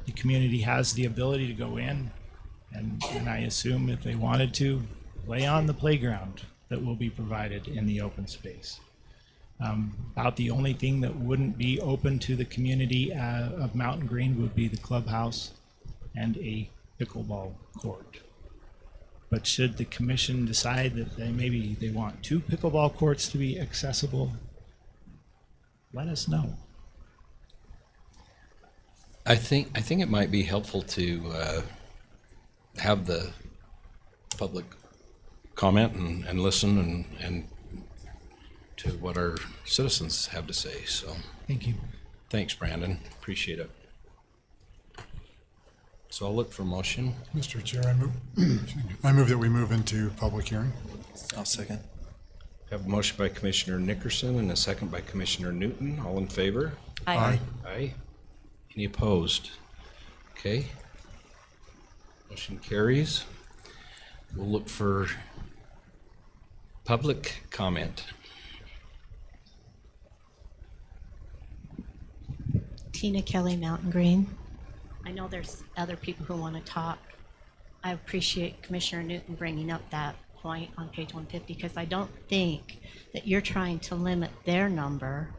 The community has the ability to go in and I assume if they wanted to, lay on the playground that will be provided in the open space. About the only thing that wouldn't be open to the community of Mountain Green would be the clubhouse and a pickleball court. But should the commission decide that maybe they want 2 pickleball courts to be accessible, let us know. I think it might be helpful to have the public comment and listen and to what our citizens have to say. So Thank you. thanks, Brandon. Appreciate it. So I'll look for motion. Mr. Chair, I move that we move into public hearing. I'll second. Have a motion by Commissioner Nickerson and a second by Commissioner Newton. All in favor? Aye. Aye. Any opposed? Okay. Motion carries. We'll look for public comment. Tina Kelly, Mountain Green. I know there's other people who want to talk. I appreciate Commissioner Newton bringing up that point on page 150 because I don't think that you're trying to limit their number.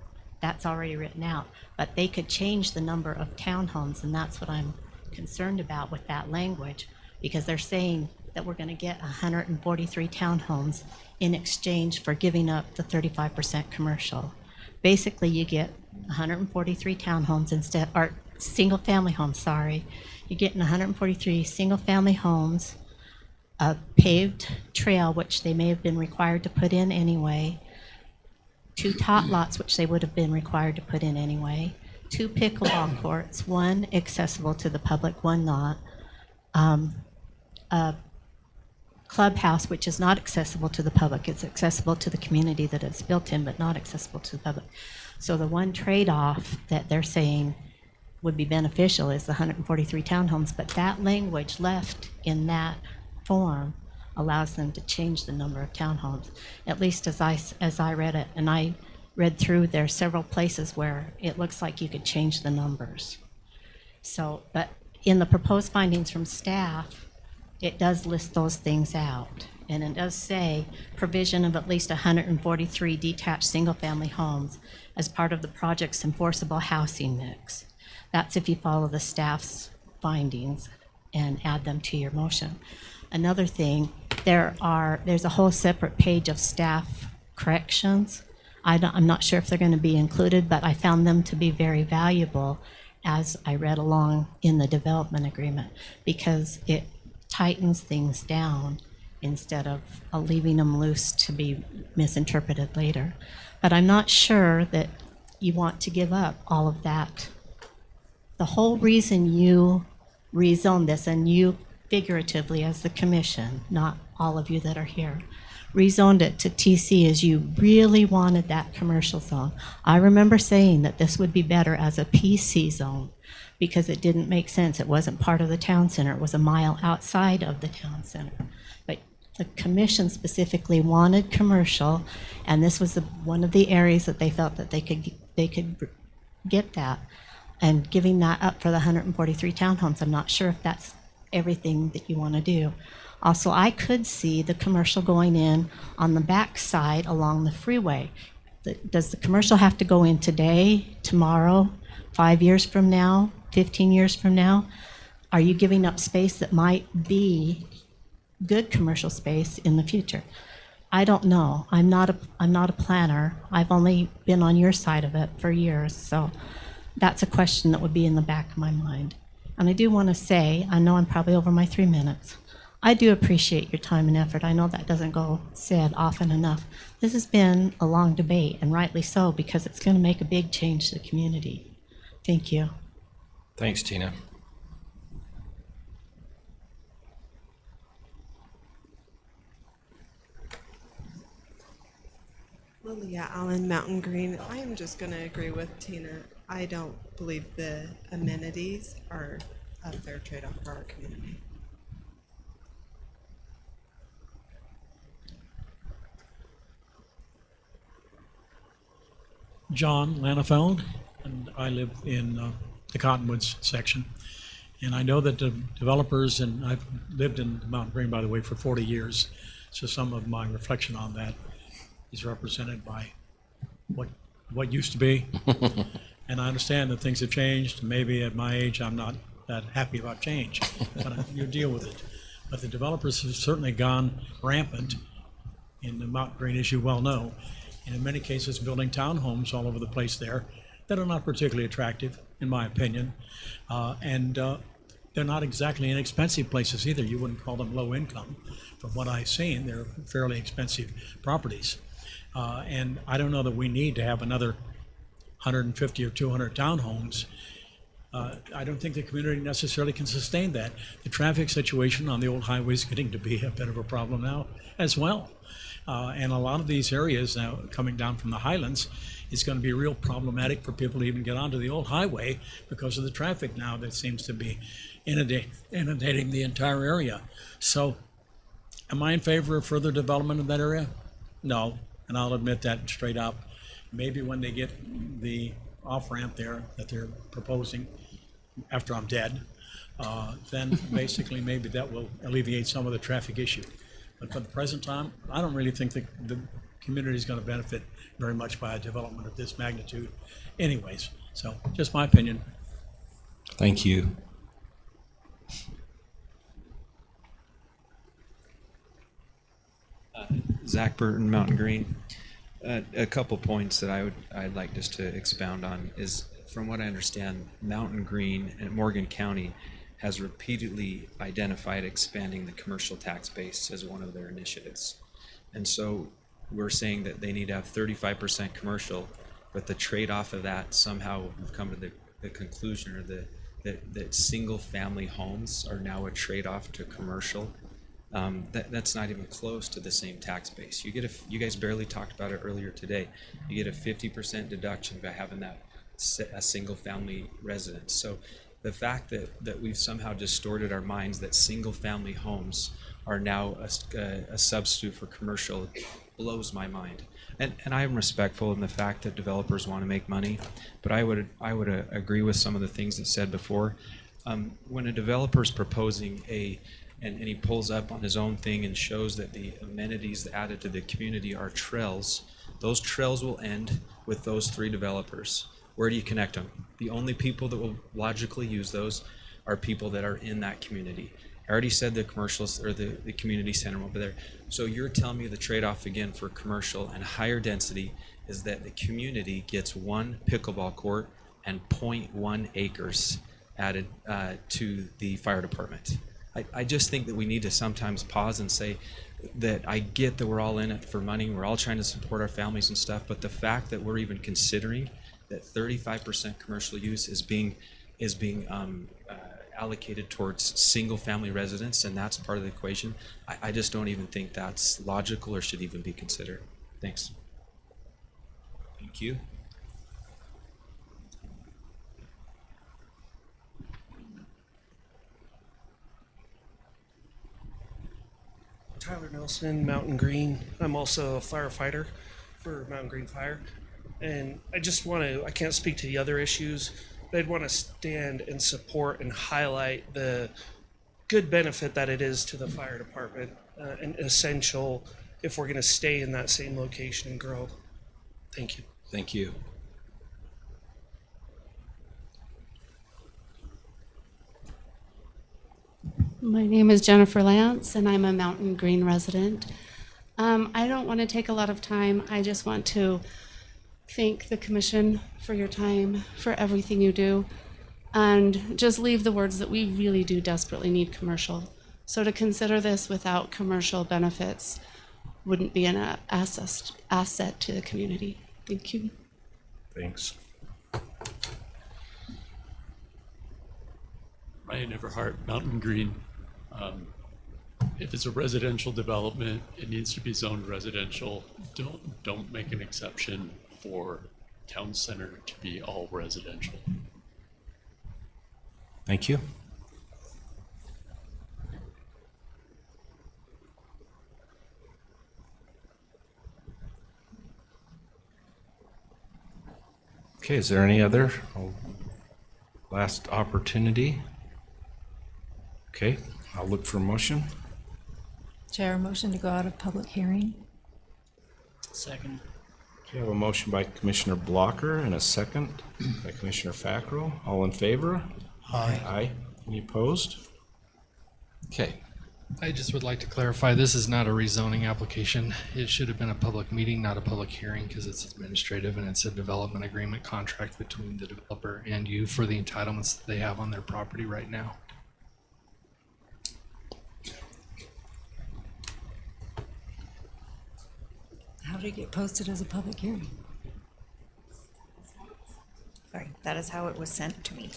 That's already written out, but they could change the number of townhomes, and that's what I'm concerned about with that language, because they're saying that we're going to get 143 townhomes in exchange for giving up the 35% commercial. Basically, you get 143 townhomes instead, or single-family homes, sorry. You're getting 143 single-family homes, a paved trail, which they may have been required to put in anyway, 2 tot lots, which they would have been required to put in anyway, 2 pickleball courts, one accessible to the public, one not. A clubhouse, which is not accessible to the public. It's accessible to the community that it's built in, but not accessible to the public. So the one trade-off that they're saying would be beneficial is the 143 townhomes, but that language left in that form allows them to change the number of townhomes, at least as I read it. And I read through, there are several places where it looks like you could change the numbers. So, but in the proposed findings from staff, it does list those things out. And it does say provision of at least 143 detached single-family homes as part of the project's enforceable housing mix. That's if you follow the staff's findings and add them to your motion. Another thing, there's a whole separate page of staff corrections. I'm not sure if they're going to be included, but I found them to be very valuable as I read along in the development agreement, because it tightens things down instead of leaving them loose to be misinterpreted later. But I'm not sure that you want to give up all of that. The whole reason you rezoned this, and you figuratively as the commission, not all of you that are here, rezoned it to TC is you really wanted that commercial zone. I remember saying that this would be better as a PC zone because it didn't make sense. It wasn't part of the town center. It was a mile outside of the town center. But the commission specifically wanted commercial, and this was one of the areas that they felt that they could get that. And giving that up for the 143 townhomes, I'm not sure if that's everything that you want to do. Also, I could see the commercial going in on the back side along the freeway. Does the commercial have to go in today, tomorrow, 5 years from now, 15 years from now? Are you giving up space that might be good commercial space in the future? I don't know. I'm not a planner. I've only been on your side of it for years, so that's a question that would be in the back of my mind. And I do want to say, I know I'm probably over my 3 minutes. I do appreciate your time and effort. I know that doesn't go said often enough. This has been a long debate, and rightly so, because it's going to make a big change to the community. Thank you. Thanks, Tina. Lilia Allen, Mountain Green. I am just going to agree with Tina. I don't believe the amenities are a fair trade-off for our community. John Lanafeld, and I live in the Cottonwoods section. And I know that the developers, and I've lived in Mountain Green, by the way, for 40 years, so some of my reflection on that is represented by what used to be. And I understand that things have changed. Maybe at my age, I'm not that happy about change, but you deal with it. But the developers have certainly gone rampant in the Mountain Green, as you well know, and in many cases building townhomes all over the place there that are not particularly attractive, in my opinion. They're not exactly inexpensive places either. You wouldn't call them low income. From what I've seen, they're fairly expensive properties. And I don't know that we need to have another 150 or 200 townhomes. I don't think the community necessarily can sustain that. The traffic situation on the old highway is getting to be a bit of a problem now as well. And a lot of these areas now coming down from the highlands is going to be real problematic for people to even get onto the old highway because of the traffic now that seems to be inundating the entire area. So am I in favor of further development of that area? No, and I'll admit that straight up. Maybe when they get the off-ramp there that they're proposing after I'm dead, then basically maybe that will alleviate some of the traffic issue. But for the present time, I don't really think that the community is going to benefit very much by a development of this magnitude anyways. So just my opinion. Thank you. Zach Burton, Mountain Green. A couple points that I'd like just to expound on is, from what I understand, Mountain Green and Morgan County has repeatedly identified expanding the commercial tax base as one of their initiatives. And so we're saying that they need to have 35% commercial, but the trade-off of that, somehow we've come to the conclusion, or that single-family homes are now a trade-off to commercial. That's not even close to the same tax base. You guys barely talked about it earlier today. You get a 50% deduction by having a single-family residence. So the fact that we've somehow distorted our minds that single-family homes are now a substitute for commercial blows my mind. And I'm respectful in the fact that developers want to make money, but I would agree with some of the things that said before. When a developer is proposing and he pulls up on his own thing and shows that the amenities added to the community are trails, those trails will end with those 3 developers. Where do you connect them? The only people that will logically use those are people that are in that community. I already said the commercials, or the community center over there. So you're telling me the trade-off again for commercial and higher density is that the community gets 1 pickleball court and 0.1 acres added to the fire department. I just think that we need to sometimes pause and say that I get that we're all in it for money, we're all trying to support our families and stuff, but the fact that we're even considering that 35% commercial use is being allocated towards single-family residents, and that's part of the equation, I just don't even think that's logical or should even be considered. Thanks. Thank you. Tyler Nelson, Mountain Green. I'm also a firefighter for Mountain Green Fire. And I just I can't speak to the other issues, but I'd want to stand and support and highlight the good benefit that it is to the fire department and essential if we're going to stay in that same location and grow. Thank you. Thank you. My name is Jennifer Lance, and I'm a Mountain Green resident. I don't want to take a lot of time. I just want to thank the commission for your time, for everything you do, and just leave the words that we really do desperately need commercial. So to consider this without commercial benefits wouldn't be an asset to the community. Thank you. Thanks. Ryan Everhart, Mountain Green. If it's a residential development, it needs to be zoned residential. Don't make an exception for town center to be all residential. Thank you. Okay, is there any other last opportunity? Okay, I'll look for a motion. Chair, motion to go out of public hearing. Second. Okay, I have a motion by Commissioner Blocker and a second by Commissioner Fackrell. All in favor? Aye. Aye. Any opposed? Okay. I just would like to clarify, this is not a rezoning application. It should have been a public meeting, not a public hearing, because it's administrative and it's a development agreement contract between the developer and you for the entitlements that they have on their property right now. How did it get posted as a public hearing? Sorry, that is how it was sent to me.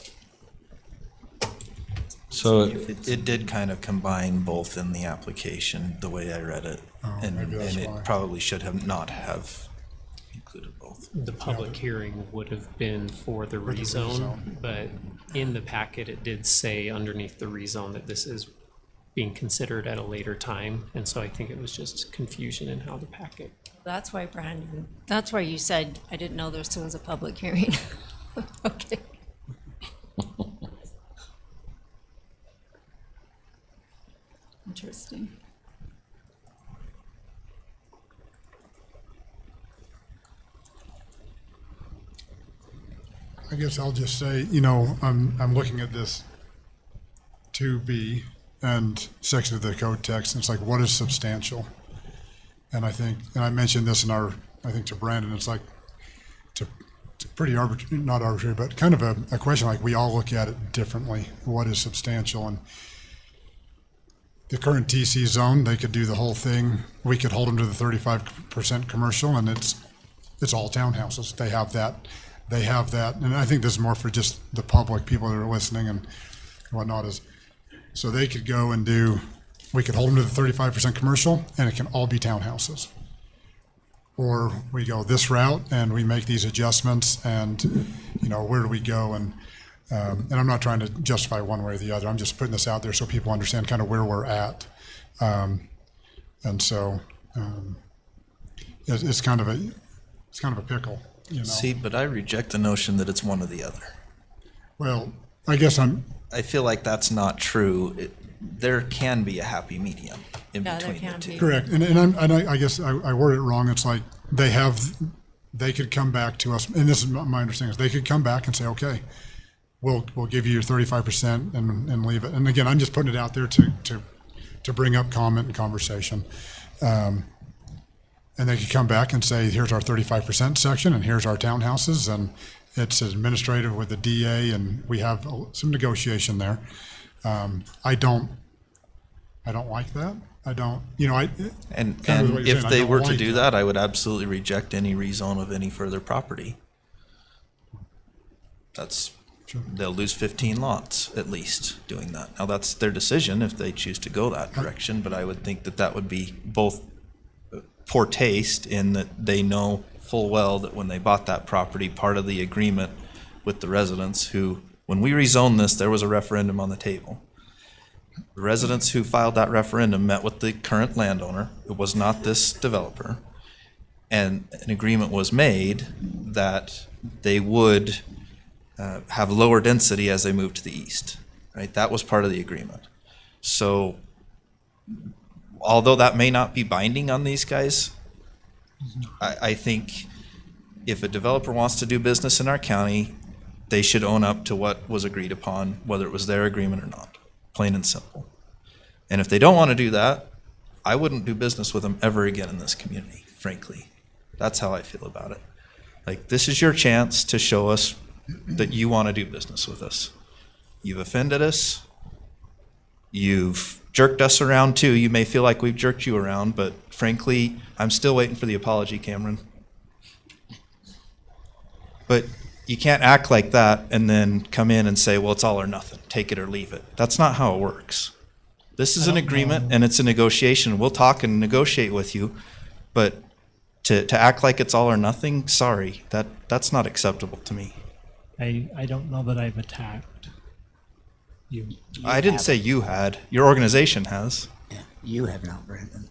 So it did kind of combine both in the application, the way I read it. And maybe that's it why. probably should have not have included both. The public hearing would have been for the rezone, but in the packet, it did say underneath the rezone that this is being considered at a later time. And so I think it was just confusion in how the packet. That's why, Brandon, that's why you said, I didn't know this was a public hearing. Okay. Interesting. I guess I'll just say, you know, I'm looking at this 2B and section of the code text, and it's like, what is substantial? And I think, and I mentioned this in I think to Brandon, it's like, it's pretty arbitrary, not arbitrary, but kind of a question like we all look at it differently. What is substantial? And the current TC zone, they could do the whole thing. We could hold them to the 35% commercial, and it's it's all townhouses. They have that, and I think this is more for just the public, people that are listening and whatnot, is so they could go and we could hold them to the 35% commercial, and it can all be townhouses. Or we go this route and we make these adjustments, and where do we go? And I'm not trying to justify one way or the other. I'm just putting this out there so people understand kind of where we're at. And so it's kind of a pickle. See, but I reject the notion that it's one or the other. Well, I guess I feel like that's not true. There can be a happy medium in Yeah, there between the can two. be. correct. And I guess I word it wrong. It's like they could come back to us, and this is my understanding, is they could come back and say, okay, we'll give you your 35% and leave it. And again, I'm just putting it out there to bring up comment and conversation. And they could come back and say, here's our 35% section, and here's our townhouses, and it's administrative with the DA, and we have some negotiation there. I don't like that. I don't, And kind of what you're if saying, I they don't were to like do that. that, I would absolutely reject any rezone of any further property. They'll lose 15 lots at least doing that. Now, that's their decision if they choose to go that direction, but I would think that would be both poor taste in that they know full well that when they bought that property, part of the agreement with the residents who, when we rezoned this, there was a referendum on the table. The residents who filed that referendum met with the current landowner. It was not this developer. And an agreement was made that they would have lower density as they moved to the east, right? That was part of the agreement. So although that may not be binding on these guys, I think if a developer wants to do business in our county, they should own up to what was agreed upon, whether it was their agreement or not, plain and simple. And if they don't want to do that, I wouldn't do business with them ever again in this community, frankly. That's how I feel about it. Like, this is your chance to show us that you want to do business with us. You've offended us. You've jerked us around too. You may feel like we've jerked you around, but frankly, I'm still waiting for the apology, Cameron. But you can't act like that and then come in and say, well, it's all or nothing. Take it or leave it. That's not how it works. This is an agreement and it's a negotiation. We'll talk and negotiate with you, but to act like it's all or nothing, sorry, that's not acceptable to me. I don't know that I've attacked you. I didn't say you had. Your organization has. Yeah, you have not, Brandon.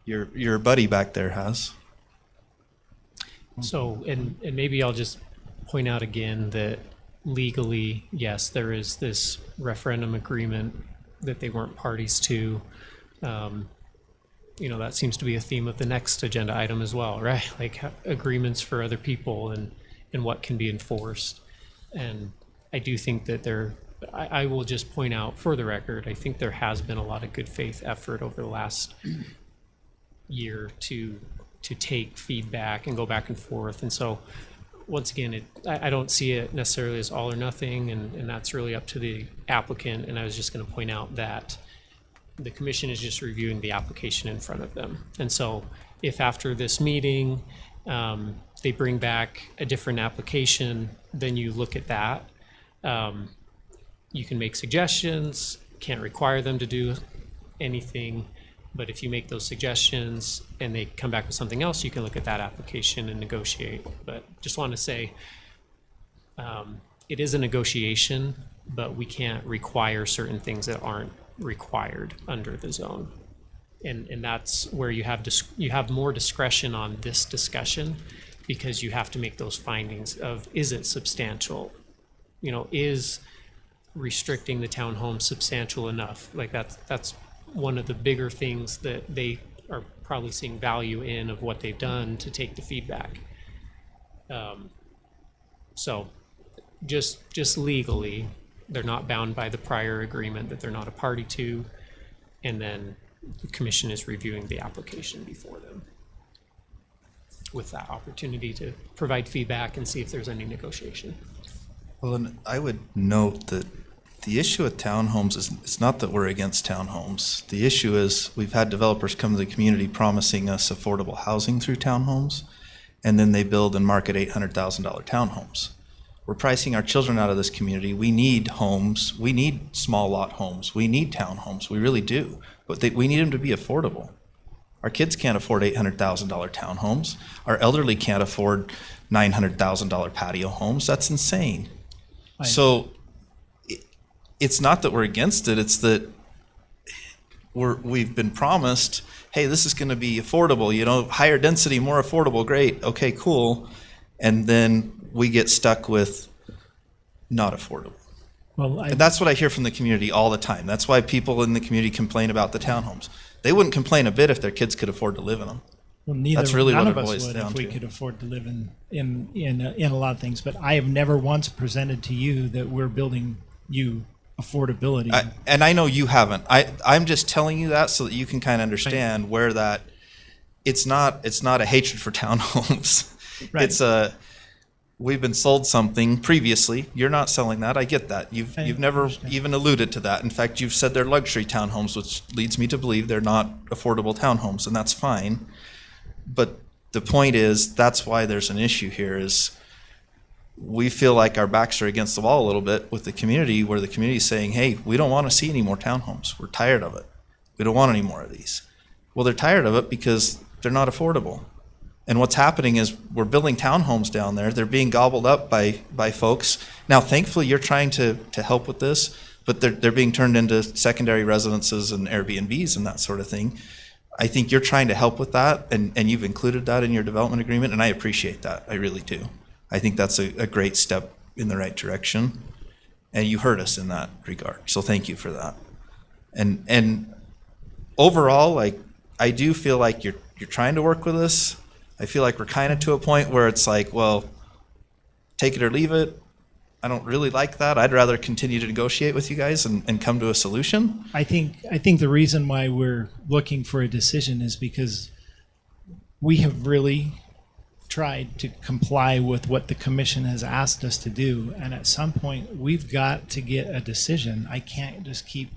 Your buddy back there has. So, and maybe I'll just point out again that legally, yes, there is this referendum agreement that they weren't parties to. That seems to be a theme of the next agenda item as well, right? Like agreements for other people and what can be enforced. And I do think that I will just point out for the record, I think there has been a lot of good faith effort over the last year to take feedback and go back and forth. And so once again, I don't see it necessarily as all or nothing, and that's really up to the applicant. And I was just going to point out that the commission is just reviewing the application in front of them. And so if after this meeting, they bring back a different application, then you look at that. You can make suggestions, can't require them to do anything, but if you make those suggestions and they come back with something else, you can look at that application and negotiate. But just want to say, it is a negotiation, but we can't require certain things that aren't required under the zone. And that's where you have more discretion on this discussion, because you have to make those findings of, is it substantial? Is restricting the townhome substantial enough? Like that's one of the bigger things that they are probably seeing value in of what they've done to take the feedback. So just legally, they're not bound by the prior agreement that they're not a party to, and then the commission is reviewing the application before them with that opportunity to provide feedback and see if there's any negotiation. Well, and I would note that the issue with townhomes is, it's not that we're against townhomes. The issue is we've had developers come to the community promising us affordable housing through townhomes, and then they build and market $800,000 townhomes. We're pricing our children out of this community. We need homes. We need small lot homes. We need townhomes. We really do. But we need them to be affordable. Our kids can't afford $800,000 townhomes. Our elderly can't afford $900,000 patio homes. That's insane. So it's not that we're against it. It's that we've been promised, hey, this is going to be affordable, you know, higher density, more affordable, great, okay, cool. And then we get stuck with not affordable. Well, And that's what I hear from the community all the time. That's why people in the community complain about the townhomes. They wouldn't complain a bit if their kids could afford to live in them. Well, neither, That's really none what of it us boils would down if we to. could afford to live in a lot of things. But I have never once presented to you that we're building you affordability. And I know you haven't. I'm just telling you that so that you can kind of understand where that it's not a hatred for townhomes. Right. It's we've been sold something previously. You're not selling that. I get that. You've never even alluded to that. In fact, you've said they're luxury townhomes, which leads me to believe they're not affordable townhomes, and that's fine. But the point is, that's why there's an issue here is we feel like our backs are against the wall a little bit with the community, where the community is saying, hey, we don't want to see any more townhomes. We're tired of it. We don't want any more of these. Well, they're tired of it because they're not affordable. And what's happening is we're building townhomes down there. They're being gobbled up by folks. Now, thankfully, you're trying to help with this, but they're being turned into secondary residences and Airbnbs and that sort of thing. I think you're trying to help with that, and you've included that in your development agreement, and I appreciate that. I really do. I think that's a great step in the right direction, and you heard us in that regard. So thank you for that. And overall, like, I do feel like you're trying to work with us. I feel like we're kind of to a point where it's like, well, take it or leave it. I don't really like that. I'd rather continue to negotiate with you guys and come to a solution. I think the reason why we're looking for a decision is because we have really tried to comply with what the commission has asked us to do, and at some point we've got to get a decision. I can't just keep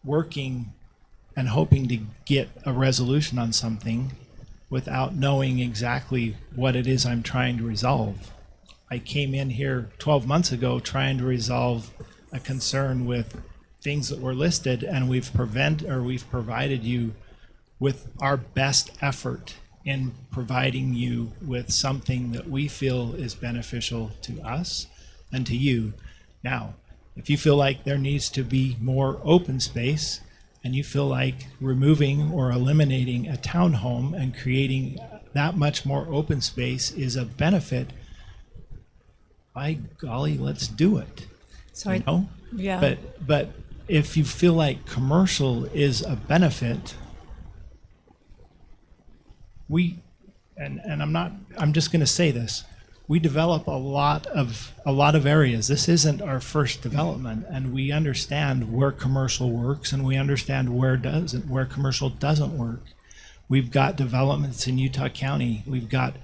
working and hoping to get a resolution on something without knowing exactly what it is I'm trying to resolve. I came in here 12 months ago trying to resolve a concern with things that were listed, and we've provided you with our best effort in providing you with something that we feel is beneficial to us and to you. Now, if you feel like there needs to be more open space, and you feel like removing or eliminating a townhome and creating that much more open space is a benefit, by golly, let's do it. So you know? yeah. But if you feel like commercial is a benefit, I'm just going to say this. We develop a lot of areas. This isn't our first development, and we understand where commercial works, and we understand where commercial doesn't work. We've got developments in Utah County. We've got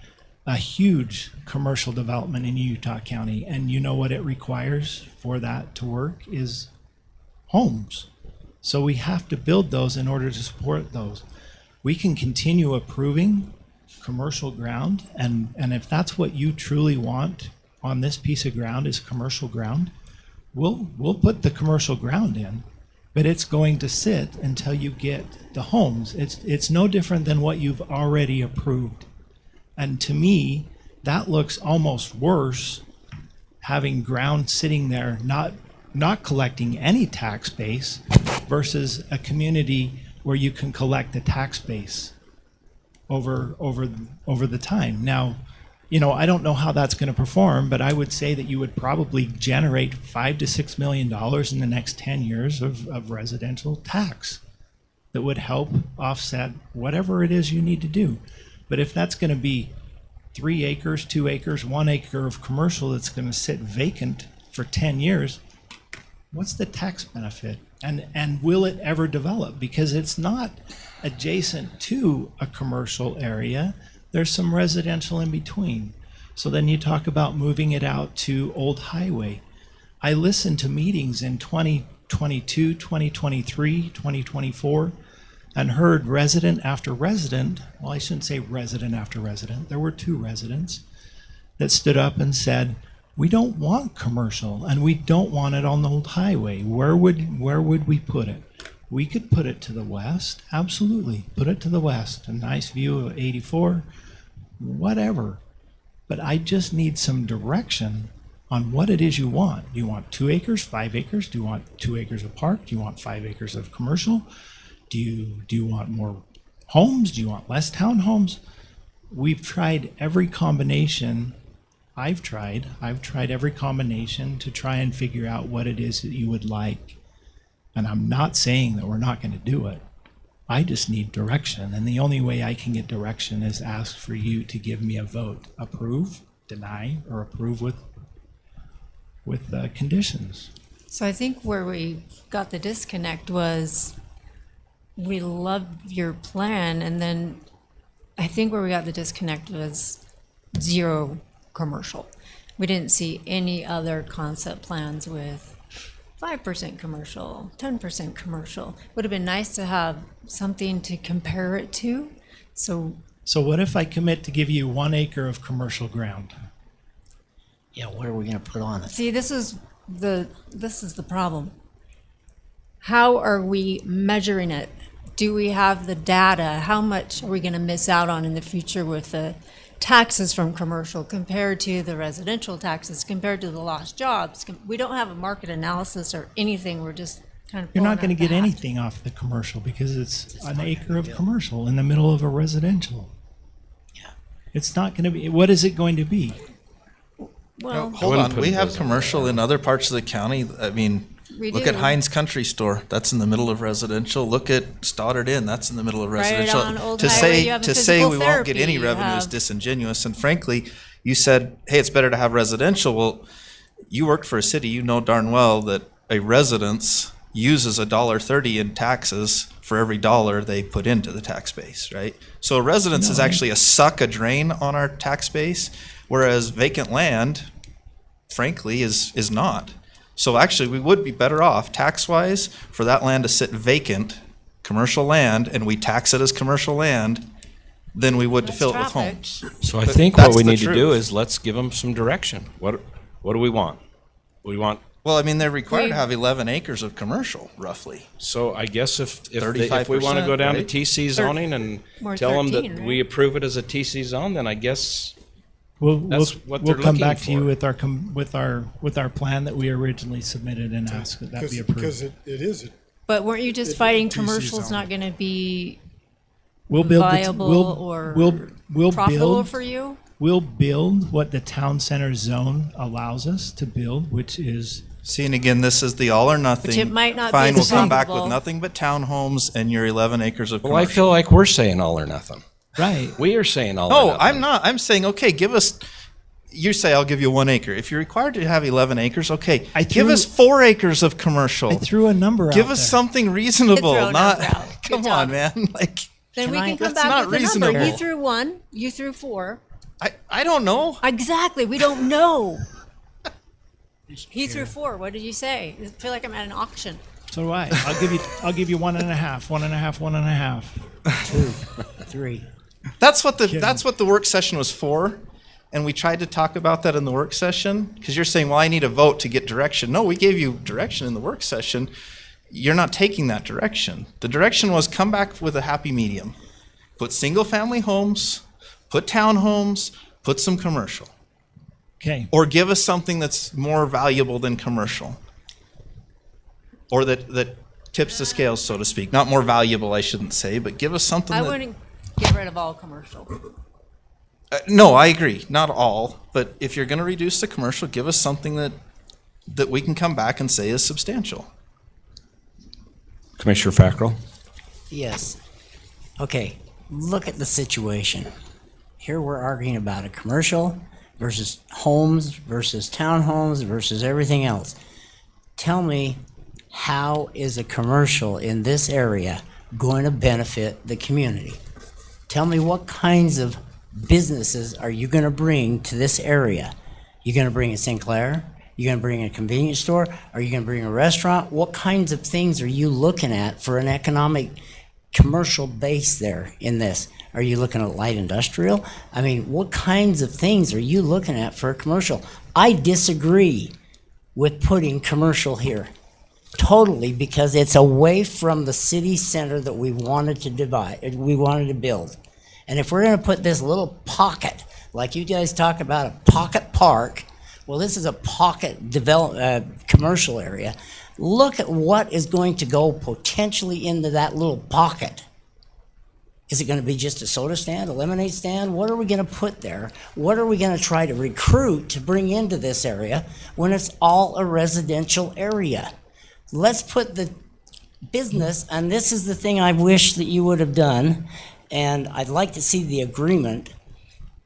a huge commercial development in Utah County, and you know what it requires for that to work is homes. So we have to build those in order to support those. We can continue approving commercial ground, and if that's what you truly want on this piece of ground is commercial ground, we'll put the commercial ground in, but it's going to sit until you get the homes. It's no different than what you've already approved. And to me, that looks almost worse, having ground sitting there not collecting any tax base versus a community where you can collect the tax base over the time. Now, you know, I don't know how that's going to perform, but I would say that you would probably generate $5 to $6 million in the next 10 years of residential tax that would help offset whatever it is you need to do. But if that's going to be 3 acres, 2 acres, 1 acre of commercial that's going to sit vacant for 10 years, what's the tax benefit? And will it ever develop? Because it's not adjacent to a commercial area. There's some residential in between. So then you talk about moving it out to Old Highway. I listened to meetings in 2022, 2023, 2024, and heard resident after resident, well, I shouldn't say resident after resident, there were 2 residents that stood up and said, we don't want commercial and we don't want it on the old highway. Where would we put it? We could put it to the west, absolutely. Put it to the west, a nice view of 84, whatever. But I just need some direction on what it is you want. Do you want 2 acres, 5 acres? Do you want 2 acres of park? Do you want 5 acres of commercial? Do you want more homes? Do you want less townhomes? We've tried every combination. I've tried every combination to try and figure out what it is that you would like. And I'm not saying that we're not going to do it. I just need direction. And the only way I can get direction is ask for you to give me a vote. Approve, deny, or approve with conditions. So I think where we got the disconnect was we loved your plan, and then I think where we got the disconnect was 0 commercial. We didn't see any other concept plans with 5% commercial, 10% commercial. Would have been nice to have something to compare it to. So what if I commit to give you 1 acre of commercial ground? Yeah, what are we gonna put on it? see, this is the problem. How are we measuring it? Do we have the data? How much are we going to miss out on in the future with the taxes from commercial compared to the residential taxes, compared to the lost jobs? We don't have a market analysis or anything. We're just kind of You're not pulling going to out get the hat. anything off the commercial because it's an acre of commercial in the middle of a residential. Yeah. It's not going to be, what is it going to be? Well, Hold on, we have commercial in other parts of the county. I mean, We look do. at Heinz Country Store, that's in the middle of residential. Look at Stoddard Inn, that's in the middle of Right residential. on Old To Highway, say you have a to say physical we won't get therapy, any you revenue is have- disingenuous. And frankly, you said, hey, it's better to have residential. Well, you worked for a city, you know darn well that a residence uses $1.30 in taxes for every dollar they put into the tax base, right? So a residence is actually a drain on our tax base, whereas vacant land, frankly, is not. So actually, we would be better off tax-wise for that land to sit vacant, commercial land, and we tax it as commercial land, than we would to fill it with traffic. homes. So I But think what that's we the need to do truth. is let's give them some direction. What do we want? We want, Well, I mean, they're required to have 11 acres of commercial, roughly. so I guess if we 35%, want to go down to right? TC zoning and More tell them 13, that right? we approve it as a TC zone, then I guess We'll That's what we'll they're come looking back to you for. with our plan that we originally submitted and ask that that be approved. Because it is, But weren't you just It- fighting TC commercial's zone. not going to be We'll build the t- viable or we'll profitable build for you? We'll build what the town center zone allows us to build, which is See, and again, this is the all or nothing. Which it might not be Fine, we'll come back with achievable. nothing but townhomes and your 11 acres of Well, I commercial. feel like we're saying all or nothing. right. We are saying all or No, nothing. I'm not. I'm saying, okay, give us, you say I'll give you 1 acre. If you're required to have 11 acres, okay, give threw- us 4 acres of commercial. I threw a number Give out us there. something reasonable, Throw a not, number out. Good come job. on, man. Like, Then we can come that's back not with a number. You reasonable. threw 1, you threw 4. I don't know. Exactly. We don't know. He threw 4. What did you say? I feel like I'm at an auction. So do I. I'll give you 1.5, 1.5, 1.5. 2, 3. That's what the work session was for. And we tried to talk about that in the work session because you're saying, well, I need a vote to get direction. No, we gave you direction in the work session. You're not taking that direction. The direction was come back with a happy medium. Put single family homes, put townhomes, put some commercial. Okay. Or give us something that's more valuable than commercial. Or that tips the scales, so to speak. Not more valuable, I shouldn't say, but give us something I that... wouldn't get rid of all commercial. No, I agree. Not all, but if you're going to reduce the commercial, give us something that we can come back and say is substantial. Commissioner Fackrell? Yes. Okay, look at the situation. Here we're arguing about a commercial versus homes versus townhomes versus everything else. Tell me, how is a commercial in this area going to benefit the community? Tell me what kinds of businesses are you going to bring to this area? You going to bring a Sinclair? You going to bring a convenience store? Are you going to bring a restaurant? What kinds of things are you looking at for an economic commercial base there in this? Are you looking at light industrial? I mean, what kinds of things are you looking at for a commercial? I disagree with putting commercial here. Totally, because it's away from the city center that we wanted to build. And if we're gonna put this little pocket, like you guys talk about a pocket park, well, this is a pocket commercial area. Look at what is going to go potentially into that little pocket. Is it gonna be just a soda stand, a lemonade stand? What are we gonna put there? What are we gonna try to recruit to bring into this area when it's all a residential area? Let's put the business, and this is the thing I wish that you would have done, and I'd like to see the agreement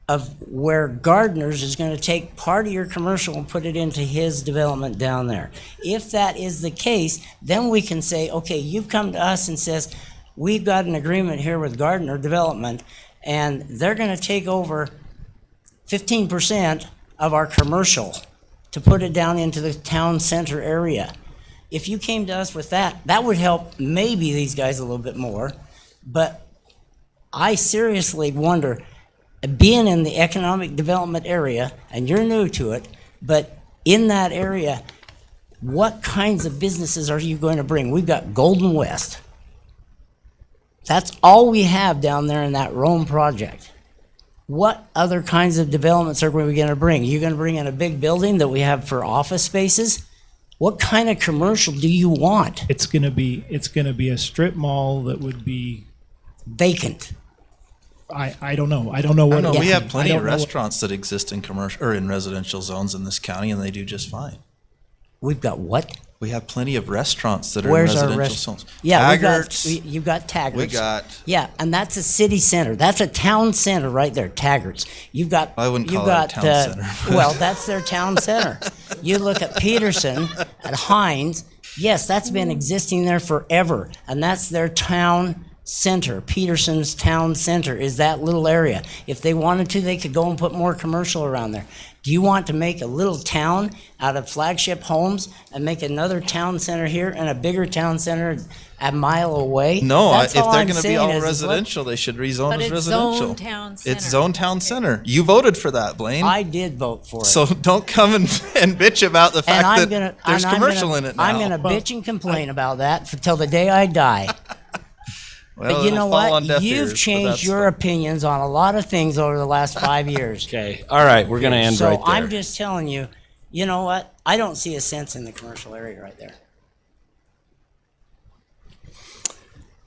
of where Gardner's is going to take part of your commercial and put it into his development down there. If that is the case, then we can say, okay, you've come to us and says, we've got an agreement here with Gardner Development, and they're going to take over 15% of our commercial to put it down into the town center area. If you came to us with that, that would help maybe these guys a little bit more. But I seriously wonder, being in the economic development area, and you're new to it, but in that area, what kinds of businesses are you going to bring? We've got Golden West. That's all we have down there in that Rome project. What other kinds of developments are we going to bring? You're going to bring in a big building that we have for office spaces? What kind of commercial do you want? It's gonna be a strip mall that would be vacant. I don't know. I don't know what. No, we have plenty of restaurants that exist in commercial or in residential zones in this county, and they do just fine. We've got what? We have plenty of restaurants that are Where's in our residential zones. Yeah, Taggart's. you've got Taggart's. We got. Yeah, and that's a city center. That's a town center right there, Taggart's. You've got. I wouldn't you've call got, it a town center. Well, that's their town center. You look at Peterson, at Hines. Yes, that's been existing there forever, and that's their town center. Peterson's town center is that little area. If they wanted to, they could go and put more commercial around there. Do you want to make a little town out of Flagship Homes and make another town center here and a bigger town center a mile away? No, That's if all they're I'm going to be saying all is look- residential, they should rezone But as it's residential. zone town center. It's zone town center. You voted for that, Blaine. I did vote for it. So don't come and bitch about the fact I'm that there's commercial in it now. I'm gonna bitch and complain about that till the day I die. Well, But you it'll know fall on what? deaf ears, You've but changed that's your opinions on a lot of things over the last 5 years. Okay, all right, we're gonna end right So there. I'm just telling you, you know what? I don't see a sense in the commercial area right there.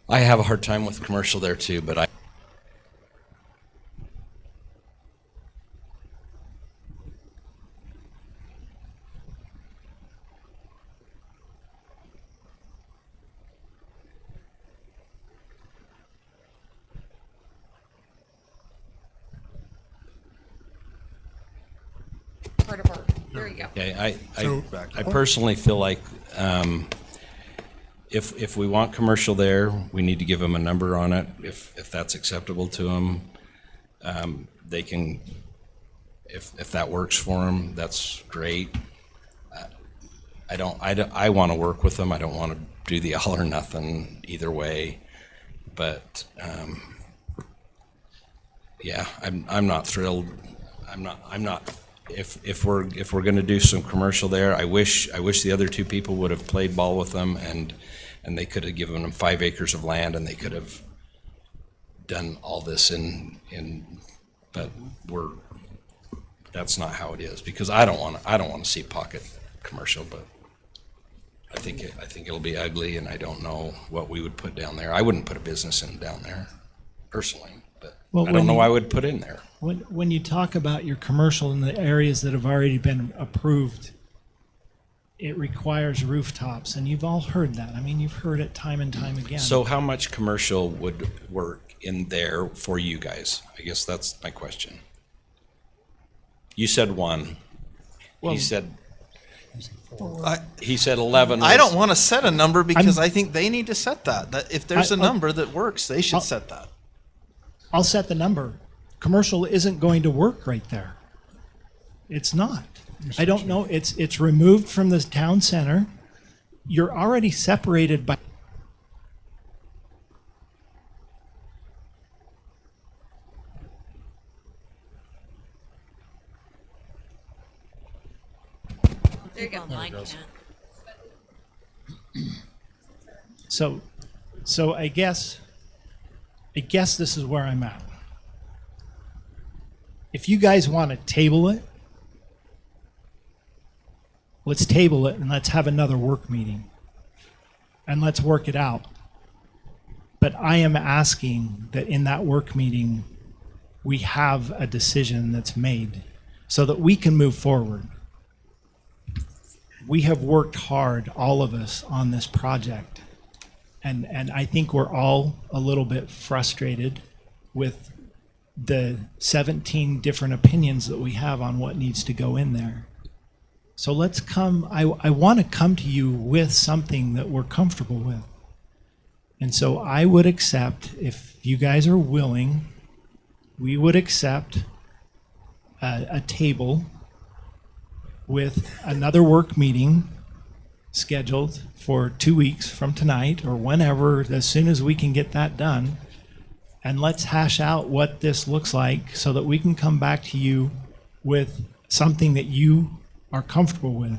I have a hard time with commercial there too, but I. There you go. Okay, So- I personally feel like if we want commercial there, we need to give them a number on it. If that's acceptable to them, they can. If that works for them, that's great. I want to work with them. I don't want to do the all or nothing either way. But yeah, I'm not thrilled. I'm not. If we're going to do some commercial there, I wish the other two people would have played ball with them and they could have given them 5 acres of land and they could have done all this but that's not how it is, because I don't want to see pocket commercial, but I think it'll be ugly, and I don't know what we would put down there. I wouldn't put a business in down there personally, but Well, I don't know when what I you- would put in there. When you talk about your commercial in the areas that have already been approved, it requires rooftops, and you've all heard that. I mean, you've heard it time and time again. So how much commercial would work in there for you guys? I guess that's my question. You said 1. He said 11. I don't want to set a number because I think they need to set that. That if there's a number that works, they should set that. I'll set the number. Commercial isn't going to work right there. It's not. I don't know. It's removed from the town center. You're already separated by There you go. Mine goes. can't. So I guess this is where I'm at. If you guys want to table it, let's table it and let's have another work meeting. And let's work it out. But I am asking that in that work meeting, we have a decision that's made so that we can move forward. We have worked hard, all of us, on this project. And I think we're all a little bit frustrated with the 17 different opinions that we have on what needs to go in there. So let's come, I want to come to you with something that we're comfortable with. And so I would accept, if you guys are willing, we would accept a table with another work meeting scheduled for 2 weeks from tonight or whenever, as soon as we can get that done. And let's hash out what this looks like so that we can come back to you with something that you are comfortable with.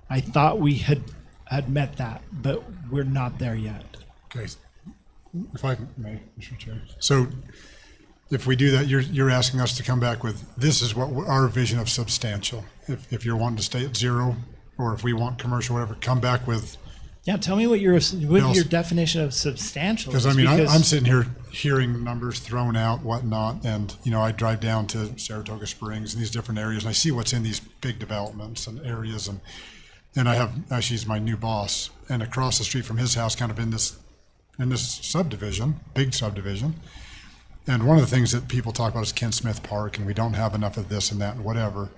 I thought we had met that, but we're not there yet. Okay, if I may, Mr. Chair. So if we do that, you're asking us to come back with, this is what our vision of substantial. If you're wanting to stay at 0, or if we want commercial, whatever, come back with. Yeah, tell me what your definition of substantial is. Because I mean, I'm sitting here hearing numbers thrown out, whatnot, and I drive down to Saratoga Springs and these different areas, and I see what's in these big developments and areas, and I have, actually, he's my new boss, and across the street from his house, kind of in this subdivision, big subdivision. And one of the things that people talk about is Ken Smith Park, and we don't have enough of this and that and whatever.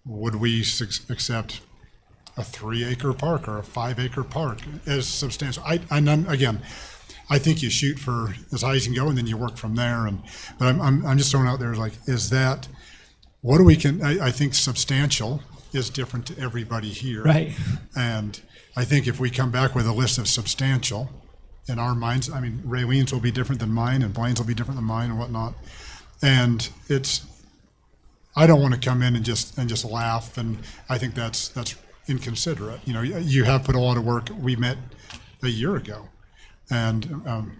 Would we accept a 3-acre park or a 5-acre park as substantial? Again, I think you shoot for as high as you can go, and then you work from there. But I'm just throwing out there, like, is that what do we can? I think substantial is different to everybody here, right? And I think if we come back with a list of substantial in our minds, I mean, Raylene's will be different than mine, and Blaine's will be different than mine, and whatnot. And I don't want to come in and just laugh, and I think that's inconsiderate. You have put a lot of work. We met a year ago, and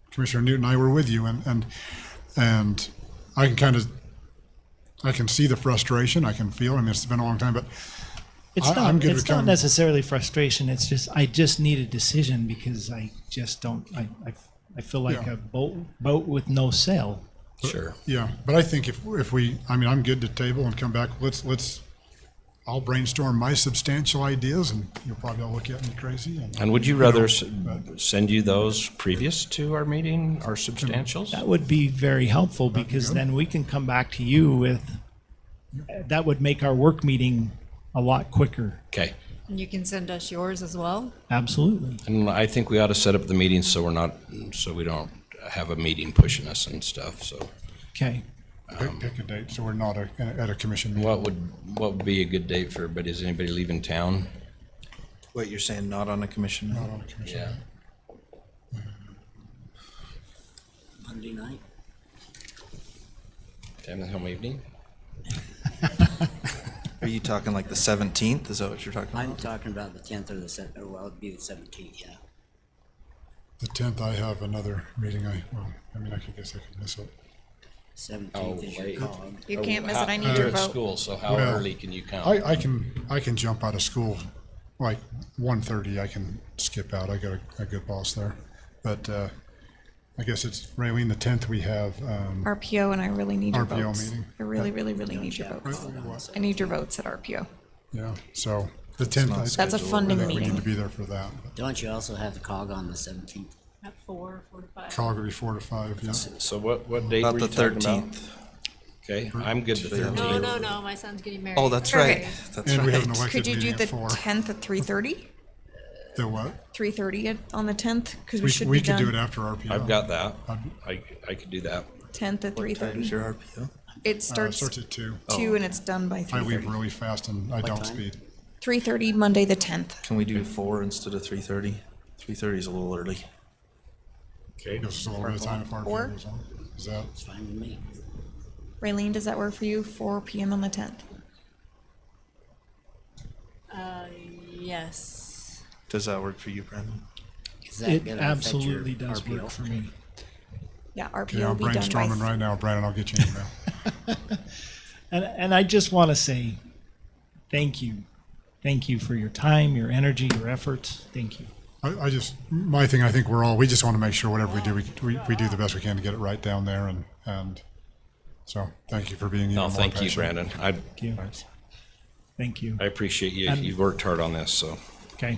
Commissioner Newton and I were with you, and I can see the frustration. I can feel. I mean, it's been a long time, but I'm good with not necessarily frustration. It's just I just need a decision because I just don't. I feel like a boat with no sail. Sure. Yeah, but I think if we, I mean, I'm good to table and come back. I'll brainstorm my substantial ideas, and you'll probably all look at me crazy. And would you rather send you those previous to our meeting, our substantials? That would be very helpful, because then we can come back to you with, that would make our work meeting a lot quicker. Okay. And you can send us yours as well? Absolutely. And I think we ought to set up the meeting so we don't have a meeting pushing us and stuff, so. Okay. Pick a date so we're not at a commission meeting. What would be a good date for everybody? Is anybody leaving town? What you're saying, not on a commission? Not on a commission. Yeah. Monday night. Time home evening? Are you talking like the 17th? Is that what you're talking about? I'm talking about the 10th or the 7th, or well, it'd be the 17th, yeah. The 10th, I have another meeting. I guess I could miss it. 17th is your call. You can't miss it. I need your You're at vote. school, so how early can you count? I can jump out of school like 1:30. I can skip out. I got a good boss there, but I guess it's Raylene, the 10th. We have RPO, and I really need your RPO votes. meeting. I really, really, really need your votes. I need your votes at RPO. Yeah, so the 10th. That's a funding We need meeting. to be there for that. Don't you also have the COG on the 17th? At 4 to 5. Call will be 4 to 5. Yeah. So what date About were you the talking 13th. about? Okay, I'm good the 13th. No, my son's getting married. Oh, that's right. That's And right. we have an elected Could you do meeting the at 4. 10th at 3:30? The what? 3:30 on the 10th, because we should We be could do it done. after RPO. I've got that. I could do that. 10th at What time 3:30. is your RPO? It starts Starts at 2. 2 and it's done by I 3:30. leave really fast and I don't time? speed. 3:30 Monday the 10th. Can we do 4 instead of 3:30? 3:30 is a little early. Okay. Gives us a little bit of time if RPO Or- goes on. Is that? It's fine with me. Raylene, does that work for you? 4 p.m. on the 10th. Yes. Does that work for you, Brandon? Is that It gonna affect absolutely your does RPO? work for me. Yeah, Okay, RPO will I'm be done by. brainstorming right now. Brandon, I'll get you an email. And I just want to say thank you. Thank you for your time, your energy, your efforts. Thank you. I just, my thing, I think we just want to make sure whatever we do, we do the best we can to get it right down there. And so thank you for being even No, more thank you, passionate. Brandon. Thank you. Thank you. I appreciate you. And- You've worked hard on this, so. Okay.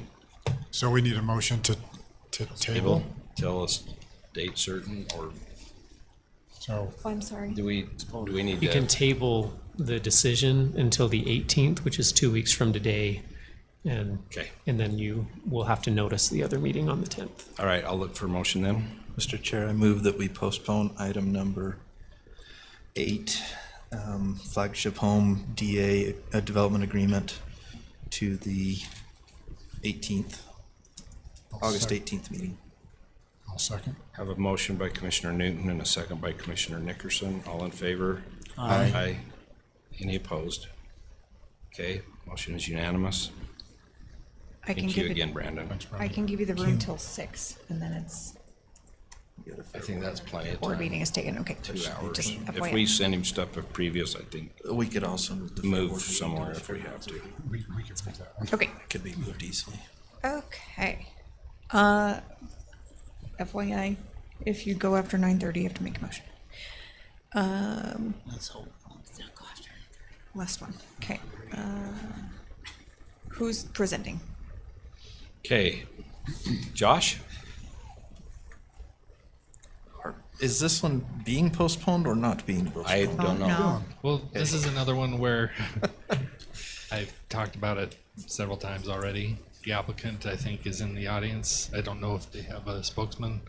So we need a motion to table. Tell us date certain, or So Oh, I'm sorry. do we need You can to? table the decision until the 18th, which is 2 weeks from today. And, Okay. and then you will have to notice the other meeting on the 10th. All right, I'll look for a motion then. Mr. Chair, I move that we postpone item number 8, flagship home DA development agreement to the 18th, August 18th meeting. I'll second. Have a motion by Commissioner Newton and a second by Commissioner Nickerson. All in favor? Aye. Aye. Any opposed? Okay, motion is unanimous. I can Thank you give again, it, Brandon. I can give you the room till 6, and then it's, I think that's plenty of board time. meeting is taken, okay. 2 hours. Just If FYI. we send him stuff of previous, I think We could also move the move board somewhere if we have to. We can move that one. Okay. Could be moved easily. Okay. FYI, if you go after 9:30, you have to make a motion. Let's hope. Last one. Okay. Who's presenting? Okay, Josh? Is this one being postponed or not being postponed? I don't know. No. Well, this is another one where I've talked about it several times already. The applicant, I think, is in the audience. I don't know if they have a spokesman.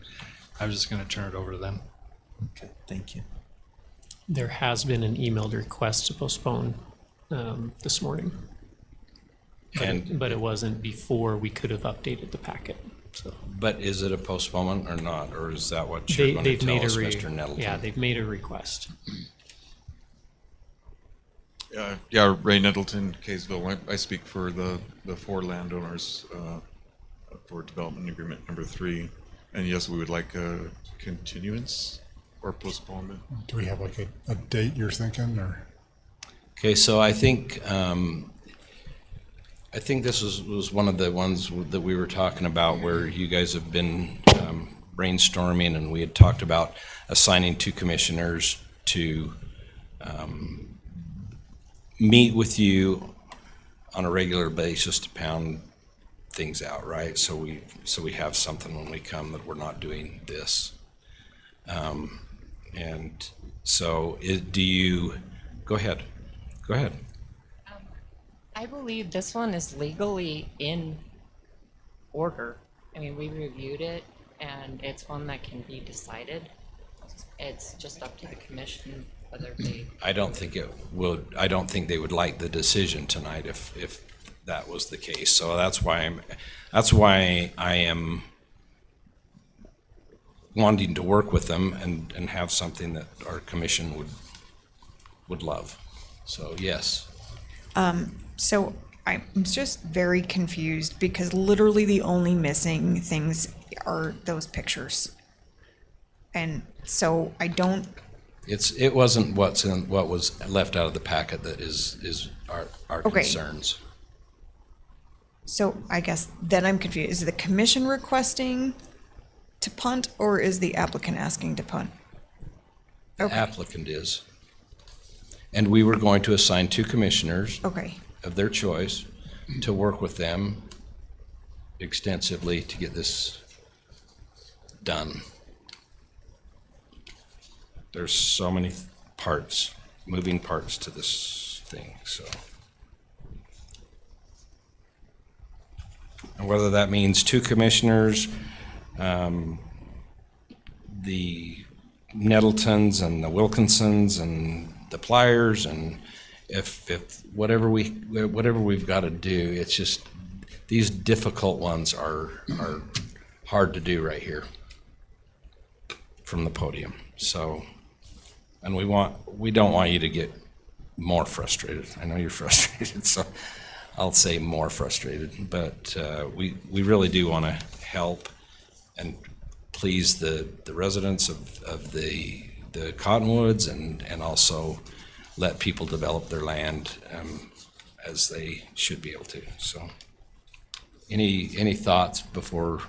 I was just going to turn it over to them. Okay, thank you. There has been an emailed request to postpone this morning. But it wasn't before we could have updated the packet, so. But is it a postponement or not, or is that what you're going to They've tell made us, a Mr. Nettleton? yeah, they've made a request. Yeah, Ray Nettleton, Kaysville. I speak for the 4 landowners for development agreement number 3. And yes, we would like a continuance or postponement. Do we have like a date you're thinking, or? Okay, so I think this was one of the ones that we were talking about where you guys have been brainstorming, and we had talked about assigning 2 commissioners to meet with you on a regular basis to pound things out, right? So we have something when we come that we're not doing this. And so do you, go ahead. I believe this one is legally in order. I mean, we reviewed it and it's one that can be decided. It's just up to the commission whether they. I don't think they would like the decision tonight if that was the case. So that's why I am wanting to work with them and have something that our commission would love. So yes. So I'm just very confused because literally the only missing things are those pictures. And so I don't. It wasn't what was left out of the packet that is our Okay. concerns. So I guess then I'm confused. Is the commission requesting to punt or is the applicant asking to punt? The applicant is. And we were going to assign 2 commissioners. Okay. Of their choice to work with them extensively to get this done. There's so many moving parts to this thing, so. And whether that means 2 commissioners, the Nettletons and the Wilkinsons and the Pliers, and if whatever we've got to do, it's just these difficult ones are hard to do right here from the podium. So, and we don't want you to get more frustrated. I know you're frustrated. So, I'll say more frustrated, but we really do want to help and please the residents of the Cottonwoods and also let people develop their land as they should be able to. So any thoughts before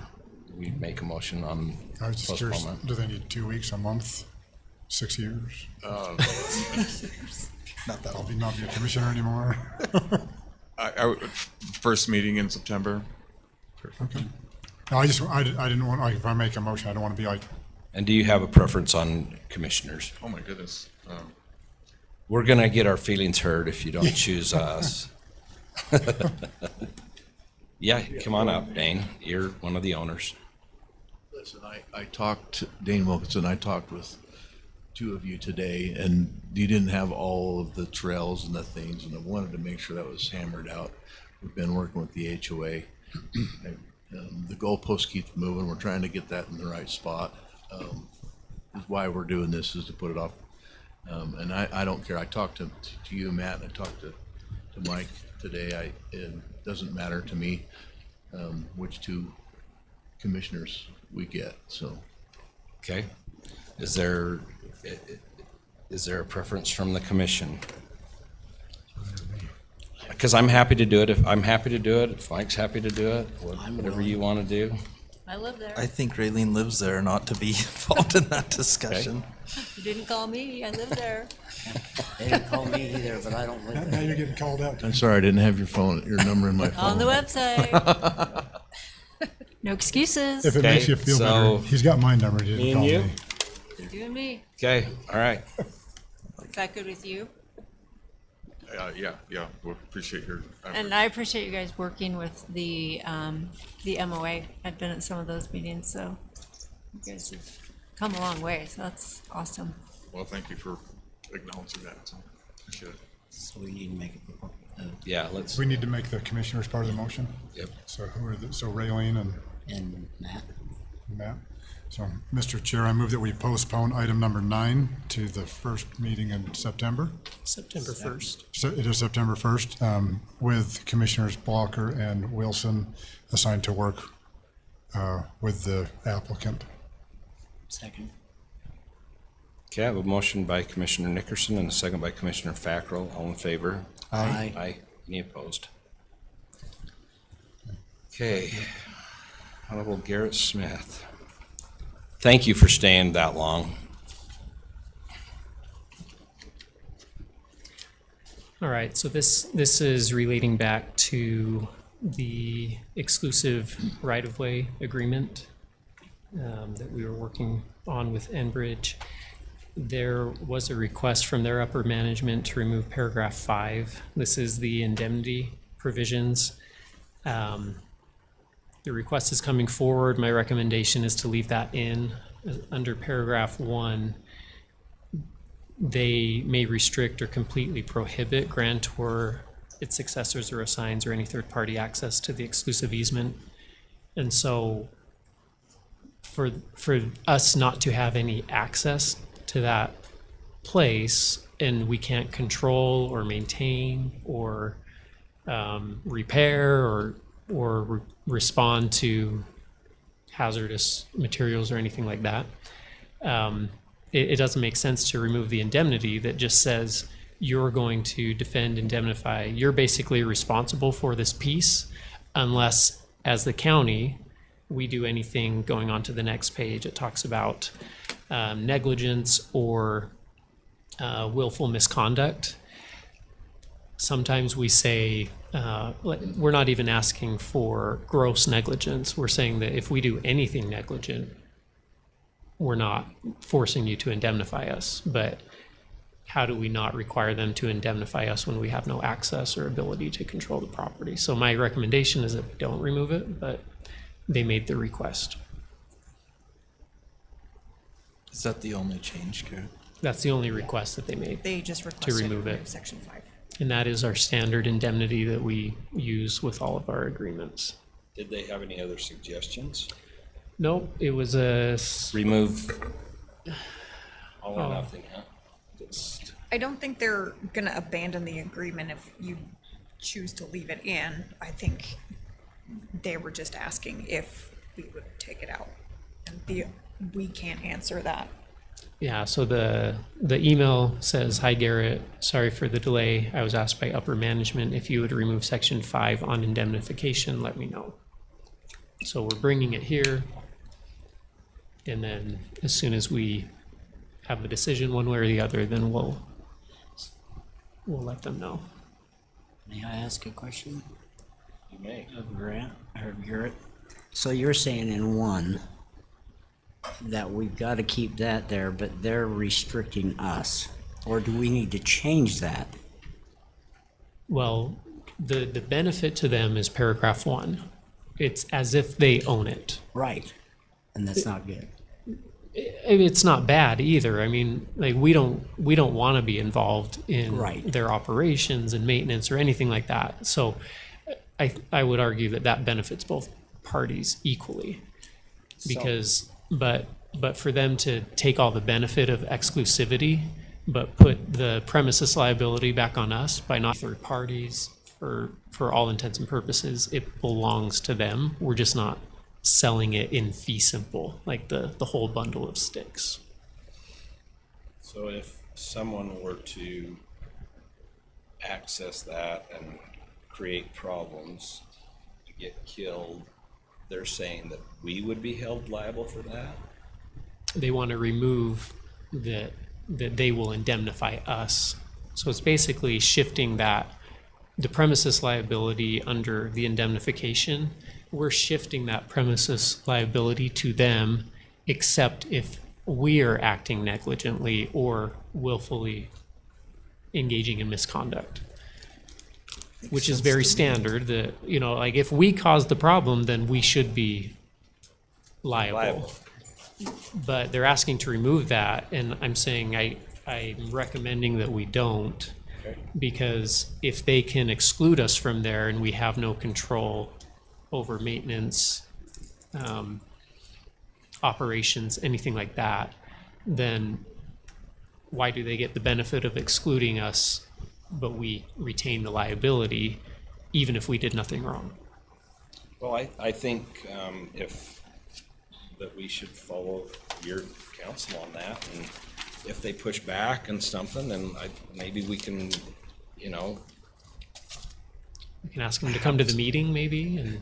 we make a motion on I was just curious, postponement? do they need 2 weeks, a month, 6 years? Not that I'll not be a commissioner anymore. First meeting in September. Okay. No, I didn't want, like, if I make a motion, I don't want to be like, And do you have a preference on commissioners? Oh, my goodness. We're gonna get our feelings hurt if you don't choose us. Yeah, come on up, Dane. You're one of the owners. Listen, I talked, Dane Wilkinson, I talked with two of you today, and you didn't have all of the trails and the things, and I wanted to make sure that was hammered out. We've been working with the HOA. The goalpost keeps moving. We're trying to get that in the right spot. Why we're doing this is to put it off. And I don't care. I talked to you, Matt, and I talked to Mike today. It doesn't matter to me which two commissioners we get, so. Okay. Is there a preference from the commission? Because I'm happy to do it. If Mike's happy to do it, whatever you want to do. I live there. I think Raylene lives there, not to be involved in that discussion. You didn't call me, I live there. They didn't call me either, but I don't live now there. you're getting called out. I'm sorry, I didn't have your number in my phone. On the website. No excuses. If it makes you feel better, he's got my number, he didn't call me. You and me. Okay, all right. Is that good with you? Yeah, we appreciate your effort. And I appreciate you guys working with the MOA. I've been at some of those meetings, so you guys have come a long way, so that's awesome. Well, thank you for acknowledging that, so appreciate it. So we need to make Yeah, let's. We need to make the commissioners part of the motion? Yep. So who are so Raylene and Matt? So, Mr. Chair, I move that we postpone item number 9 to the first meeting in September. September 1st. So it is September 1st, with Commissioners Blocker and Wilson assigned to work with the applicant. Second. Okay, I have a motion by Commissioner Nickerson and a second by Commissioner Fackrell. All in favor? Aye. Aye. Any opposed? Okay. Honorable Garrett Smith. Thank you for staying that long. All right, so this is relating back to the exclusive right-of-way agreement that we were working on with Enbridge. There was a request from their upper management to remove paragraph 5. This is the indemnity provisions. The request is coming forward. My recommendation is to leave that in. Under paragraph 1, they may restrict or completely prohibit grantor, its successors or assigns, or any third-party access to the exclusive easement. And so for us not to have any access to that place, and we can't control or maintain or repair or respond to hazardous materials or anything like that, it doesn't make sense to remove the indemnity that just says you're going to defend, indemnify. You're basically responsible for this piece unless, as the county, we do anything going on to the next page. It talks about negligence or willful misconduct. Sometimes we say, we're not even asking for gross negligence. We're saying that if we do anything negligent, we're not forcing you to indemnify us. But how do we not require them to indemnify us when we have no access or ability to control the property? So my recommendation is that we don't remove it, but they made the request. Is that the only change, Garrett? That's the only request that they made. They just to requested remove it. section 5. And that is our standard indemnity that we use with all of our agreements. Did they have any other suggestions? Nope, it was a. Remove all or Oh. nothing, huh? Just- I don't think they're gonna abandon the agreement if you choose to leave it in. I think they were just asking if we would take it out. And we can't answer that. Yeah, so the email says, "Hi Garrett, sorry for the delay. I was asked by upper management if you would remove section 5 on indemnification, let me know." So we're bringing it here. And then as soon as we have the decision one way or the other, then we'll let them know. May I ask a question? You may. Of Grant, or Garrett? So you're saying in 1 that we've got to keep that there, but they're restricting us? Or do we need to change that? Well, the benefit to them is paragraph 1. It's as if they own it. Right. And that's not good. It's not bad either. I mean, like we don't want to be involved in Right. their operations and maintenance or anything like that. So I would argue that benefits both parties equally. Because but for them to take all the benefit of exclusivity but put the premises liability back on us by not third parties, for all intents and purposes, it belongs to them. We're just not selling it in fee simple, like the whole bundle of sticks. So if someone were to access that and create problems, to get killed, they're saying that we would be held liable for that? They want to remove that they will indemnify us. So it's basically shifting that, the premises liability under the indemnification, we're shifting that premises liability to them, except if we are acting negligently or willfully engaging in misconduct, which is very standard. That, you know, like if we cause the problem, then we should be liable. But they're asking to remove that, and I'm saying I'm recommending that we don't, because if they can exclude us from there and we have no control over maintenance, operations, anything like that, then why do they get the benefit of excluding us, but we retain the liability, even if we did nothing wrong? Well, I think that we should follow your counsel on that, and if they push back on something, then maybe we can, you know, We can ask them to come to the meeting maybe, and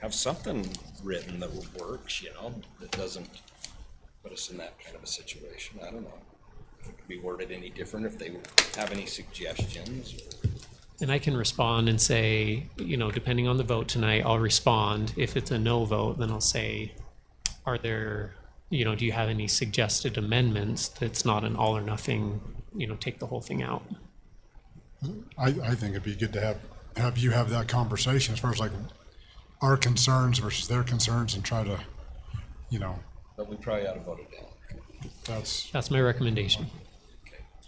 have something written that works, you know, that doesn't put us in that kind of a situation. I don't know if it could be worded any different, if they have any suggestions. And I can respond and say, you know, depending on the vote tonight, I'll respond. If it's a no vote, then I'll say, are there, you know, do you have any suggested amendments that's not an all or nothing, you know, take the whole thing out? I think it'd be good to have you have that conversation as far as like our concerns versus their concerns, and try to, you know. But we probably ought to vote it down. That's my recommendation.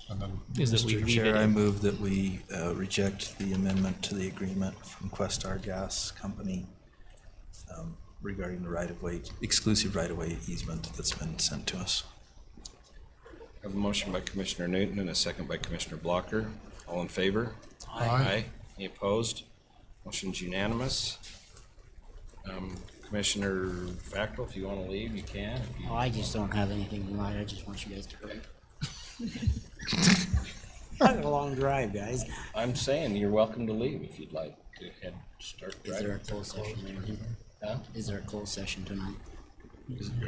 And then, Is that we Mr. leave Chair, it I in. move that we reject the amendment to the agreement from Questar Gas Company regarding the right-of-way, exclusive right-of-way easement that's been sent to us. I have a motion by Commissioner Newton and a second by Commissioner Blocker. All in favor? Aye. Any opposed? Motion's unanimous. Commissioner Fackrell, if you want to leave, you can. If you- Oh, I just don't have anything tonight. I just want you guys to hurry. I had a long drive, guys. I'm saying you're welcome to leave if you'd like to start Is there a driving. closed session there? Huh? Is there a closed session tonight?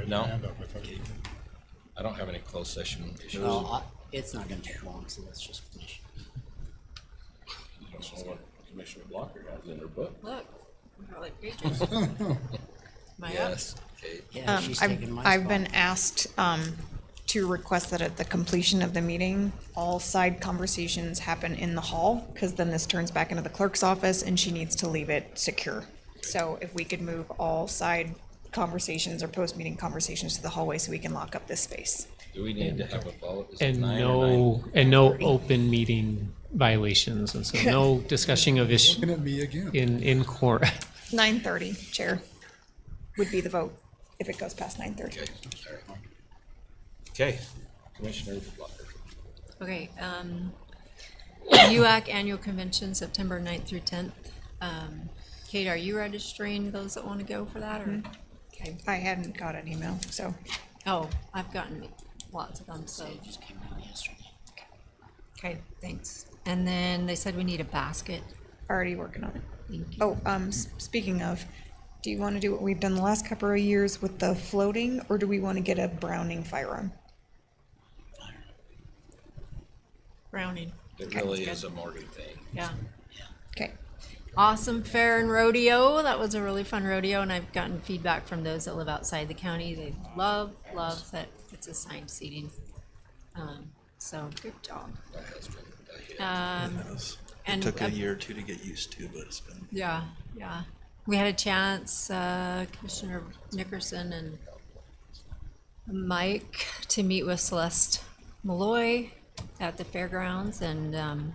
No. I don't have any closed session issues. Well, it's not gonna take long, so let's just finish. You don't know what Commissioner Blocker has in her book. Look, all the pages. Am I up? Yes, Kate. Yeah, she's taking my I've spot. been asked to request that at the completion of the meeting, all side conversations happen in the hall, because then this turns back into the clerk's office and she needs to leave it secure. So if we could move all side conversations or post-meeting conversations to the hallway so we can lock up this space. Do we need to have a vote? Is it And 9 or 9? no open meeting violations, and so no discussing of issues Looking at me again. in court. 9:30, Chair, would be the vote if it goes past 9:30. Okay, all right. Okay, Commissioner Blocker. Okay, UAC Annual Convention, September 9th through 10th. Kate, are you registering those that want to go for that, or? Okay. I hadn't got an email, so. Oh, I've gotten lots of them, so. Okay, thanks. And then they said we need a basket. Already working on it. Thank you. Oh, speaking of, do you want to do what we've done the last couple of years with the floating, or do we want to get a Browning firearm? Browning. It really is a Morgan thing. Yeah. Okay. Awesome fair and rodeo. That was a really fun rodeo, and I've gotten feedback from those that live outside the county. They love that it's assigned seating. So good job. It And took a year or two to get used to, but it's been. yeah. We had a chance, Commissioner Nickerson and Mike, to meet with Celeste Malloy at the fairgrounds and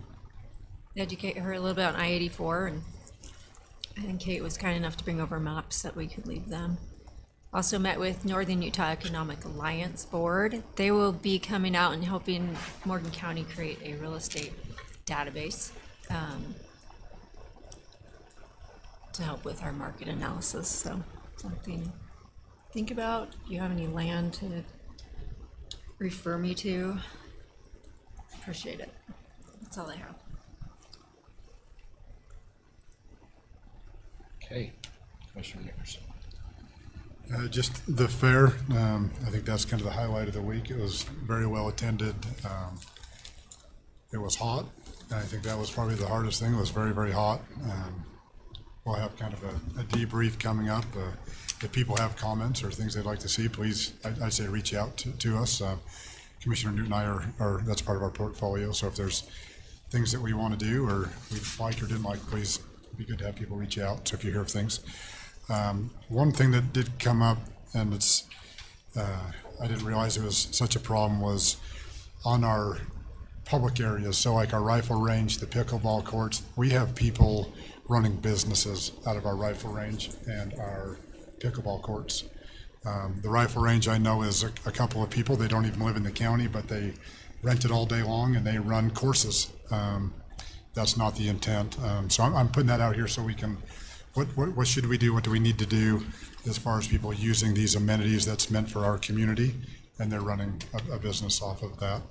educate her a little bit on I-84, and Kate was kind enough to bring over maps that we could leave them. Also met with Northern Utah Economic Alliance Board. They will be coming out and helping Morgan County create a real estate database to help with our market analysis. So something to think about. If you have any land to refer me to, appreciate it. That's all I have. Okay, Commissioner Nickerson. Just the fair, I think that's kind of the highlight of the week. It was very well attended. It was hot, and I think that was probably the hardest thing. It was very, very hot. We'll have kind of a debrief coming up. If people have comments or things they'd like to see, please, I'd say reach out to us. Commissioner Newton and I are that's part of our portfolio. So if there's things that we want to do or we liked or didn't like, please, it'd be good to have people reach out. So if you hear of things. One thing that did come up, and it's I didn't realize it was such a problem, was on our public areas. So like our rifle range, the pickleball courts, we have people running businesses out of our rifle range and our pickleball courts. The rifle range I know is a couple of people. They don't even live in the county, but they rent it all day long and they run courses. That's not the intent. So I'm putting that out here so we can. What should we do? What do we need to do as far as people using these amenities that's meant for our community, and they're running a business off of that?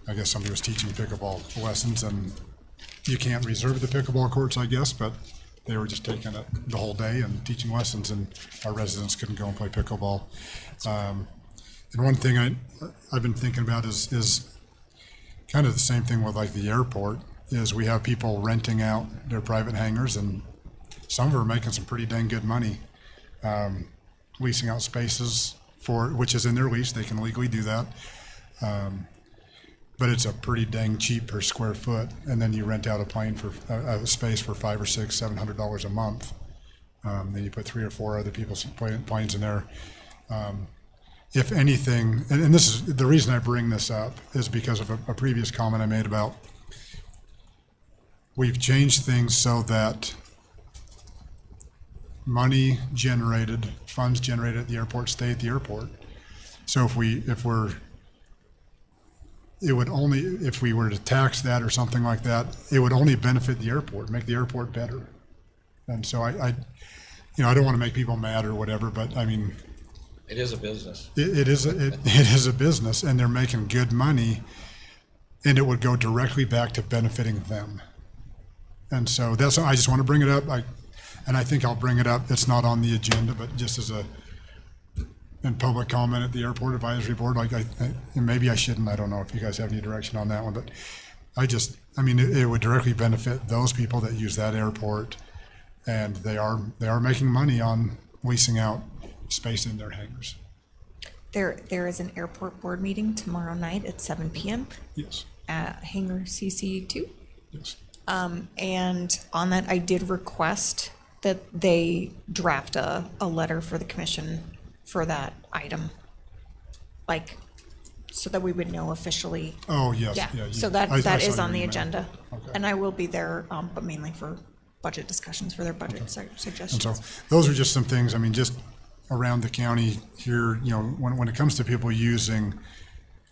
I guess somebody was teaching pickleball lessons, and you can't reserve the pickleball courts, I guess, but they were just taking it the whole day and teaching lessons, and our residents couldn't go and play pickleball. And one thing I've been thinking about is kind of the same thing with like the airport. Is we have people renting out their private hangars, and some of them are making some pretty dang good money, leasing out spaces for, which is in their lease, they can legally do that. But it's a pretty dang cheap per square foot, and then you rent out a plane for a space for $500 or $600, $700 a month. Then you put 3 or 4 other people's planes in there. If anything, and this is the reason I bring this up, is because of a previous comment I made about we've changed things so that money generated, funds generated at the airport stay at the airport. So if we were to tax that or something like that, it would only benefit the airport, make the airport better. And so I don't want to make people mad or whatever, but I mean, It is a business. it is a business, and they're making good money, and it would go directly back to benefiting them. And so I just want to bring it up. I think I'll bring it up. It's not on the agenda, but just as in public comment at the airport advisory board, and maybe I shouldn't. I don't know if you guys have any direction on that one, but it would directly benefit those people that use that airport, and they are making money on leasing out space in their hangars. There is an airport board meeting tomorrow night at 7 p.m. Yes. At Hangar CC2. Yes. And on that, I did request that they draft a letter for the commission for that item, so that we would know officially. Oh, yes. Yeah, so that is on the agenda. Okay. And I will be there, but mainly for budget discussions, for their budget suggestions. And so those are just some things, just around the county here, when it comes to people using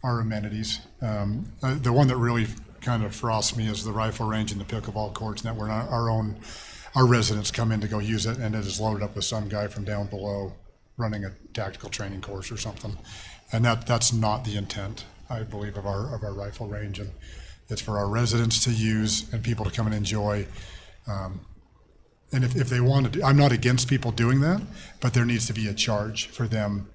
our amenities, the one that really kind of frosts me is the rifle range and the pickleball courts, and that where our residents come in to go use it, and it is loaded up with some guy from down below running a tactical training course or something. And that's not the intent, I believe, of our rifle range. And it's for our residents to use and people to come and enjoy. And if they want to do, I'm not against people doing that, but there needs to be a charge for them.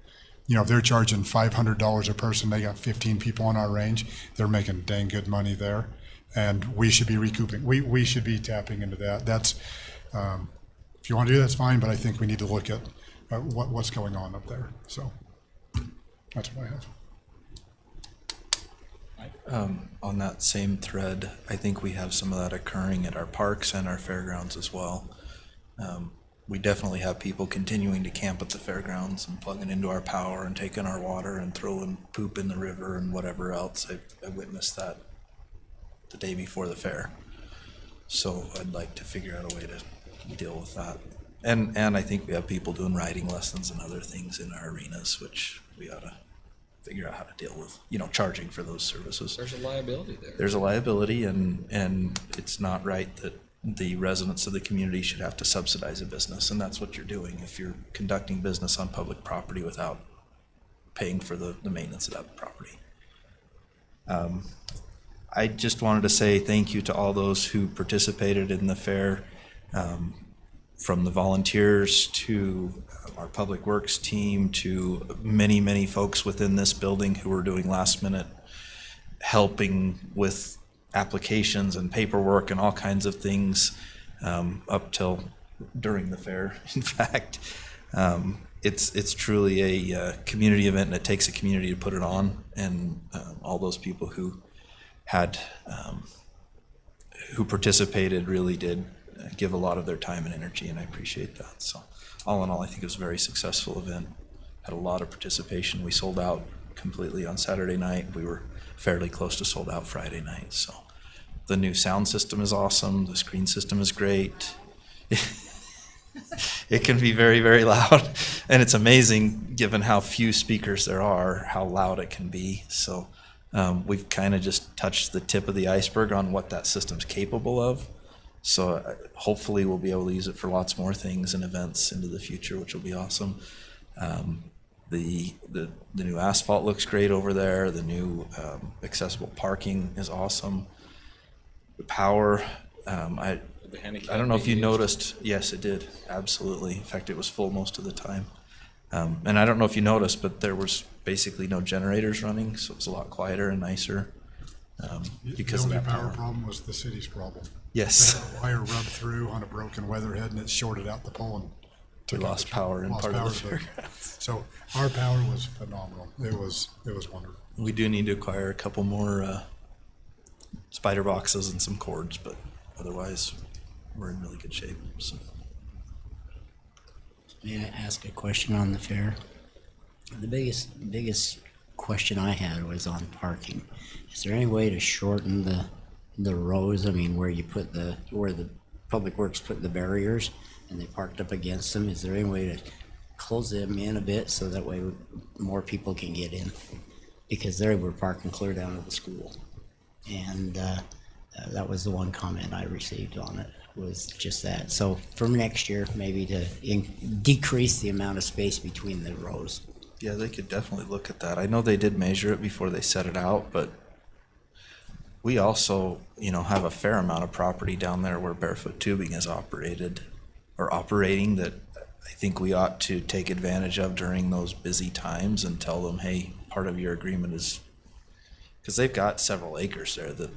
You know, if they're charging $500 a person, they got 15 people on our range, they're making dang good money there. And we should be recouping, we should be tapping into that. That's, if you want to do that, that's fine, but I think we need to look at what's going on up there. So that's what I have. On that same thread, I think we have some of that occurring at our parks and our fairgrounds as well. We definitely have people continuing to camp at the fairgrounds and plugging into our power and taking our water and throwing poop in the river and whatever else. I witnessed that the day before the fair. So I'd like to figure out a way to deal with that. And I think we have people doing riding lessons and other things in our arenas, which we ought to figure out how to deal with, you know, charging for those services. There's a liability there. There's a liability, and it's not right that the residents of the community should have to subsidize a business, and that's what you're doing if you're conducting business on public property without paying for the maintenance of that property. I just wanted to say thank you to all those who participated in the fair, from the volunteers to our public works team to many, many folks within this building who were doing last minute helping with applications and paperwork and all kinds of things up till during the fair. In fact, it's truly a community event, and it takes a community to put it on. And all those people who had who participated really did give a lot of their time and energy, and I appreciate that. So all in all, I think it was a very successful event. Had a lot of participation. We sold out completely on Saturday night. We were fairly close to sold out Friday night. So the new sound system is awesome. The screen system is great. It can be very, very loud, and it's amazing given how few speakers there are, how loud it can be. So we've kind of just touched the tip of the iceberg on what that system's capable of. So hopefully we'll be able to use it for lots more things and events into the future, which will be awesome. The new asphalt looks great over there. The new accessible parking is awesome. The power, I don't know if you noticed. Yes, it did. Absolutely. In fact, it was full most of the time. And I don't know if you noticed, but there was basically no generators running, so it was a lot quieter and nicer because of the only that power power. problem was the city's problem. Yes. They had a wire rubbed through on a broken weatherhead, and it shorted out the pole and We took out lost the- power in lost part of power the to fairgrounds. So our power was phenomenal. It was wonderful. We do need to acquire a couple more spider boxes and some cords, but otherwise we're in really good shape. So. May I ask a question on the fair? The biggest question I had was on parking. Is there any way to shorten the rows? I mean, where the Public Works put the barriers and they parked up against them. Is there any way to close them in a bit so that way more people can get in? Because they were parking clear down to the school, and that was the one comment I received on it, was just that. So for next year, maybe to decrease the amount of space between the rows. Yeah, they could definitely look at that. I know they did measure it before they set it out, but we also, have a fair amount of property down there where Barefoot Tubing is operating that I think we ought to take advantage of during those busy times and tell them, hey, part of your agreement is, because they've got several acres there that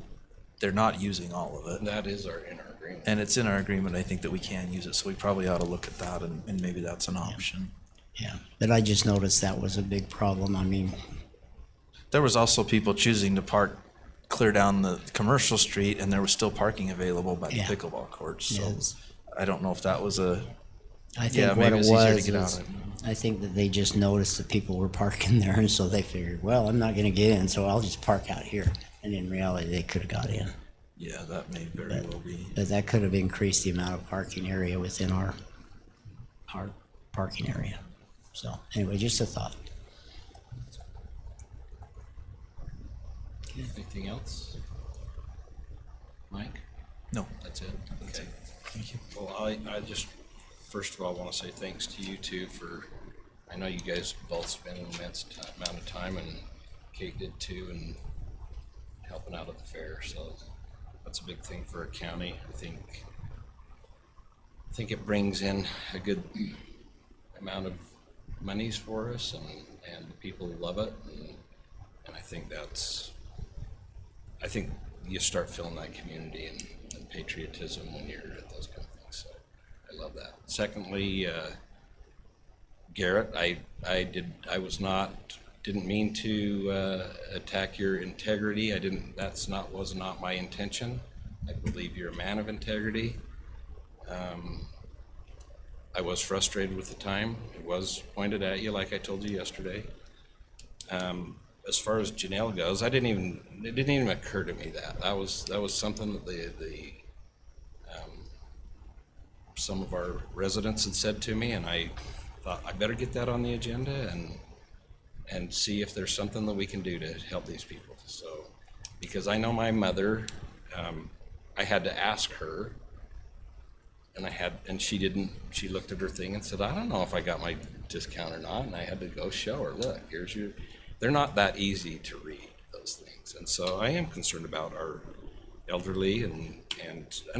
they're not using all of it. That is in our agreement. And it's in our agreement, I think, that we can use it, so we probably ought to look at that, and maybe that's an option. Yeah, but I just noticed that was a big problem. I mean, there was also people choosing to park clear down the commercial street, and there was still parking available by the pickleball courts. So Yes. I don't know if that was a. I think yeah, what maybe it it's easier was to get is, out. I think that they just noticed that people were parking there, and so they figured, well, I'm not going to get in, so I'll just park out here. And in reality, they could have got in. Yeah, that may very well be. But that could have increased the amount of parking area within our parking area. So anyway, just a thought. Anything else? That's it? Okay. Thank you. Well, I just, first of all, want to say thanks to you two for, I know you guys both spent an immense amount of time, and Kate did too, and helping out at the fair, so that's a big thing for a county. I think it brings in a good amount of monies for us, and the people love it, and I think you start feeling that community and patriotism when you're at those kind of things, so I love that. Secondly, Garrett, didn't mean to attack your integrity. Was not my intention. I believe you're a man of integrity. I was frustrated with the time. It was pointed at you, like I told you yesterday. As far as Janelle goes, it didn't even occur to me that was something that some of our residents had said to me, and I thought I better get that on the agenda and see if there's something that we can do to help these people. So, because I know my mother, I had to ask her, and she didn't. She looked at her thing and said, "I don't know if I got my discount or not," and I had to go show her, "Look, here's your." They're not that easy to read, those things, and so I am concerned about our elderly and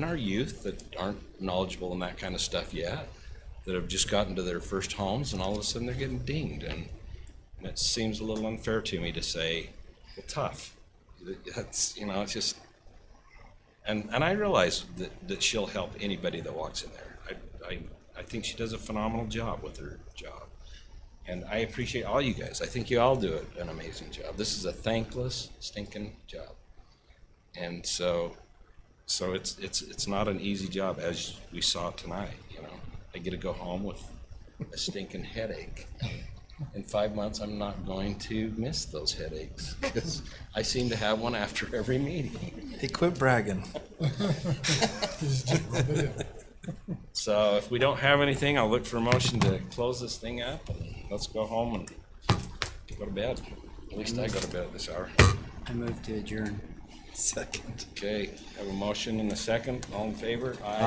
our youth that aren't knowledgeable in that kind of stuff yet, that have just gotten to their first homes, and all of a sudden they're getting dinged, and it seems a little unfair to me to say, well, tough. That's, it's just, and I realize that she'll help anybody that walks in there. I think she does a phenomenal job with her job. And I appreciate all you guys. I think you all do an amazing job. This is a thankless, stinking job. And so it's not an easy job, as we saw tonight, I get to go home with a stinking headache. In 5 months, I'm not going to miss those headaches, because I seem to have one after every meeting. Hey, quit bragging. So if we don't have anything, I'll look for a motion to close this thing up, and let's go home and go to bed. At least I go to bed at this hour. I move to adjourn. Second. Okay, have a motion and a second. All in favor? Aye.